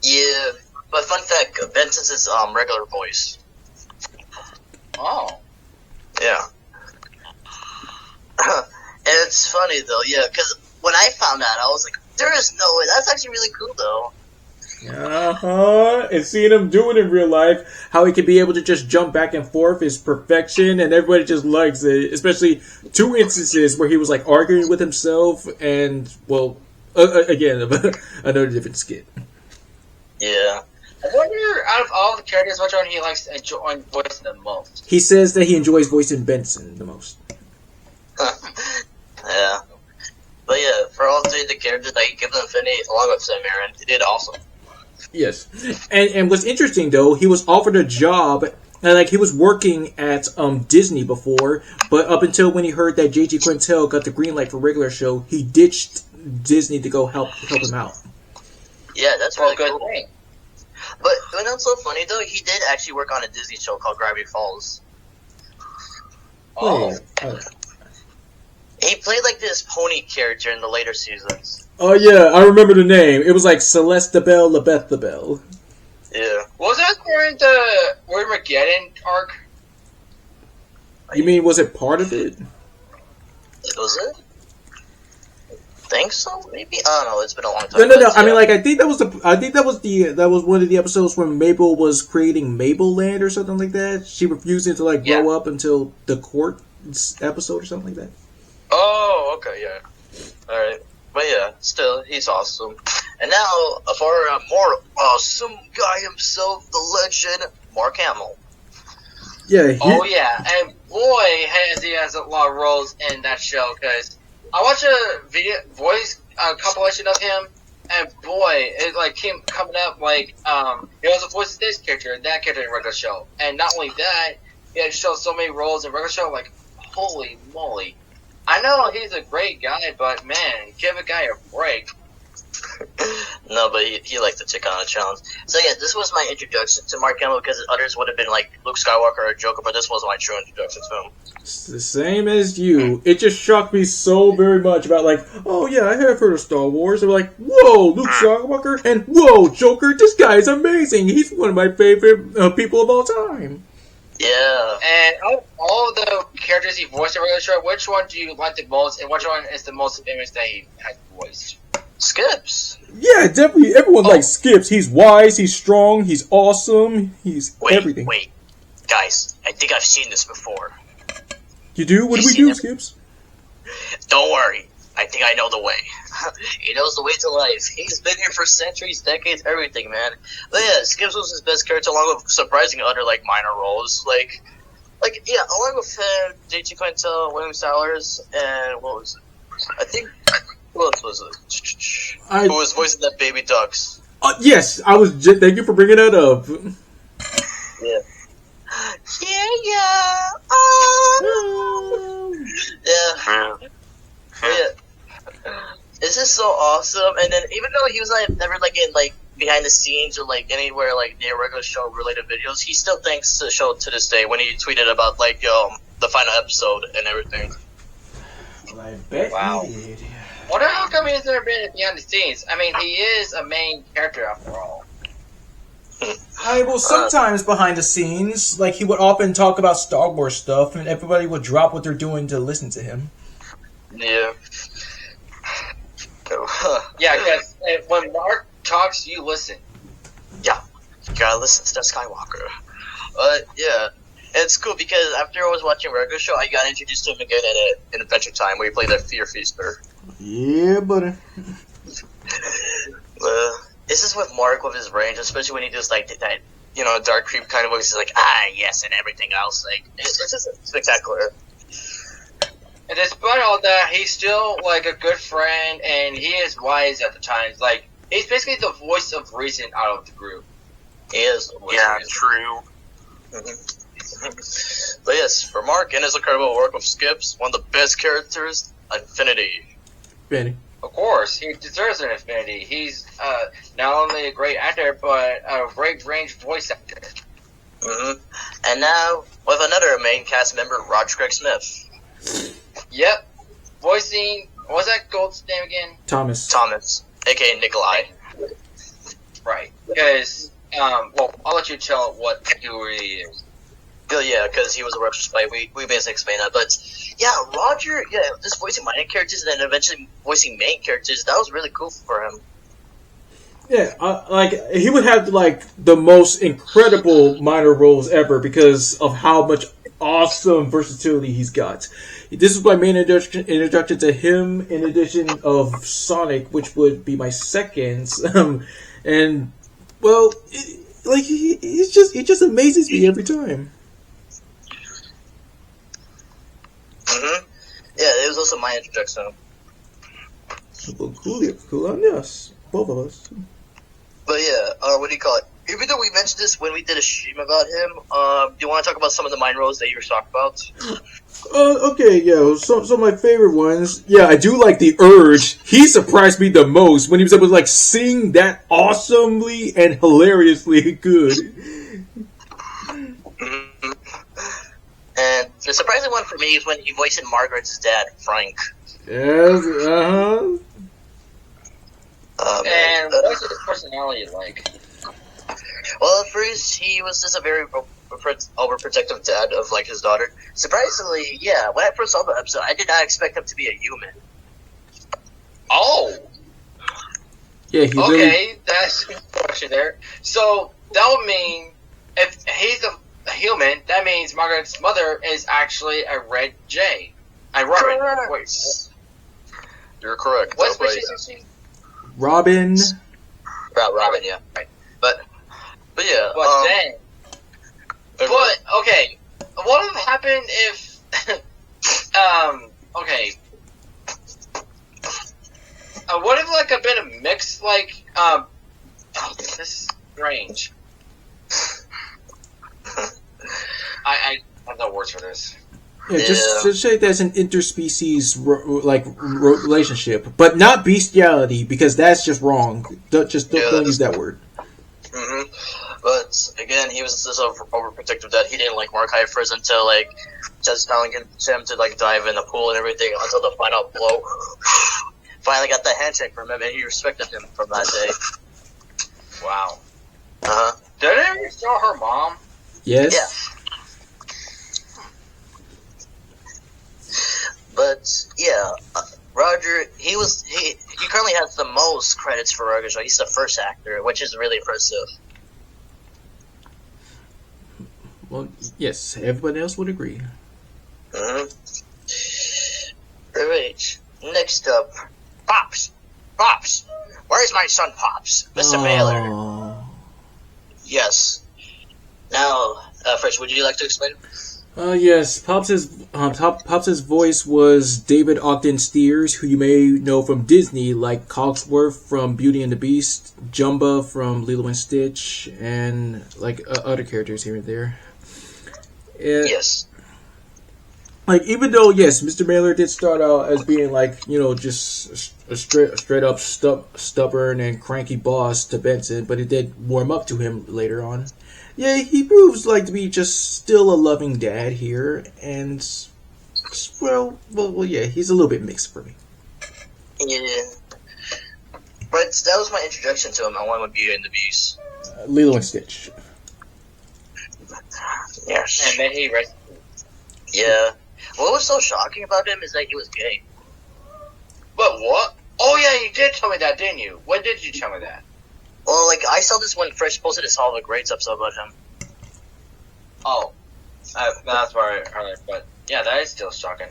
S3: Yeah, but fun fact, Benson's his regular voice.
S5: Oh.
S3: Yeah. And it's funny though, yeah, because when I found out, I was like, there is no way. That's actually really cool though.
S2: And seeing him do it in real life, how he can be able to just jump back and forth is perfection, and everybody just likes it. Especially 2 instances where he was like arguing with himself, and well, again, another different skit.
S3: Yeah.
S5: I wonder, out of all the characters, which one he likes enjoying voicing the most.
S2: He says that he enjoys voicing Benson the most.
S3: Yeah. But yeah, for all three of the characters that he gave them Infinity, along with Sam Aaron, he did awesome.
S2: Yes, and what's interesting though, he was offered a job, and like he was working at Disney before, but up until when he heard that J.G. Quintel got the green light for regular show, he ditched Disney to go help him out.
S3: Yeah, that's really
S5: good
S3: cool.
S5: thing.
S3: But you know what's so funny though? He did actually work on a Disney show called Gravity Falls.
S5: Oh.
S3: He played like this pony character in the later seasons.
S2: Oh yeah, I remember the name. It was like Celeste Belle, Labeth the Belle.
S3: Yeah.
S5: Was that during the Armageddon arc?
S2: You mean, was it part of it?
S3: Was it? Think so? Maybe. I don't know. It's been a long time.
S2: No.
S3: Yeah.
S2: I mean, like, I think that was one of the episodes when Mabel was creating Mabel Land or something like that. She refusing to like grow up until the court episode or something like that.
S3: Oh, okay, yeah. All right, but yeah, still, he's awesome. And now for a more awesome guy himself, the legend, Mark Hamill.
S2: Yeah.
S5: Oh yeah, and boy, he has a lot of roles in that show. Because I watched a voice compilation of him, and boy, it like came coming up like he also voices this character and that character in regular show. And not only that, he had shown so many roles in regular show. Like, holy moly! I know he's a great guy, but man, give a guy a break.
S3: No, but he liked to take on a challenge. So yeah, this was my introduction to Mark Hamill, because others would have been like Luke Skywalker or Joker, but this was my true introduction to him.
S2: It's the same as you. It just shocked me so very much about like, oh yeah, I have heard of Star Wars. They're like, whoa, Luke Skywalker, and whoa, Joker. This guy is amazing. He's one of my favorite people of all time.
S3: Yeah.
S5: And all the characters he voiced in regular show, which one do you like the most, and which one is the most famous that he has voiced?
S3: Skips.
S2: Yeah, definitely. Everyone likes Skips. He's wise. He's strong. He's awesome. He's everything.
S3: Wait, guys, I think I've seen this before.
S2: You do? What do we do, Skips?
S3: Don't worry. I think I know the way. He knows the way to life. He's been here for centuries, decades, everything, man. But yeah, Skips was his best character, along with surprising other like minor roles, like yeah, along with him, J.G. Quintel, William Sellers, and what was it? I think who else was it? Who was voicing that baby ducks?
S2: Yes, I was. Thank you for bringing that up.
S3: Yeah. Yeah. This is so awesome. And then even though he was like never like in like behind the scenes or like anywhere like near regular show related videos, he still thanks the show to this day when he tweeted about like the final episode and everything.
S2: Well, I bet he did.
S5: Wonder how come he's never been behind the scenes. I mean, he is a main character after all.
S2: Well, sometimes behind the scenes, like he would often talk about Star Wars stuff, and everybody would drop what they're doing to listen to him.
S3: Yeah.
S5: Yeah, because when Mark talks, you listen.
S3: Yeah, you gotta listen to the Skywalker. Yeah, it's cool because after I was watching regular show, I got introduced to him again in Adventure Time, where he played the Fear Feaster.
S2: Yeah, buddy.
S3: This is with Mark with his range, especially when he does like that, dark creep kind of voice. He's like, yes, and everything else. Like, it's just spectacular.
S5: And despite all that, he's still like a good friend, and he is wise at the times. Like, he's basically the voice of reason out of the group.
S3: He is.
S1: Yeah, true.
S3: Mm-hmm. But yes, for Mark and his incredible work with Skips, one of the best characters, Infinity.
S2: Benny.
S5: Of course, he deserves an Infinity. He's not only a great actor, but a great range voice actor.
S4: Mm-hmm. And now, with another main cast member, Roger Craig Smith.
S5: Yep. Voicing, what was that Gold's name again?
S2: Thomas,
S4: a.k.a. Nikolai.
S5: Right. Because, well, I'll let you tell what he really is.
S4: Yeah, because he was a Russian spy. We basically explained that. But, yeah, Roger, just voicing minor characters and then eventually voicing main characters, that was really cool for him.
S2: yeah, like he would have like the most incredible minor roles ever because of how much awesome versatility he's got. This is my main introduction to him, in addition of Sonic, which would be my second. And well, he just amazes me every time.
S4: Mm-hmm. Yeah, it was also my introduction.
S2: Well, cool on us, both of us.
S4: But yeah, what do you call it? Even though we mentioned this when we did a stream about him, do you want to talk about some of the minor roles that you were talking about?
S2: Okay, yeah, some of my favorite ones. Yeah, I do like The Urge. He surprised me the most when he was able to like sing that awesomely and hilariously good.
S4: Mm-hmm. And the surprising one for me is when he voiced Margaret's dad, Frank.
S2: Yes,
S5: And what's his personality like?
S4: Well, at first, he was just a very overprotective dad of, like, his daughter. Surprisingly, yeah, when I first saw the episode, I did not expect him to be a human.
S5: Oh!
S2: yeah, he
S5: Okay,
S2: really.
S5: that's a question there. So, that would mean, if he's a human, that means Margaret's mother is actually a Red J. Robin.
S4: Correct.
S5: Wait,
S4: You're correct.
S5: what species is she?
S2: Robin.
S4: Robin, yeah.
S5: Right.
S4: But yeah,
S5: But then, but okay, what would happen if, okay, what if like a bit of mix, like, this is strange. I have no words for this.
S2: Yeah, just say that's an interspecies relationship, but not bestiality because that's just wrong. Don't use that word.
S4: Mm-hmm. But again, he was just overprotective that he didn't like Mark at first until like just telling him to like dive in the pool and everything until the final blow. Finally got the handshake from him, and he respected him from that day.
S5: Wow.
S4: Uh-huh.
S5: Did it ever show her mom?
S2: Yes.
S4: Yeah. But yeah, Roger, he currently has the most credits for Roger, so he's the first actor, which is really impressive.
S2: Well, yes, everybody else would agree.
S4: Mm-hmm. Alright, next up, Pops. Where's my son, Pops? Mr. Mailer. Yes. Now, first, would you like to explain?
S2: Yes, Pops' voice was David Ogden Stiers, who you may know from Disney, like Cogsworth from Beauty and the Beast, Jumba from Lilo and Stitch, and like other characters here and there.
S4: Yes.
S2: Like, even though, yes, Mr. Mailer did start out as being like, just a straight up stubborn and cranky boss to Benson, but it did warm up to him later on. Yeah, he proves like to be just still a loving dad here, and well, yeah, he's a little bit mixed for me.
S4: Yeah, but that was my introduction to him. I want to Beauty and the Beast.
S2: Lilo and Stitch.
S4: Yes.
S5: And then he rest.
S4: Yeah. What was so shocking about him is that he was gay.
S5: But what? Oh yeah, you did tell me that, didn't you? When did you tell me that?
S4: Well, like, I saw this when Fresh posted his Hall of Greats episode about him.
S5: Oh, that's where I heard it. But yeah, that is still shocking.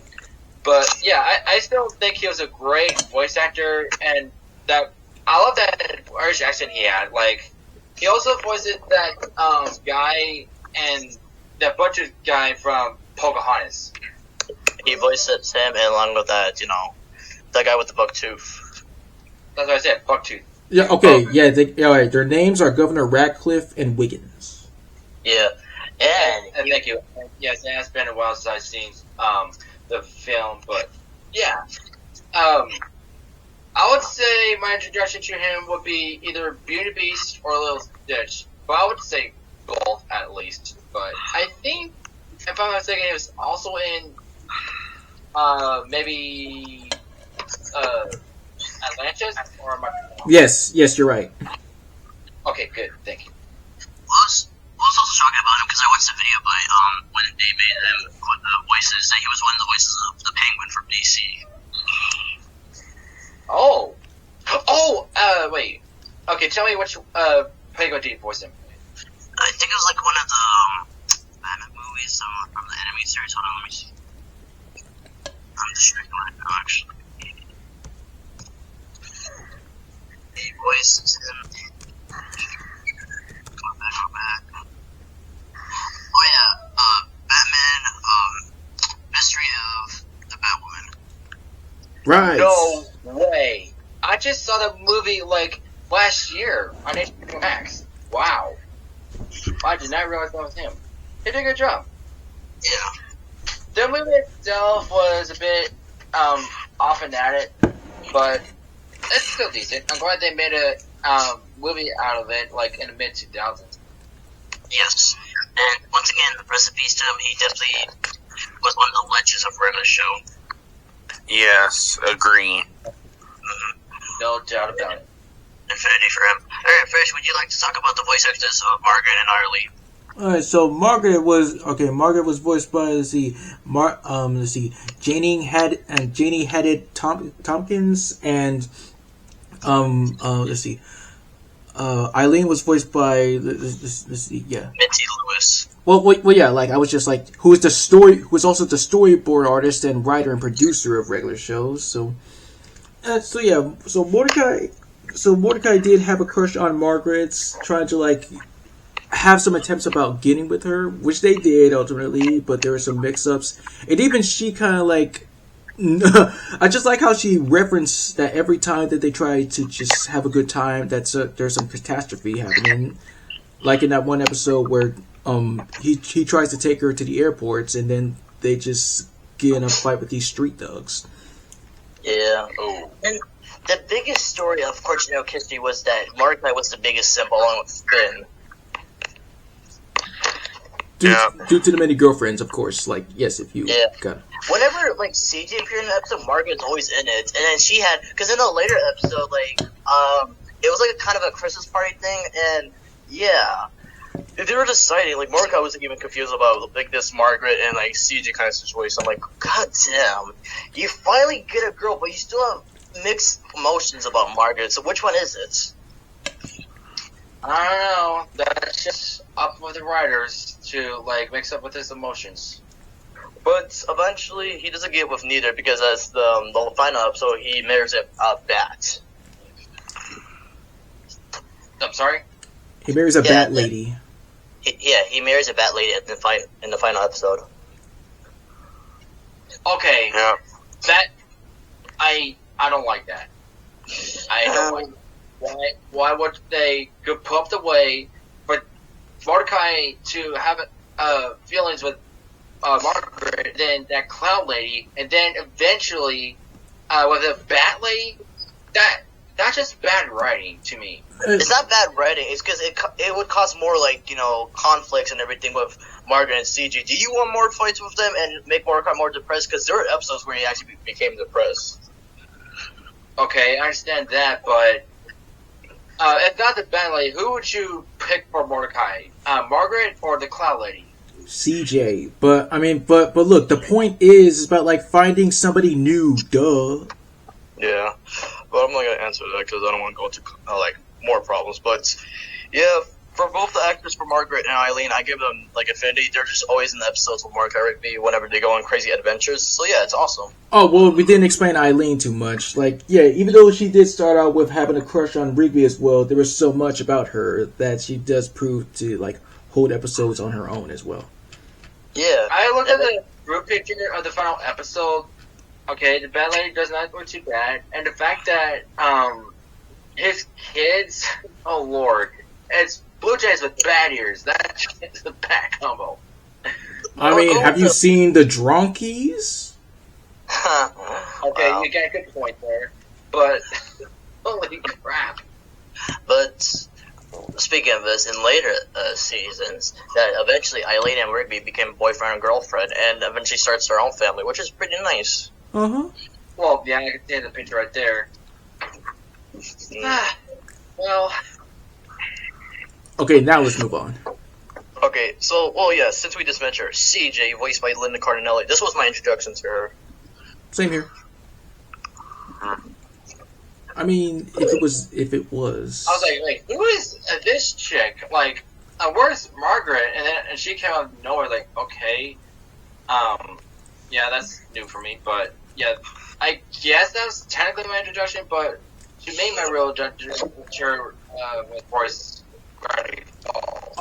S5: But yeah, I still think he was a great voice actor, and that I love that Irish accent he had. Like, he also voiced that guy and that butcher guy from Pocahontas.
S4: He voiced it, Sam, and along with that, that guy with the buck tooth.
S5: That's what I said, Bucktooth.
S2: Yeah. Okay. Yeah. Alright. Their names are Governor Ratcliffe and Wiggins.
S4: Yeah.
S5: And thank you. Yes, it has been a while since I've seen the film, but yeah. I would say my introduction to him would be either Beauty and the Beast or Little Stitch. But I would say both at least. But I think, if I'm not mistaken, he was also in maybe Atlantis, or am I wrong?
S2: Yes, you're right.
S5: Okay, good, thank you.
S3: I was also talking about him because I watched the video by when they made him with the voices that he was one of the voices of the Penguin from DC.
S5: Wait. Okay, tell me which Penguin did you voice him?
S3: I think it was like one of the Batman movies from the anime series. Hold on, let me see. I'm just checking right now, actually. He voices him. Go back. Oh yeah, Batman, Mystery of the Batwoman.
S2: Right.
S5: No way. I just saw the movie like last year on HBO Max. Wow. I did not realize that was him. He did a good job.
S3: Yeah.
S5: The movie itself was a bit off and at it, but it's still decent. I'm glad they made a movie out of it, like in the mid 2000s.
S3: Yes. And once again, rest in peace to him. He definitely was one of the legends of regular show.
S1: Yes, agree.
S5: No doubt about it.
S3: Infinity for him. Alright, Parrish, would you like to talk about the voice actors of Margaret and Arlene?
S2: Alright, so Margaret was voiced by Janie Hadid Tompkins, and Eileen was voiced by
S3: Mitzi Lewis.
S2: Well, yeah, like I was just like, who is also the storyboard artist and writer and producer of regular shows. So Mordecai did have a crush on Margaret, trying to like have some attempts about getting with her, which they did ultimately, but there were some mix-ups, and even she kind of like. I just like how she referenced that every time that they try to just have a good time, there's some catastrophe happening. Like in that one episode where he tries to take her to the airports, and then they just get in a fight with these street thugs.
S3: Yeah. Oh. And the biggest story of Cartoon history was that Mordecai was the biggest symbol along with Finn.
S2: Due to the many girlfriends, of course. Like, yes, if you got.
S3: Whenever like CJ appeared in the episode, Margaret's always in it, and then she had because in a later episode, like it was like a kind of a Christmas party thing, and yeah, they were deciding like Mordecai wasn't even confused about like this Margaret and like CJ kind of situation. I'm like, God damn, you finally get a girl, but you still have mixed emotions about Margaret. So which one is it?
S5: I don't know. That's just up with the writers to like mix up with his emotions.
S3: But eventually, he doesn't get with neither because as the final episode, he marries a bat.
S5: I'm sorry.
S2: He marries a bat lady.
S3: He marries a bat lady in the final episode.
S5: Okay.
S1: Yeah.
S5: That I don't like that. I don't like. Why would they go put the way for Mordecai to have feelings with Margaret, then that cloud lady, and then eventually with a bat lady? That's just bad writing to me.
S3: It's not bad writing. It's because it would cause more like conflicts and everything with Margaret and CJ. Do you want more fights with them and make Mordecai more depressed? Because there were episodes where he actually became depressed.
S5: Okay, I understand that, but if not the bat lady, who would you pick for Mordecai? Margaret or the cloud lady?
S2: CJ, but look, the point is about like finding somebody new. Duh.
S4: Yeah, but I'm not gonna answer that because I don't want to go into like more problems. But yeah, for both the actors, for Margaret and Eileen, I give them like affinity. They're just always in the episodes with Mordecai Rigby whenever they go on crazy adventures. So yeah, it's awesome.
S2: Oh well, we didn't explain Eileen too much. Like, yeah, even though she did start out with having a crush on Rigby as well, there was so much about her that she does prove to like hold episodes on her own as well.
S3: Yeah,
S5: I looked at the group picture of the final episode. Okay, the bad lady does not look too bad, and the fact that his kids, oh lord, it's Blue Jays with bad ears. That's the bad combo.
S2: I mean, have you seen the Dronkies?
S5: Okay, you got a good point there. but holy crap.
S4: But speaking of this, in later seasons, that eventually Eileen and Rigby became boyfriend and girlfriend, and eventually starts their own family, which is pretty nice.
S5: Well, yeah, I can see the picture right there. Well.
S2: Okay, now let's move on.
S4: Okay, so, well, yeah, since we just mentioned her, CJ, voiced by Linda Cardinelli. This was my introduction to her.
S2: Same here. I mean, if it was.
S5: I was like, who is this chick? Like, where's Margaret? And she came out of nowhere, like, okay. Yeah, that's new for me, but, yeah, I guess that was technically my introduction, but she made my real introduction with Boris Gravity Falls.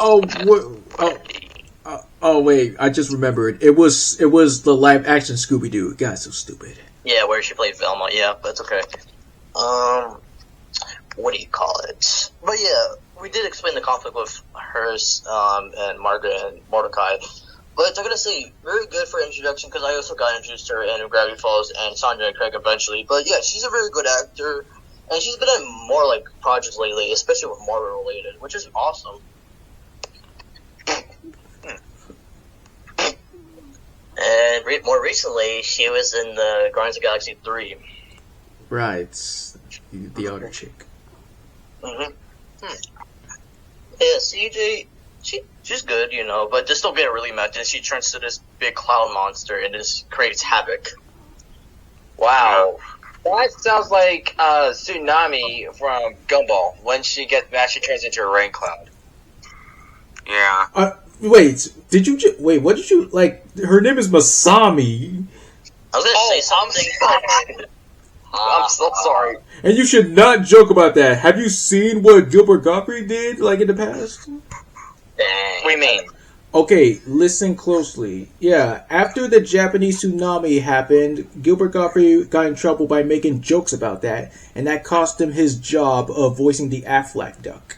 S2: Oh, wait, I just remembered. It was the live action Scooby Doo. It got so stupid.
S4: Yeah, where she played Velma. Yeah, that's okay. What do you call it? But yeah, we did explain the conflict with hers, and Margaret and Mordecai. But I'm gonna say very good for introduction because I also got introduced to her in Gravity Falls and Sandra and Craig eventually. But yeah, she's a very good actor, and she's been in more like projects lately, especially with Marvel related, which is awesome. And more recently, she was in the Guardians of the Galaxy 3.
S2: Right, the other chick.
S4: Yeah, CJ, she's good, you know, but just don't get really mad. Then she turns to this big cloud monster and just creates havoc.
S5: Wow. That sounds like Tsunami from Gumball. When she gets mad, she turns into a rain cloud.
S1: Yeah.
S2: Wait, what did you, like, her name is Masami.
S4: I was gonna say something.
S5: I'm so sorry.
S2: And you should not joke about that. Have you seen what Gilbert Gottfried did, like, in the past?
S4: Dang.
S5: What do you mean?
S2: Okay, listen closely. Yeah, after the Japanese tsunami happened, Gilbert Gottfried got in trouble by making jokes about that, and that cost him his job of voicing the Aflac duck.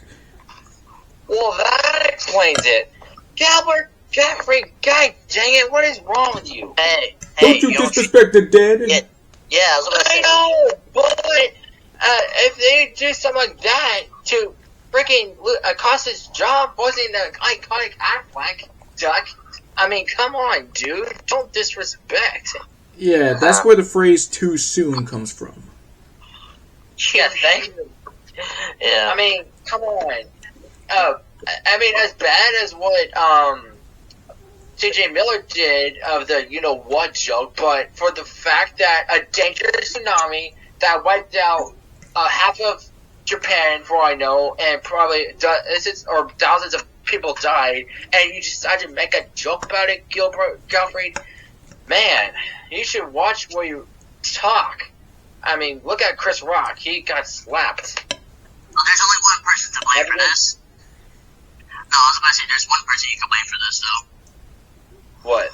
S5: Well, that explains it. Gilbert Gottfried, god dang it, what is wrong with you?
S4: Hey,
S2: Don't you disrespect the dead?
S4: Yeah, I was gonna say.
S5: I know, but if they do something like that to freaking cost his job voicing the iconic Aflac duck, I mean, come on, dude, don't disrespect.
S2: Yeah, that's where the phrase "too soon" comes from.
S5: Yeah, thank you.
S4: Yeah.
S5: I mean, come on. I mean, as bad as what C.J. Miller did of the you-know-what joke, but for the fact that a dangerous tsunami that wiped out half of Japan, for all I know, and probably thousands of people died, and you decide to make a joke about it, Gilbert Gottfried, man, you should watch where you talk. I mean, look at Chris Rock. He got slapped.
S3: Well, there's only one person to blame for this. No, I was about to say, there's one person you can blame for this, though.
S5: What?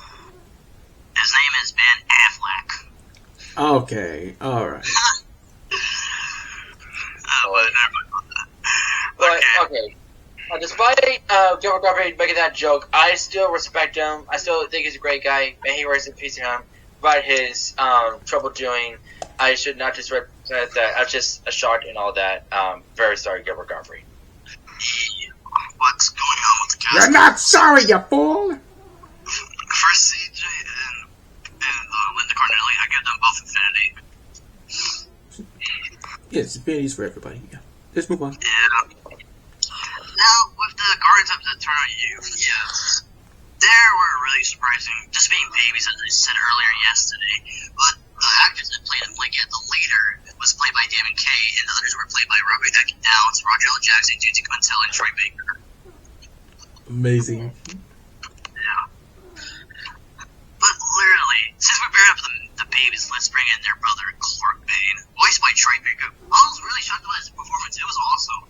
S3: His name is Ben Affleck.
S2: Okay, alright.
S5: Okay. Despite Gilbert Gottfried making that joke, I still respect him. I still think he's a great guy. May he rest in peace to him. About his trouble doing, I should not just represent that. I'm just shocked and all that. Very sorry, Gilbert Gottfried.
S3: What's going on with the cast?
S2: You're not sorry, you fool!
S3: For CJ and Linda Cardinelli, I give them both Infinity.
S2: Yes, infinity's for everybody. Yeah. Let's move on.
S3: Yeah. Now, with the Guardians of the Eternal Youth, yes, they were really surprising, just being babies, as I said earlier yesterday. But the actors that played them, like the leader was played by Damon Kay, and the others were played by Robert Ekin Downs, Roger L. Jackson, Judy Quintel, and Troy Baker.
S2: Amazing.
S3: Yeah. But literally, since we brought up the babies, let's bring in their brother, Clark Bain, voiced by Troy Baker. I was really shocked by his performance. It was awesome.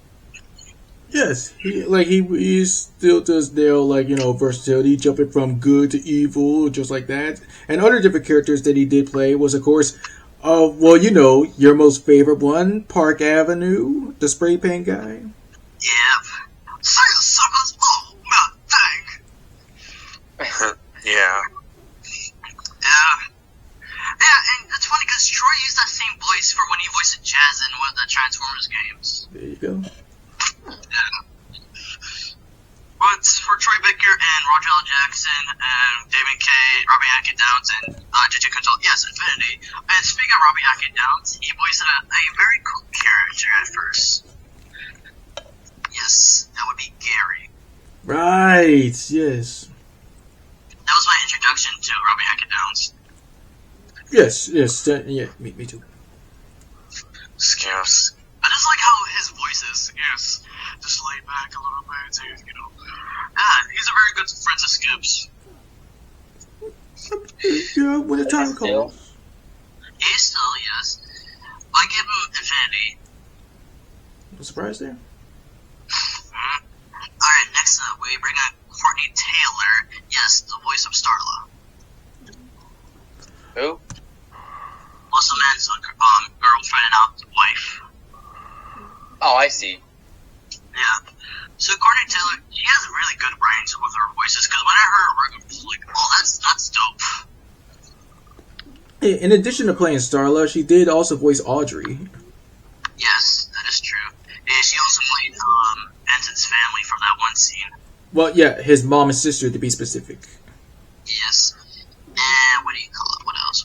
S2: Yes, he still does nail, versatility, jumping from good to evil, just like that. And other different characters that he did play was, of course, your most favorite one, Park Avenue, the spray paint guy.
S3: Yep. Say the suckers, oh, dang.
S1: Yeah.
S3: Yeah, and it's funny because Troy used that same voice for when he voiced Jazz of the Transformers games.
S2: There you go.
S3: But for Troy Baker and Roger L. Jackson and David K., Robbie Hackett Downs, and JJ Control, yes, Infinity. And speaking of Robbie Hackett Downs, he voiced a very cool character at first. Yes, that would be Gary.
S2: Right, yes.
S3: That was my introduction to Robbie Hackett Downs.
S2: Yes, yeah, me too.
S3: Skips. I just like how his voice is, yes, just laid back a little bit, you know. Yeah, he's a very good friend of Skips.
S2: Yeah, when the time calls.
S3: He's still, yes. I give him Infinity.
S2: No surprise there.
S3: Alright, next up, we bring on Courtney Taylor. Yes, the voice of Starla.
S5: Who?
S3: Muscle Man's girlfriend and now wife.
S5: Oh, I see.
S3: Yeah. So Courtney Taylor, she has really good range with her voices, because when I heard her work, I was like, oh, that's dope.
S2: In addition to playing Starla, she did also voice Audrey.
S3: Yes, that is true. And she also played Benton's family from that one scene.
S2: Well, yeah, his mom and sister to be specific.
S3: Yes. And what do you call it? What else?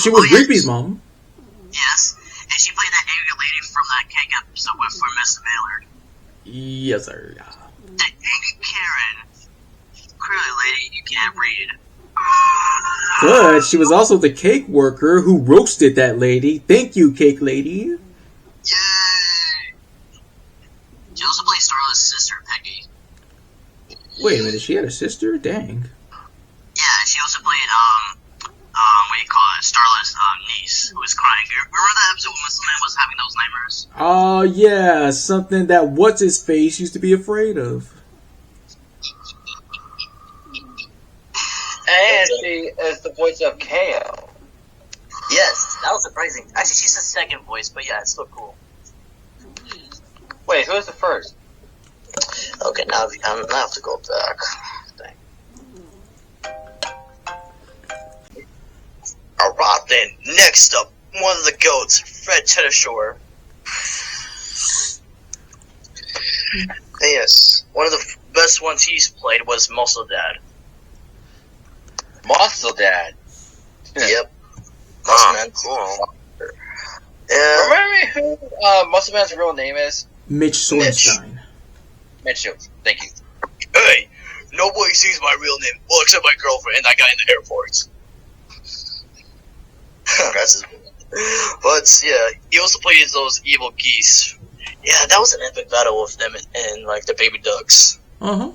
S2: She was Rigby's mom.
S3: Yes. And she played that angry lady from that cake episode for Mr. Maillard.
S2: Yes, sir.
S3: The angry Karen. Clearly, lady, you can't read.
S2: But she was also the cake worker who roasted that lady. Thank you, cake lady.
S3: Yay! She also played Starla's sister, Peggy.
S2: Wait a minute, she had a sister? Dang.
S3: Yeah, she also played, what do you call it? Starla's niece, who was crying. Remember that episode when Muscle Man was having those nightmares?
S2: Oh, yeah, something that What's-His-Face used to be afraid of.
S5: And she is the voice of KO.
S3: Yes, that was surprising. Actually, she's the second voice, but yeah, it's still cool.
S5: Wait, who was the first?
S3: Okay, now I have to go back. Alright then, next up, one of the GOATs, Fred Teddishore. Yes, one of the best ones he's played was Muscle Dad.
S5: Muscle Dad.
S3: Yep. Muscle Man. Cool. Yeah.
S5: Remind me who Muscle Man's real name is?
S2: Mitch Sorenstein.
S5: Mitch Jones. Thank you.
S3: Hey, nobody sees my real name, well, except my girlfriend and that guy in the airport. That's his. But yeah, he also plays those evil geese. Yeah, that was an epic battle with them and like the baby ducks.
S2: Uh-huh.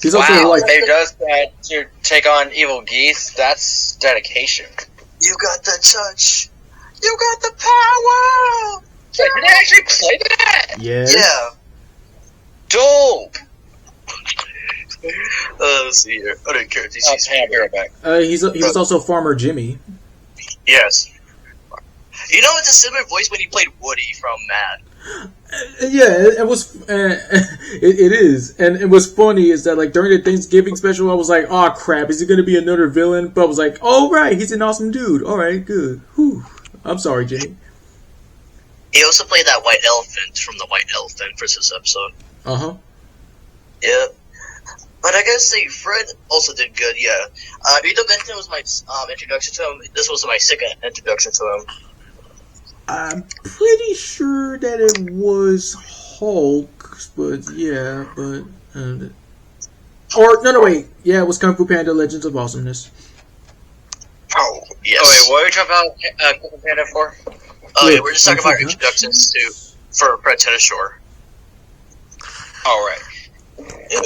S2: He's also like
S5: Baby Ducks to take on evil geese. That's dedication.
S3: You got the touch. You got the power.
S5: Wait, did they actually play that?
S2: yeah.
S3: Yeah.
S5: Dope.
S3: Let's see here. Other characters.
S5: I'll be right back.
S2: He was also Farmer Jimmy.
S3: Yes. You know, it's a similar voice when he played Woody from Mad.
S2: Yeah, it was. It is, and it was funny is that like during the Thanksgiving special, I was like, "Oh crap, is he gonna be another villain?" But I was like, "Oh right, he's an awesome dude. All right, good." Whew. I'm sorry, Jimmy.
S3: He also played that white elephant from the White Elephant for this episode.
S2: Uh huh.
S3: Yeah. But I gotta say, Fred also did good, yeah. Vito Benton was my introduction to him. This was my second introduction to him.
S2: I'm pretty sure that it was Hulk, but yeah, but or no, wait, yeah, it was Kung Fu Panda: Legends of Awesomeness.
S3: Oh yes.
S5: Oh wait, what are we talking about Kung Fu Panda for?
S3: Oh yeah, we're just talking about introductions for Fred Teddishore.
S5: All right.
S3: Yeah.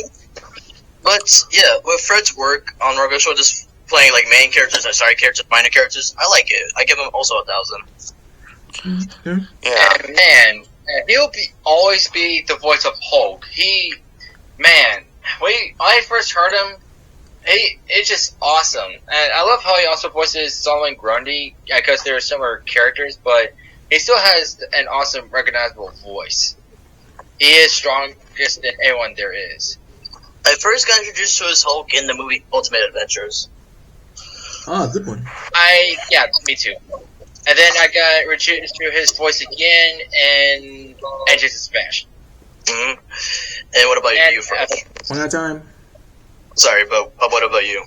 S3: But yeah, with Fred's work on regular show, just playing like main characters and side characters, minor characters, I like it. I give him also 1,000.
S2: Okay.
S3: Yeah.
S5: And man, he'll always be the voice of Hulk. When I first heard him, it's just awesome. And I love how he also voices Solomon Grundy, because they're similar characters, but he still has an awesome, recognizable voice. He is strongest than anyone there is.
S3: I first got introduced to his Hulk in the movie Ultimate Adventures.
S2: Ah, good one.
S5: Yeah, me too. And then I got introduced to his voice again in Agents of Smash.
S4: Mm-hmm. And what about you, Frank?
S2: One at a time.
S4: Sorry, but what about you?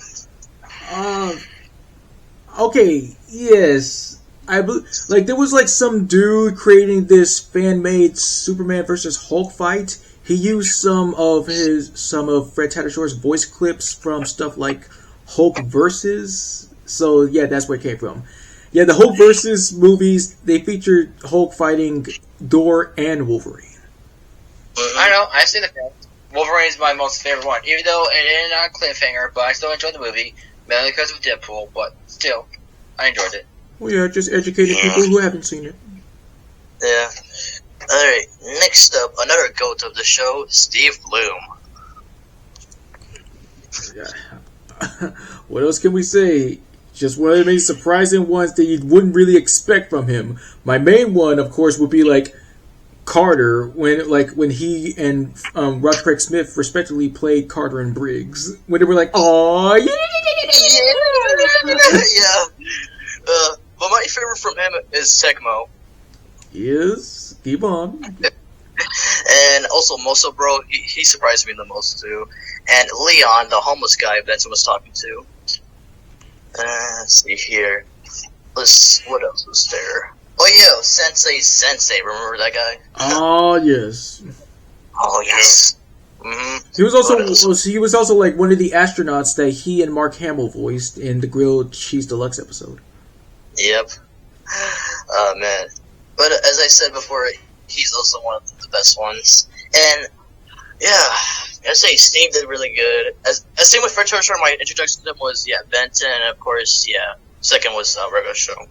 S2: Okay, yes. Like there was like some dude creating this fan-made Superman versus Hulk fight. He used some of Fred Tatasciore voice clips from stuff like Hulk versus. So yeah, that's where it came from. Yeah, the Hulk versus movies, they featured Hulk fighting Thor and Wolverine.
S5: I know, I've seen the film. Wolverine is my most favorite one, even though it ended on a cliffhanger, but I still enjoyed the movie, mainly because of Deadpool, but still, I enjoyed it.
S2: Well, yeah, just educated people who haven't seen it.
S4: Yeah. Alright, next up, another GOAT of the show, Steve Bloom.
S2: What else can we say? Just one of the many surprising ones that you wouldn't really expect from him. My main one, of course, would be like Carter when he and Roger Craig Smith respectively played Carter and Briggs when they were like, "Oh yeah."
S4: But my favorite from him is Tecmo.
S2: Yes, keep on.
S4: And also Moso Bro, he surprised me the most too. And Leon, the homeless guy Benson was talking to. Let's see here. What else was there? Oh yeah, Sensei. Remember that guy?
S2: Oh yes.
S4: Oh yes. Mm-hmm.
S2: He was also like one of the astronauts that he and Mark Hamill voiced in the Grilled Cheese Deluxe episode.
S4: Yep. Oh man. But as I said before, he's also one of the best ones. And yeah, I say Steve did really good. As same with Fred Tatasciore, my introduction to him was Benton, and of course second was regular show.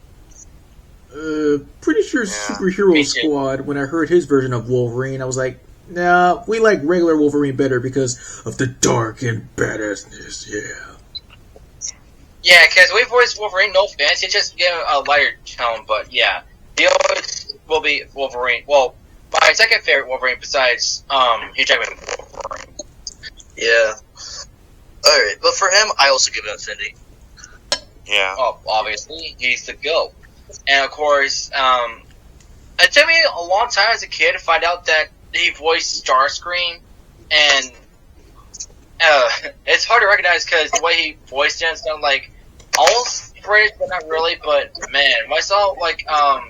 S2: Pretty sure Superhero Squad. When I heard his version of Wolverine, I was like, nah, we like regular Wolverine better because of the dark and badassness. Yeah.
S5: Yeah, because we voiced Wolverine, no offense, it just gave him a lighter tone, but yeah. He always will be Wolverine. Well, my second favorite Wolverine besides Hugh Jackman Wolverine.
S4: Yeah. Alright, but for him, I also give it Infinity.
S1: Yeah.
S5: Oh, obviously, he's the GOAT. And of course, it took me a long time as a kid to find out that he voiced Starscream, and it's hard to recognize because the way he voiced it sounded like almost British, but not really. But man, when I saw like a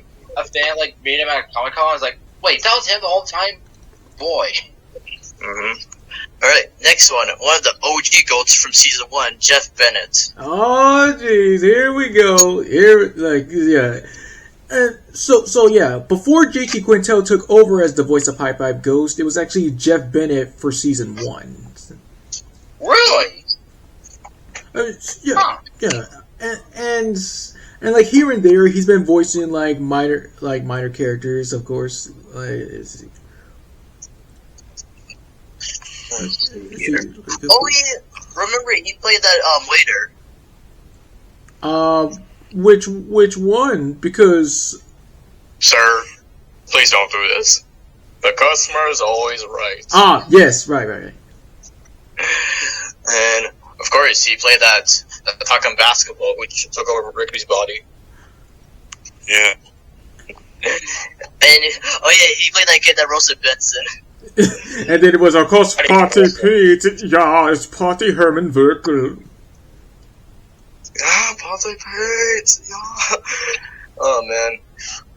S5: fan like meet him at Comic-Con, I was like, wait, that was him the whole time? Boy.
S4: Mm-hmm. Alright, next one. One of the OG GOATs from season 1, Jeff Bennett.
S2: Oh jeez, here we go. So yeah, before J.T. Quintel took over as the voice of High Five Ghost, it was actually Jeff Bennett for season 1.
S5: Really?
S2: Yeah. And like here and there, he's been voicing like minor characters, of course.
S4: Oh yeah, remember he played that waiter.
S2: Which one? Because
S4: Sir, please don't do this. The customer is always right.
S2: Ah, yes, right.
S4: And of course, he played that Talking Basketball, which took over Rigby's body.
S1: Yeah.
S4: And he played that kid that roasted Benson.
S2: And then it was, of course, Party Pete. Yeah, it's Party Herman Werkel.
S4: Yeah, Party Pete. Yeah. Oh man.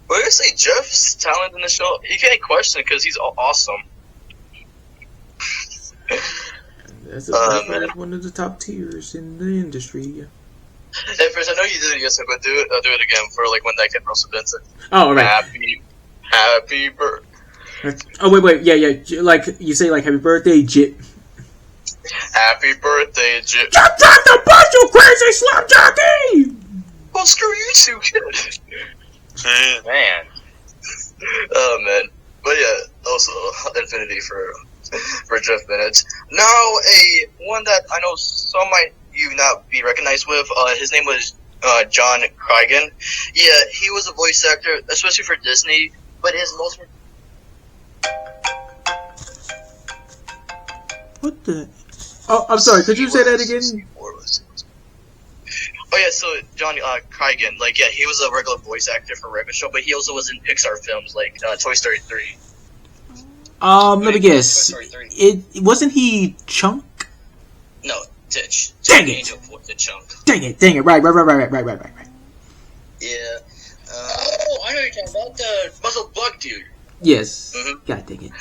S4: But I gotta say, Jeff's talent in the show, he can't question it because he's awesome.
S2: That's one of the top tiers in the industry.
S4: Hey, first, I know you did it yesterday, but do it again for like when that kid roasted Benson.
S2: Oh, right.
S4: Happy birthday.
S2: Oh wait, yeah. Like you say, like happy birthday, Jit.
S4: Happy birthday, Jit.
S2: Drop the bus, you crazy slum jockey!
S4: Well, screw you two, kid.
S5: Man.
S4: Oh man, but yeah, also Infinity for Jeff Bennett. Now one that I know some might you not be recognized with. His name was John Craigan. Yeah, he was a voice actor, especially for Disney. But his most
S2: What the? Oh, I'm sorry. Could you say that again?
S4: Oh yeah, so Johnny Kaigan, like yeah, he was a regular voice actor for regular show, but he also was in Pixar films like Toy Story 3.
S2: Let me guess. It wasn't he Chunk?
S4: No, Ditch.
S2: Dang it!
S4: Angel was the Chunk.
S2: Dang it! Right.
S4: Yeah.
S5: Oh, I know you're talking about the muscle bug dude.
S2: Yes.
S4: Mhm.
S2: God dang it.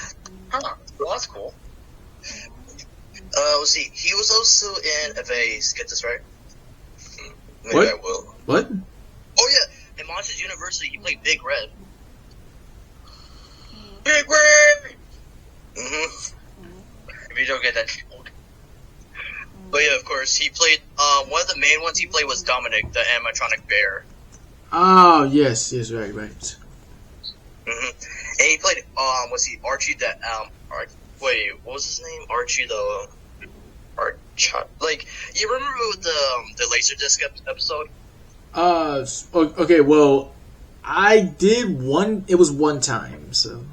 S5: Huh. Well, that's cool.
S4: Let's see. He was also in if I get this right. Maybe
S2: What?
S4: I will.
S2: What?
S4: Oh yeah, in Monsters University, he played Big Red. Big Red. Mhm.
S5: If you don't get that,
S4: But yeah, of course, he played. One of the main ones he played was Dominic, the animatronic bear.
S2: Oh, yes, right.
S4: And he played. Was he Archie? That wait, what was his name? Archie the. Like you remember the Laserdisc episode?
S2: Okay, well, I did one. It was one time, so.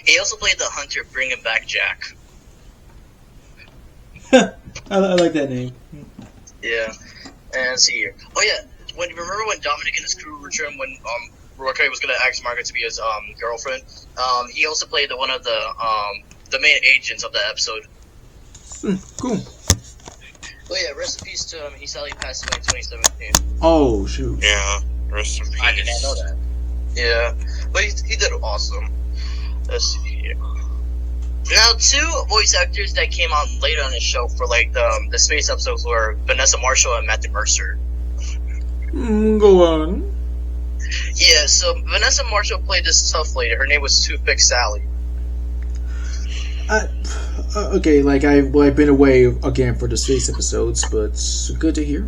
S4: He also played the hunter, bringing back Jack.
S2: I like that name.
S4: Yeah, and let's see here. Oh yeah, remember when Dominic and his crew returned when Rocky was gonna ask Margaret to be his girlfriend? He also played one of the main agents of the episode.
S2: Cool.
S4: Oh yeah, rest in peace to him. He sadly passed away in 2017.
S2: Oh shoot.
S1: Yeah, rest in peace.
S5: I did not know that.
S4: Yeah, but he did awesome. Let's see here. Now, two voice actors that came out later on the show for like the space episodes were Vanessa Marshall and Matthew Mercer.
S2: Go on.
S4: Yeah, so Vanessa Marshall played this tough lady. Her name was Toothpick Sally.
S2: Okay, like I've been away again for the space episodes, but it's good to hear.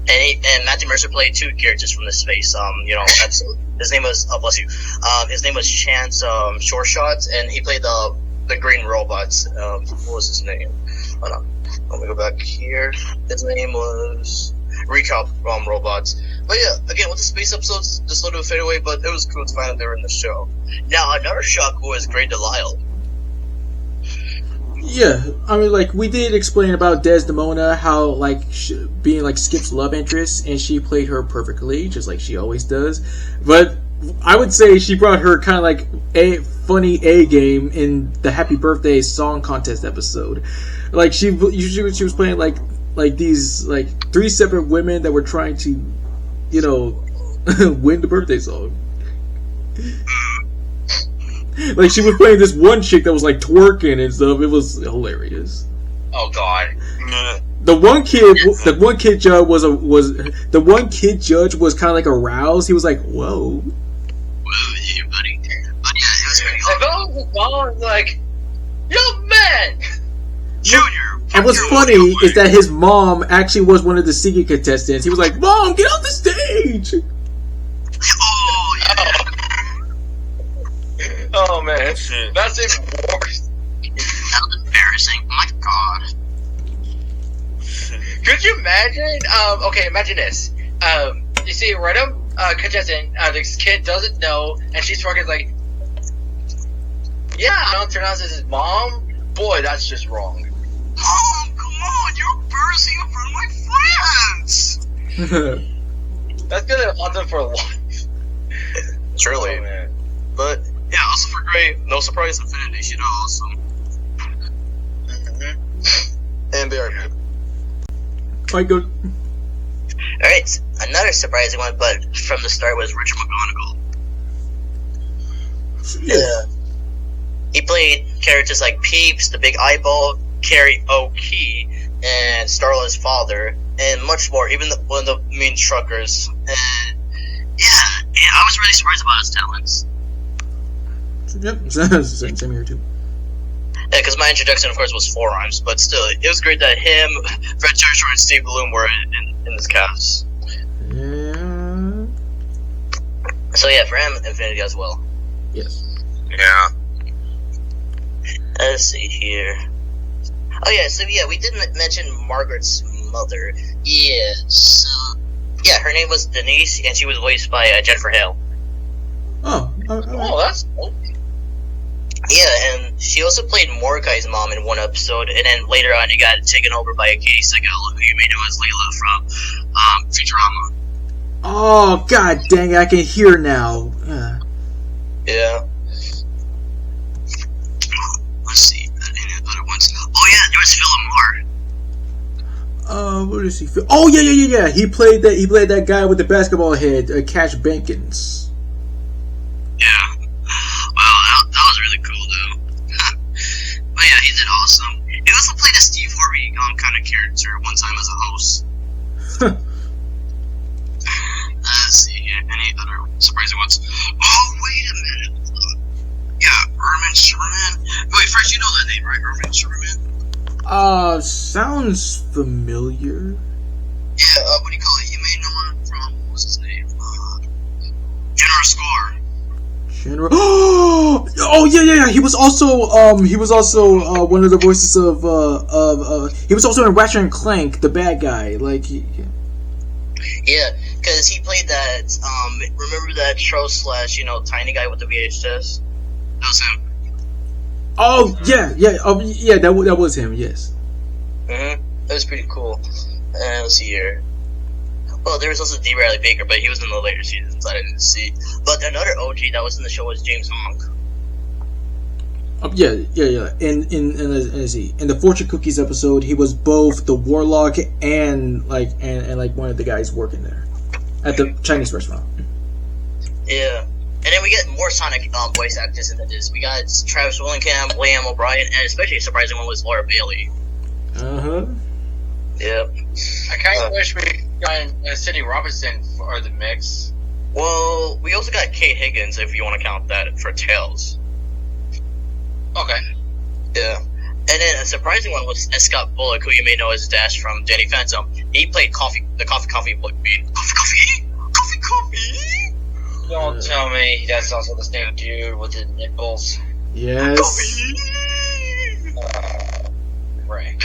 S4: And Matthew Mercer played two characters from the space episode. His name was bless you. His name was Chance Short Shots, and he played the green robots. What was his name? Hold on. Let me go back here. His name was Recap Robots. But yeah, again with the space episodes, just a little fade away, but it was cool to find out they were in the show. Now another shock was Grey Delisle.
S2: Yeah, I mean, like, we did explain about Desdemona, how, like, being, like, Skip's love interest, and she played her perfectly, just like she always does. But I would say she brought her kind of, like, a funny A-game in the Happy Birthday song contest episode. Like, she was playing, like these, like, three separate women that were trying to, you know, win the birthday song. Like, she was playing this one chick that was, like, twerking and stuff. It was hilarious.
S5: Oh God.
S2: The one kid judge was kind of, like, aroused. He was like, whoa.
S4: Whoa, yeah, buddy. But yeah, it was pretty
S5: If I was mom, like, young man,
S4: Junior.
S2: And what's funny is that his mom actually was one of the singing contestants. He was like, Mom, get off the stage!
S4: Oh, yeah.
S5: oh man, that's even worse.
S4: That was embarrassing. My God.
S5: Could you imagine? Okay, imagine this. You see, a random contestant, this kid doesn't know, and she's fucking like, yeah, I don't turn out as his mom. Boy, that's just wrong.
S4: Mom, come on, you're embarrassing in front of my friends.
S5: That's gonna haunt them for life.
S4: Truly.
S5: Oh, man.
S4: But yeah, also for Grey, no surprise, Infinity, she did awesome. And very good.
S2: Quite good.
S3: Alright, another surprising one, but from the start was Richard McGonagall.
S2: Yeah.
S3: He played characters like Peeps, the Big Eyeball, Karaoke, and Starla's father, and much more, even one of the main truckers. And yeah, I was really surprised about his talents.
S2: Yep, same here too.
S3: Yeah, because my introduction, of course, was Four Arms, but still, it was great that him, Fred Churcher, and Steve Bloom were in this cast.
S2: Yeah.
S3: So yeah, for him, Infinity as well.
S2: Yes.
S1: Yeah.
S3: Let's see here. Oh yeah, so yeah, we didn't mention Margaret's mother. Yeah, so yeah, her name was Denise, and she was voiced by Jennifer Hale.
S2: Oh.
S5: Oh, that's cool.
S3: Yeah, and she also played Mordecai's mom in one episode, and then later on, he got taken over by Katie Segal, who you may know as Layla from Futurama.
S2: Oh, god dang it, I can hear now.
S3: Yeah. Let's see, any other ones? Oh yeah, there was Phil Lamar.
S2: What does he feel? Oh yeah. He played that guy with the basketball head, Cash Bankins.
S3: Yeah. Wow, that was really cool though. But yeah, he did awesome. He also played a Steve Harvey kind of character one time as a host. Let's see here. Any other surprising ones? Oh, wait a minute. Yeah, Ermin Sherman. Wait, first you know that name, right? Ermin Sherman.
S2: Sounds familiar.
S3: Yeah. What do you call it? You may know him from what's his name? General Score.
S2: General. Oh yeah. He was also one of the voices of he was also in Ratchet and Clank, the bad guy. Like
S3: Yeah, because he played that. Remember that troll slash tiny guy with the VHS? That was him.
S2: Oh yeah. That was him. Yes.
S3: That was pretty cool. Let's see here. Well, there was also D. Riley Baker, but he was in the later seasons. I didn't see. But another OG that was in the show was James Hong.
S2: Yeah. In the Fortune Cookies episode, he was both the warlock and one of the guys working there at the Chinese restaurant.
S3: Yeah, and then we get more Sonic voice actors into this. We got Travis Willingham, Liam O'Brien, and especially a surprising one was Laura Bailey. Yep.
S5: I kind of wish we got Cindy Robinson for the mix.
S3: Well, we also got Kate Higgins, if you want to count that for Tails.
S5: Okay.
S3: Yeah. And then a surprising one was Scott Bullock, who you may know as Dash from Danny Phantom. He played Coffee Bean. Coffee!
S5: Don't tell me that's also the same dude with the nipples.
S2: Yes.
S5: Right.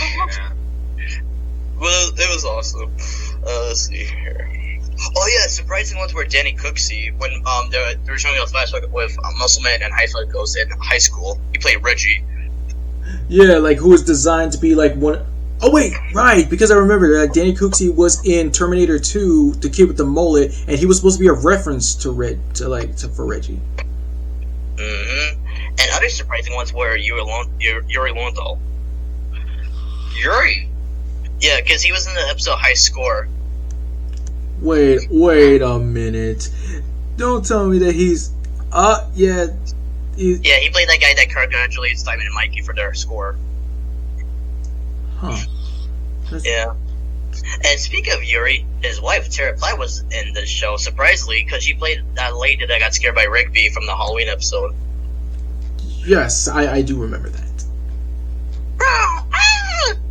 S3: Well, it was awesome. Let's see here. Oh yeah, surprising ones were Danny Cooksey when they were showing a flashback with Muscleman and High Ghost in high school. He played Reggie.
S2: Yeah, like who was designed to be like one. Oh wait, right, because I remember that Danny Cooksey was in Terminator 2, the kid with the mullet, and he was supposed to be a reference to for Reggie.
S3: And other surprising ones were Yuri Lowenthal.
S5: Yuri?
S3: Yeah, because he was in the episode High Score.
S2: Wait a minute. Don't tell me that he's... yeah.
S3: Yeah, he played that guy that congratulates Simon and Mikey for their score.
S2: Huh.
S3: Yeah. And speaking of Yuri, his wife, Tara Platt, was in the show, surprisingly, because she played that lady that got scared by Rigby from the Halloween episode.
S2: Yes, I do remember that.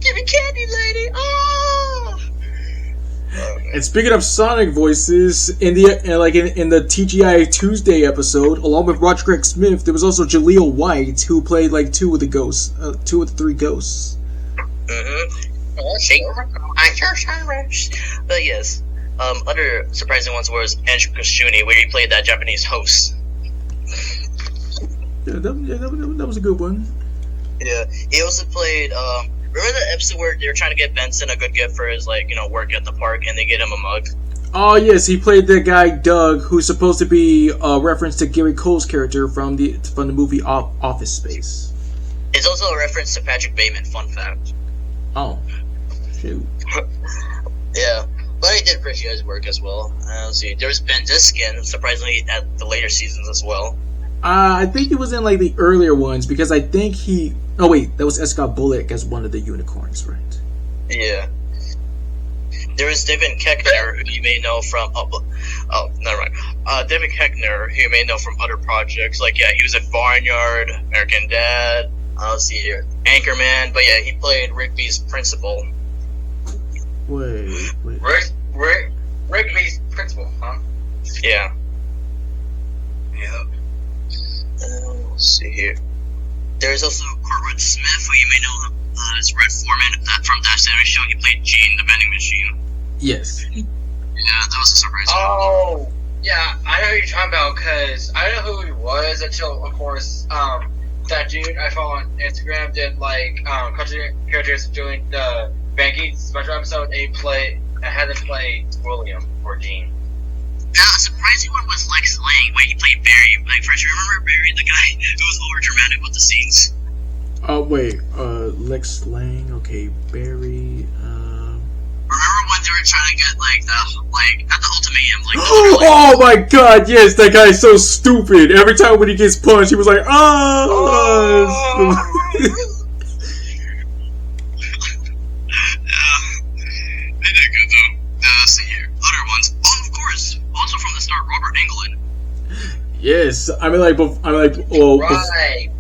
S3: Give me candy, lady!
S2: And speaking of Sonic voices, in the TGI Tuesday episode, along with Roger Craig Smith, there was also Jaleel White, who played like two of the three ghosts.
S3: But yes, other surprising ones was Andrew Kashuni, where he played that Japanese host.
S2: Yeah, that was a good one.
S3: Yeah, he also played. Remember the episode where they were trying to get Benson a good gift for his work at the park, and they get him a mug?
S2: Oh yes, he played that guy Doug, who's supposed to be a reference to Gary Cole's character from the movie Office Space.
S3: It's also a reference to Patrick Bateman. Fun fact.
S2: Oh, shoot.
S3: Yeah, but he did appreciate his work as well. Let's see, there was Ben Diskin, surprisingly, at the later seasons as well.
S2: I think he was in like the earlier ones because I think he. Oh wait, that was Scott Bullock as one of the unicorns, right?
S3: Yeah. There was David Keckner, who you may know from. Oh, never mind. David Keckner, who you may know from other projects. Like, yeah, he was in Barnyard, American Dad. Let's see here, Anchorman. But yeah, he played Rigby's principal.
S2: Wait.
S5: Rigby's principal, huh?
S3: Yeah.
S5: Yeah.
S3: Let's see here. There's also Cortwood Smith, who you may know as Red Foreman from that Saturday show. He played Gene, the vending machine.
S2: Yes.
S3: Yeah, that was a surprise.
S5: Oh, yeah, I know who you're talking about, because I don't know who he was until, of course, that dude I follow on Instagram did like cartoon characters doing the banking special episode. And I had him play William or Dean.
S3: Now, a surprising one was Lex Lang. Wait, he played Barry. Like, first, remember Barry, the guy who was over dramatic with the scenes?
S2: Lex Lang. Okay, Barry.
S3: Remember when they were trying to get at the ultimatum,
S2: Oh my god, yes, that guy's so stupid. Every time when he gets punched, he was like,
S3: They did good though. Let's see here. Other ones. Oh, of course. Also from the start, Robert Englund.
S2: Yes,
S5: Right.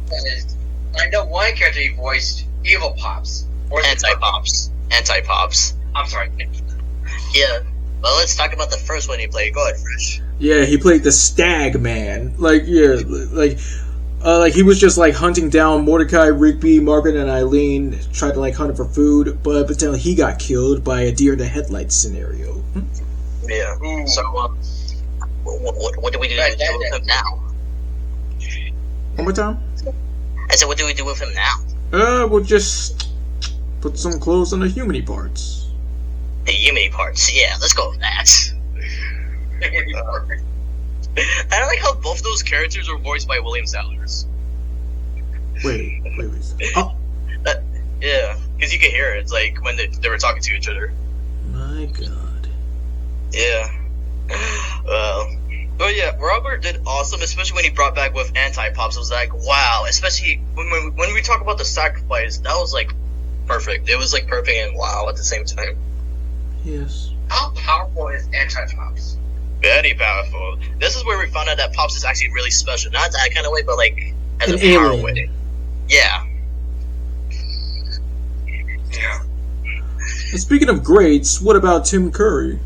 S5: Because I know one character he voiced Evil Pops. Or
S3: Anti-Pops.
S5: I'm sorry.
S3: Yeah. Well, let's talk about the first one he played. Go ahead, Frisch.
S2: Yeah, he played the Stag Man. He was just like hunting down Mordecai, Rigby, Margaret, and Eileen, tried to like hunt him for food, but then he got killed by a deer in the headlights scenario.
S3: Yeah.
S5: Ooh.
S3: So, what do we do with him now?
S2: One more time?
S3: I said, what do we do with him now?
S2: We'll just put some clothes on the humany parts.
S3: The Yumi parts. Yeah, let's go with that. I don't like how both those characters are voiced by William Sellers.
S2: Wait. Oh,
S3: Yeah, because you can hear it. It's like when they were talking to each other.
S2: my god.
S3: Yeah. But yeah, Robert did awesome, especially when he brought back with Anti-Pops. It was like, wow. Especially when we talk about the sacrifice, that was like perfect. It was like perfect and wow at the same time.
S2: Yes.
S5: How powerful is Anti-Pops?
S3: Very powerful. This is where we found out that Pops is actually really special. Not that kind of way, but like as
S2: An
S3: a power
S2: alien.
S3: way. Yeah.
S5: Yeah.
S2: And speaking of greats, what about Tim Curry?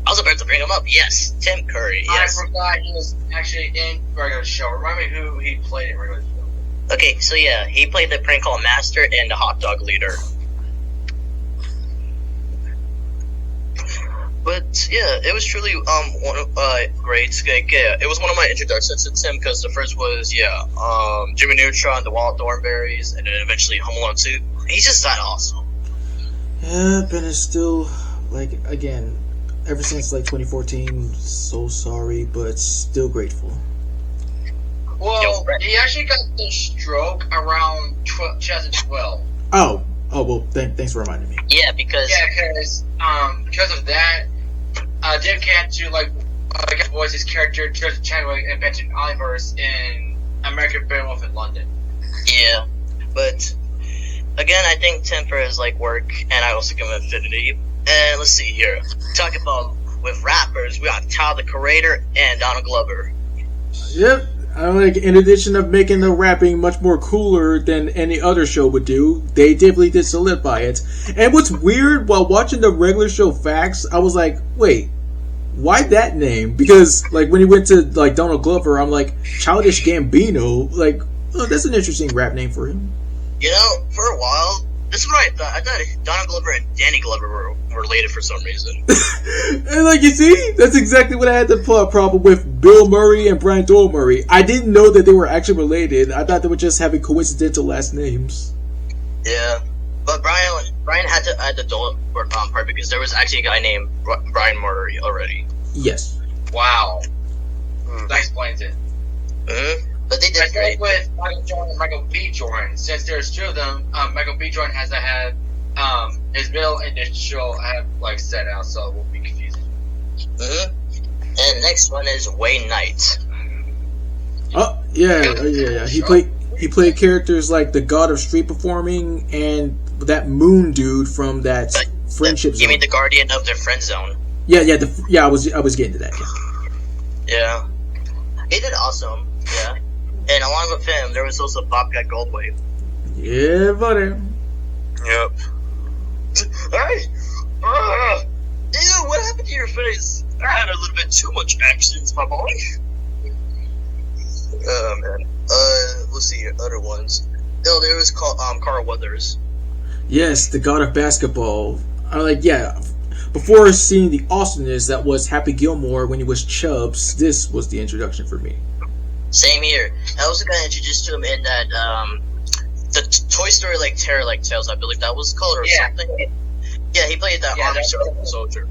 S3: I was about to bring him up. Yes, Tim Curry. Yes.
S5: I forgot he was actually in regular show. Remind me who he played in regular show.
S3: Okay, so yeah, he played the prank call master and the hot dog leader. But yeah, it was truly great. Like, yeah, it was one of my introductions to Tim because the first was Jimmy Neutron, the Wild Thornberries, and then eventually Home Alone 2. He's just that awesome.
S2: Yep, and it's still, like, again, ever since, like, 2014, so sorry, but still grateful.
S5: Well, he actually got the stroke around 2012.
S2: Oh, well, thanks for reminding me.
S3: Yeah, because
S5: Because of that, Dave can't do voice his character Joseph Chadwick in Benjamin Oliver's in American Beowulf in London.
S3: Yeah, but again, I think Tim for his work, and I also give him Infinity. And let's see here, talk about with rappers, we got Tyler the Creator and Donald Glover.
S2: Yep. In addition of making the rapping much more cooler than any other show would do, they definitely did solidify it. And what's weird, while watching the regular show Facts, I was like, wait, why that name? Because, when he went to, Donald Glover, I'm like, Childish Gambino, oh, that's an interesting rap name for him.
S3: You know, for a while, this is what I thought. I thought Donald Glover and Danny Glover were related for some reason.
S2: And you see, that's exactly what I had the problem with Bill Murray and Brian Doyle Murray. I didn't know that they were actually related. I thought they were just having coincidental last names.
S3: Yeah, but Brian had to add the Doyle part because there was actually a guy named Brian Murray already.
S2: Yes.
S5: Wow. That explains it.
S3: Mm-hmm. But they did great.
S5: With Michael Jordan and Michael B. Jordan, since there's two of them, Michael B. Jordan has to have his middle initial have set out, so it won't be confusing.
S3: Mm-hmm. And next one is Wayne Knight.
S2: Oh yeah. He played characters like the God of Street Performing and that Moon dude from that Friendship Zone.
S3: You mean the Guardian of the Friend Zone?
S2: Yeah. I was getting to that.
S3: Yeah. He did awesome. Yeah. And along with him, there was also Bobcat Goldthwait.
S2: Yeah, buddy.
S3: Yep. Hey! Ew, what happened to your face? I had a little bit too much accents, my boy. Oh, man. Let's see your other ones. No, there was Carl Weathers.
S2: Yes, the God of Basketball. Before seeing the awesomeness that was Happy Gilmore when he was Chubbs, this was the introduction for me.
S3: Same here. I also got introduced to him in that the Toy Story like Terror Like Tales, I believe that was called, or something. Yeah, he played that army soldier.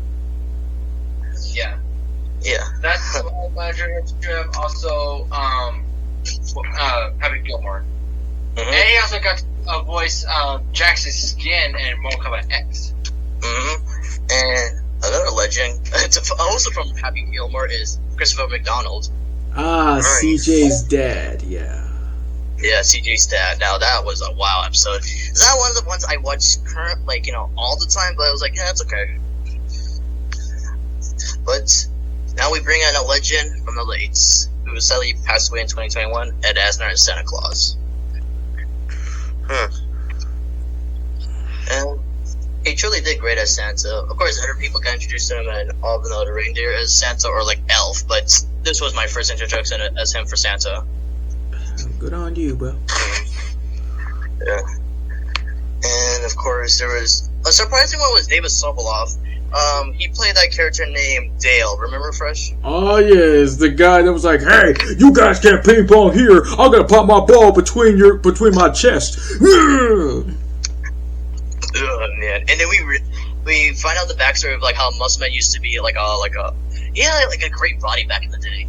S5: Yeah.
S3: Yeah.
S5: That's my dream. Also, Happy Gilmore.
S3: Mm-hmm.
S5: And he also got to voice Jax's Skin in Mortal Kombat X.
S3: Mm-hmm. And another legend, also from Happy Gilmore, is Christopher McDonald.
S2: CJ's dad, yeah.
S3: Yeah, CJ's dad. Now that was a wow episode. Is that one of the ones I watch all the time? But I was like, yeah, it's okay. But now we bring in a legend from the lates, who sadly passed away in 2021, Ed Asner as Santa Claus. And he truly did great as Santa. Of course, other people got introduced to him and all the other reindeer as Santa or like Elf, but this was my first introduction as him for Santa.
S2: Good on you, bro.
S3: Yeah. And of course, there was a surprising one was David Sobolov. He played that character named Dale. Remember, Fresh?
S2: Oh yes, the guy that was like, "Hey, you guys can't ping pong here. I'm gonna pop my ball between my chest."
S3: Oh man! And then we find out the backstory of like how MasterMind used to be like a great body back in the day.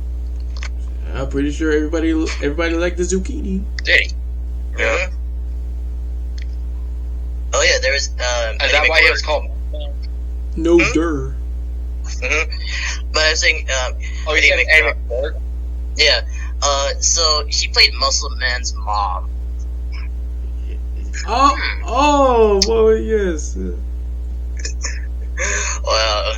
S2: I'm pretty sure everybody liked the zucchini.
S5: Did he?
S3: Yeah. Oh yeah, there was.
S5: Is that why he was called?
S2: No dur.
S3: Mm-hmm. But I was saying,
S5: Oh, you said Eddie McCord?
S3: yeah. So he played Muscle Man's mom.
S2: Oh, boy, yes.
S3: Well,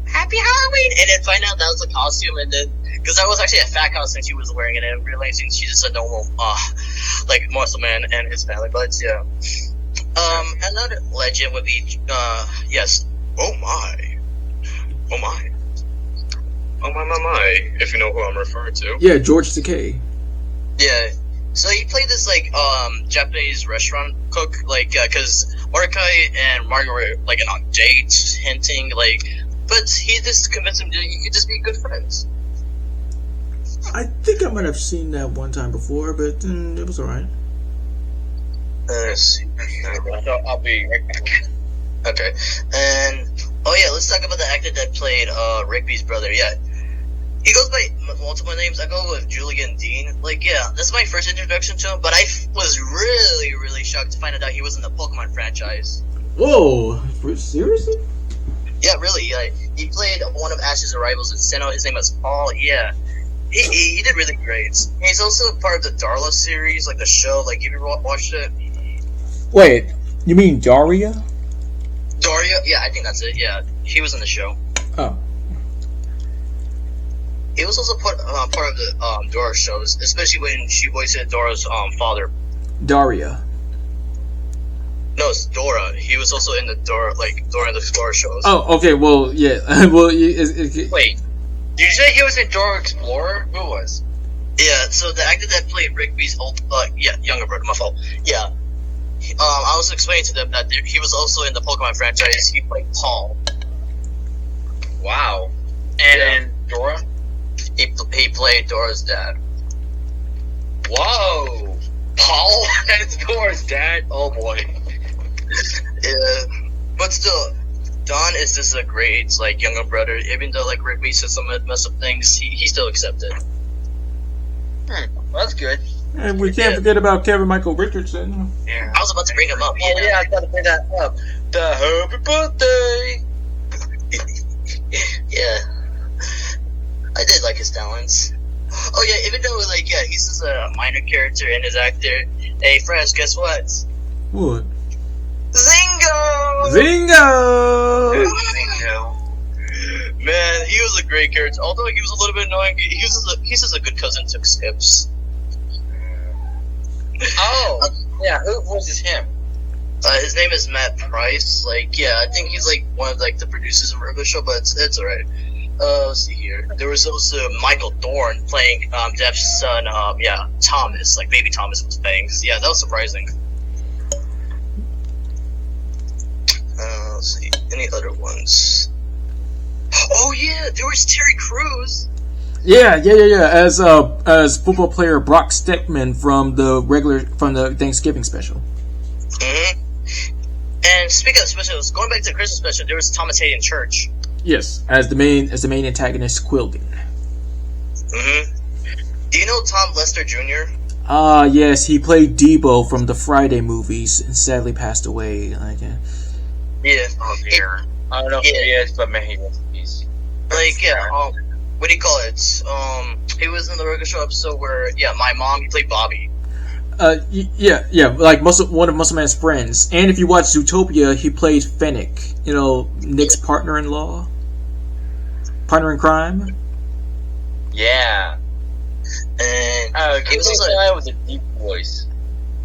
S3: happy Halloween! And then find out that was a costume, and then because that was actually a fat costume she was wearing, and then realizing she's just a normal, like Muscle Man and his family. But yeah. Another legend would be, yes. Oh my, if you know who I'm referring to.
S2: Yeah, George Takei.
S3: Yeah. So he played this, like, Japanese restaurant cook, like, cause Mordecai and Margaret were, like, on dates, hinting, like, but he just convinced him that you could just be good friends.
S2: I think I might have seen that one time before, but it was alright.
S3: Let's see.
S5: So I'll be right back.
S3: Okay. And oh yeah, let's talk about the actor that played Rigby's brother. Yeah, he goes by multiple names. I go with Julian Dean. Like, yeah, that's my first introduction to him. But I was really, really shocked to find out that he was in the Pokemon franchise.
S2: Whoa, seriously?
S3: Yeah, really. He played one of Ash's rivals in Sinnoh. His name was Paul. Yeah. He did really great. He's also part of the Darla series, like the show. Like, have you ever watched it?
S2: Wait, you mean Daria?
S3: Daria? Yeah, I think that's it. Yeah, he was in the show.
S2: Oh.
S3: He was also part of the Dora shows, especially when she voiced Dora's father.
S2: Daria.
S3: No, it's Dora. He was also in the Dora the Explorer shows.
S2: Oh, okay. Well, yeah. Well,
S5: Wait, did you say he was in Dora Explorer? Who was?
S3: Yeah. So the actor that played Rigby's younger brother. My fault. Yeah. I was explaining to them that he was also in the Pokemon franchise. He played Paul.
S5: Wow. And Dora?
S3: He played Dora's dad.
S5: Whoa. Paul as Dora's dad? Oh boy.
S3: Yeah. But still, Don is just a great younger brother. Even though Rigby said some messed up things, he still accepted.
S5: That's good.
S2: And we can't forget about Kevin Michael Richardson.
S5: Yeah.
S3: I was about to bring him up.
S5: Oh yeah, I gotta bring that up. The happy birthday.
S3: Yeah. I did like his talents. Oh yeah, even though he's just a minor character in his actor. Hey Fresh, guess what?
S2: What?
S3: Zingo! Man, he was a great character. Although he was a little bit annoying, he's just a good cousin to Skips.
S5: Oh, yeah, who voices him?
S3: His name is Matt Price. I think he's one of the producers of the show, but it's alright. Let's see here. There was also Michael Thorne playing Depp's son, Thomas, baby Thomas with fangs. Yeah, that was surprising. Let's see. Any other ones? Oh yeah, there was Terry Crews.
S2: Yeah. As football player Brock Steckman from the Thanksgiving special.
S3: Mm-hmm. And speaking of specials, going back to the Christmas special, there was Thomas Hayden Church.
S2: Yes, as the main antagonist, Quilden.
S3: Mm-hmm. Do you know Tom Lester Jr.?
S2: Yes, he played Debo from the Friday movies and sadly passed away.
S3: Yeah.
S5: Oh dear. I don't know who he is, but man, he was a piece.
S3: What do you call it? He was in the regular show episode where, my mom, he played Bobby.
S2: Like one of Muscle Man's friends. And if you watch Zootopia, he played Fennec. Nick's partner in crime.
S5: Yeah.
S3: And
S5: he was also with a deep voice.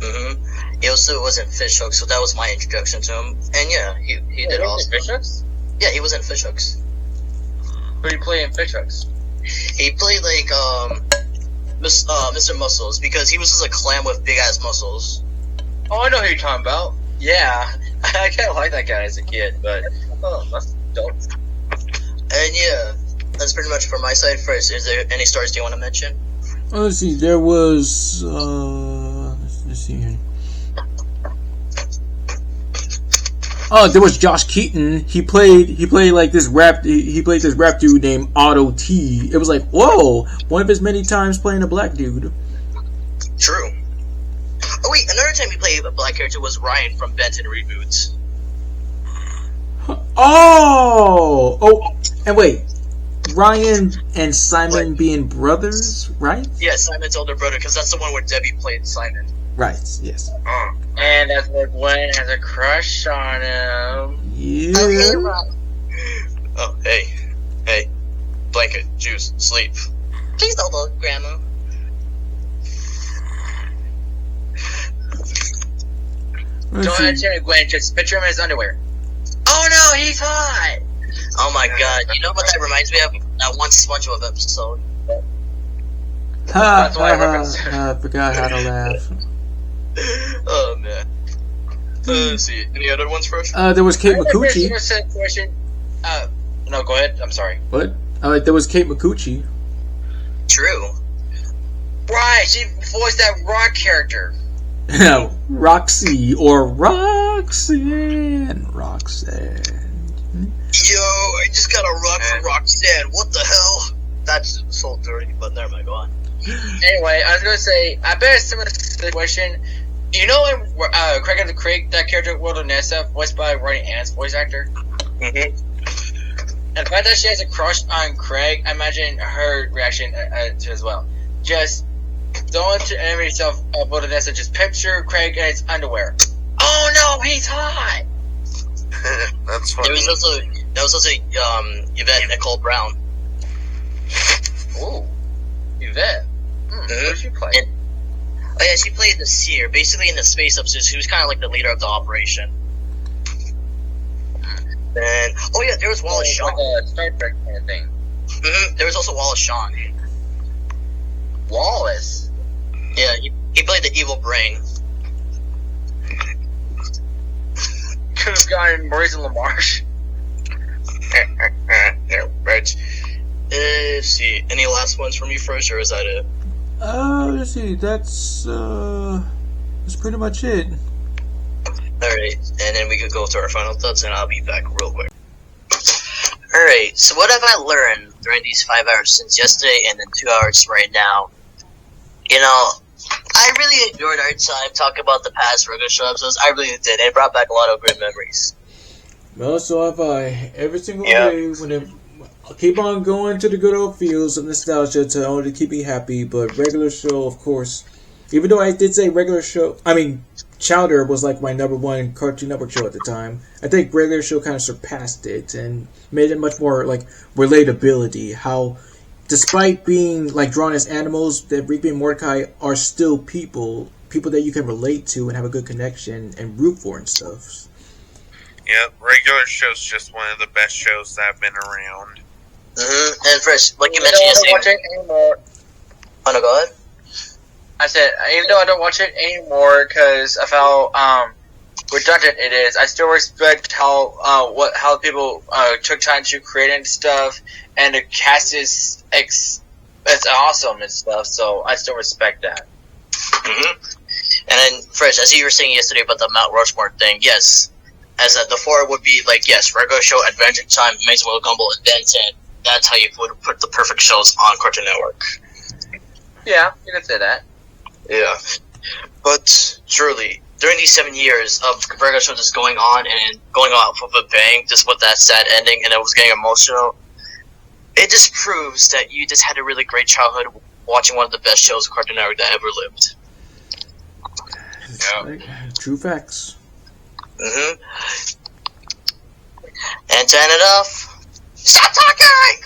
S3: Mm-hmm. He also was in Fishhook, so that was my introduction to him. And he did awesome.
S5: Fishhooks?
S3: Yeah, he was in Fishhooks.
S5: Who did he play in Fishhooks?
S3: He played Mr. Muscles, because he was just a clam with big ass muscles.
S5: Oh, I know who you're talking about. Yeah, I kind of liked that guy as a kid, but that's dope.
S3: And that's pretty much for my side. First, is there any stars do you want to mention?
S2: Let's see. There was. Let's see here. Oh, there was Josh Keaton. He played like this rap. He played this rap dude named Otto T. It was like, whoa, one of his many times playing a black dude.
S3: True. Oh wait, another time he played a black character was Ryan from Benton Reboots.
S2: Oh, and wait, Ryan and Simon being brothers, right?
S3: Yeah, Simon's older brother, because that's the one where Debbie played Simon.
S2: Right. Yes.
S5: And that's where Gwen has a crush on him.
S2: Yeah.
S3: Oh, hey, blanket, juice, sleep. Please don't look, Grandma.
S5: Don't answer me, Gwen. Just picture him in his underwear. Oh no, he's hot.
S3: Oh my god, you know what that reminds me of? That one SpongeBob episode.
S2: I forgot how to laugh.
S3: Oh man. Let's see. Any other ones for us?
S2: There was Kate Micucci.
S5: No, go ahead. I'm sorry.
S2: What? There was Kate Micucci.
S3: True.
S5: Right, she voiced that rock character.
S2: Roxy or Roxanne.
S3: Yo, I just got a rock from Roxanne. What the hell? That's so dirty, but never mind, go on.
S5: Anyway, I was gonna say, I bet it's similar situation. You know in Craig of the Creek, that character, Will Nessa, voiced by Ronnie Ann's voice actor?
S3: Mm-hmm.
S5: And the fact that she has a crush on Craig, I imagine her reaction to as well. Just don't enemy yourself, Will Nessa, just picture Craig in his underwear. Oh no, he's hot!
S1: That's funny.
S3: There was also Yvette Nicole Brown.
S5: Ooh, Yvette. What did she play?
S3: Oh yeah, she played the Seer, basically in the space episode. She was kind of like the leader of the operation. And there was Wallace Shawn.
S5: Like a Star Trek kind of thing.
S3: Mm-hmm. There was also Wallace Shawn.
S5: Wallace.
S3: Yeah, he played the evil brain.
S5: Could have gotten Maurice and LaMarche.
S3: Yeah, right. Let's see. Any last ones from you first, or is that it?
S2: Let's see. That's pretty much it.
S3: Alright, and then we could go to our final thoughts, and I'll be back real quick. Alright, so what have I learned during these 5 hours since yesterday and then 2 hours right now? I really enjoyed our time talking about the past regular show episodes. I really did. It brought back a lot of great memories.
S2: Well, so have I. Every single day, I'll keep on going to the good old fields of nostalgia to only keep me happy. But regular show, of course, even though I did say Chowder was like my number one Cartoon Network show at the time, I think regular show kind of surpassed it and made it much more like relatability. How, despite being like drawn as animals, that Rigby and Mordecai are still people that you can relate to and have a good connection and root for and stuff.
S1: Yeah, regular show's just one of the best shows that have been around.
S3: Mm-hmm. And first, like you mentioned yesterday.
S5: I don't watch it anymore.
S3: Oh no, go ahead.
S5: I said, even though I don't watch it anymore because of how redundant it is, I still respect how people took time to create and stuff, and the cast is it's awesome and stuff. So I still respect that.
S3: Mm-hmm. And then, Fresh, as you were saying yesterday about the Mount Rushmore thing, yes, as the four would be like, yes, regular show, Adventure Time, Amazing World Gumball, and Ben 10. That's how you would put the perfect shows on Cartoon Network.
S5: Yeah, you can say that.
S3: Yeah. But surely, during these 7 years of regular show just going on and going off with a bang, just with that sad ending, and it was getting emotional, it just proves that you just had a really great childhood watching one of the best shows of Cartoon Network that ever lived.
S2: Yeah. True facts.
S3: Mm-hmm. And to end it off, stop talking!